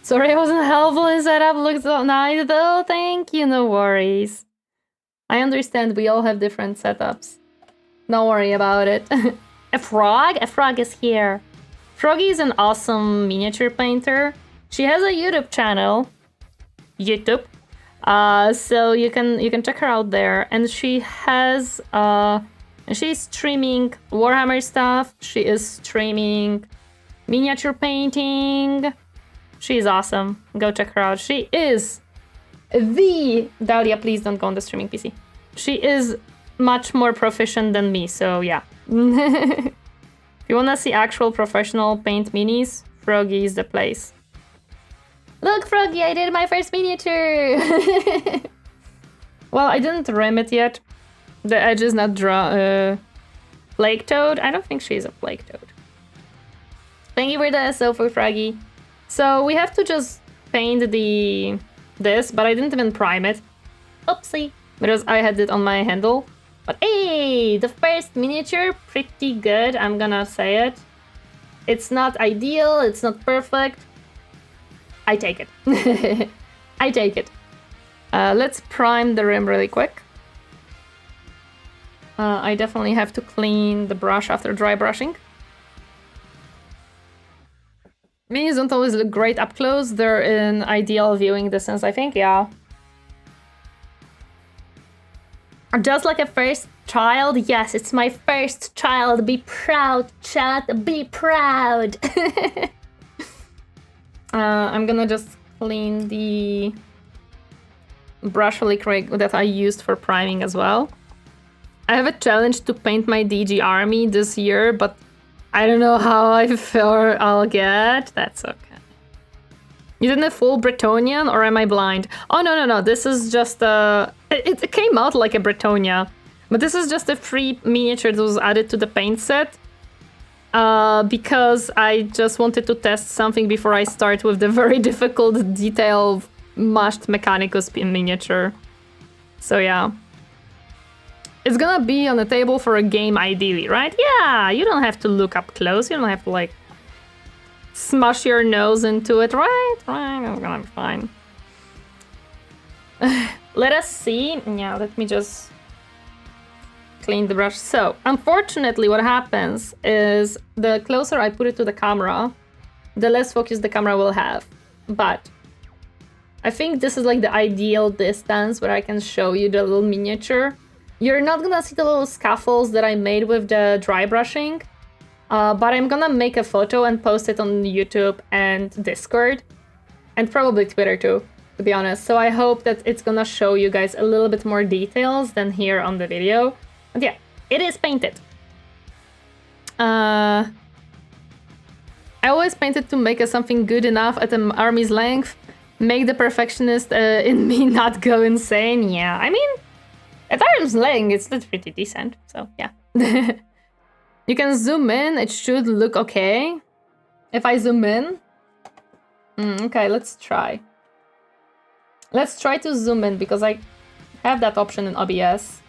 Sorry I wasn't helpful in setup. Looks so nice though. Thank you, no worries. I understand we all have different setups. Don't worry about it. A frog? A frog is here. Froggy is an awesome miniature painter. She has a YouTube channel. YouTube. So you can check her out there. And she has she's streaming Warhammer stuff. She is streaming miniature painting. She's awesome. Go check her out. She is the... Dahlia, please don't go on the streaming PC. She is much more proficient than me, so yeah. If you wanna see actual professional paint minis, Froggy is the place. Look, Froggy, I did my first miniature! Well, I didn't rim it yet. The edge is not Plague Toad? I don't think she's a Plague Toad. Thank you for the SO for Froggy. So we have to just paint this, but I didn't even prime it. Oopsie. Because I had it on my handle. But hey, the first miniature, pretty good, I'm gonna say it. It's not ideal, it's not perfect. I take it. I take it. Let's prime the rim really quick. I definitely have to clean the brush after dry brushing. Minis don't always look great up close. They're in ideal viewing distance, I think, yeah. Just like a first child? Yes, it's my first child. Be proud, chat. Be proud. I'm gonna just clean the brush liquid that I used for priming as well. I have a challenge to paint my DG army this year, but I don't know how I feel I'll get. That's okay. Isn't it full Bretonian, or am I blind? Oh, no. This is just a... It came out like a Bretonia. But this is just a free miniature that was added to the paint set. Because I just wanted to test something before I start with the very difficult detail mashed Mechanicus miniature. So yeah. It's gonna be on the table for a game ideally, right? Yeah, you don't have to look up close. You don't have to like smash your nose into it, right? Right, it's gonna be fine. Let us see. Yeah, let me just clean the brush. So, unfortunately, what happens is the closer I put it to the camera, the less focus the camera will have. But I think this is like the ideal distance where I can show you the little miniature. You're not gonna see the little scaffolds that I made with the dry brushing, but I'm gonna make a photo and post it on YouTube and Discord, and probably Twitter too, to be honest. So I hope that it's gonna show you guys a little bit more details than here on the video. But yeah, it is painted. I always painted to make something good enough at an army's length, make the perfectionist in me not go insane. Yeah, I mean, at arm's length, it's pretty decent, so yeah. You can zoom in, it should look okay. If I zoom in... okay, let's try. Let's try to zoom in, because I have that option in OBS.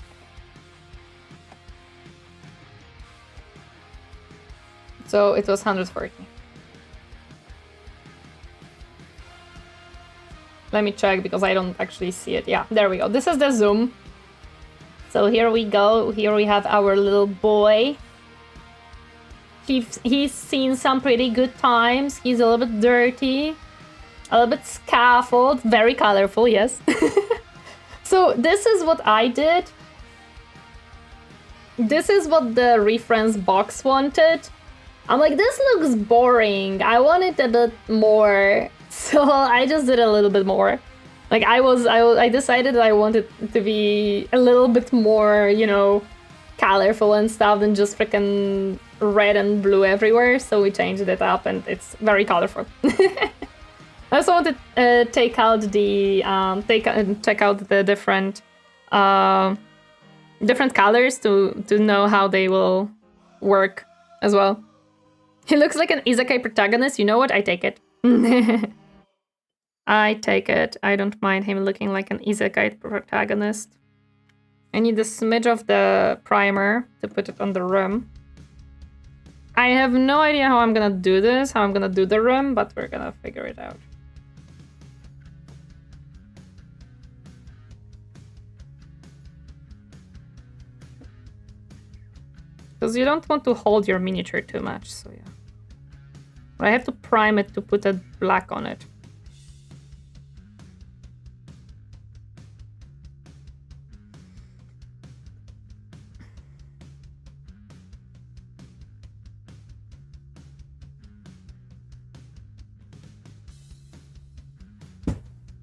So it was 140. Let me check, because I don't actually see it. Yeah, there we go. This is the zoom. So here we go. Here we have our little boy. He's seen some pretty good times. He's a little bit dirty. A little bit scaffold. Very colorful, yes. So this is what I did. This is what the reference box wanted. I'm like, this looks boring. I want it a bit more. So I just did a little bit more. Like I decided that I wanted to be a little bit more, you know, colorful and stuff than just freaking red and blue everywhere. So we changed it up and it's very colorful. I also want to check out the different colors to know how they will work as well. He looks like an isekai protagonist. You know what? I take it. I take it. I don't mind him looking like an isekai protagonist. I need a smidge of the primer to put it on the rim. I have no idea how I'm gonna do this, how I'm gonna do the rim, but we're gonna figure it out. Because you don't want to hold your miniature too much, so yeah. But I have to prime it to put a black on it.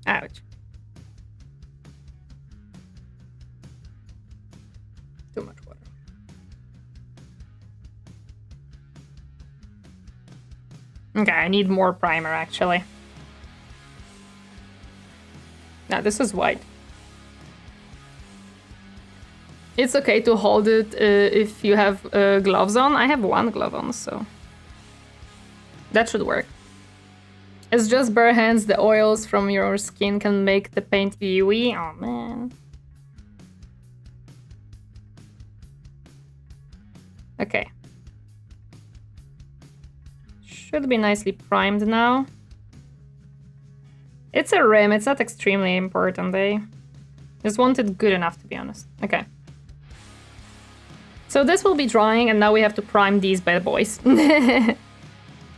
Ouch. Too much water. Okay, I need more primer actually. Now this is white. It's okay to hold it if you have gloves on. I have one glove on, so that should work. It's just bare hands. The oils from your skin can make the paint gooey. Oh man. Okay. Should be nicely primed now. It's a rim. It's not extremely important. They just want it good enough, to be honest. Okay. So this will be drying, and now we have to prime these bad boys.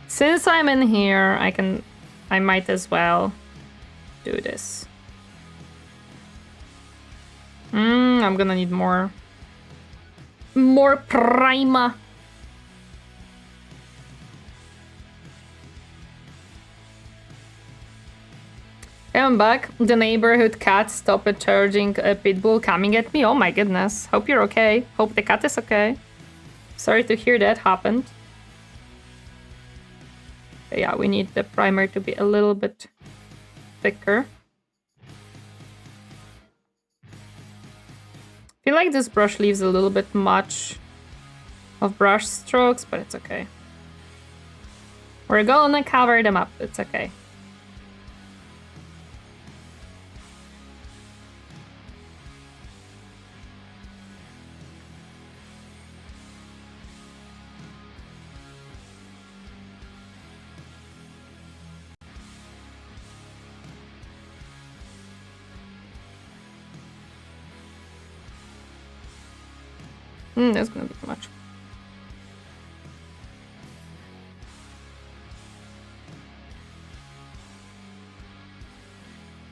Since I'm in here, I might as well do this. I'm gonna need more primer. I'm back. The neighborhood cat stopped charging a pit bull coming at me. Oh my goodness. Hope you're okay. Hope the cat is okay. Sorry to hear that happened. But yeah, we need the primer to be a little bit thicker. I feel like this brush leaves a little bit much of brush strokes, but it's okay. We're gonna cover them up. It's okay. That's gonna be too much.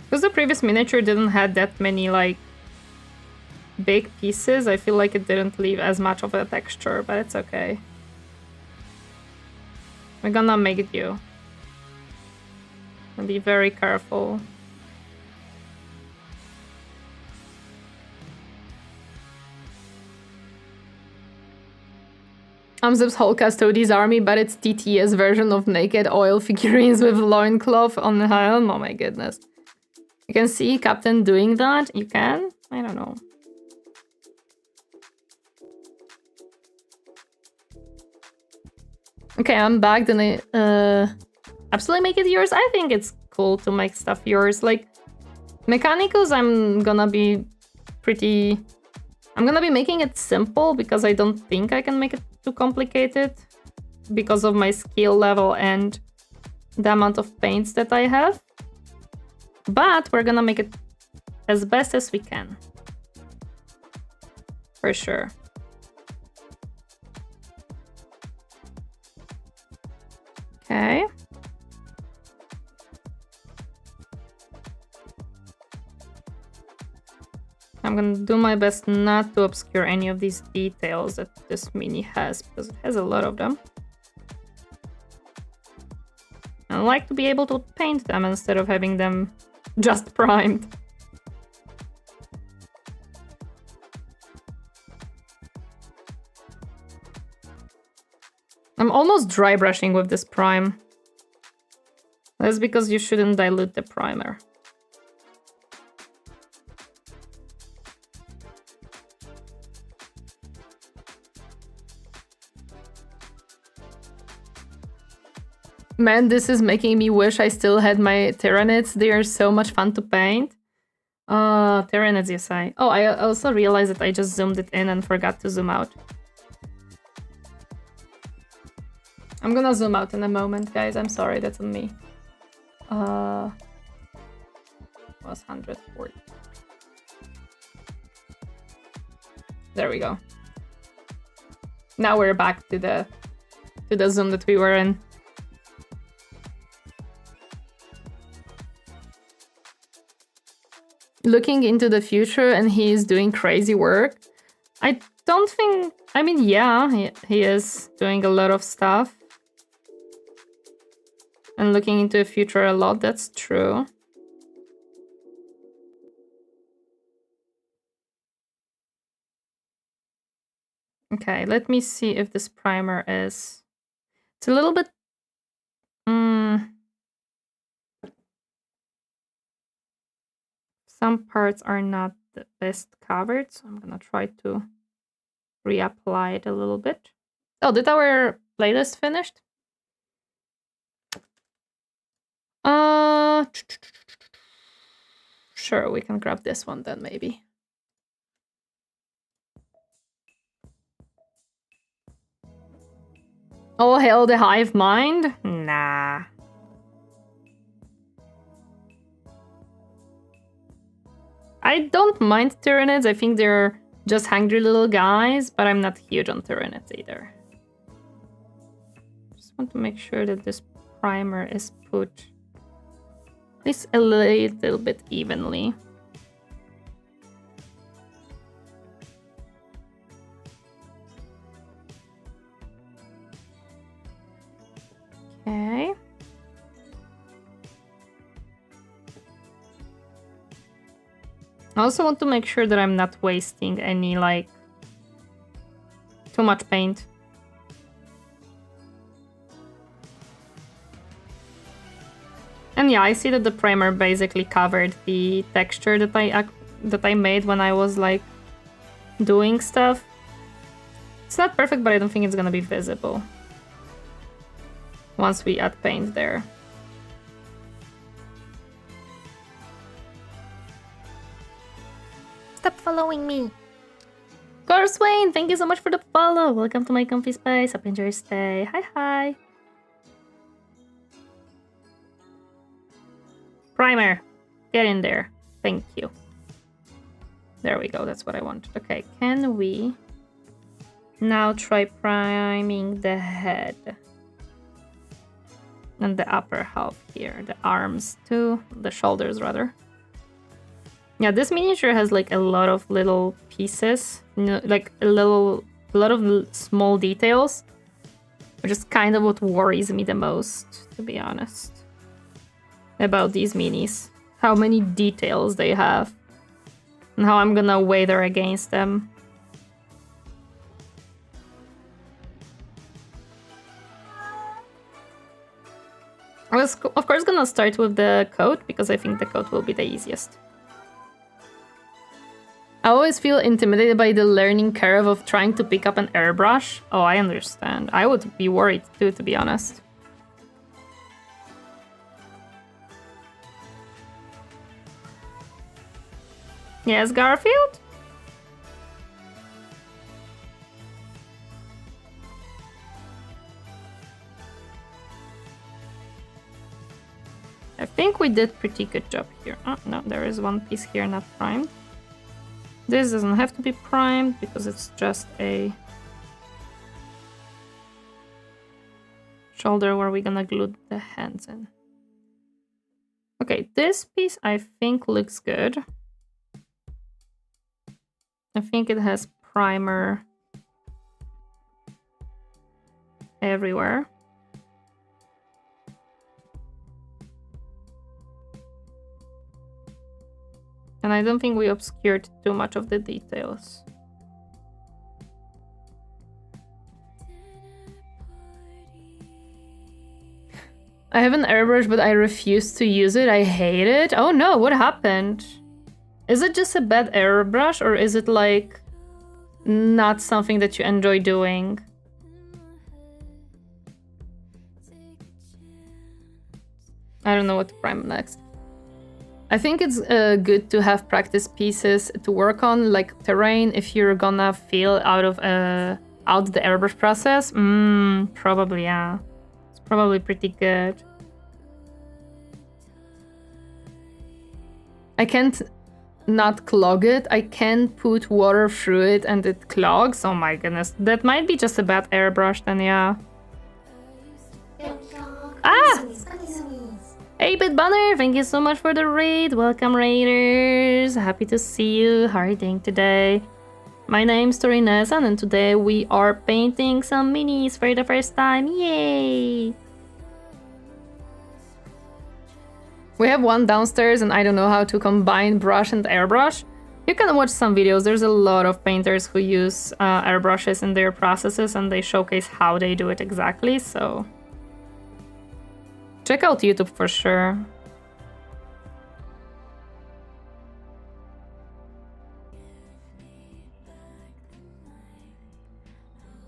Because the previous miniature didn't have that many like big pieces, I feel like it didn't leave as much of a texture, but it's okay. We're gonna make it do. And be very careful. Amzip's whole Custodes army, but it's TTS version of naked oil figurines with loincloth on the helm. Oh my goodness. You can see Captain doing that? You can? I don't know. Okay, I'm back. Then I absolutely make it yours. I think it's cool to make stuff yours. Like, mechanicals, I'm gonna be making it simple because I don't think I can make it too complicated because of my skill level and the amount of paints that I have. But we're gonna make it as best as we can. For sure. Okay. I'm gonna do my best not to obscure any of these details that this mini has, because it has a lot of them. I like to be able to paint them instead of having them just primed. I'm almost dry brushing with this prime. That's because you shouldn't dilute the primer. Man, this is making me wish I still had my Tyranids. They are so much fun to paint. Tyranids, yes, Oh, I also realized that I just zoomed it in and forgot to zoom out. I'm gonna zoom out in a moment, guys. I'm sorry, that's on me. Was 140. There we go. Now we're back to the zoom that we were in. Looking into the future and he is doing crazy work. I don't think... I mean, yeah, he is doing a lot of stuff. And looking into the future a lot, that's true. Okay, let me see if this primer is... It's a little bit... Some parts are not the best covered, so I'm gonna try to reapply it a little bit. Oh, did our playlist finished? Sure, we can grab this one then, maybe. Oh, hell, the hive mind? Nah. I don't mind Tyranids. I think they're just hungry little guys, but I'm not huge on Tyranids either. Just want to make sure that this primer is put at least a little bit evenly. Okay. I also want to make sure that I'm not wasting any, like, too much paint. And yeah, I see that the primer basically covered the texture that I made when I was, like, doing stuff. It's not perfect, but I don't think it's gonna be visible once we add paint there. Stop following me. Corswain, thank you so much for the follow. Welcome to my comfy space. Hope you enjoy your stay. Hi. Primer, get in there. Thank you. There we go. That's what I wanted. Okay, can we now try priming the head and the upper half here, the arms too, the shoulders rather. Yeah, this miniature has like a lot of little pieces, you know, like a lot of small details, which is kind of what worries me the most, to be honest, about these minis. How many details they have and how I'm gonna weather against them. I was, of course, gonna start with the coat because I think the coat will be the easiest. I always feel intimidated by the learning curve of trying to pick up an airbrush. Oh, I understand. I would be worried too, to be honest. Yes, Garfield? I think we did pretty good job here. Oh, no, there is one piece here not primed. This doesn't have to be primed because it's just a shoulder where we're gonna glue the hands in. Okay, this piece I think looks good. I think it has primer everywhere. And I don't think we obscured too much of the details. I have an airbrush, but I refuse to use it. I hate it. Oh no, what happened? Is it just a bad airbrush, or is it like not something that you enjoy doing? I don't know what to prime next. I think it's good to have practice pieces to work on, like terrain, if you're gonna feel out the airbrush process. Probably, yeah. It's probably pretty good. I can't not clog it. I can put water through it and it clogs. Oh my goodness. That might be just a bad airbrush then, yeah. Ah! 8-bit banner, thank you so much for the raid. Welcome, raiders. Happy to see you. How are you doing today? My name's Torineesan, and today we are painting some minis for the first time. Yay! We have one downstairs, and I don't know how to combine brush and airbrush. You can watch some videos. There's a lot of painters who use airbrushes in their processes, and they showcase how they do it exactly, so check out YouTube for sure.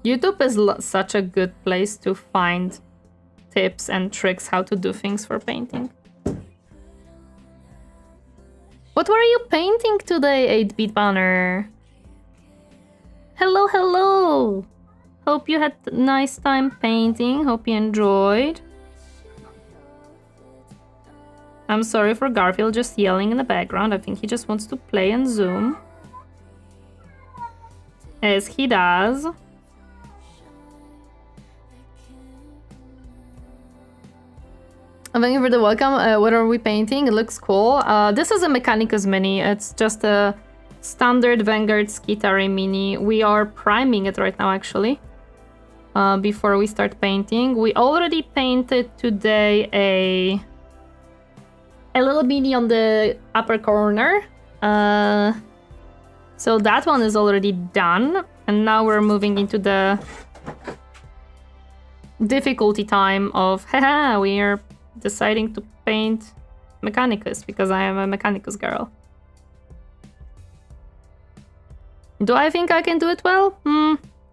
YouTube is such a good place to find tips and tricks how to do things for painting. What were you painting today, 8-bit banner? Hello, hello! Hope you had a nice time painting. Hope you enjoyed. I'm sorry for Garfield just yelling in the background. I think he just wants to play and zoom. As he does. Thank you for the welcome. What are we painting? It looks cool. This is a Mechanicus Mini. It's just a standard Vanguard Skitari Mini. We are priming it right now, actually. Before we start painting. We already painted today a little mini on the upper corner. So that one is already done, and now we're moving into the difficulty time of, haha, we are deciding to paint Mechanicus, because I am a Mechanicus girl. Do I think I can do it well?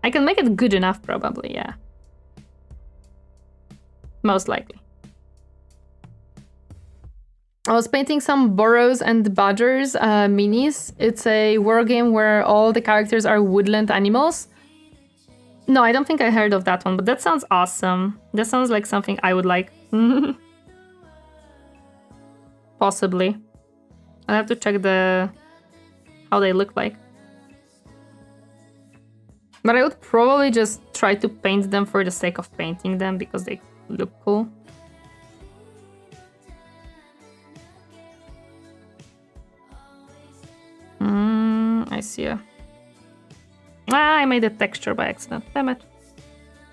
I can make it good enough, probably, yeah. Most likely. I was painting some Burrows and Badgers minis. It's a war game where all the characters are woodland animals. No, I don't think I heard of that one, but that sounds awesome. That sounds like something I would like. Possibly. I'll have to check how they look like. But I would probably just try to paint them for the sake of painting them, because they look cool. I see. I made a texture by accident. Damn it.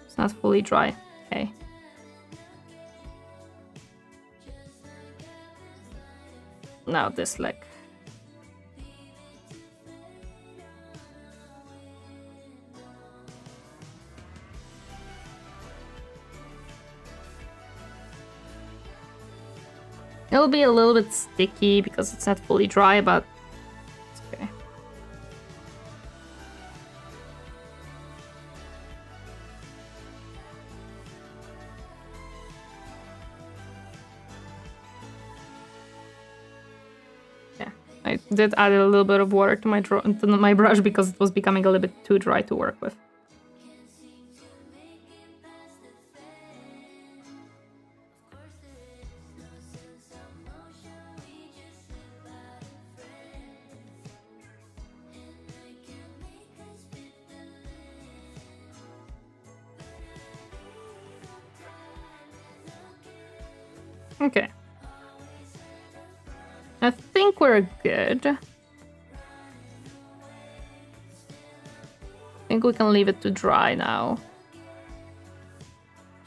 It's not fully dry. Okay. Now this leg. It'll be a little bit sticky because it's not fully dry, but it's okay. Yeah, I did add a little bit of water to my brush because it was becoming a little bit too dry to work with. Okay. I think we're good. I think we can leave it to dry now.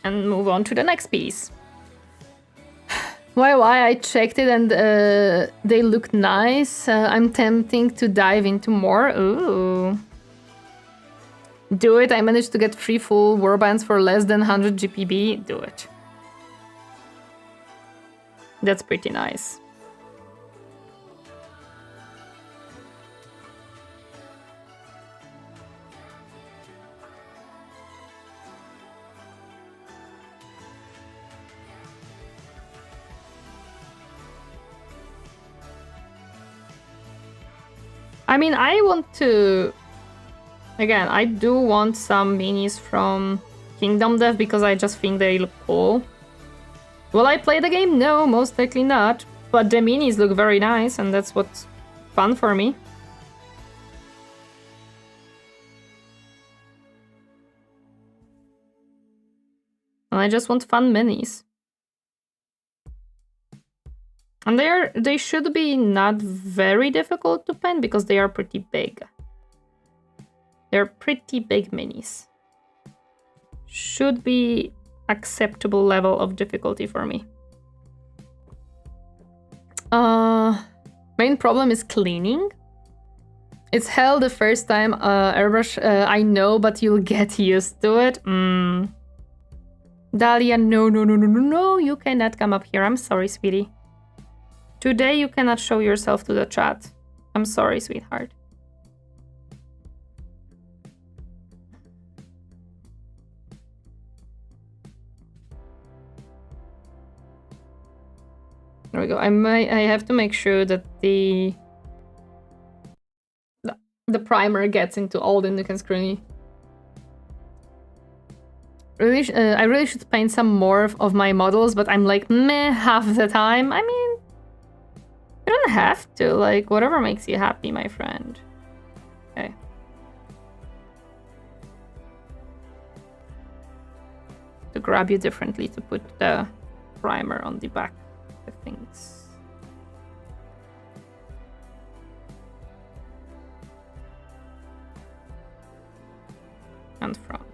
And move on to the next piece. Why I checked it and they look nice. I'm tempting to dive into more. Ooh. Do it. I managed to get 3 full warbands for less than 100 GPB. Do it. That's pretty nice. I mean, I want to... Again, I do want some minis from Kingdom Death because I just think they look cool. Will I play the game? No, most likely not. But the minis look very nice, and that's what's fun for me. And I just want fun minis. And they should be not very difficult to paint because they are pretty big. They're pretty big minis. Should be acceptable level of difficulty for me. Main problem is cleaning. It's hell the first time airbrush, I know, but you'll get used to it. Dahlia, no, you cannot come up here. I'm sorry, sweetie. Today you cannot show yourself to the chat. I'm sorry, sweetheart. There we go. I have to make sure that the primer gets into all the nook and cranny. Really, I really should paint some more of my models, but I'm like meh half the time. I mean, you don't have to. Like, whatever makes you happy, my friend. Okay. To grab you differently to put the primer on the back. Things. And front.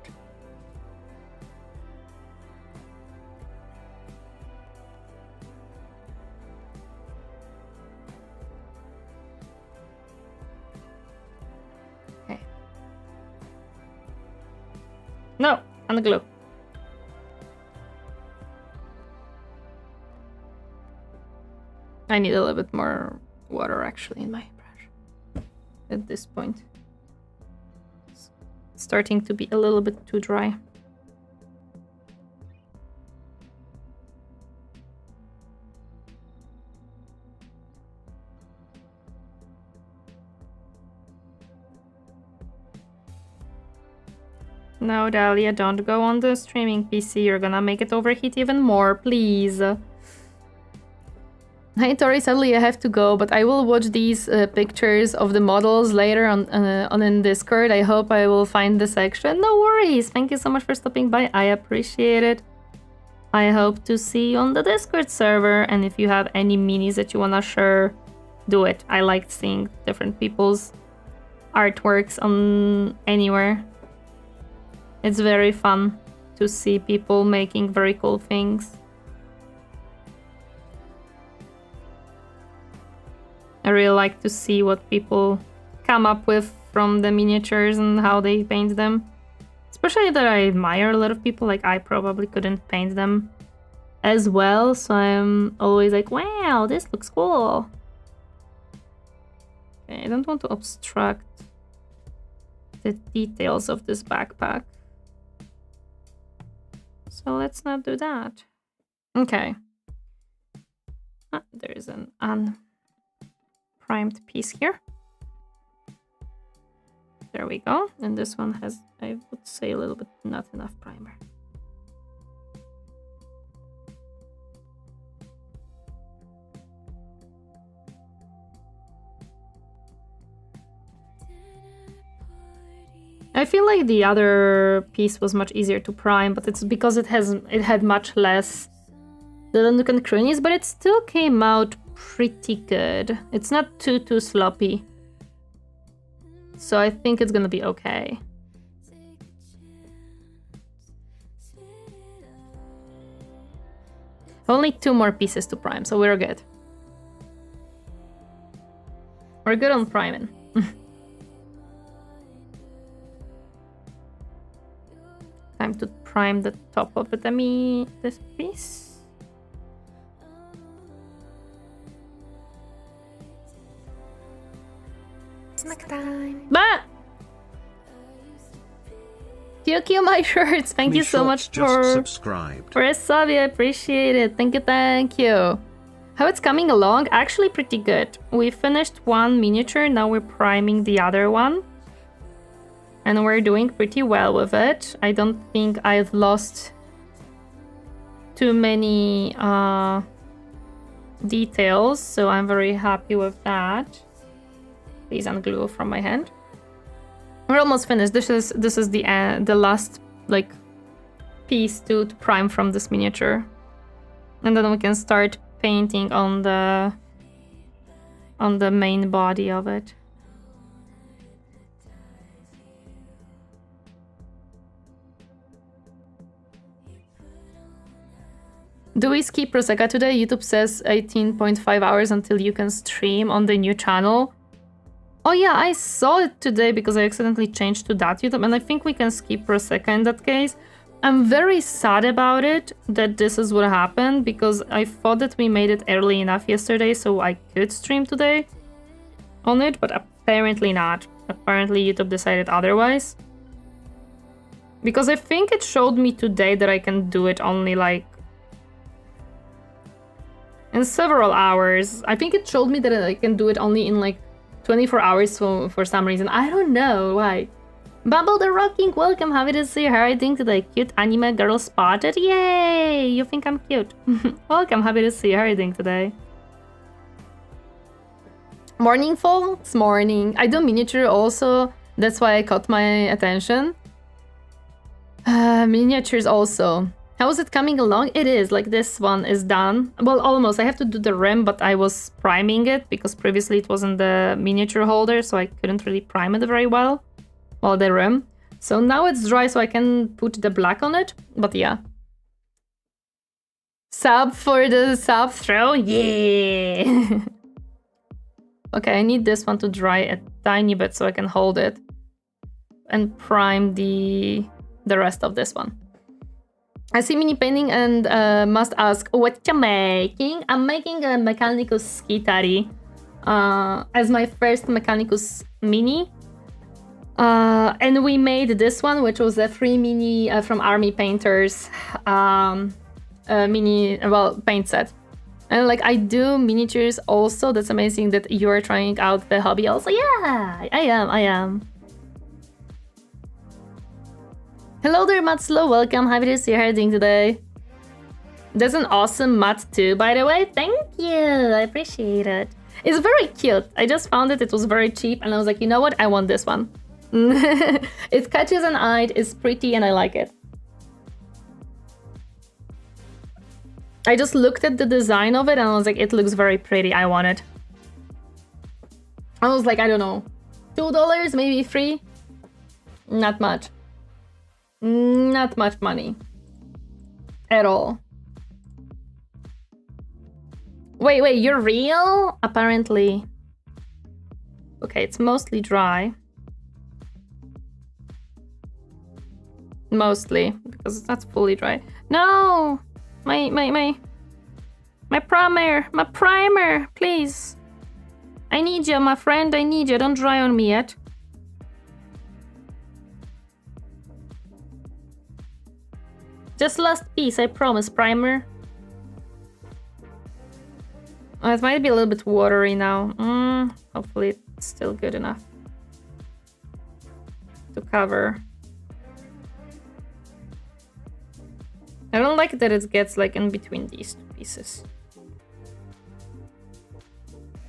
No, unglue. I need a little bit more water actually in my brush at this point. It's starting to be a little bit too dry. No, Dahlia, don't go on the streaming PC. You're gonna make it overheat even more, please. Hey Tori, sadly I have to go, but I will watch these pictures of the models later on in Discord. I hope I will find the section. No worries. Thank you so much for stopping by. I appreciate it. I hope to see you on the Discord server. And if you have any minis that you wanna share, do it. I like seeing different people's artworks on anywhere. It's very fun to see people making very cool things. I really like to see what people come up with from the miniatures and how they paint them. Especially that I admire a lot of people, like I probably couldn't paint them as well, so I'm always like, wow, this looks cool. Okay, I don't want to obstruct the details of this backpack. So let's not do that. Okay. Ah, there's an unprimed piece here. There we go. And this one has, I would say, a little bit not enough primer. I feel like the other piece was much easier to prime, but it's because it had much less nook and crannies, but it still came out pretty good. It's not too sloppy. So I think it's gonna be okay. Only 2 more pieces to prime, so we're good. We're good on priming. Time to prime the top of it. This piece. Snack time. Bah! QQ my shirts. Thank you so much for subscribed. a sub. I appreciate it. Thank you. How it's coming along? Actually pretty good. We finished one miniature, now we're priming the other one. And we're doing pretty well with it. I don't think I've lost too many details, so I'm very happy with that. Please unglue from my hand. We're almost finished. This is the last like piece to prime from this miniature, and then we can start painting on the main body of it. Do we skip Prosecca today? YouTube says 18.5 hours until you can stream on the new channel. Oh yeah, I saw it today because I accidentally changed to that YouTube, and I think we can skip Prosecca in that case. I'm very sad about it, that this is what happened, because I thought that we made it early enough yesterday so I could stream today on it, but apparently not. Apparently YouTube decided otherwise. Because I think it showed me today that I can do it only like in several hours. I think it showed me that I can do it only in like 24 hours for some reason. I don't know why. Bubble the Rocking, welcome. Happy to see you. How are you doing today? Cute anime girl spotted. Yay! You think I'm cute. Welcome. Happy to see you. How are you doing today? Morning fall? It's morning. I do miniature also. That's why I caught my attention. Miniatures also. How is it coming along? It is, like this one is done. Well, almost. I have to do the rim, but I was priming it because previously it wasn't the miniature holder, so I couldn't really prime it very well. Well, the rim. So now it's dry, so I can put the black on it, but yeah. Sub for the sub throw? Yeah! Okay, I need this one to dry a tiny bit so I can hold it and prime the the rest of this one. I see mini painting and must ask, what you making? I'm making a Mechanicus Skitari as my first Mechanicus Mini. And we made this one, which was a free mini from Army Painters mini, well, paint set. And like, I do miniatures also. That's amazing that you're trying out the hobby also. Yeah, I am. Hello there, Matslo. Welcome. Happy to see you. How are you doing today? That's an awesome mat too, by the way. Thank you. I appreciate it. It's very cute. I just found it. It was very cheap. And I was like, you know what? I want this one. It catches an eye. It's pretty and I like it. I just looked at the design of it and I was like, it looks very pretty. I want it. I was like, I don't know, $2, maybe $3. Not much. Not much money. At all. Wait, you're real? Apparently. Okay, it's mostly dry. Mostly, because it's not fully dry. No! My primer, please. I need you, my friend, I need you. Don't dry on me yet. Just last piece, I promise, primer. Oh, it might be a little bit watery now. Hopefully it's still good enough to cover. I don't like that it gets like in between these two pieces.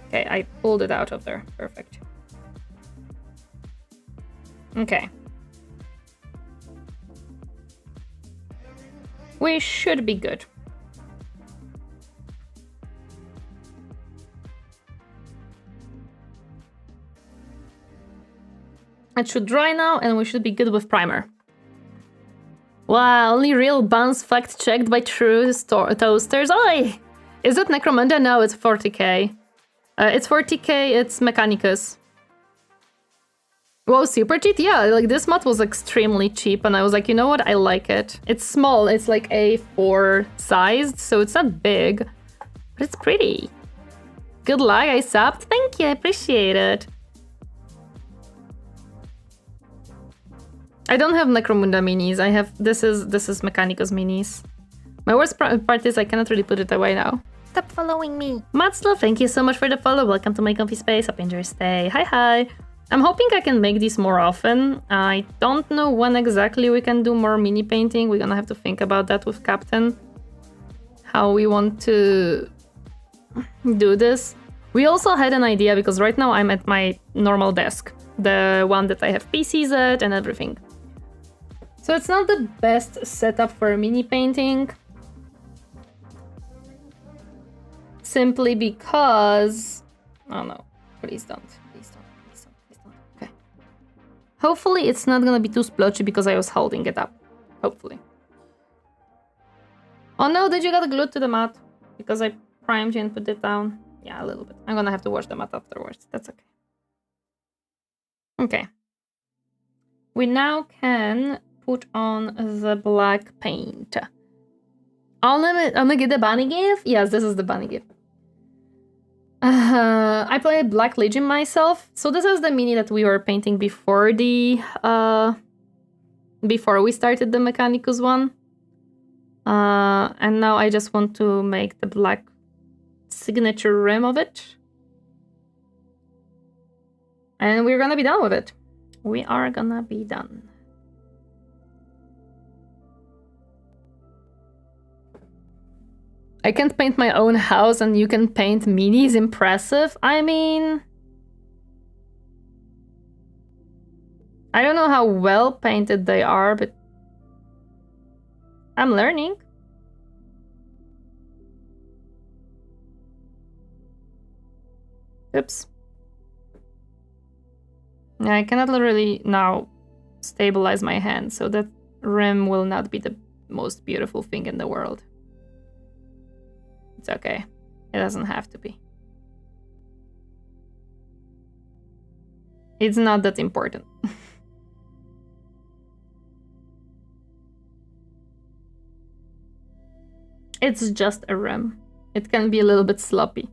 Okay, I pulled it out of there. Perfect. Okay. We should be good. It should dry now and we should be good with primer. Wow, only real buns fact checked by true toasters. Oi! Is it Necromunda? No, it's 40k. It's 40k, it's Mechanicus. Whoa, super cheap? Yeah, like this mat was extremely cheap and I was like, you know what? I like it. It's small, it's like A4 sized, so it's not big, but it's pretty. Good luck, I subbed. Thank you, I appreciate it. I don't have Necromunda minis. I have this is Mechanicus minis. My worst part is I cannot really put it away now. Stop following me. Matslo, thank you so much for the follow. Welcome to my comfy space. Hope you enjoy your stay. Hi. I'm hoping I can make these more often. I don't know when exactly we can do more mini painting. We're gonna have to think about that with Captain. How we want to do this. We also had an idea because right now I'm at my normal desk. The one that I have PCs at and everything. So it's not the best setup for a mini painting. Simply because... Oh no, please don't. Okay. Hopefully it's not gonna be too splotchy because I was holding it up. Hopefully. Oh no, did you get glued to the mat? Because I primed you and put it down. Yeah, a little bit. I'm gonna have to wash the mat afterwards. That's okay. Okay. We now can put on the black paint. I'm gonna get the bunny gift? Yes, this is the bunny gift. I played Black Legion myself. So this is the mini that we were painting before the before we started the Mechanicus one. And now I just want to make the black signature rim of it. And we're gonna be done with it. We are gonna be done. I can't paint my own house and you can paint minis. Impressive. I mean... I don't know how well painted they are, but... I'm learning. Oops. Yeah, I cannot really now stabilize my hand, so that rim will not be the most beautiful thing in the world. It's okay. It doesn't have to be. It's not that important. It's just a room. It can be a little bit sloppy.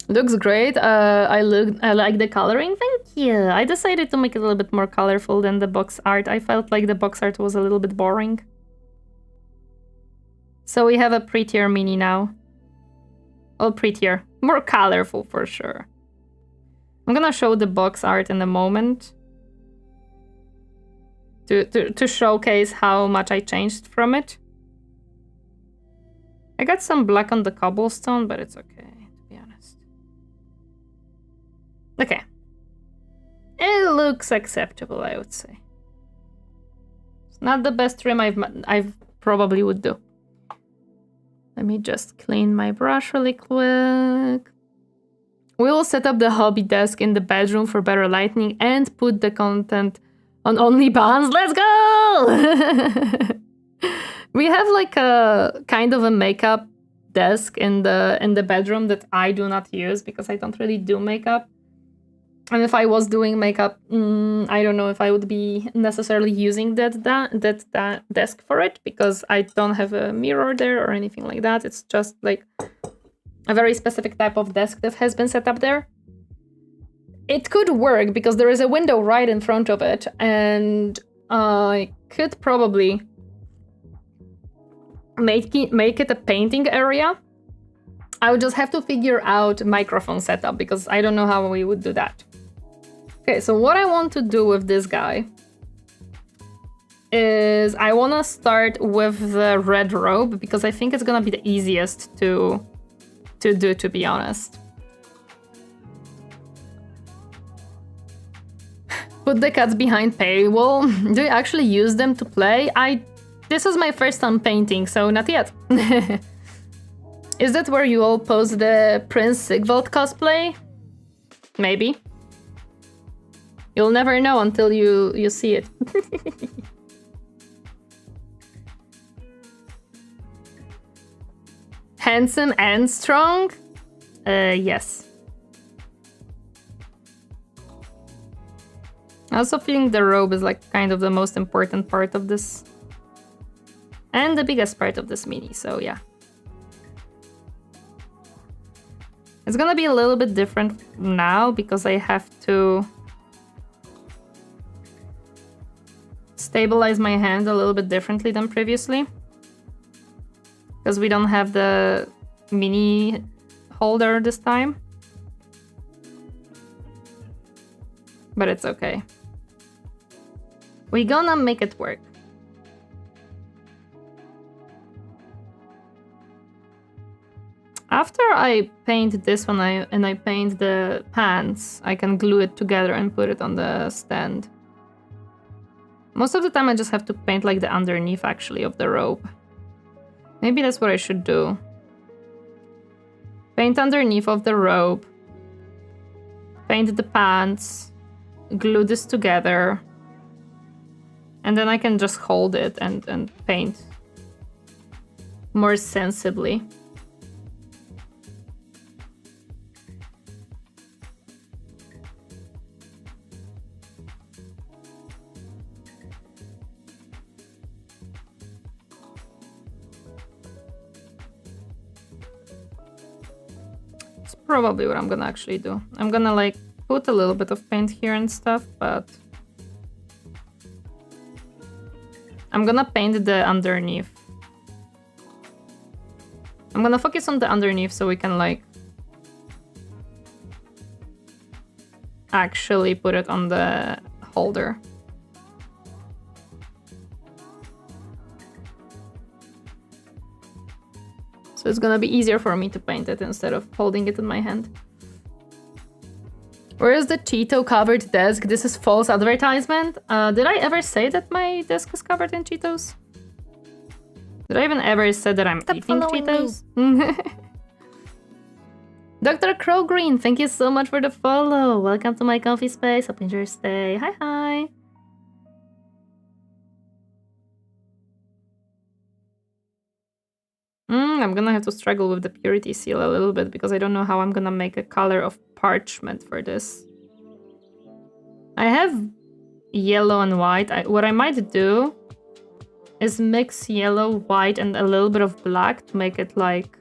Looks great. I like the coloring. Thank you. I decided to make it a little bit more colorful than the box art. I felt like the box art was a little bit boring. So we have a prettier mini now. Well, prettier. More colorful for sure. I'm gonna show the box art in a moment. To showcase how much I changed from it. I got some black on the cobblestone, but it's okay. Okay. It looks acceptable, I would say. It's not the best trim I've probably would do. Let me just clean my brush really quick. We will set up the hobby desk in the bedroom for better lighting and put the content on OnlyBans. Let's go! We have like a kind of a makeup desk in the bedroom that I do not use because I don't really do makeup. And if I was doing makeup, I don't know if I would be necessarily using that desk for it because I don't have a mirror there or anything like that. It's just like a very specific type of desk that has been set up there. It could work because there is a window right in front of it, and I could probably make it a painting area. I would just have to figure out microphone setup because I don't know how we would do that. Okay, so what I want to do with this guy is I want to start with the red robe because I think it's gonna be the easiest to do, to be honest. Put the cats behind paywall. Do you actually use them to play? This is my first time painting, so not yet. Is that where you all post the Prince Sigvald cosplay? Maybe. You'll never know until you see it. Handsome and strong? Yes. I also think the robe is like kind of the most important part of this. And the biggest part of this mini, so yeah. It's gonna be a little bit different now because I have to stabilize my hand a little bit differently than previously. Because we don't have the mini holder this time. But it's okay. We're gonna make it work. After I paint this one and I paint the pants, I can glue it together and put it on the stand. Most of the time I just have to paint like the underneath actually of the robe. Maybe that's what I should do. Paint underneath of the robe. Paint the pants. Glue this together. And then I can just hold it and paint more sensibly. Probably what I'm gonna actually do. I'm gonna like put a little bit of paint here and stuff, but I'm gonna paint the underneath. I'm gonna focus on the underneath so we can like actually put it on the holder. So it's gonna be easier for me to paint it instead of holding it in my hand. Where is the Cheeto covered desk? This is false advertisement. Did I ever say that my desk is covered in Cheetos? Did I even ever say that I'm eating Cheetos? Dr. Crow Green, thank you so much for the follow. Welcome to my comfy space. Hope you enjoy your stay. Hi, hi. I'm gonna have to struggle with the purity seal a little bit because I don't know how I'm gonna make a color of parchment for this. I have yellow and white. What I might do is mix yellow, white, and a little bit of black to make it like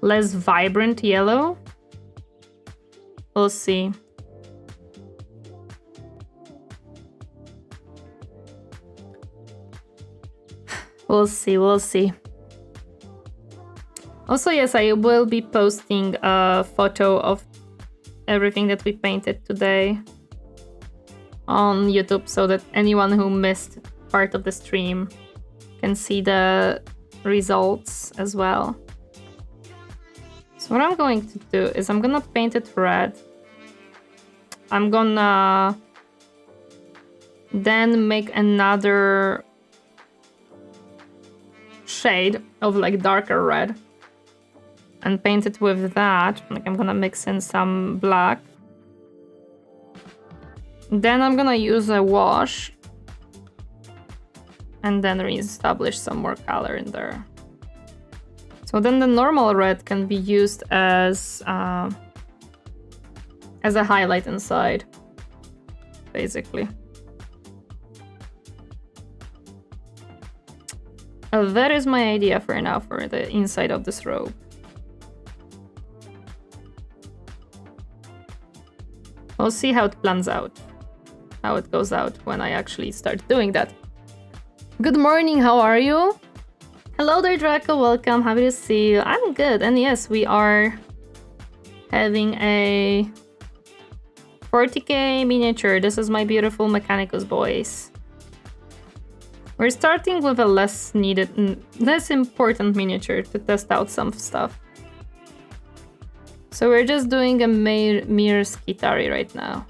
less vibrant yellow. We'll see. We'll see, we'll see. Also, yes, I will be posting a photo of everything that we painted today on YouTube so that anyone who missed part of the stream can see the results as well. So what I'm going to do is I'm gonna paint it red. I'm gonna then make another shade of like darker red and paint it with that. Like I'm gonna mix in some black. Then I'm gonna use a wash and then reestablish some more color in there. So then the normal red can be used as a highlight inside, basically. That is my idea for now for the inside of this robe. We'll see how it plans out, how it goes out when I actually start doing that. Good morning, how are you? Hello there, Draco, welcome, happy to see you. I'm good, and yes, we are having a 40k miniature. This is my beautiful Mechanicus boys. We're starting with a less needed, less important miniature to test out some stuff. So we're just doing a mere Skitari right now.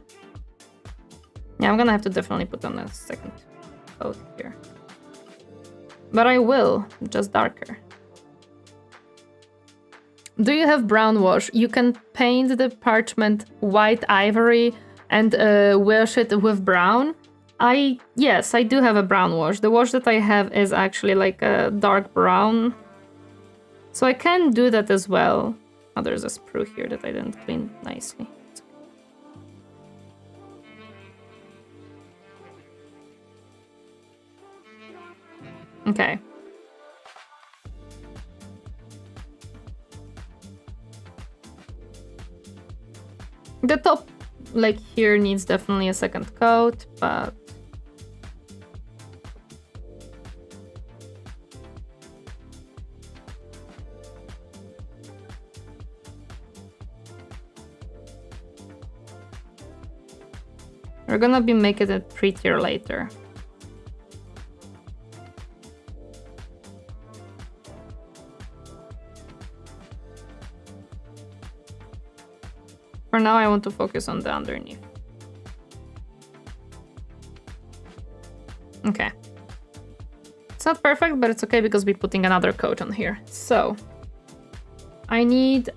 Yeah, I'm gonna have to definitely put on a second coat here. But I will, just darker. Do you have brown wash? You can paint the parchment white ivory and wash it with brown. Yes, I do have a brown wash. The wash that I have is actually like a dark brown. So I can do that as well. Oh, there's a sprue here that I didn't clean nicely. Okay. The top, like here, needs definitely a second coat, but we're gonna be making it prettier later. For now, I want to focus on the underneath. Okay. It's not perfect, but it's okay because we're putting another coat on here. So, I need,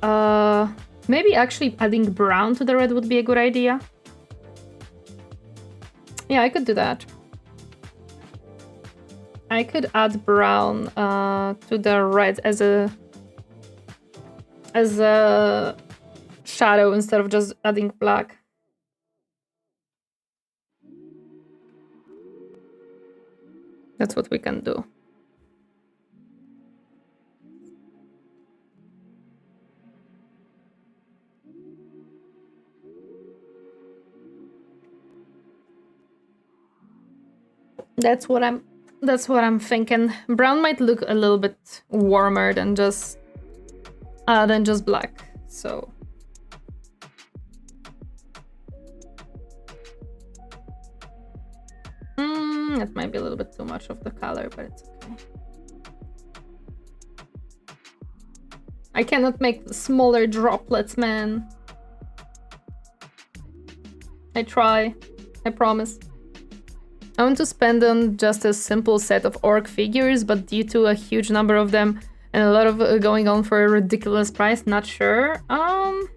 maybe actually adding brown to the red would be a good idea. Yeah, I could do that. I could add brown to the red as a shadow instead of just adding black. That's what we can do. That's what I'm thinking. Brown might look a little bit warmer than just black. So it might be a little bit too much of the color, but it's okay. I cannot make smaller droplets, man. I try. I promise. I want to spend on just a simple set of orc figures, but due to a huge number of them and a lot of going on for a ridiculous price, not sure. I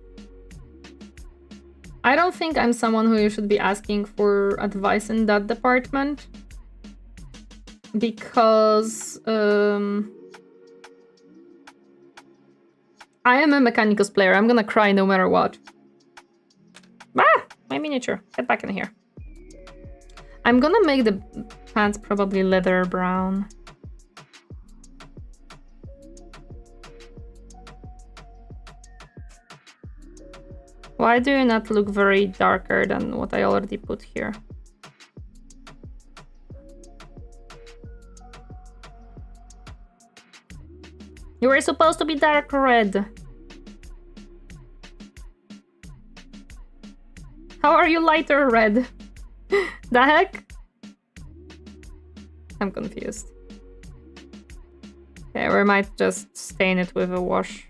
don't think I'm someone who you should be asking for advice in that department. Because I am a Mechanicus player. I'm gonna cry no matter what. Ah! My miniature. Get back in here. I'm gonna make the pants probably leather brown. Why do you not look very darker than what I already put here? You were supposed to be dark red. How are you lighter red? The heck? I'm confused. Okay, we might just stain it with a wash.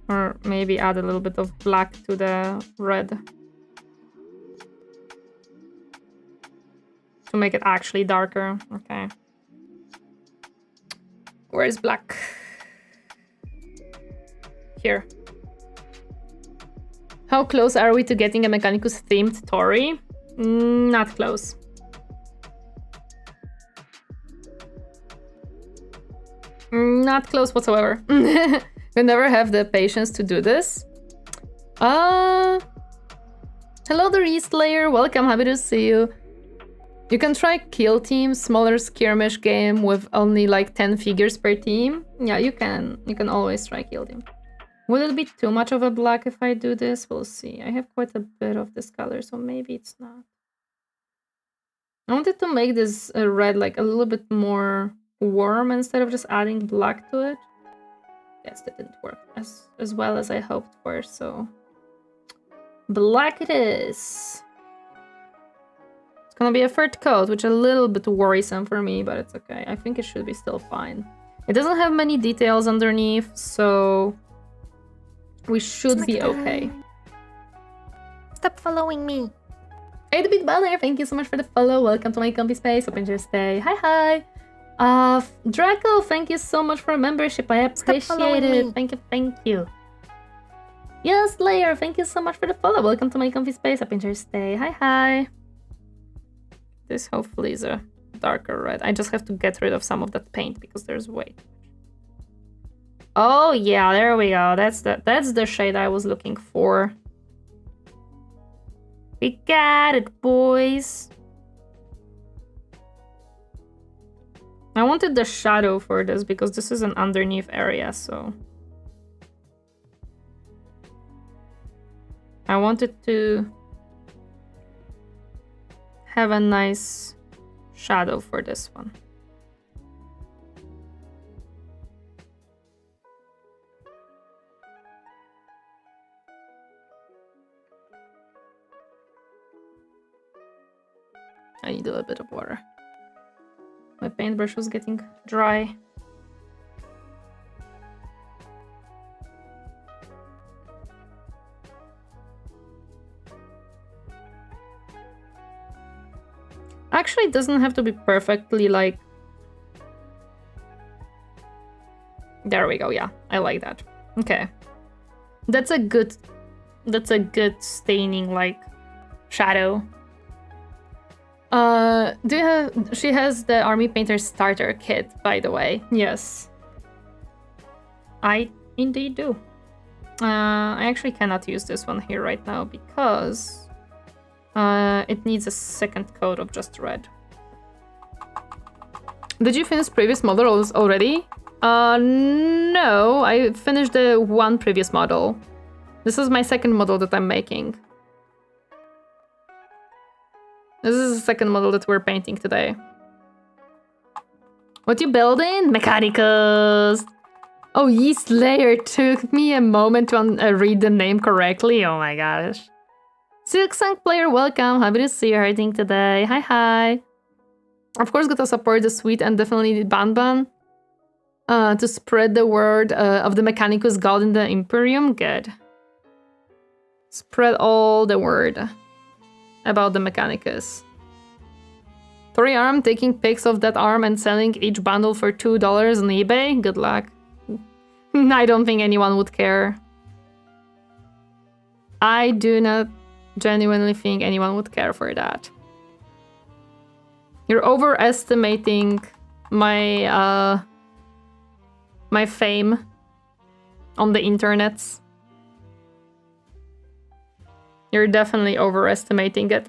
Or maybe add a little bit of black to the red. To make it actually darker. Okay. Where is black? Here. How close are we to getting a Mechanicus themed Tori? Not close. Not close whatsoever. We never have the patience to do this. Hello, the Re-Slayer. Welcome, happy to see you. You can try Kill Team, smaller skirmish game with only like 10 figures per team. Yeah, you can. You can always try Kill Team. Will it be too much of a black if I do this? We'll see. I have quite a bit of this color, so maybe it's not. I wanted to make this red like a little bit more warm instead of just adding black to it. Yes, that didn't work as well as I hoped for, so... Black it is! It's gonna be a third coat, which is a little bit worrisome for me, but it's okay. I think it should be still fine. It doesn't have many details underneath, so... we should be okay. Stop following me. 8-bit banner, thank you so much for the follow. Welcome to my comfy space. Open your stay. Hi, hi! Draco, thank you so much for a membership. I appreciate it. Thank you, thank you. Yes, Slayer, thank you so much for the follow. Welcome to my comfy space. Up in your stay. Hi, hi. This hopefully is a darker red. I just have to get rid of some of that paint because there's way too much. Oh yeah, there we go. That's the shade I was looking for. We got it, boys. I wanted the shadow for this because this is an underneath area, so... I wanted to have a nice shadow for this one. I need a little bit of water. My paintbrush was getting dry. Actually, it doesn't have to be perfectly like... There we go, yeah. I like that. Okay. That's a good staining, like, shadow. Do you have... She has the Army Painter starter kit, by the way. Yes. I indeed do. I actually cannot use this one here right now because it needs a second coat of just red. Did you finish previous models already? No, I finished the one previous model. This is my second model that I'm making. This is the second model that we're painting today. What you building? Mechanicus! Oh, Yeast Layer took me a moment to read the name correctly. Oh my gosh. Silksunk player, welcome. Happy to see you hurting today. Hi, hi. Of course, gotta support the sweet and definitely Banban. To spread the word of the Mechanicus god in the Imperium. Good. Spread all the word about the Mechanicus. Tori arm, taking pics of that arm and selling each bundle for $2 on eBay? Good luck. I don't think anyone would care. I do not genuinely think anyone would care for that. You're overestimating my my fame on the internets. You're definitely overestimating it.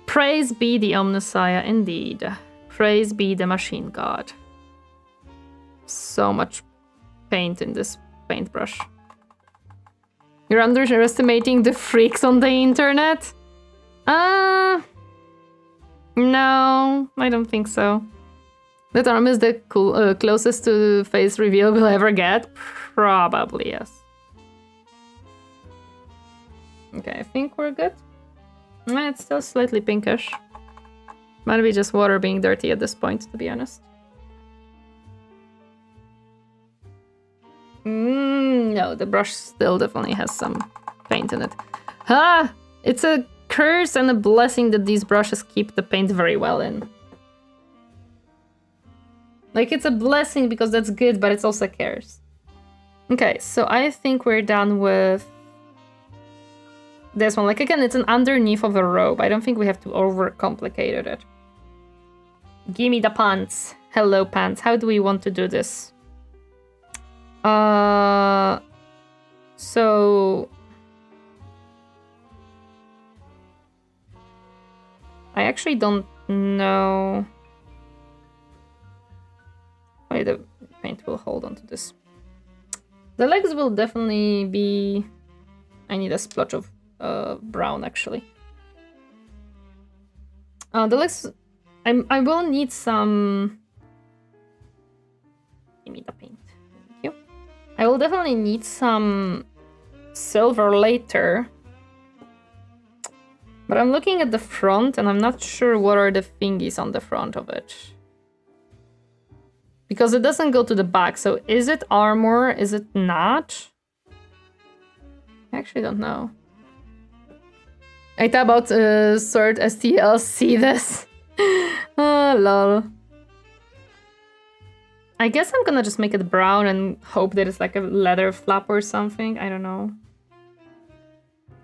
Praise be the OMNISSIAH, indeed. Praise be the machine god. So much paint in this paintbrush. You're underestimating the freaks on the internet? No, I don't think so. That arm is the closest to face reveal we'll ever get? Probably, yes. Okay, I think we're good. It's still slightly pinkish. Might be just water being dirty at this point, to be honest. No, the brush still definitely has some paint in it. Ah! It's a curse and a blessing that these brushes keep the paint very well in. Like, it's a blessing because that's good, but it's also a curse. Okay, so I think we're done with this one. Like, again, it's an underneath of a robe. I don't think we have to overcomplicate it. Gimme the pants. Hello, pants. How do we want to do this? So I actually don't know. Wait, the paint will hold on to this. The legs will definitely be... I need a splotch of brown, actually. The legs... I will need some... Give me the paint. Thank you. I will definitely need some silver later. But I'm looking at the front and I'm not sure what are the thingies on the front of it. Because it doesn't go to the back, so is it armor? Is it not? I actually don't know. I thought about sword STL, see this? Oh, lol. I guess I'm gonna just make it brown and hope that it's like a leather flap or something. I don't know.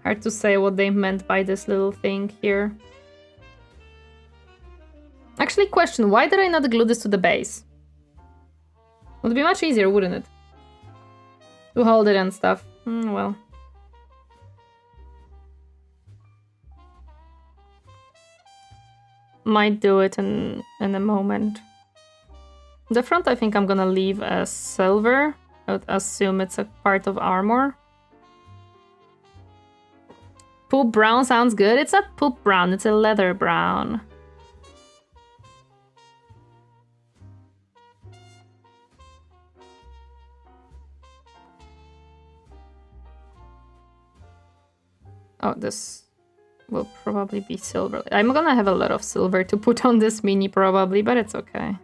Hard to say what they meant by this little thing here. Actually, question, why did I not glue this to the base? Would be much easier, wouldn't it? To hold it and stuff. Well. Might do it in a moment. The front I think I'm gonna leave as silver. I would assume it's a part of armor. Poop brown sounds good. It's not poop brown, it's a leather brown. Oh, this will probably be silver. I'm gonna have a lot of silver to put on this mini probably, but it's okay.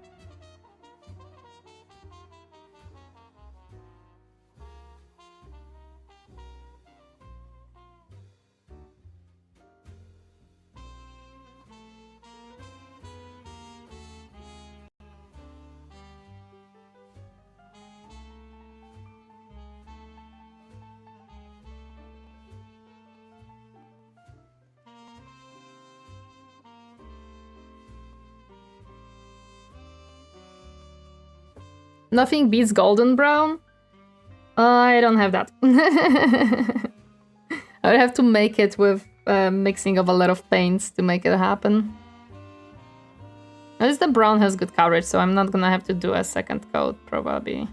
Nothing beats golden brown? I don't have that. I would have to make it with mixing of a lot of paints to make it happen. At least the brown has good coverage, so I'm not gonna have to do a second coat, probably.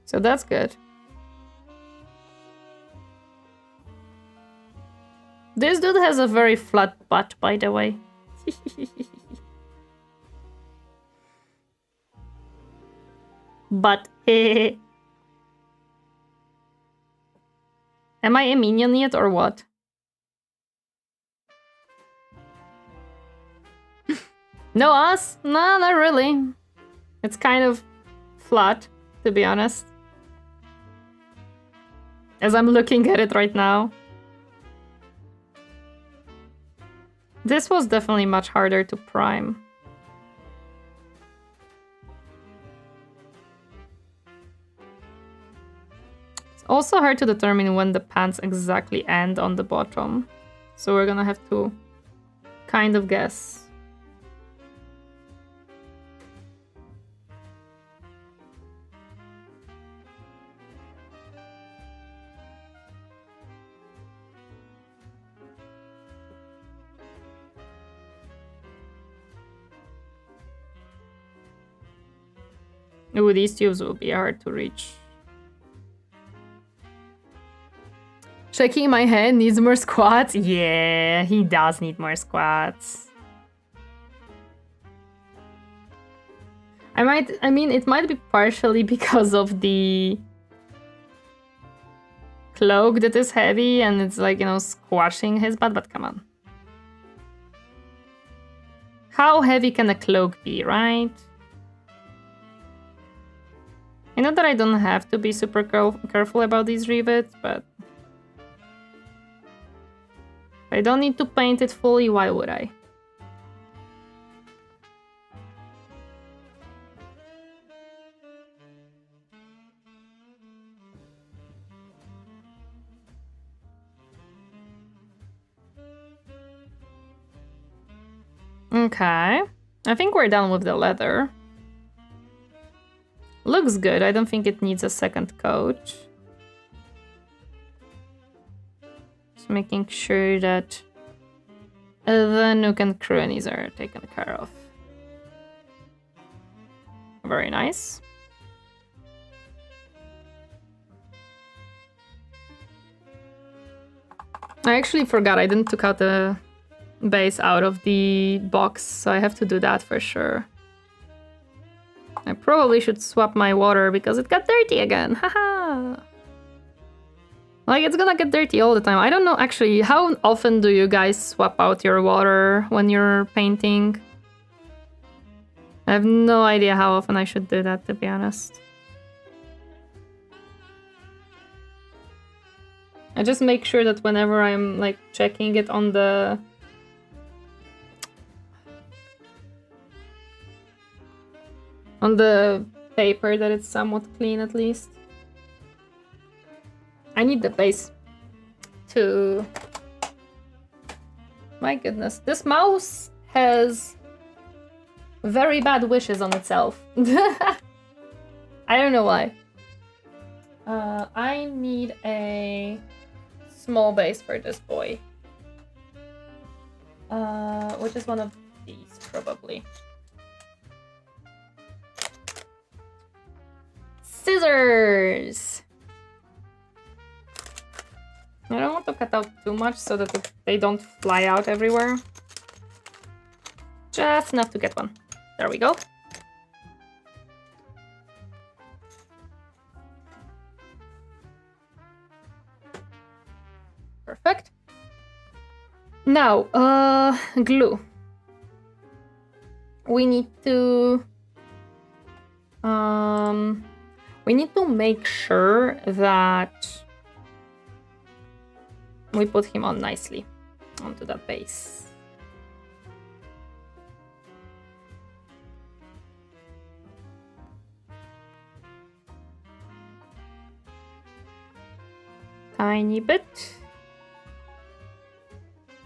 So that's good. This dude has a very flat butt, by the way. But am I a minion yet or what? No us? No, not really. It's kind of flat, to be honest. As I'm looking at it right now. This was definitely much harder to prime. It's also hard to determine when the pants exactly end on the bottom. So we're gonna have to kind of guess. Ooh, these tubes will be hard to reach. Shaking my head needs more squats. Yeah, he does need more squats. I mean, it might be partially because of the cloak that is heavy and it's like, you know, squashing his butt, but come on. How heavy can a cloak be, right? I know that I don't have to be super careful about these rivets, but if I don't need to paint it fully, why would I? Okay, I think we're done with the leather. Looks good. I don't think it needs a second coat. Just making sure that the nook and crannies are taken care of. Very nice. I actually forgot I didn't took out the base out of the box, so I have to do that for sure. I probably should swap my water because it got dirty again. Haha. Like, it's gonna get dirty all the time. I don't know, actually, how often do you guys swap out your water when you're painting? I have no idea how often I should do that, to be honest. I just make sure that whenever I'm, like, checking it on the paper that it's somewhat clean at least. I need the base to... My goodness, this mouse has very bad wishes on itself. I don't know why. I need a small base for this boy. Which is one of these, probably. Scissors! I don't want to cut out too much so that they don't fly out everywhere. Just enough to get one. There we go. Perfect. Now, glue. We need to make sure that we put him on nicely onto that base. Tiny bit.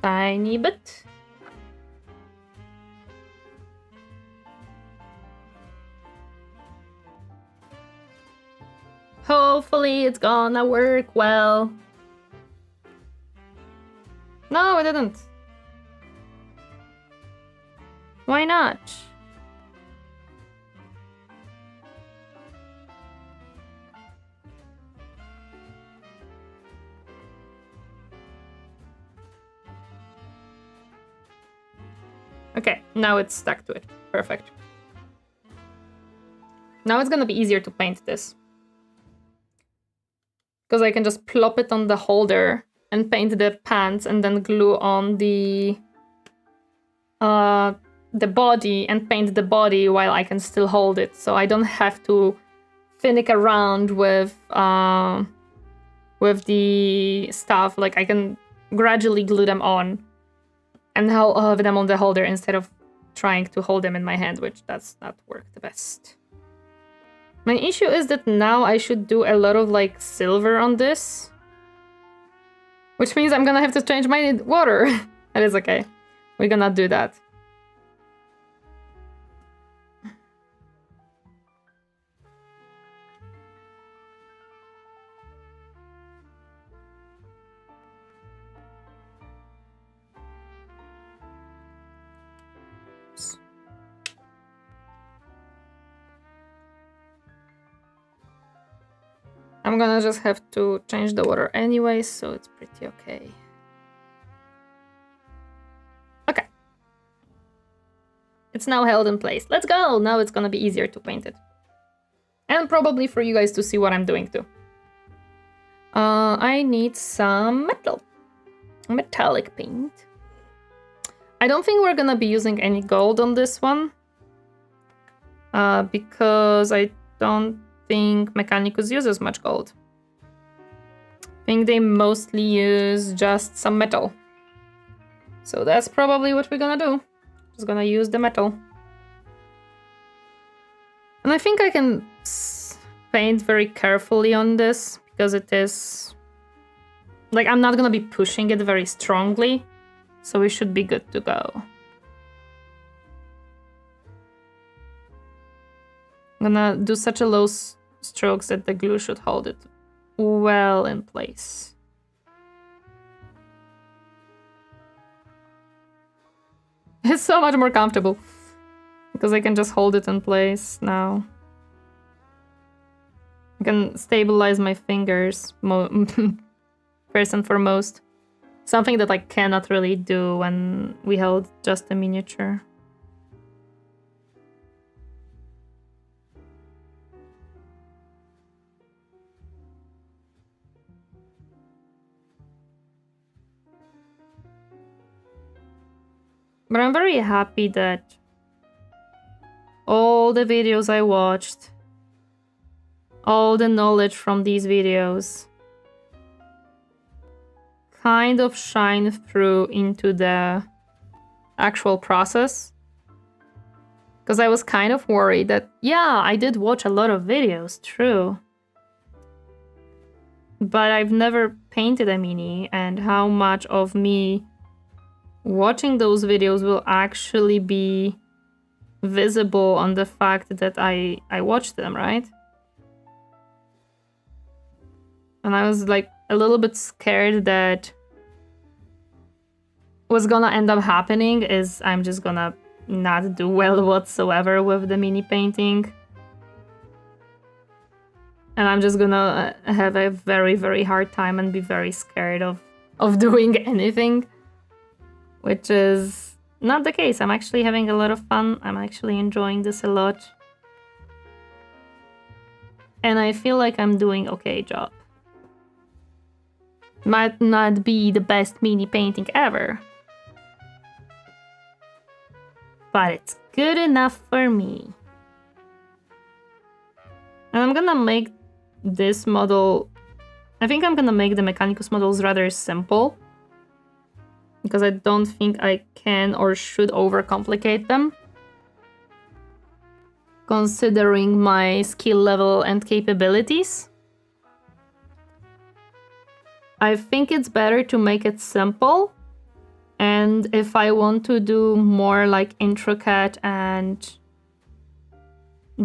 Tiny bit. Hopefully it's gonna work well. No, it didn't. Why not? Okay, now it's stuck to it. Perfect. Now it's gonna be easier to paint this. Because I can just plop it on the holder and paint the pants and then glue on the body and paint the body while I can still hold it. So I don't have to finick around with the stuff. Like, I can gradually glue them on and have them on the holder instead of trying to hold them in my hand, which does not work the best. My issue is that now I should do a lot of, like, silver on this. Which means I'm gonna have to change my water. That is okay. We're gonna do that. I'm gonna just have to change the water anyway, so it's pretty okay. Okay. It's now held in place. Let's go! Now it's gonna be easier to paint it. And probably for you guys to see what I'm doing too. I need some metal. Metallic paint. I don't think we're gonna be using any gold on this one. Because I don't think Mechanicus uses much gold. I think they mostly use just some metal. So that's probably what we're gonna do. Just gonna use the metal. And I think I can paint very carefully on this because it is... like, I'm not gonna be pushing it very strongly, so we should be good to go. I'm gonna do such a low strokes that the glue should hold it well in place. It's so much more comfortable because I can just hold it in place now. I can stabilize my fingers first and foremost. Something that I cannot really do when we held just a miniature. But I'm very happy that all the videos I watched, all the knowledge from these videos kind of shine through into the actual process. Because I was kind of worried that, yeah, I did watch a lot of videos, true. But I've never painted a mini, and how much of me watching those videos will actually be visible on the fact that I watched them, right? And I was like a little bit scared that what's gonna end up happening is I'm just gonna not do well whatsoever with the mini painting. And I'm just gonna have a very, very hard time and be very scared of doing anything. Which is not the case. I'm actually having a lot of fun. I'm actually enjoying this a lot. And I feel like I'm doing okay job. Might not be the best mini painting ever. But it's good enough for me. And I'm gonna make this model... I think I'm gonna make the Mechanicus models rather simple. Because I don't think I can or should overcomplicate them. Considering my skill level and capabilities. I think it's better to make it simple. And if I want to do more like intricate and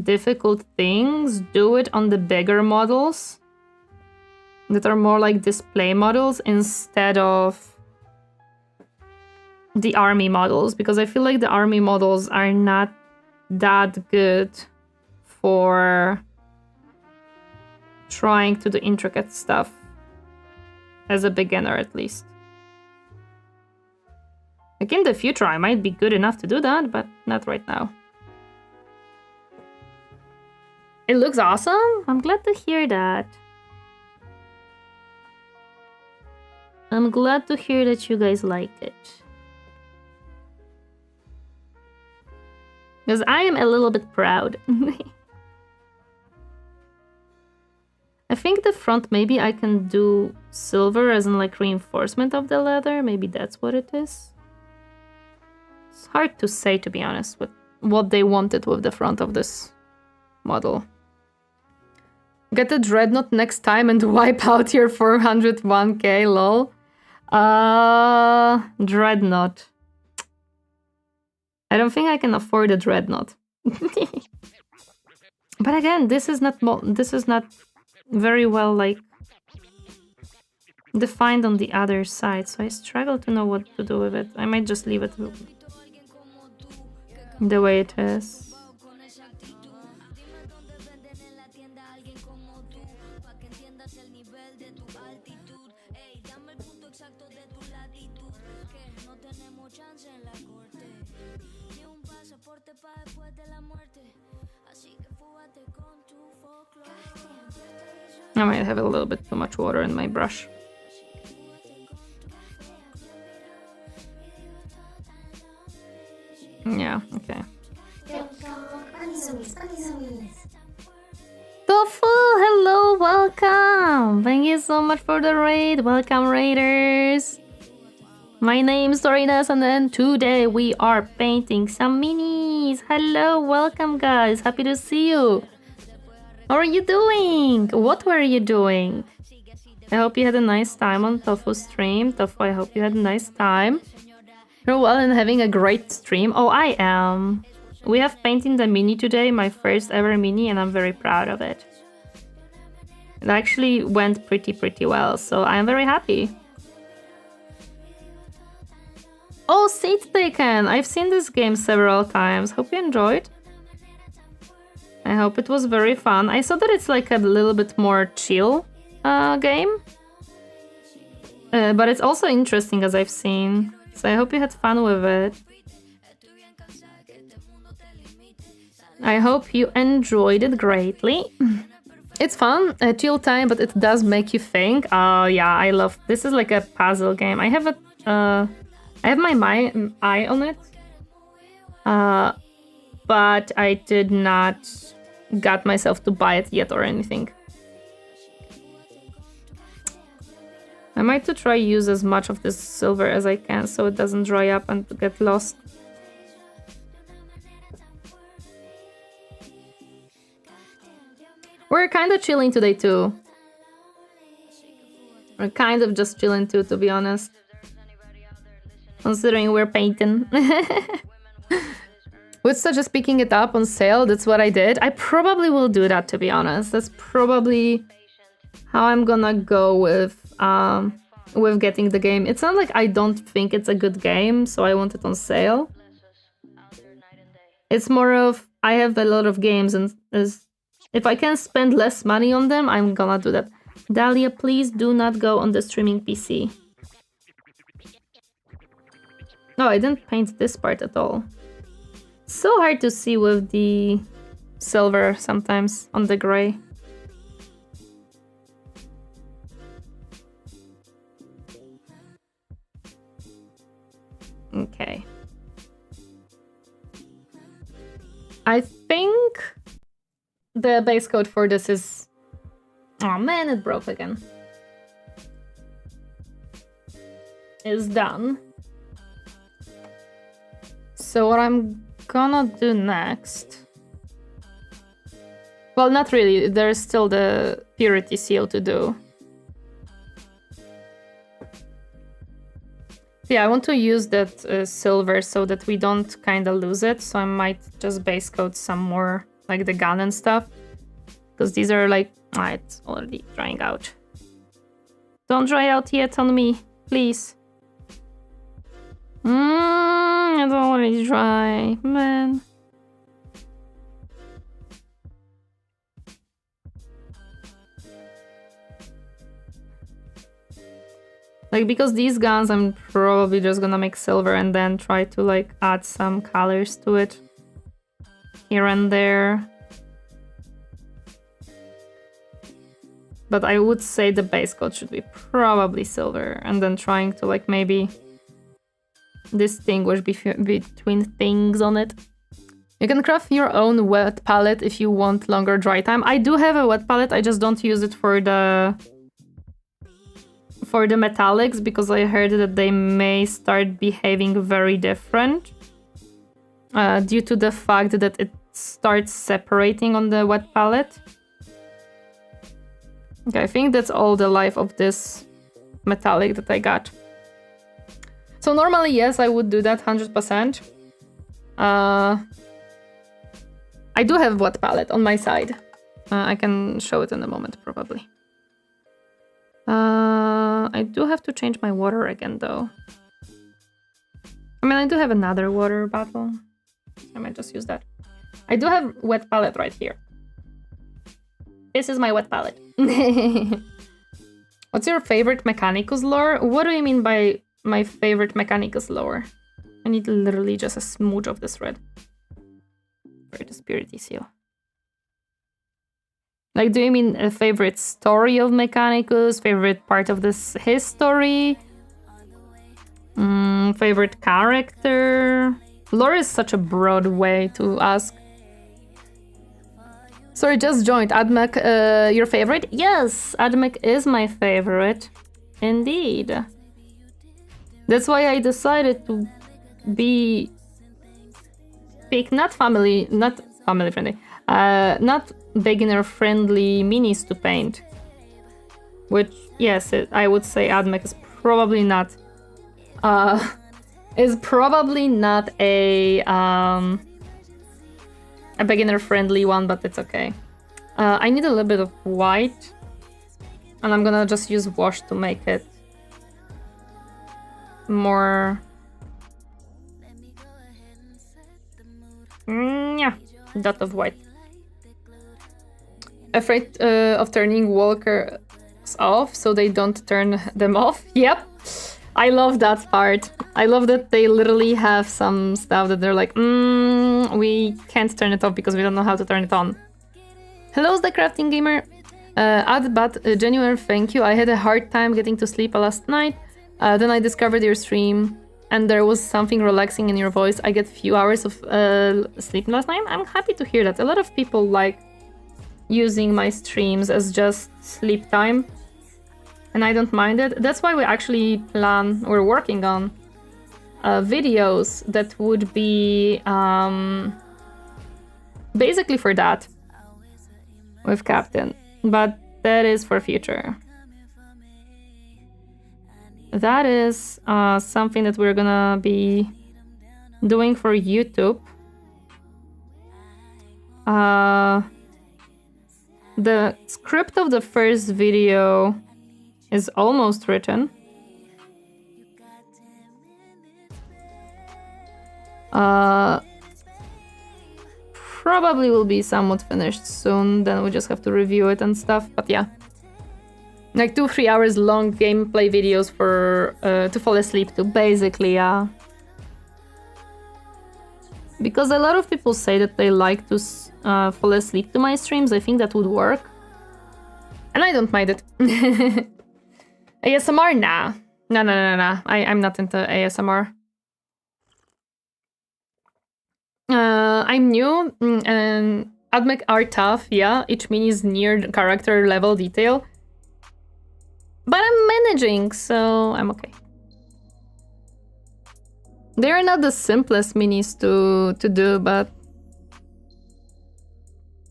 difficult things, do it on the bigger models. That are more like display models instead of the army models, because I feel like the army models are not that good for trying to do intricate stuff as a beginner, at least. Like in the future I might be good enough to do that, but not right now. It looks awesome. I'm glad to hear that. I'm glad to hear that you guys like it. Because I am a little bit proud. I think the front, maybe I can do silver as in like reinforcement of the leather. Maybe that's what it is. It's hard to say, to be honest, with what they wanted with the front of this model. Get the dreadnought next time and wipe out your 401k, lol. Dreadnought. I don't think I can afford a dreadnought. But again, this is not very well like defined on the other side, so I struggle to know what to do with it. I might just leave it the way it is. I might have a little bit too much water in my brush. Yeah, okay. Tofu, hello, welcome! Thank you so much for the raid. Welcome, raiders. My name's Torineesan, and today we are painting some minis. Hello, welcome, guys. Happy to see you. How are you doing? What were you doing? I hope you had a nice time on Tofu's stream. Tofu, I hope you had a nice time. You're well and having a great stream. Oh, I am. We have painted the mini today, my first ever mini, and I'm very proud of it. It actually went pretty well, so I'm very happy. Oh, Seat Taken! I've seen this game several times. Hope you enjoyed. I hope it was very fun. I saw that it's like a little bit more chill game. But it's also interesting, as I've seen. So I hope you had fun with it. I hope you enjoyed it greatly. It's fun, a chill time, but it does make you think. Yeah, I love. This is like a puzzle game. I have my eye on it, but I did not got myself to buy it yet or anything. I might to try use as much of this silver as I can so it doesn't dry up and get lost. We're kind of chilling today too. We're kind of just chilling too, to be honest. Considering we're painting. Would suggest picking it up on sale. That's what I did. I probably will do that, to be honest. That's probably how I'm gonna go with getting the game. It's not like I don't think it's a good game, so I want it on sale. It's more of I have a lot of games, and if I can spend less money on them, I'm gonna do that. Dahlia, please do not go on the streaming PC. No, I didn't paint this part at all. So hard to see with the silver sometimes on the gray. Okay. I think the base coat for this is... Oh man, it broke again. Is done. So what I'm gonna do next... Well, not really. There's still the purity seal to do. Yeah, I want to use that silver so that we don't kind of lose it. So I might just base coat some more, like the gun and stuff. Because these are like... Ah, it's already drying out. Don't dry out yet on me, please. It's already dry, man. Like, because these guns, I'm probably just gonna make silver and then try to, like, add some colors to it. Here and there. But I would say the base coat should be probably silver. And then trying to, like, maybe distinguish between things on it. You can craft your own wet palette if you want longer dry time. I do have a wet palette, I just don't use it for the metallics because I heard that they may start behaving very different due to the fact that it starts separating on the wet palette. Okay, I think that's all the life of this metallic that I got. So normally, yes, I would do that 100%. I do have wet palette on my side. I can show it in a moment, probably. I do have to change my water again, though. I mean, I do have another water bottle. I might just use that. I do have wet palette right here. This is my wet palette. What's your favorite Mechanicus lore? What do you mean by my favorite Mechanicus lore? I need literally just a smooch of this red. For the Purity Seal. Like, do you mean a favorite story of Mechanicus? Favorite part of this history? Favorite character? Lore is such a broad way to ask. Sorry, just joined. Admech, your favorite? Yes, Admech is my favorite. Indeed. That's why I decided to pick not family friendly, not beginner friendly minis to paint. Which, yes, I would say Admech is probably not a beginner friendly one, but it's okay. I need a little bit of white, and I'm gonna just use wash to make it more. Yeah, dot of white. Afraid of turning walkers off so they don't turn them off. Yep, I love that part. I love that they literally have some stuff that they're like, we can't turn it off because we don't know how to turn it on. Hello, the crafting gamer. A genuine thank you. I had a hard time getting to sleep last night. Then I discovered your stream, and there was something relaxing in your voice. I get few hours of sleep last night. I'm happy to hear that. A lot of people like using my streams as just sleep time, and I don't mind it. That's why we're working on videos that would be basically for that with Captain, but that is for future. That is something that we're gonna be doing for YouTube. The script of the first video is almost written. Probably will be somewhat finished soon, then we just have to review it and stuff, but yeah. Like 2-3 hours long gameplay videos for to fall asleep to, basically, yeah. Because a lot of people say that they like to fall asleep to my streams. I think that would work. And I don't mind it. ASMR? Nah. No. I'm not into ASMR. I'm new, and Admech are tough, yeah. Each mini is near character level detail. But I'm managing, so I'm okay. They're not the simplest minis to do, but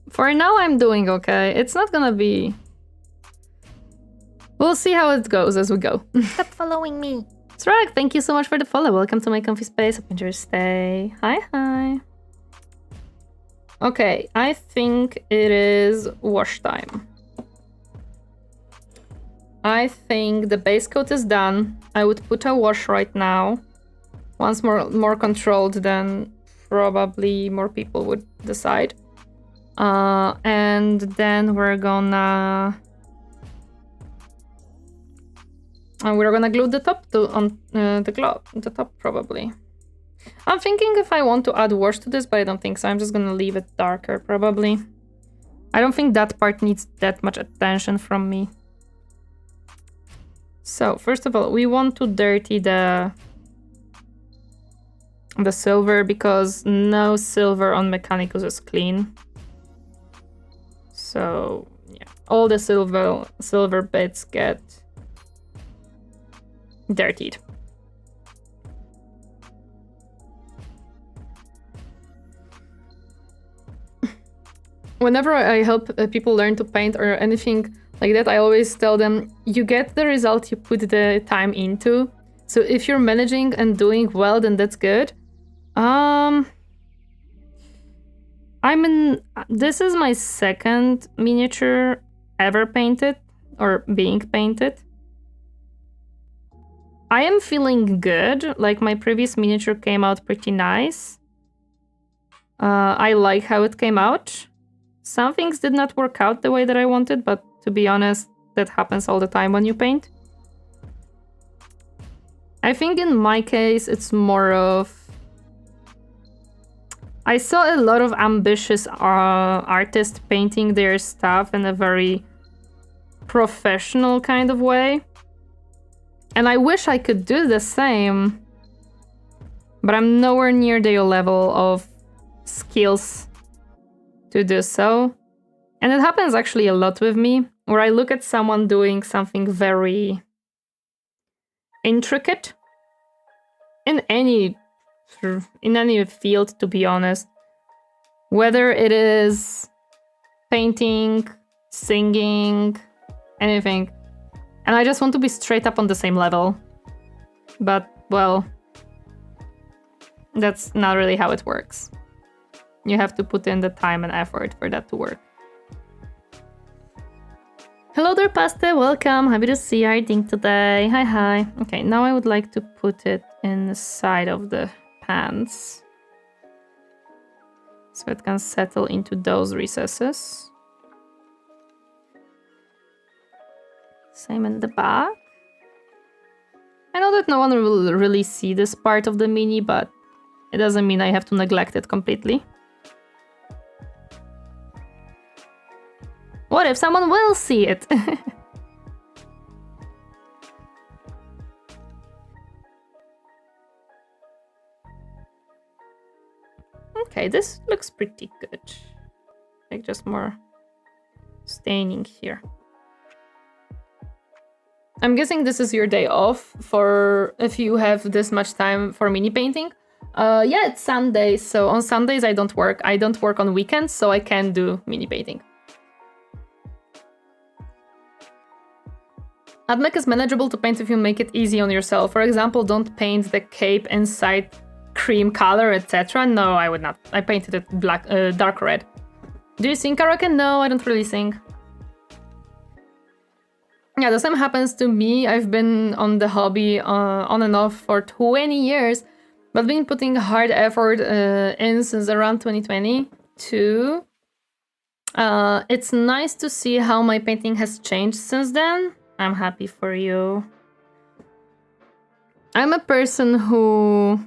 for now I'm doing okay. It's not gonna be... We'll see how it goes as we go. Stop following me. Srag, thank you so much for the follow. Welcome to my comfy space. Hope you enjoy your stay. Hi. Okay, I think it is wash time. I think the base coat is done. I would put a wash right now. Once more controlled, then probably more people would decide. And then we're gonna glue the top on the top probably. I'm thinking if I want to add wash to this, but I don't think so. I'm just gonna leave it darker probably. I don't think that part needs that much attention from me. So first of all, we want to dirty the silver because no silver on Mechanicus is clean. So yeah, all the silver bits get dirtied. Whenever I help people learn to paint or anything like that, I always tell them, you get the result you put the time into. So if you're managing and doing well, then that's good. This is my second miniature ever painted or being painted. I am feeling good. Like, my previous miniature came out pretty nice. I like how it came out. Some things did not work out the way that I wanted, but to be honest, that happens all the time when you paint. I think in my case, it's more of... I saw a lot of ambitious artists painting their stuff in a very professional kind of way. And I wish I could do the same, but I'm nowhere near their level of skills to do so. And it happens actually a lot with me, where I look at someone doing something very intricate in any field, to be honest. Whether it is painting, singing, anything. And I just want to be straight up on the same level. But, well, that's not really how it works. You have to put in the time and effort for that to work. Hello there, Pasta. Welcome. Happy to see you reading today. Hi, hi. Okay, now I would like to put it inside of the pants, so it can settle into those recesses. Same in the back. I know that no one will really see this part of the mini, but it doesn't mean I have to neglect it completely. What if someone will see it? Okay, this looks pretty good. Like just more staining here. I'm guessing this is your day off for if you have this much time for mini painting. Yeah, it's Sunday, so on Sundays I don't work. I don't work on weekends, so I can do mini painting. AdMech is manageable to paint if you make it easy on yourself. For example, don't paint the cape inside cream color, etc. No, I would not. I painted it black, dark red. Do you sing karaoke? No, I don't really sing. Yeah, the same happens to me. I've been on the hobby on and off for 20 years, but been putting hard effort in since around 2022. It's nice to see how my painting has changed since then. I'm happy for you. I'm a person who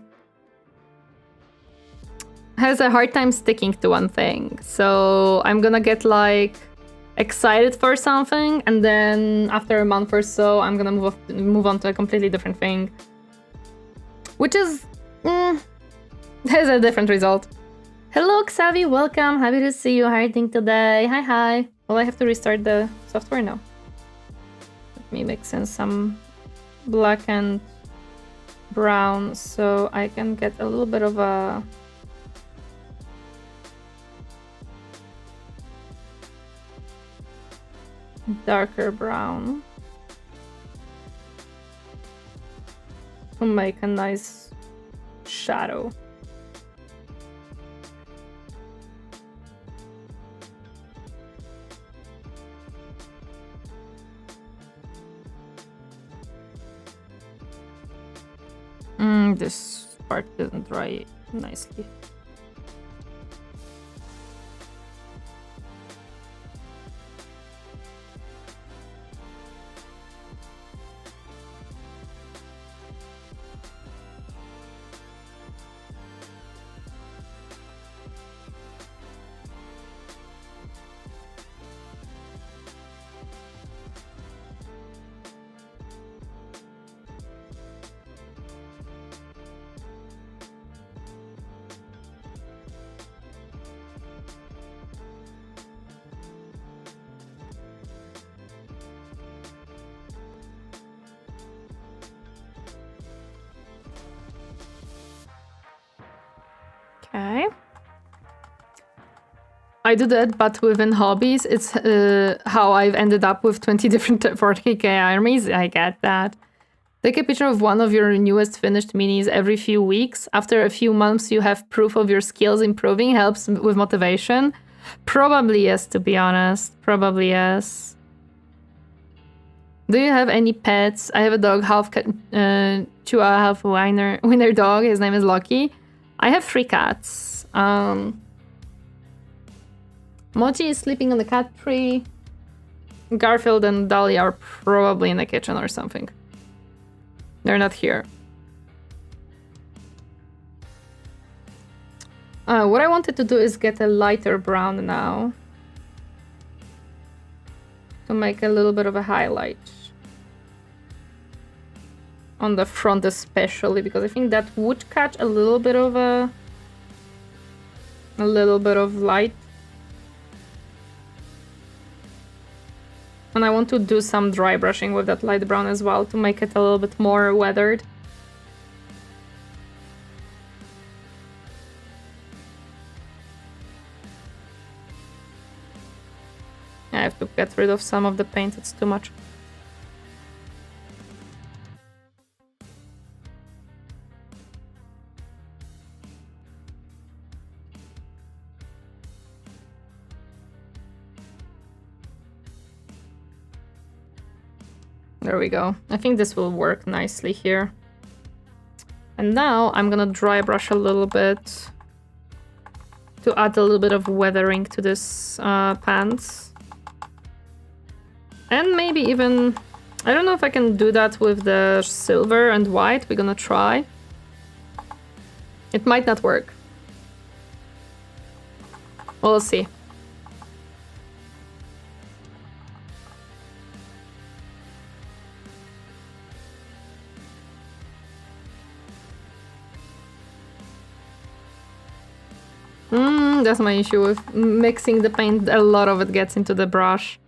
has a hard time sticking to one thing. So I'm gonna get like excited for something, and then after a month or so, I'm gonna move on to a completely different thing, which is has a different result. Hello, Xavi, welcome. Happy to see you. How are you doing today? Hi, hi. Well, I have to restart the software now. Let me mix in some black and brown so I can get a little bit of a darker brown to make a nice shadow. This part doesn't dry nicely. Okay. I do that, but within hobbies, it's how I've ended up with 20 different 40k armies. I get that. Take a picture of one of your newest finished minis every few weeks. After a few months, you have proof of your skills improving. Helps with motivation. Probably yes, to be honest. Probably yes. Do you have any pets? I have a dog, half Chihuahua, half wiener dog. His name is Lucky. I have 3 cats. Mochi is sleeping on the cat tree. Garfield and Dolly are probably in the kitchen or something. They're not here. What I wanted to do is get a lighter brown now. To make a little bit of a highlight. On the front especially, because I think that would catch a little bit of light. And I want to do some dry brushing with that light brown as well to make it a little bit more weathered. I have to get rid of some of the paint, it's too much. There we go. I think this will work nicely here. And now I'm gonna dry brush a little bit to add a little bit of weathering to this pants. And maybe even... I don't know if I can do that with the silver and white. We're gonna try. It might not work. We'll see. That's my issue with mixing the paint. A lot of it gets into the brush.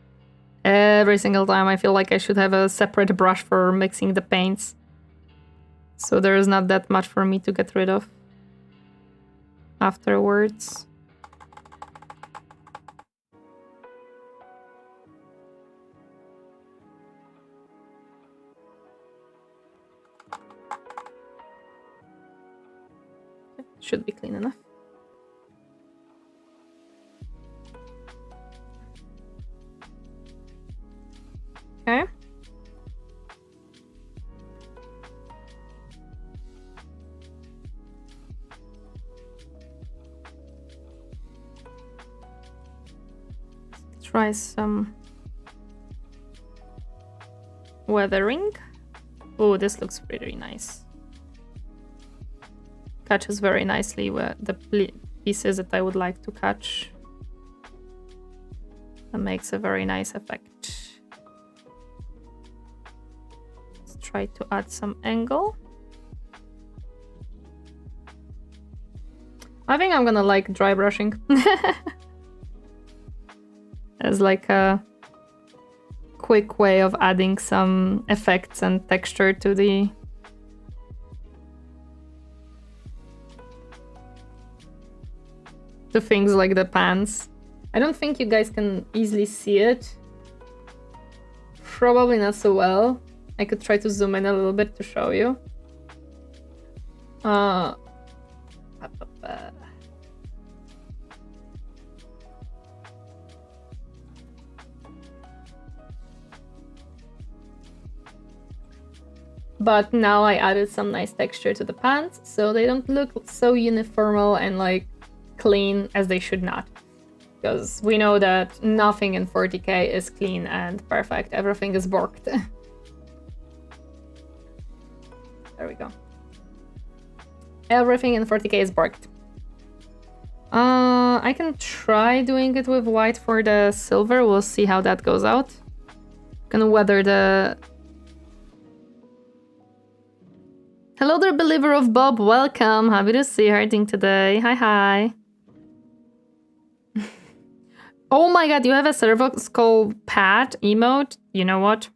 Every single time I feel like I should have a separate brush for mixing the paints. So there is not that much for me to get rid of afterwards. Should be clean enough. Okay. Let's try some weathering. Oh, this looks pretty nice. Catches very nicely with the pieces that I would like to catch. That makes a very nice effect. Try to add some angle. I think I'm gonna like dry brushing as like a quick way of adding some effects and texture to things like the pants. I don't think you guys can easily see it. Probably not so well. I could try to zoom in a little bit to show you. But now I added some nice texture to the pants, so they don't look so uniform and like clean as they should not. Because we know that nothing in 40k is clean and perfect. Everything is borked. There we go. Everything in 40k is borked. I can try doing it with white for the silver. We'll see how that goes out. Gonna weather the... Hello there, believer of Bob. Welcome. Happy to see you doing today. Hi, hi. Oh my god, you have a servo skull pad emote? You know what?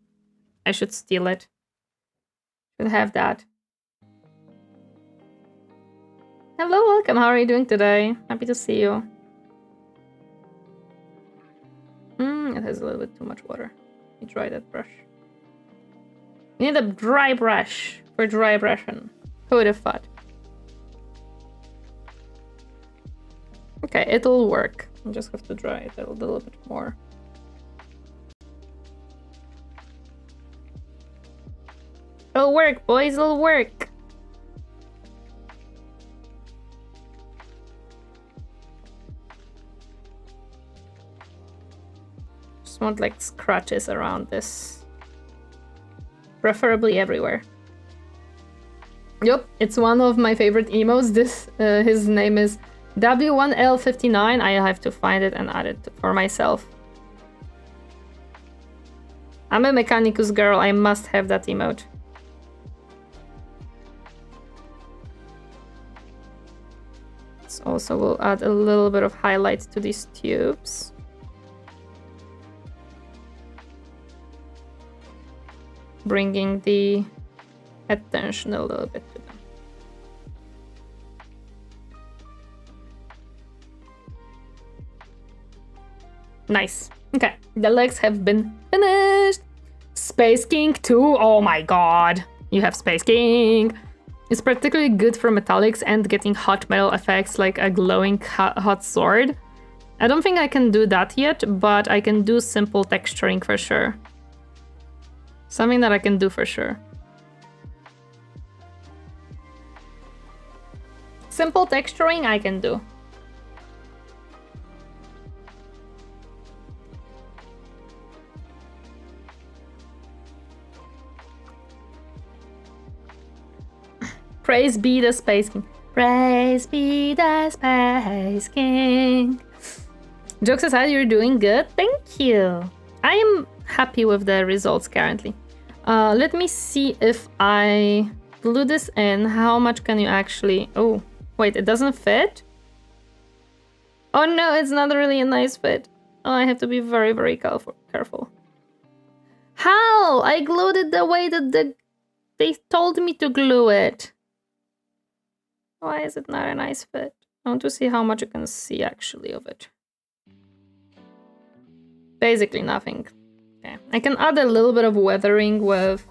I should steal it. Should have that. Hello, welcome. How are you doing today? Happy to see you. It has a little bit too much water. Let me dry that brush. You need a dry brush for dry brushing. Who would have thought? Okay, it'll work. I just have to dry it a little bit more. It'll work, boys. It'll work. Just want like scratches around this. Preferably everywhere. Yup, it's one of my favorite emotes. This, his name is W1L59. I have to find it and add it for myself. I'm a Mechanicus girl. I must have that emote. This also will add a little bit of highlight to these tubes. Bringing the attention a little bit to them. Nice. Okay, the legs have been finished. Space King 2. Oh my god. You have Space King. It's particularly good for metallics and getting hot metal effects like a glowing hot sword. I don't think I can do that yet, but I can do simple texturing for sure. Something that I can do for sure. Simple texturing I can do. Praise be the Space King. Praise be the Space King. Jokes aside, you're doing good. Thank you. I am happy with the results currently. Let me see if I glue this in. How much can you actually... Oh, wait, it doesn't fit? Oh no, it's not really a nice fit. Oh, I have to be very, very careful. How? I glued it the way that they told me to glue it. Why is it not a nice fit? I want to see how much you can see actually of it. Basically nothing. Okay, I can add a little bit of weathering with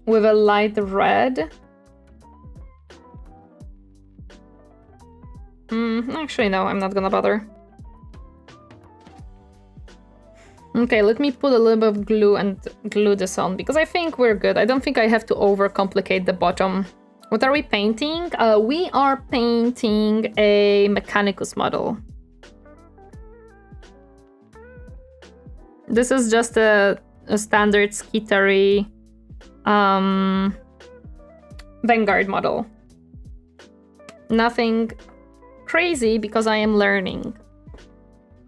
a light red. Actually no, I'm not gonna bother. Okay, let me put a little bit of glue and glue this on because I think we're good. I don't think I have to overcomplicate the bottom. What are we painting? We are painting a Mechanicus model. This is just a standard skittery Vanguard model. Nothing crazy because I am learning.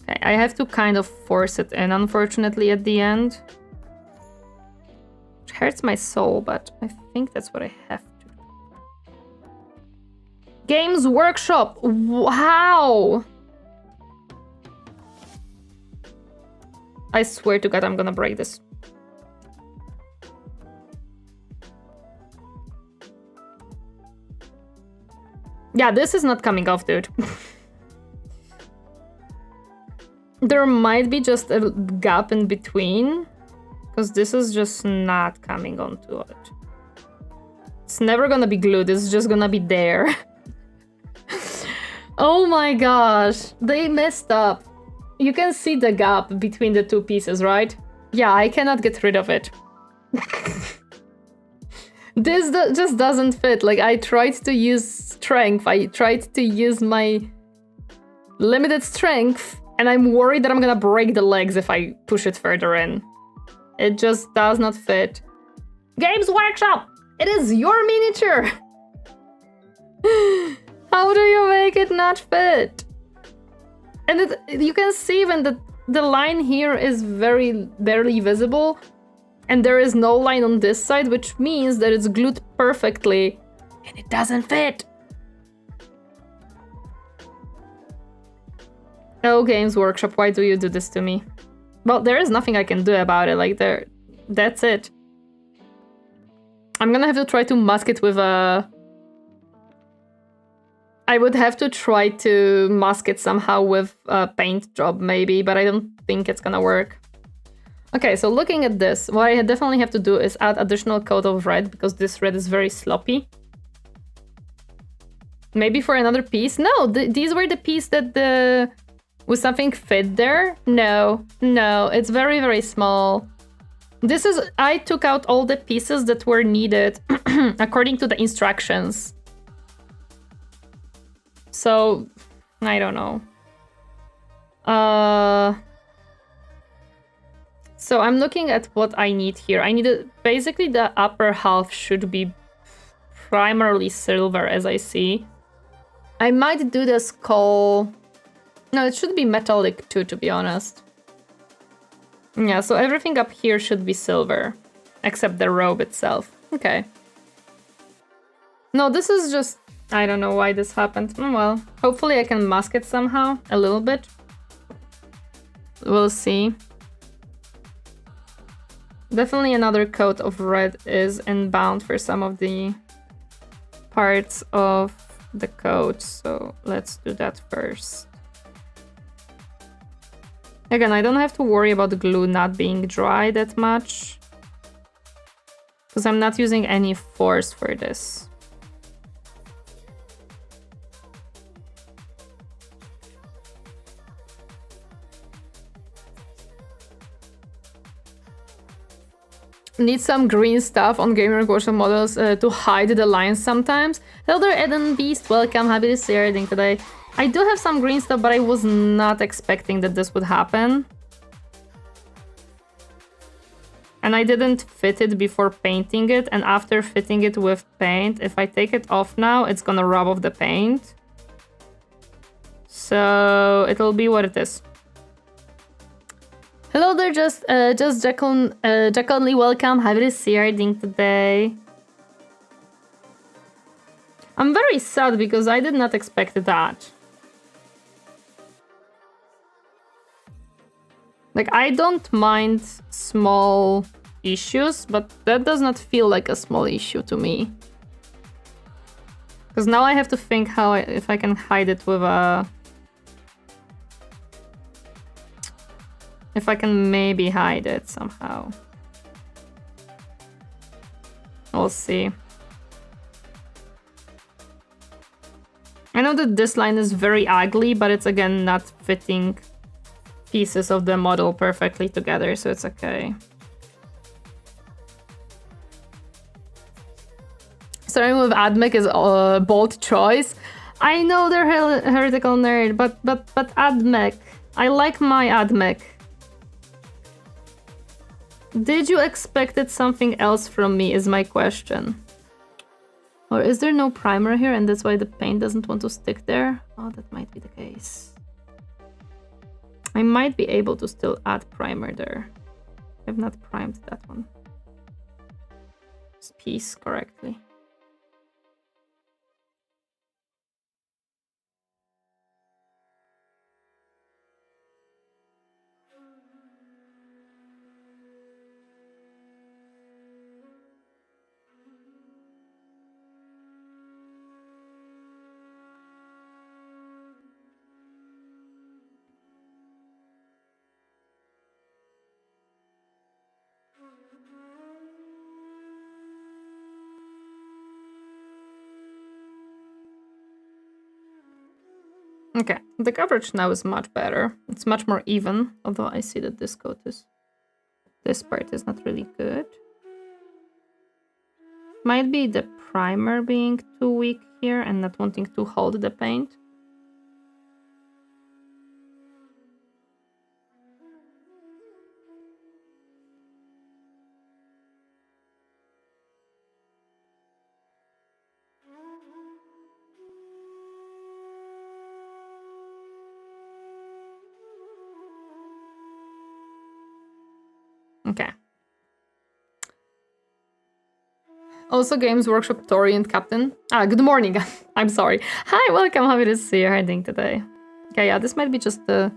Okay, I have to kind of force it in, unfortunately, at the end. Which hurts my soul, but I think that's what I have to. Games Workshop! Wow! I swear to God, I'm gonna break this. Yeah, this is not coming off, dude. There might be just a gap in between, because this is just not coming onto it. It's never gonna be glued, it's just gonna be there. Oh my gosh, they messed up. You can see the gap between the two pieces, right? Yeah, I cannot get rid of it. This just doesn't fit. Like, I tried to use strength. I tried to use my limited strength, and I'm worried that I'm gonna break the legs if I push it further in. It just does not fit. Games Workshop! It is your miniature! How do you make it not fit? And you can see even that the line here is very barely visible, and there is no line on this side, which means that it's glued perfectly, and it doesn't fit. Oh, Games Workshop, why do you do this to me? Well, there is nothing I can do about it, like that's it. I'm gonna have to try to mask it with a... I would have to try to mask it somehow with a paint job, maybe, but I don't think it's gonna work. Okay, so looking at this, what I definitely have to do is add additional coat of red, because this red is very sloppy. Maybe for another piece? No, these were the piece that was something fit there? No, it's very, very small. This is... I took out all the pieces that were needed according to the instructions. So, I don't know. So I'm looking at what I need here. I need basically the upper half should be primarily silver, as I see. I might do the skull. No, it should be metallic too, to be honest. Yeah, so everything up here should be silver, except the robe itself. Okay. No, this is just... I don't know why this happened. Well, hopefully I can mask it somehow, a little bit. We'll see. Definitely another coat of red is inbound for some of the parts of the coat, so let's do that first. Again, I don't have to worry about the glue not being dry that much, because I'm not using any force for this. Need some green stuff on Gamer Workshop models to hide the lines sometimes. Hello there, Eden Beast. Welcome. Happy to see you reading today. I do have some green stuff, but I was not expecting that this would happen. And I didn't fit it before painting it. And after fitting it with paint, if I take it off now, it's gonna rub off the paint. So it'll be what it is. Hello there, just Jacqueline, welcome. Happy to see you reading today. I'm very sad because I did not expect that. Like, I don't mind small issues, but that does not feel like a small issue to me. Because now I have to think how if I can hide it with a... If I can maybe hide it somehow. We'll see. I know that this line is very ugly, but it's again not fitting pieces of the model perfectly together, so it's okay. Starting with Admech is a bold choice. I know they're heretical nerd, but Admech. I like my Admech. Did you expected something else from me is my question. Or is there no primer here and that's why the paint doesn't want to stick there? Oh, that might be the case. I might be able to still add primer there. I've not primed that one. This piece correctly. Okay, the coverage now is much better. It's much more even, although I see that this coat is... This part is not really good. Might be the primer being too weak here and not wanting to hold the paint. Okay. Also, Games Workshop Tori and Captain. Good morning. I'm sorry. Hi, welcome. Happy to see you reading today. Okay, yeah, this might be just the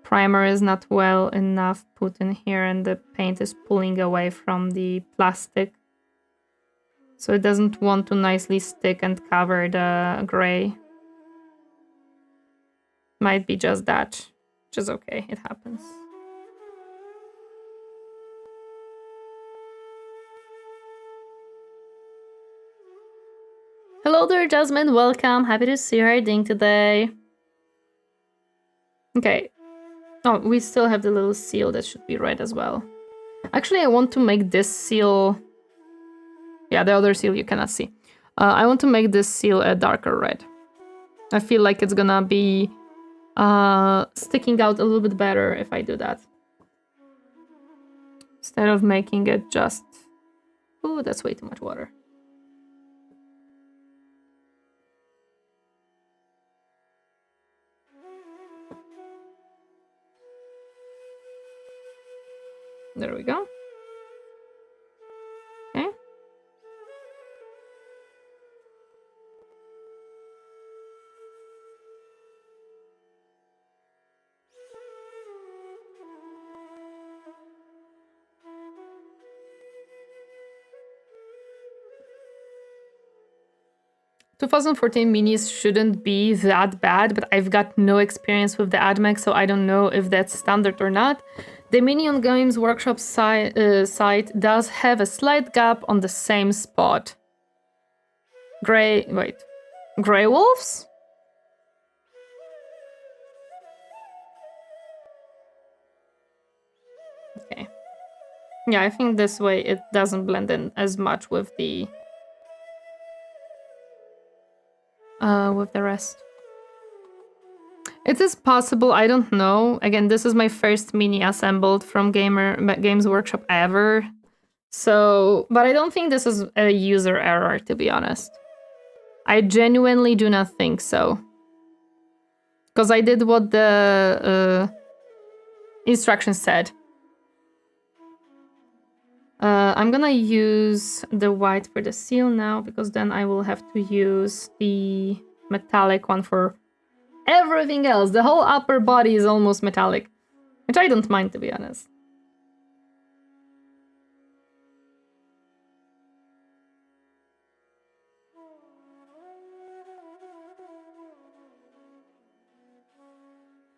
primer is not well enough put in here and the paint is pulling away from the plastic. So it doesn't want to nicely stick and cover the gray. Might be just that. Which is okay, it happens. Hello there, Jasmine. Welcome. Happy to see you reading today. Okay. Oh, we still have the little seal that should be red as well. Actually, I want to make this seal... Yeah, the other seal you cannot see. I want to make this seal a darker red. I feel like it's gonna be sticking out a little bit better if I do that. Instead of making it just... Ooh, that's way too much water. There we go. Okay. ...2014 minis shouldn't be that bad, but I've got no experience with the AdMech, so I don't know if that's standard or not. The Mini on Games Workshop site does have a slight gap on the same spot. Grey wolves? Okay. Yeah, I think this way it doesn't blend in as much with the rest. It is possible, I don't know. Again, this is my first mini assembled from Games Workshop ever. So, but I don't think this is a user error, to be honest. I genuinely do not think so. Because I did what the instructions said. I'm gonna use the white for the seal now, because then I will have to use the metallic one for everything else. The whole upper body is almost metallic, which I don't mind, to be honest.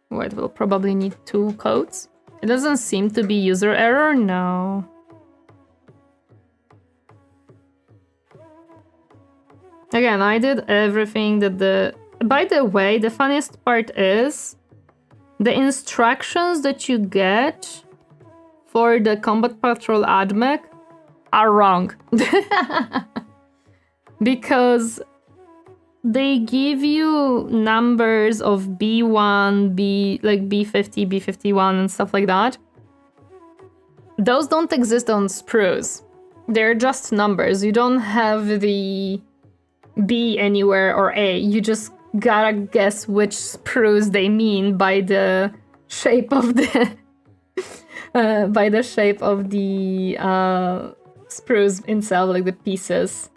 White will probably need 2 coats. It doesn't seem to be user error, no. Again, I did everything that the... By the way, the funniest part is the instructions that you get for the Combat Patrol AdMech are wrong. Because they give you numbers of B1, B50, B51 and stuff like that. Those don't exist on sprues. They're just numbers. You don't have the B anywhere or A. You just gotta guess which sprues they mean by the shape of the sprues itself, like the pieces.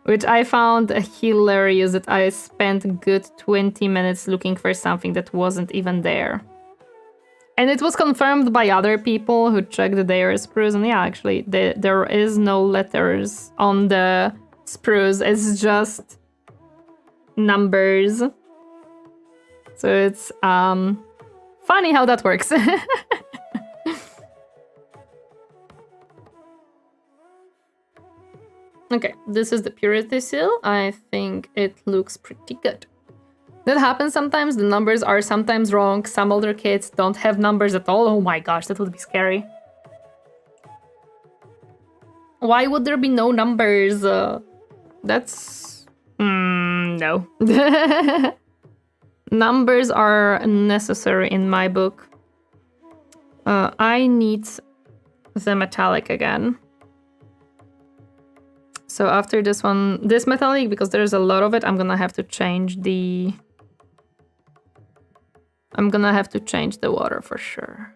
Which I found hilarious that I spent a good 20 minutes looking for something that wasn't even there. And it was confirmed by other people who checked their sprues, and yeah, actually, there is no letters on the sprues, it's just numbers. So it's funny how that works. Okay, this is the purity seal. I think it looks pretty good. That happens sometimes. The numbers are sometimes wrong. Some older kids don't have numbers at all. Oh my gosh, that would be scary. Why would there be no numbers? That's... no. Numbers are necessary in my book. I need the metallic again. So after this one, this metallic, because there's a lot of it, I'm gonna have to change the water for sure.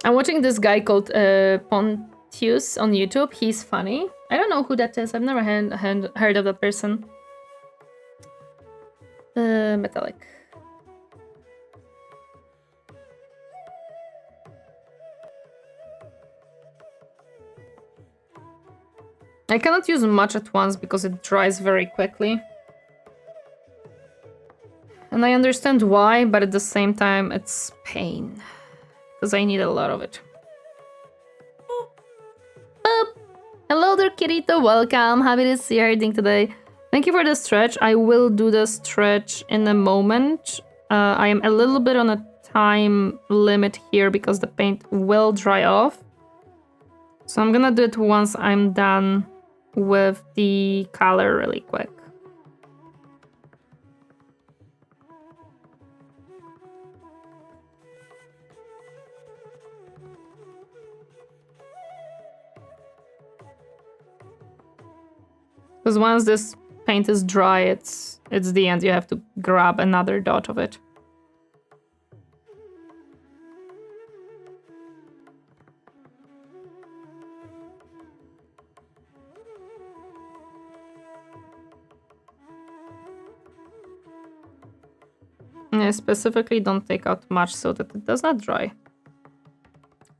I'm watching this guy called Pontius on YouTube. He's funny. I don't know who that is. I've never heard of that person. Metallic. I cannot use much at once because it dries very quickly. And I understand why, but at the same time it's pain. Because I need a lot of it. Boop. Hello there, Kirito. Welcome. Happy to see you reading today. Thank you for the stretch. I will do the stretch in a moment. I am a little bit on a time limit here because the paint will dry off. So I'm gonna do it once I'm done with the color really quick. Because once this paint is dry, it's the end. You have to grab another dot of it. And specifically, don't take out much so that it does not dry.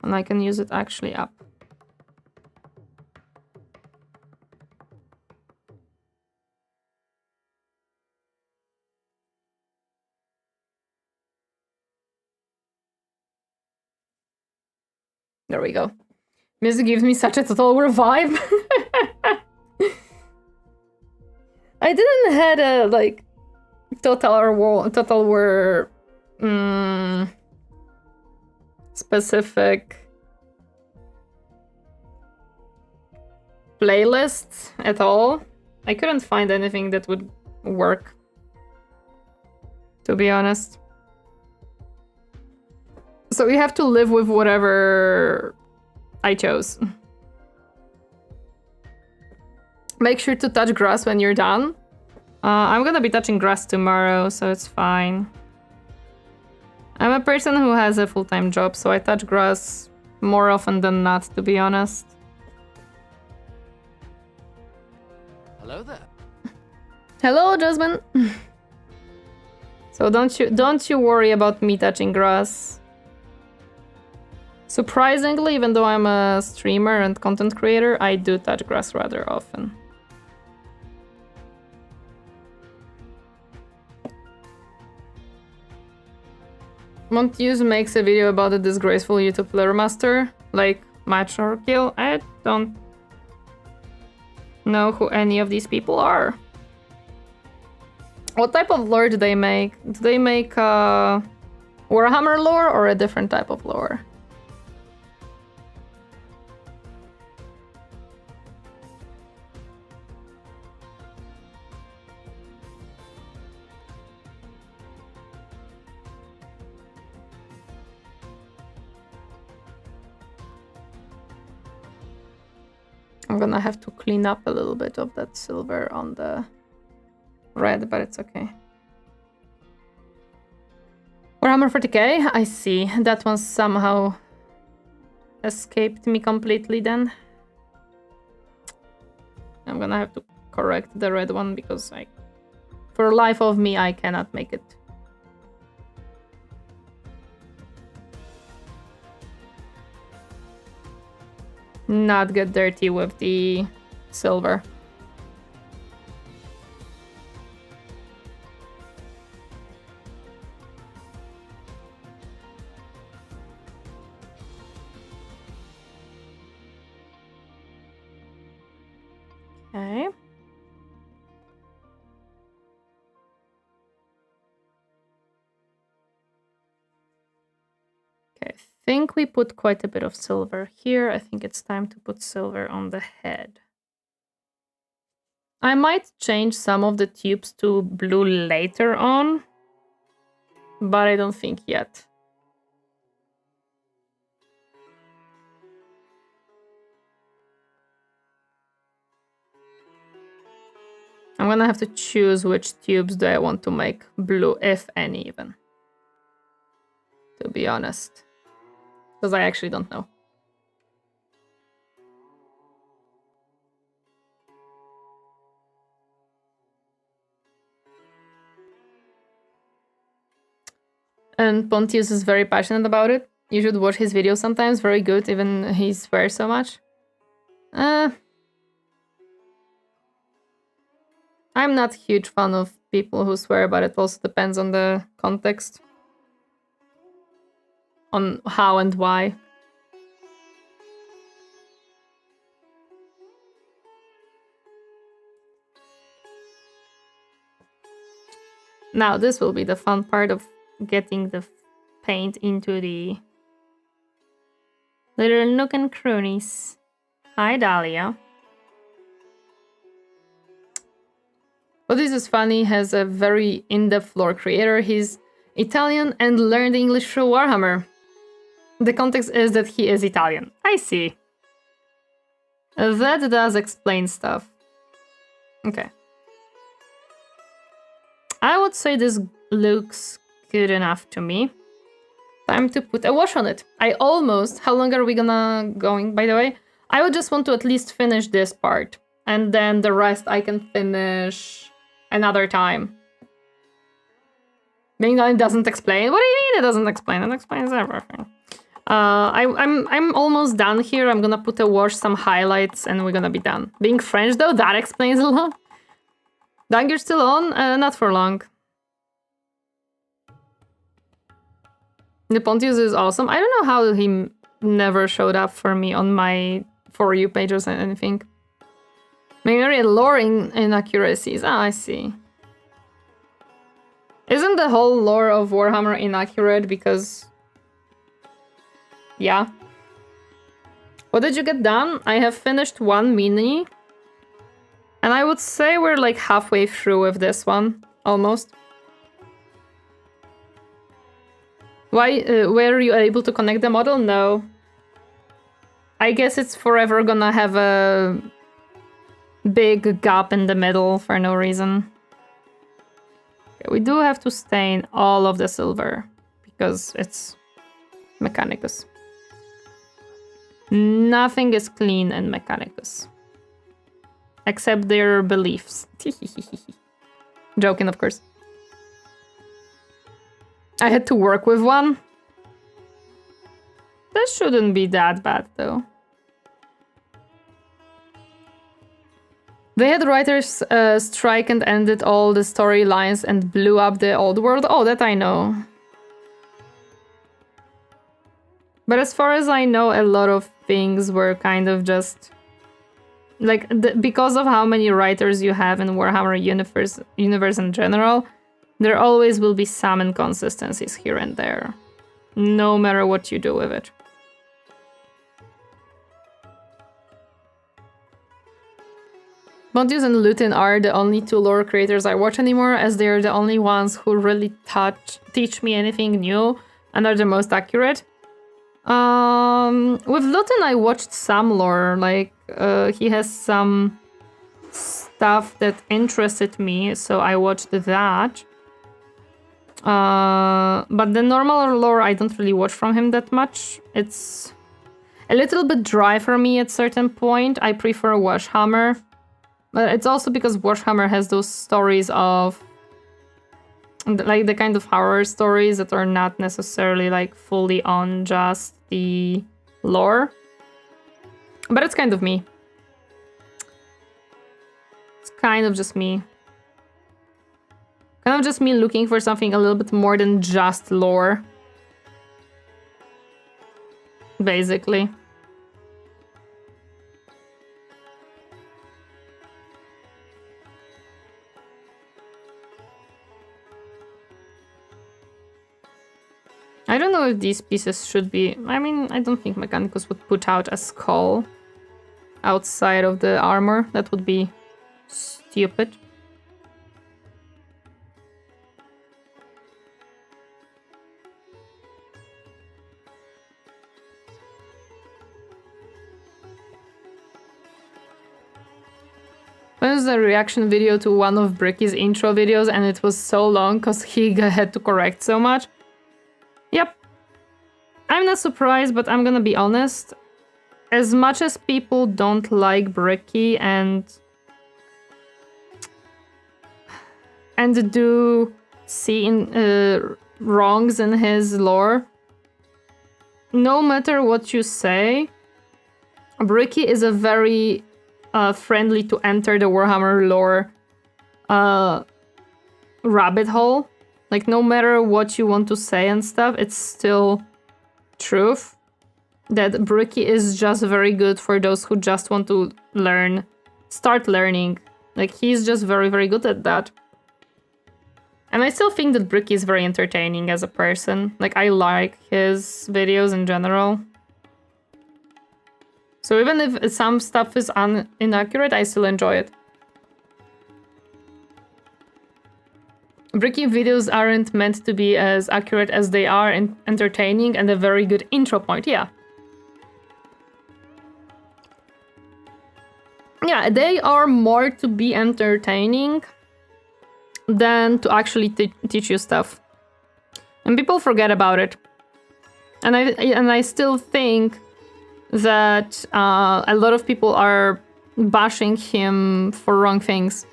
And I can use it actually up. There we go. Music gives me such a Total War vibe. I didn't had a like Total War specific playlist at all. I couldn't find anything that would work, to be honest. So you have to live with whatever I chose. Make sure to touch grass when you're done. I'm gonna be touching grass tomorrow, so it's fine. I'm a person who has a full-time job, so I touch grass more often than not, to be honest. Hello there. Hello, Jasmine. So don't you worry about me touching grass. Surprisingly, even though I'm a streamer and content creator, I do touch grass rather often. Montius makes a video about a disgraceful YouTube lore master, like Match or Kill. I don't know who any of these people are. What type of lore do they make? Do they make Warhammer lore or a different type of lore? I'm gonna have to clean up a little bit of that silver on the red, but it's okay. Warhammer 40k? I see. That one somehow escaped me completely then. I'm gonna have to correct the red one because for life of me, I cannot make it. Not get dirty with the silver. Okay. I think we put quite a bit of silver here. I think it's time to put silver on the head. I might change some of the tubes to blue later on, but I don't think yet. I'm gonna have to choose which tubes do I want to make blue, if any even. To be honest. Because I actually don't know. And Pontius is very passionate about it. You should watch his videos sometimes. Very good, even he swears so much. I'm not a huge fan of people who swear, but it also depends on the context. On how and why. Now this will be the fun part of getting the paint into the little nook and crannies. Hi, Dahlia. But this is funny, has a very in-depth lore creator. He's Italian and learned English through Warhammer. The context is that he is Italian. I see. That does explain stuff. Okay. I would say this looks good enough to me. Time to put a wash on it. I almost... How long are we gonna going, by the way? I would just want to at least finish this part. And then the rest I can finish another time. Being that it doesn't explain. What do you mean it doesn't explain? It explains everything. I'm almost done here. I'm gonna put a wash, some highlights, and we're gonna be done. Being French though, that explains a lot. Doug, you're still on? Not for long. The Pontius is awesome. I don't know how he never showed up for me on my For You pages or anything. Memory and lore inaccuracies. Ah, I see. Isn't the whole lore of Warhammer inaccurate because... Yeah. What did you get done? I have finished one mini. And I would say we're like halfway through with this one. Almost. Why? Were you able to connect the model? No. I guess it's forever gonna have a big gap in the middle for no reason. Okay, we do have to stain all of the silver because it's Mechanicus. Nothing is clean in Mechanicus. Except their beliefs. Joking, of course. I had to work with one. That shouldn't be that bad, though. They had writers strike and ended all the storylines and blew up the old world. Oh, that I know. But as far as I know, a lot of things were kind of just... Like, because of how many writers you have in Warhammer universe in general, there always will be some inconsistencies here and there. No matter what you do with it. Pontius and Lutin are the only two lore creators I watch anymore, as they're the only ones who really teach me anything new and are the most accurate. With Lutin I watched some lore, like he has some stuff that interested me, so I watched that. But the normal lore I don't really watch from him that much. It's a little bit dry for me at certain point. I prefer Warhammer. But it's also because Warhammer has those stories of... like the kind of horror stories that are not necessarily like fully on just the lore. But it's kind of me. It's kind of just me. Kind of just me looking for something a little bit more than just lore. Basically. I don't know if these pieces should be... I mean, I don't think Mechanicus would put out a skull outside of the armor. That would be stupid. There was a reaction video to one of Bricky's intro videos and it was so long because he had to correct so much. Yep. I'm not surprised, but I'm gonna be honest. As much as people don't like Bricky and do see wrongs in his lore, no matter what you say, Bricky is a very friendly to enter the Warhammer lore rabbit hole. Like, no matter what you want to say and stuff, it's still truth. That Bricky is just very good for those who just want to start learning. Like, he's just very, very good at that. And I still think that Bricky is very entertaining as a person. Like, I like his videos in general. So even if some stuff is inaccurate, I still enjoy it. Bricky videos aren't meant to be as accurate as they are entertaining and a very good intro point, yeah. Yeah, they are more to be entertaining than to actually teach you stuff. And people forget about it. And I still think that a lot of people are bashing him for wrong things.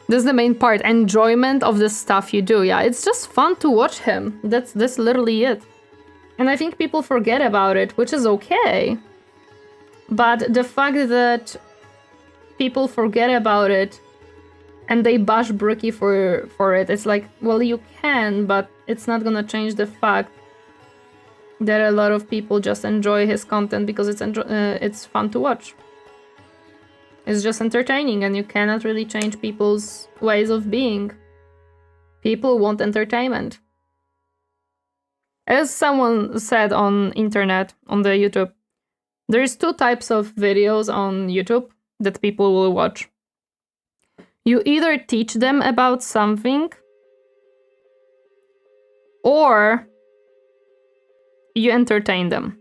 This is the main part. Enjoyment of the stuff you do. Yeah, it's just fun to watch him. That's literally it. And I think people forget about it, which is okay. But the fact that people forget about it and they bash Brookie for it, it's like, well, you can, but it's not gonna change the fact that a lot of people just enjoy his content because it's fun to watch. It's just entertaining, and you cannot really change people's ways of being. People want entertainment. As someone said on internet, on the YouTube, there's 2 types of videos on YouTube that people will watch. You either teach them about something, or you entertain them.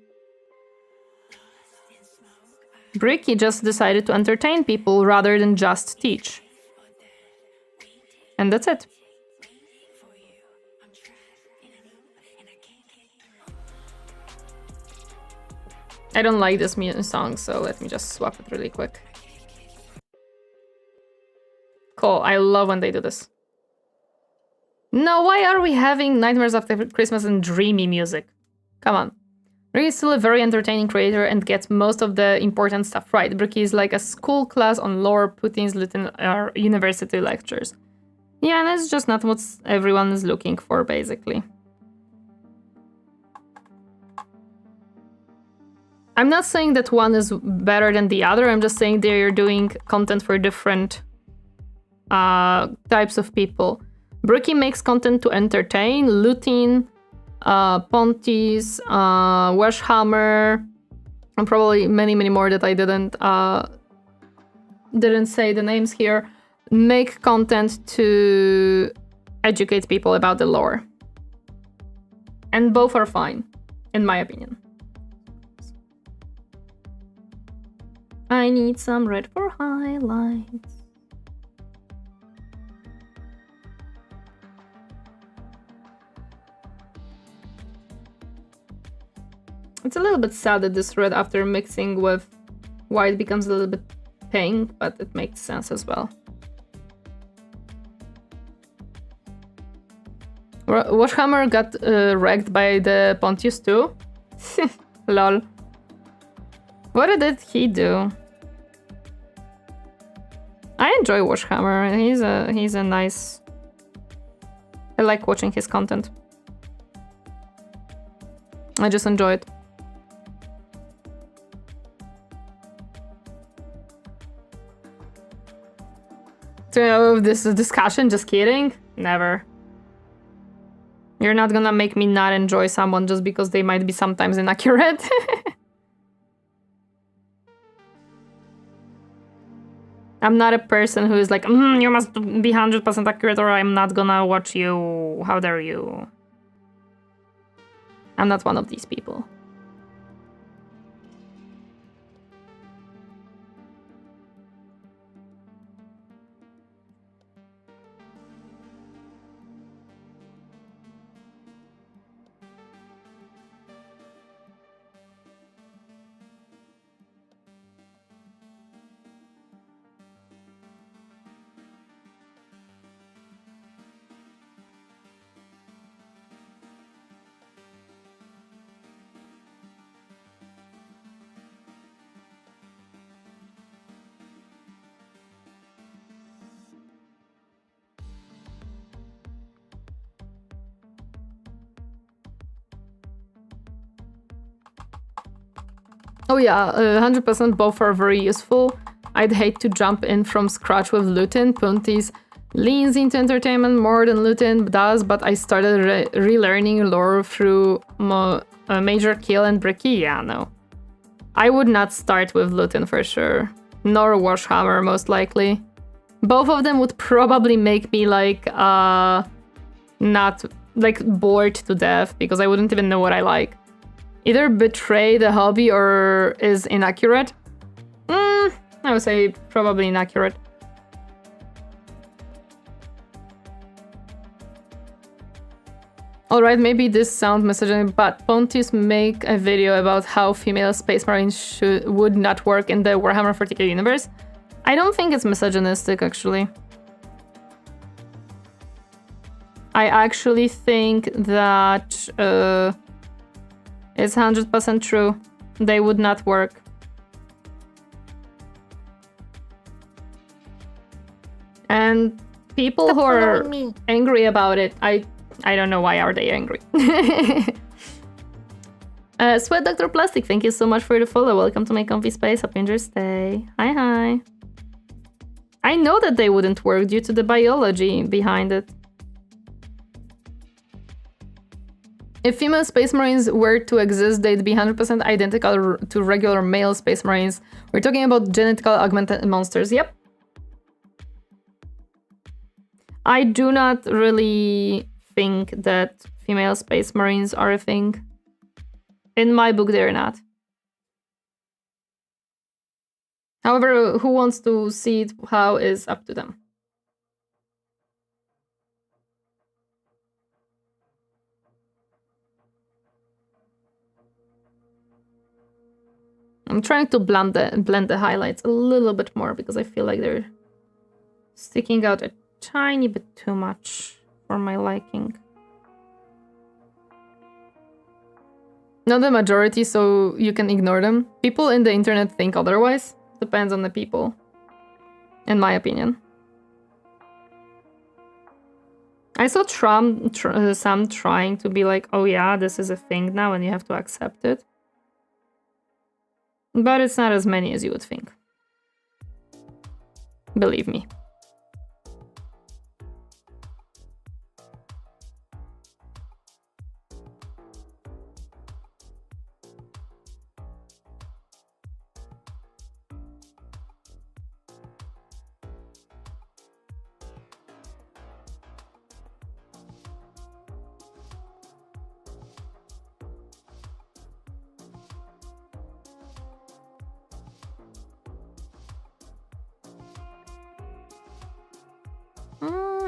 Bricky just decided to entertain people rather than just teach. And that's it. I don't like this song, so let me just swap it really quick. Cool, I love when they do this. No, why are we having Nightmares After Christmas and dreamy music? Come on. Bricky is still a very entertaining creator and gets most of the important stuff right. Bricky is like a school class on lore Putin's Lutin university lectures. Yeah, and it's just not what everyone is looking for, basically. I'm not saying that one is better than the other, I'm just saying they're doing content for different types of people. Bricky makes content to entertain, Lutin, Pontis, Warhammer, and probably many more that I didn't say the names here, make content to educate people about the lore. And both are fine, in my opinion. I need some red for highlights. It's a little bit sad that this red, after mixing with white, becomes a little bit pink, but it makes sense as well. Warhammer got wrecked by the Pontius too? Lol. What did he do? I enjoy Warhammer. He's a nice... I like watching his content. I just enjoy it. So this discussion, just kidding? Never. You're not gonna make me not enjoy someone just because they might be sometimes inaccurate. I'm not a person who is like, you must be 100% accurate or I'm not gonna watch you. How dare you? I'm not one of these people. Oh yeah, 100% both are very useful. I'd hate to jump in from scratch with Lutin. Puntis leans into entertainment more than Lutin does, but I started relearning lore through Major Kill and Bricky. Yeah, no. I would not start with Lutin for sure. Nor Warhammer, most likely. Both of them would probably make me like, not, like, bored to death, because I wouldn't even know what I like. Either betray the hobby or is inaccurate. I would say probably inaccurate. Alright, maybe this sounds misogynistic, but Pontius make a video about how female space marines would not work in the Warhammer 40k universe. I don't think it's misogynistic, actually. I actually think that it's 100% true. They would not work. And people who are angry about it, I don't know why are they angry. Sweat Dr. Plastic, thank you so much for the follow. Welcome to my comfy space. Hope you enjoy your stay. Hi. I know that they wouldn't work due to the biology behind it. If female space marines were to exist, they'd be 100% identical to regular male space marines. We're talking about genetically augmented monsters. Yep. I do not really think that female space marines are a thing. In my book, they're not. However, who wants to see it how is up to them. I'm trying to blend the highlights a little bit more because I feel like they're sticking out a tiny bit too much for my liking. Not the majority, so you can ignore them. People in the internet think otherwise. Depends on the people, in my opinion. I saw some trying to be like, oh yeah, this is a thing now and you have to accept it. But it's not as many as you would think. Believe me.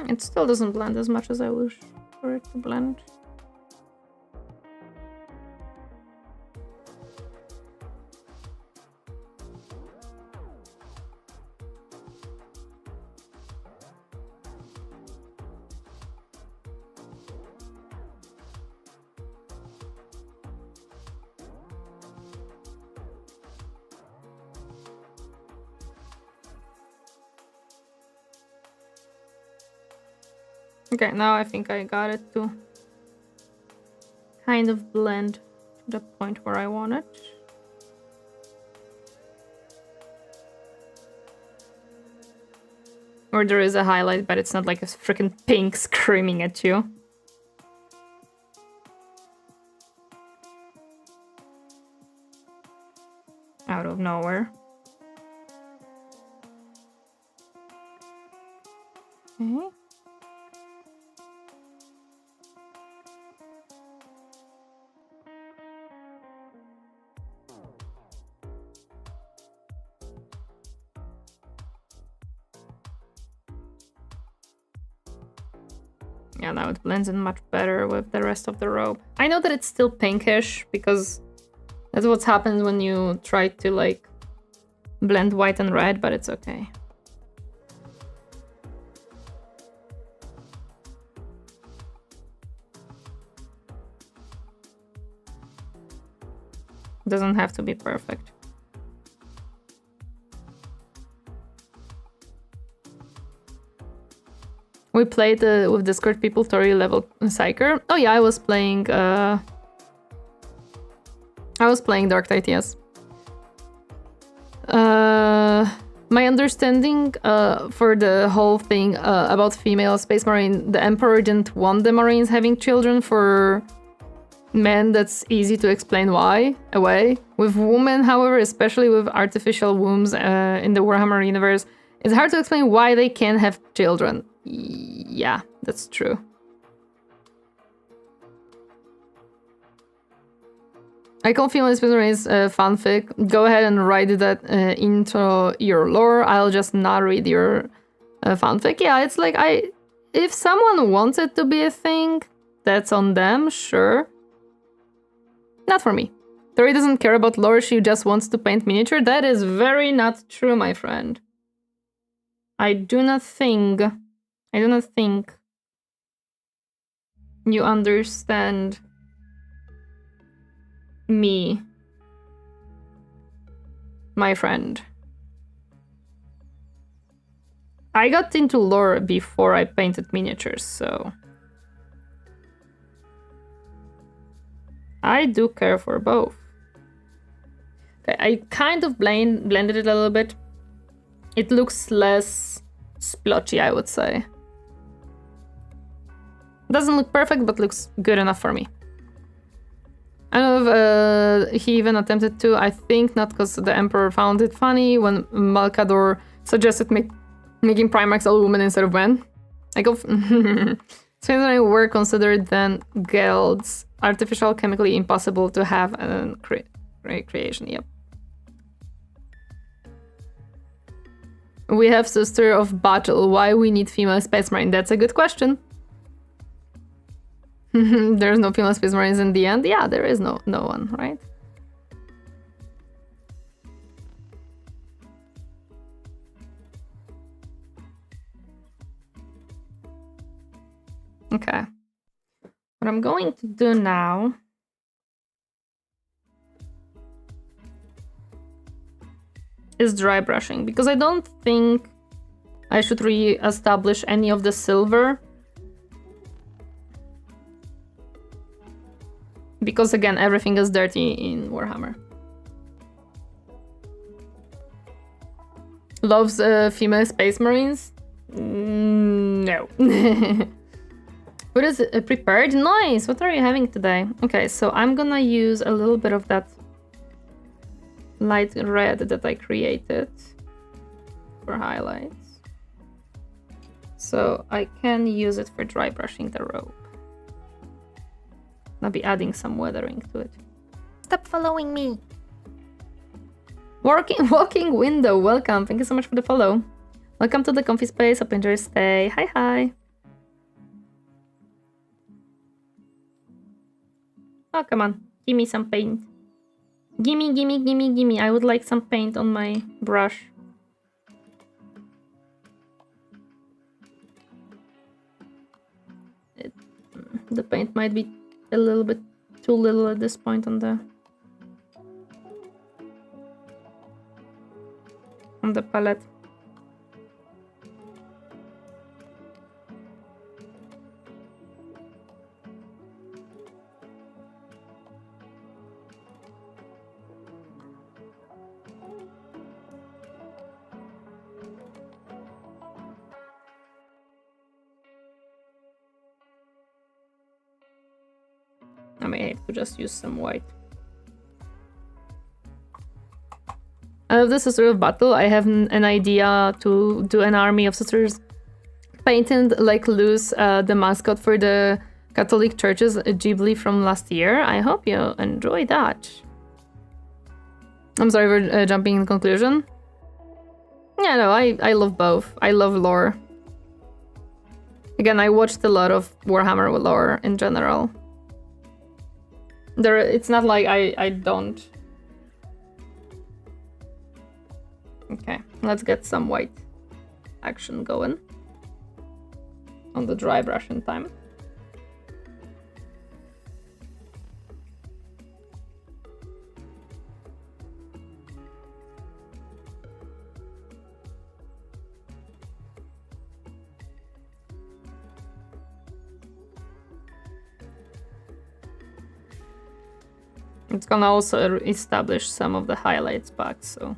It still doesn't blend as much as I wish for it to blend. Okay, now I think I got it to kind of blend to the point where I want it. Or there is a highlight, but it's not like a freaking pink screaming at you. Out of nowhere. Okay. Yeah, now it blends in much better with the rest of the robe. I know that it's still pinkish because that's what happens when you try to like blend white and red, but it's okay. It doesn't have to be perfect. We played with Discord people Tori level Psyker. Oh yeah, I was playing Dark Tide, yes. My understanding for the whole thing about female space marine, the Emperor didn't want the Marines having children. For men, that's easy to explain why, away. With women, however, especially with artificial wombs in the Warhammer universe, it's hard to explain why they can't have children. Yeah, that's true. I call female Space Marines fanfic. Go ahead and write that into your lore. I'll just not read your fanfic. Yeah, it's like if someone wants it to be a thing, that's on them, sure. Not for me. Tori doesn't care about lore, she just wants to paint miniature. That is very not true, my friend. I do not think you understand me, my friend. I got into lore before I painted miniatures, so I do care for both. Okay, I kind of blended it a little bit. It looks less splotchy, I would say. Doesn't look perfect, but looks good enough for me. I don't know if he even attempted to. I think not, because the Emperor found it funny when Malkador suggested making Primarchs all women instead of men. I go. Since were considered then guilds, artificial, chemically impossible to have and creation. Yep. We have Sister of Battle. Why we need female Space Marine? That's a good question. There's no female Space Marines in the end. Yeah, there is no one, right? Okay. What I'm going to do now is dry brushing, because I don't think I should re-establish any of the silver. Because again, everything is dirty in Warhammer. Loves female Space Marines? No. What is it? Prepared? Nice! What are you having today? Okay, so I'm gonna use a little bit of that light red that I created for highlights. So I can use it for dry brushing the robe. I'll be adding some weathering to it. Stop following me. Walking window, welcome. Thank you so much for the follow. Welcome to the comfy space. Hope you enjoy your stay. Hi. Oh, come on. Give me some paint. Gimme. I would like some paint on my brush. The paint might be a little bit too little at this point on the palette. I may have to just use some white. I love the Sister of Battle. I have an idea to do an army of sisters painted like Luz, the mascot for the Catholic churches, Ghibli from last year. I hope you enjoy that. I'm sorry for jumping in conclusion. Yeah, no, I love both. I love lore. Again, I watched a lot of Warhammer lore in general. It's not like I don't. Okay, let's get some white action going on the dry brushing time. It's gonna also establish some of the highlights back, so.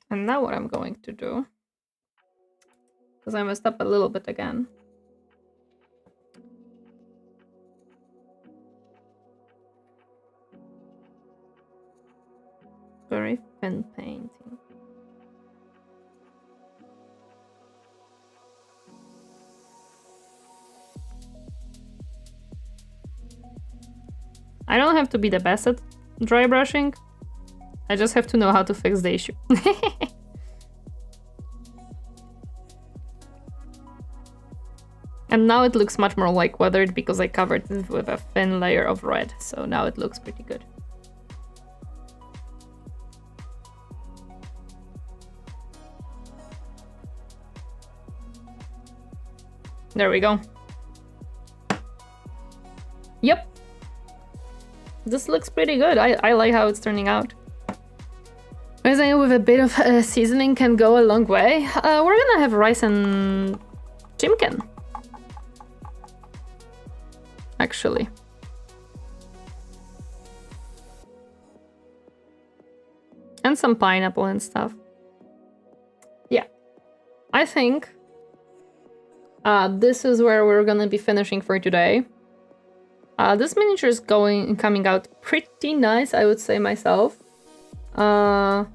And now what I'm going to do because I messed up a little bit again. Very thin painting. I don't have to be the best at dry brushing. I just have to know how to fix the issue. And now it looks much more like weathered because I covered it with a thin layer of red. So now it looks pretty good. There we go. Yep. This looks pretty good. I like how it's turning out. I think with a bit of seasoning can go a long way. We're gonna have rice and chimken. Actually. And some pineapple and stuff. Yeah. I think this is where we're gonna be finishing for today. This miniature is coming out pretty nice, I would say myself. I'm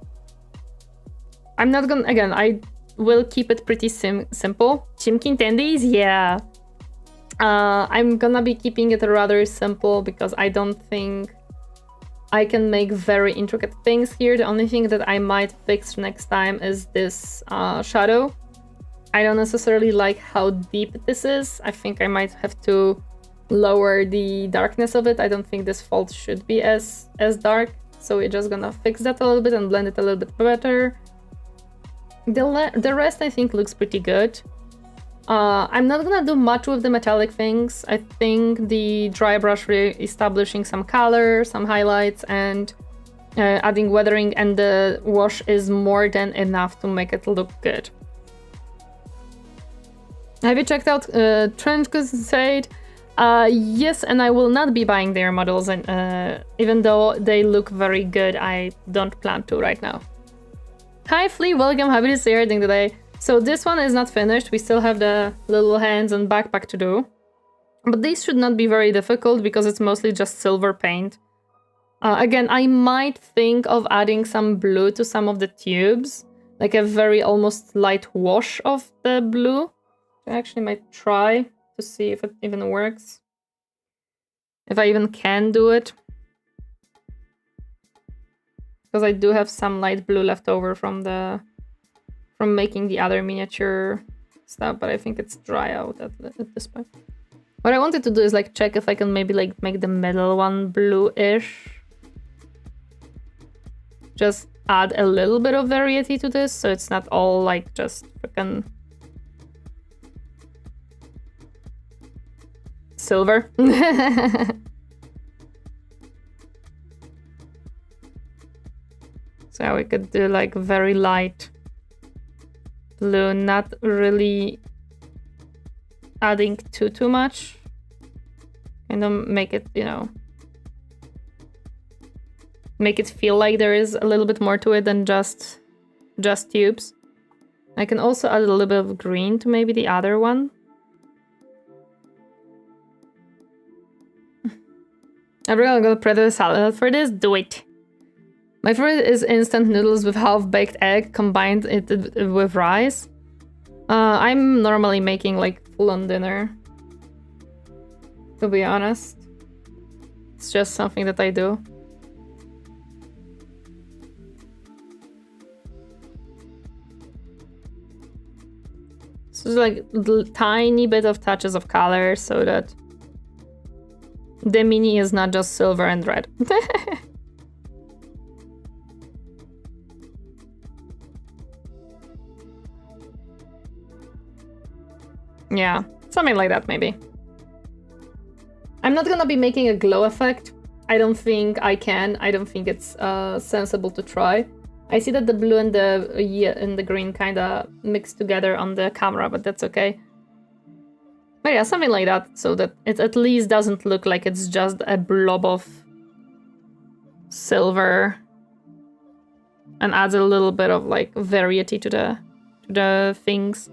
not gonna, again, I will keep it pretty simple. Chimkin tendies, yeah. I'm gonna be keeping it rather simple because I don't think I can make very intricate things here. The only thing that I might fix next time is this shadow. I don't necessarily like how deep this is. I think I might have to lower the darkness of it. I don't think this fault should be as dark. So we're just gonna fix that a little bit and blend it a little bit better. The rest I think looks pretty good. I'm not gonna do much with the metallic things. I think the dry brush re-establishing some color, some highlights, and adding weathering and the wash is more than enough to make it look good. Have you checked out Trend Crusade? Yes, and I will not be buying their models, and even though they look very good, I don't plan to right now. Hi Flea, welcome, happy to see you today. So this one is not finished, we still have the little hands and backpack to do. But these should not be very difficult because it's mostly just silver paint. Again, I might think of adding some blue to some of the tubes, like a very almost light wash of the blue. I actually might try to see if it even works. If I even can do it. Because I do have some light blue left over from making the other miniature stuff, but I think it's dry out at this point. What I wanted to do is like check if I can maybe like make the middle one blue-ish. Just add a little bit of variety to this, so it's not all like just freaking silver. So we could do like very light blue, not really adding too much. And then make it, you know, make it feel like there is a little bit more to it than just tubes. I can also add a little bit of green to maybe the other one. Everyone gonna prepare the salad for this? Do it! My favorite is instant noodles with half-baked egg combined with rice. I'm normally making like full-on dinner. To be honest. It's just something that I do. So it's like a tiny bit of touches of color so that the mini is not just silver and red. Yeah, something like that maybe. I'm not gonna be making a glow effect. I don't think I can. I don't think it's sensible to try. I see that the blue and the green kind of mix together on the camera, but that's okay. But yeah, something like that, so that it at least doesn't look like it's just a blob of silver and adds a little bit of like variety to the things.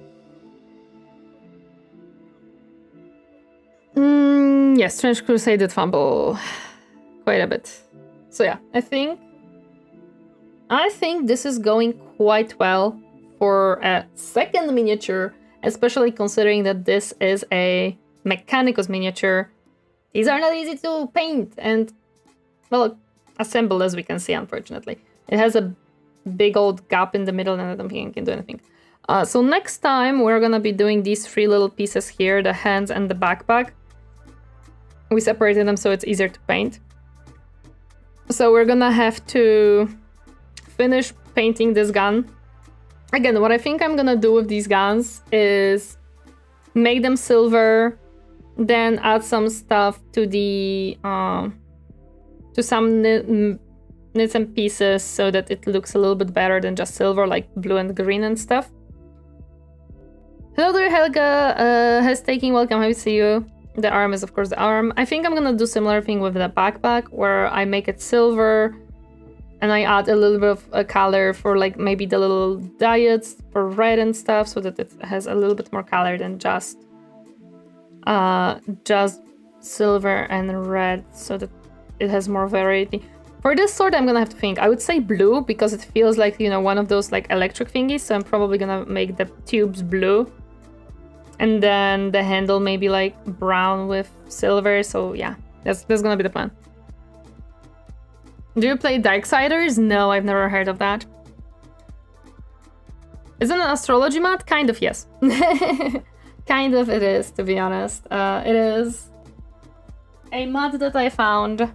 Yes, Strange Crusade did fumble quite a bit. So yeah, I think this is going quite well for a second miniature, especially considering that this is a Mechanicus miniature. These are not easy to paint and, well, assemble, as we can see, unfortunately. It has a big old gap in the middle and I don't think I can do anything. So next time we're gonna be doing these 3 little pieces here, the hands and the backpack. We separated them so it's easier to paint. So we're gonna have to finish painting this gun. Again, what I think I'm gonna do with these guns is make them silver, then add some stuff to the to some knits and pieces so that it looks a little bit better than just silver, like blue and green and stuff. Hello there, Helga. Has taking, welcome, happy to see you. The arm is of course the arm. I think I'm gonna do similar thing with the backpack where I make it silver and I add a little bit of a color for like maybe the little diets for red and stuff so that it has a little bit more color than just silver and red so that it has more variety. For this sword I'm gonna have to think. I would say blue because it feels like, you know, one of those like electric thingies, so I'm probably gonna make the tubes blue. And then the handle maybe like brown with silver, so yeah, that's gonna be the plan. Do you play Darksiders? No, I've never heard of that. Is it an astrology mat? Kind of, yes. Kind of it is, to be honest. It is a mat that I found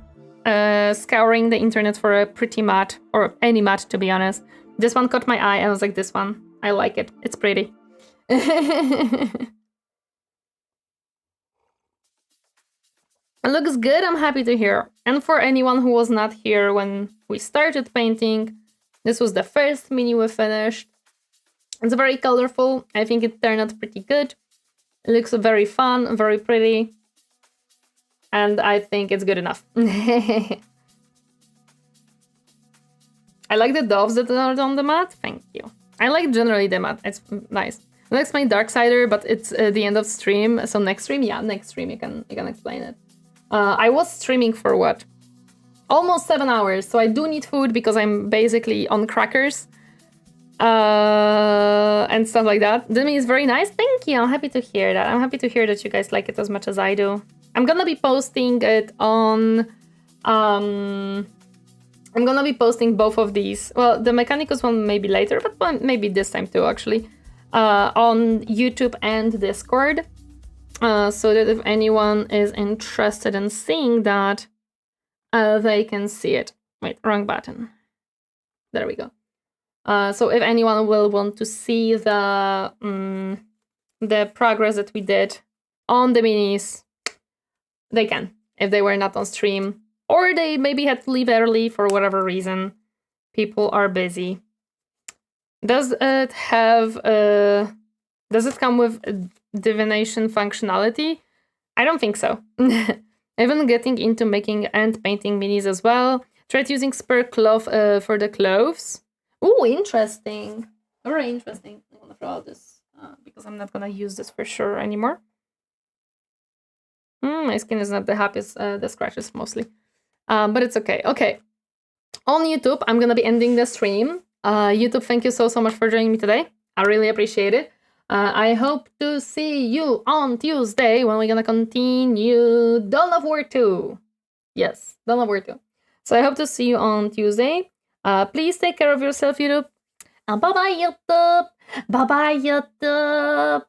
scouring the internet for a pretty mat, or any mat, to be honest. This one caught my eye, I was like, this one, I like it, it's pretty. It looks good, I'm happy to hear. And for anyone who was not here when we started painting, this was the first mini we finished. It's very colorful, I think it turned out pretty good. It looks very fun, very pretty. And I think it's good enough. I like the doves that are on the mat, thank you. I like generally the mat, it's nice. Let's make Darksider, but it's the end of stream, so next stream? Yeah, next stream you can explain it. I was streaming for what? Almost 7 hours, so I do need food because I'm basically on crackers. And stuff like that. Demi is very nice, thank you, I'm happy to hear that. I'm happy to hear that you guys like it as much as I do. I'm gonna be posting it on... I'm gonna be posting both of these. Well, the Mechanicus one maybe later, but maybe this time too, actually. On YouTube and Discord. So that if anyone is interested in seeing that, they can see it. Wait, wrong button. There we go. So if anyone will want to see the progress that we did on the minis, they can, if they were not on stream. Or they maybe had to leave early for whatever reason. People are busy. Does it have does it come with divination functionality? I don't think so. I've been getting into making and painting minis as well. Tried using spare cloth for the clothes. Ooh, interesting. Very interesting. I'm gonna throw out this because I'm not gonna use this for sure anymore. My skin is not the happiest, the scratches mostly. But it's okay. Okay. On YouTube, I'm gonna be ending the stream. YouTube, thank you so much for joining me today. I really appreciate it. I hope to see you on Tuesday when we're gonna continue Dawn of War 2. Yes, Dawn of War 2. So I hope to see you on Tuesday. Please take care of yourself, YouTube. And bye-bye, YouTube. Bye-bye, YouTube.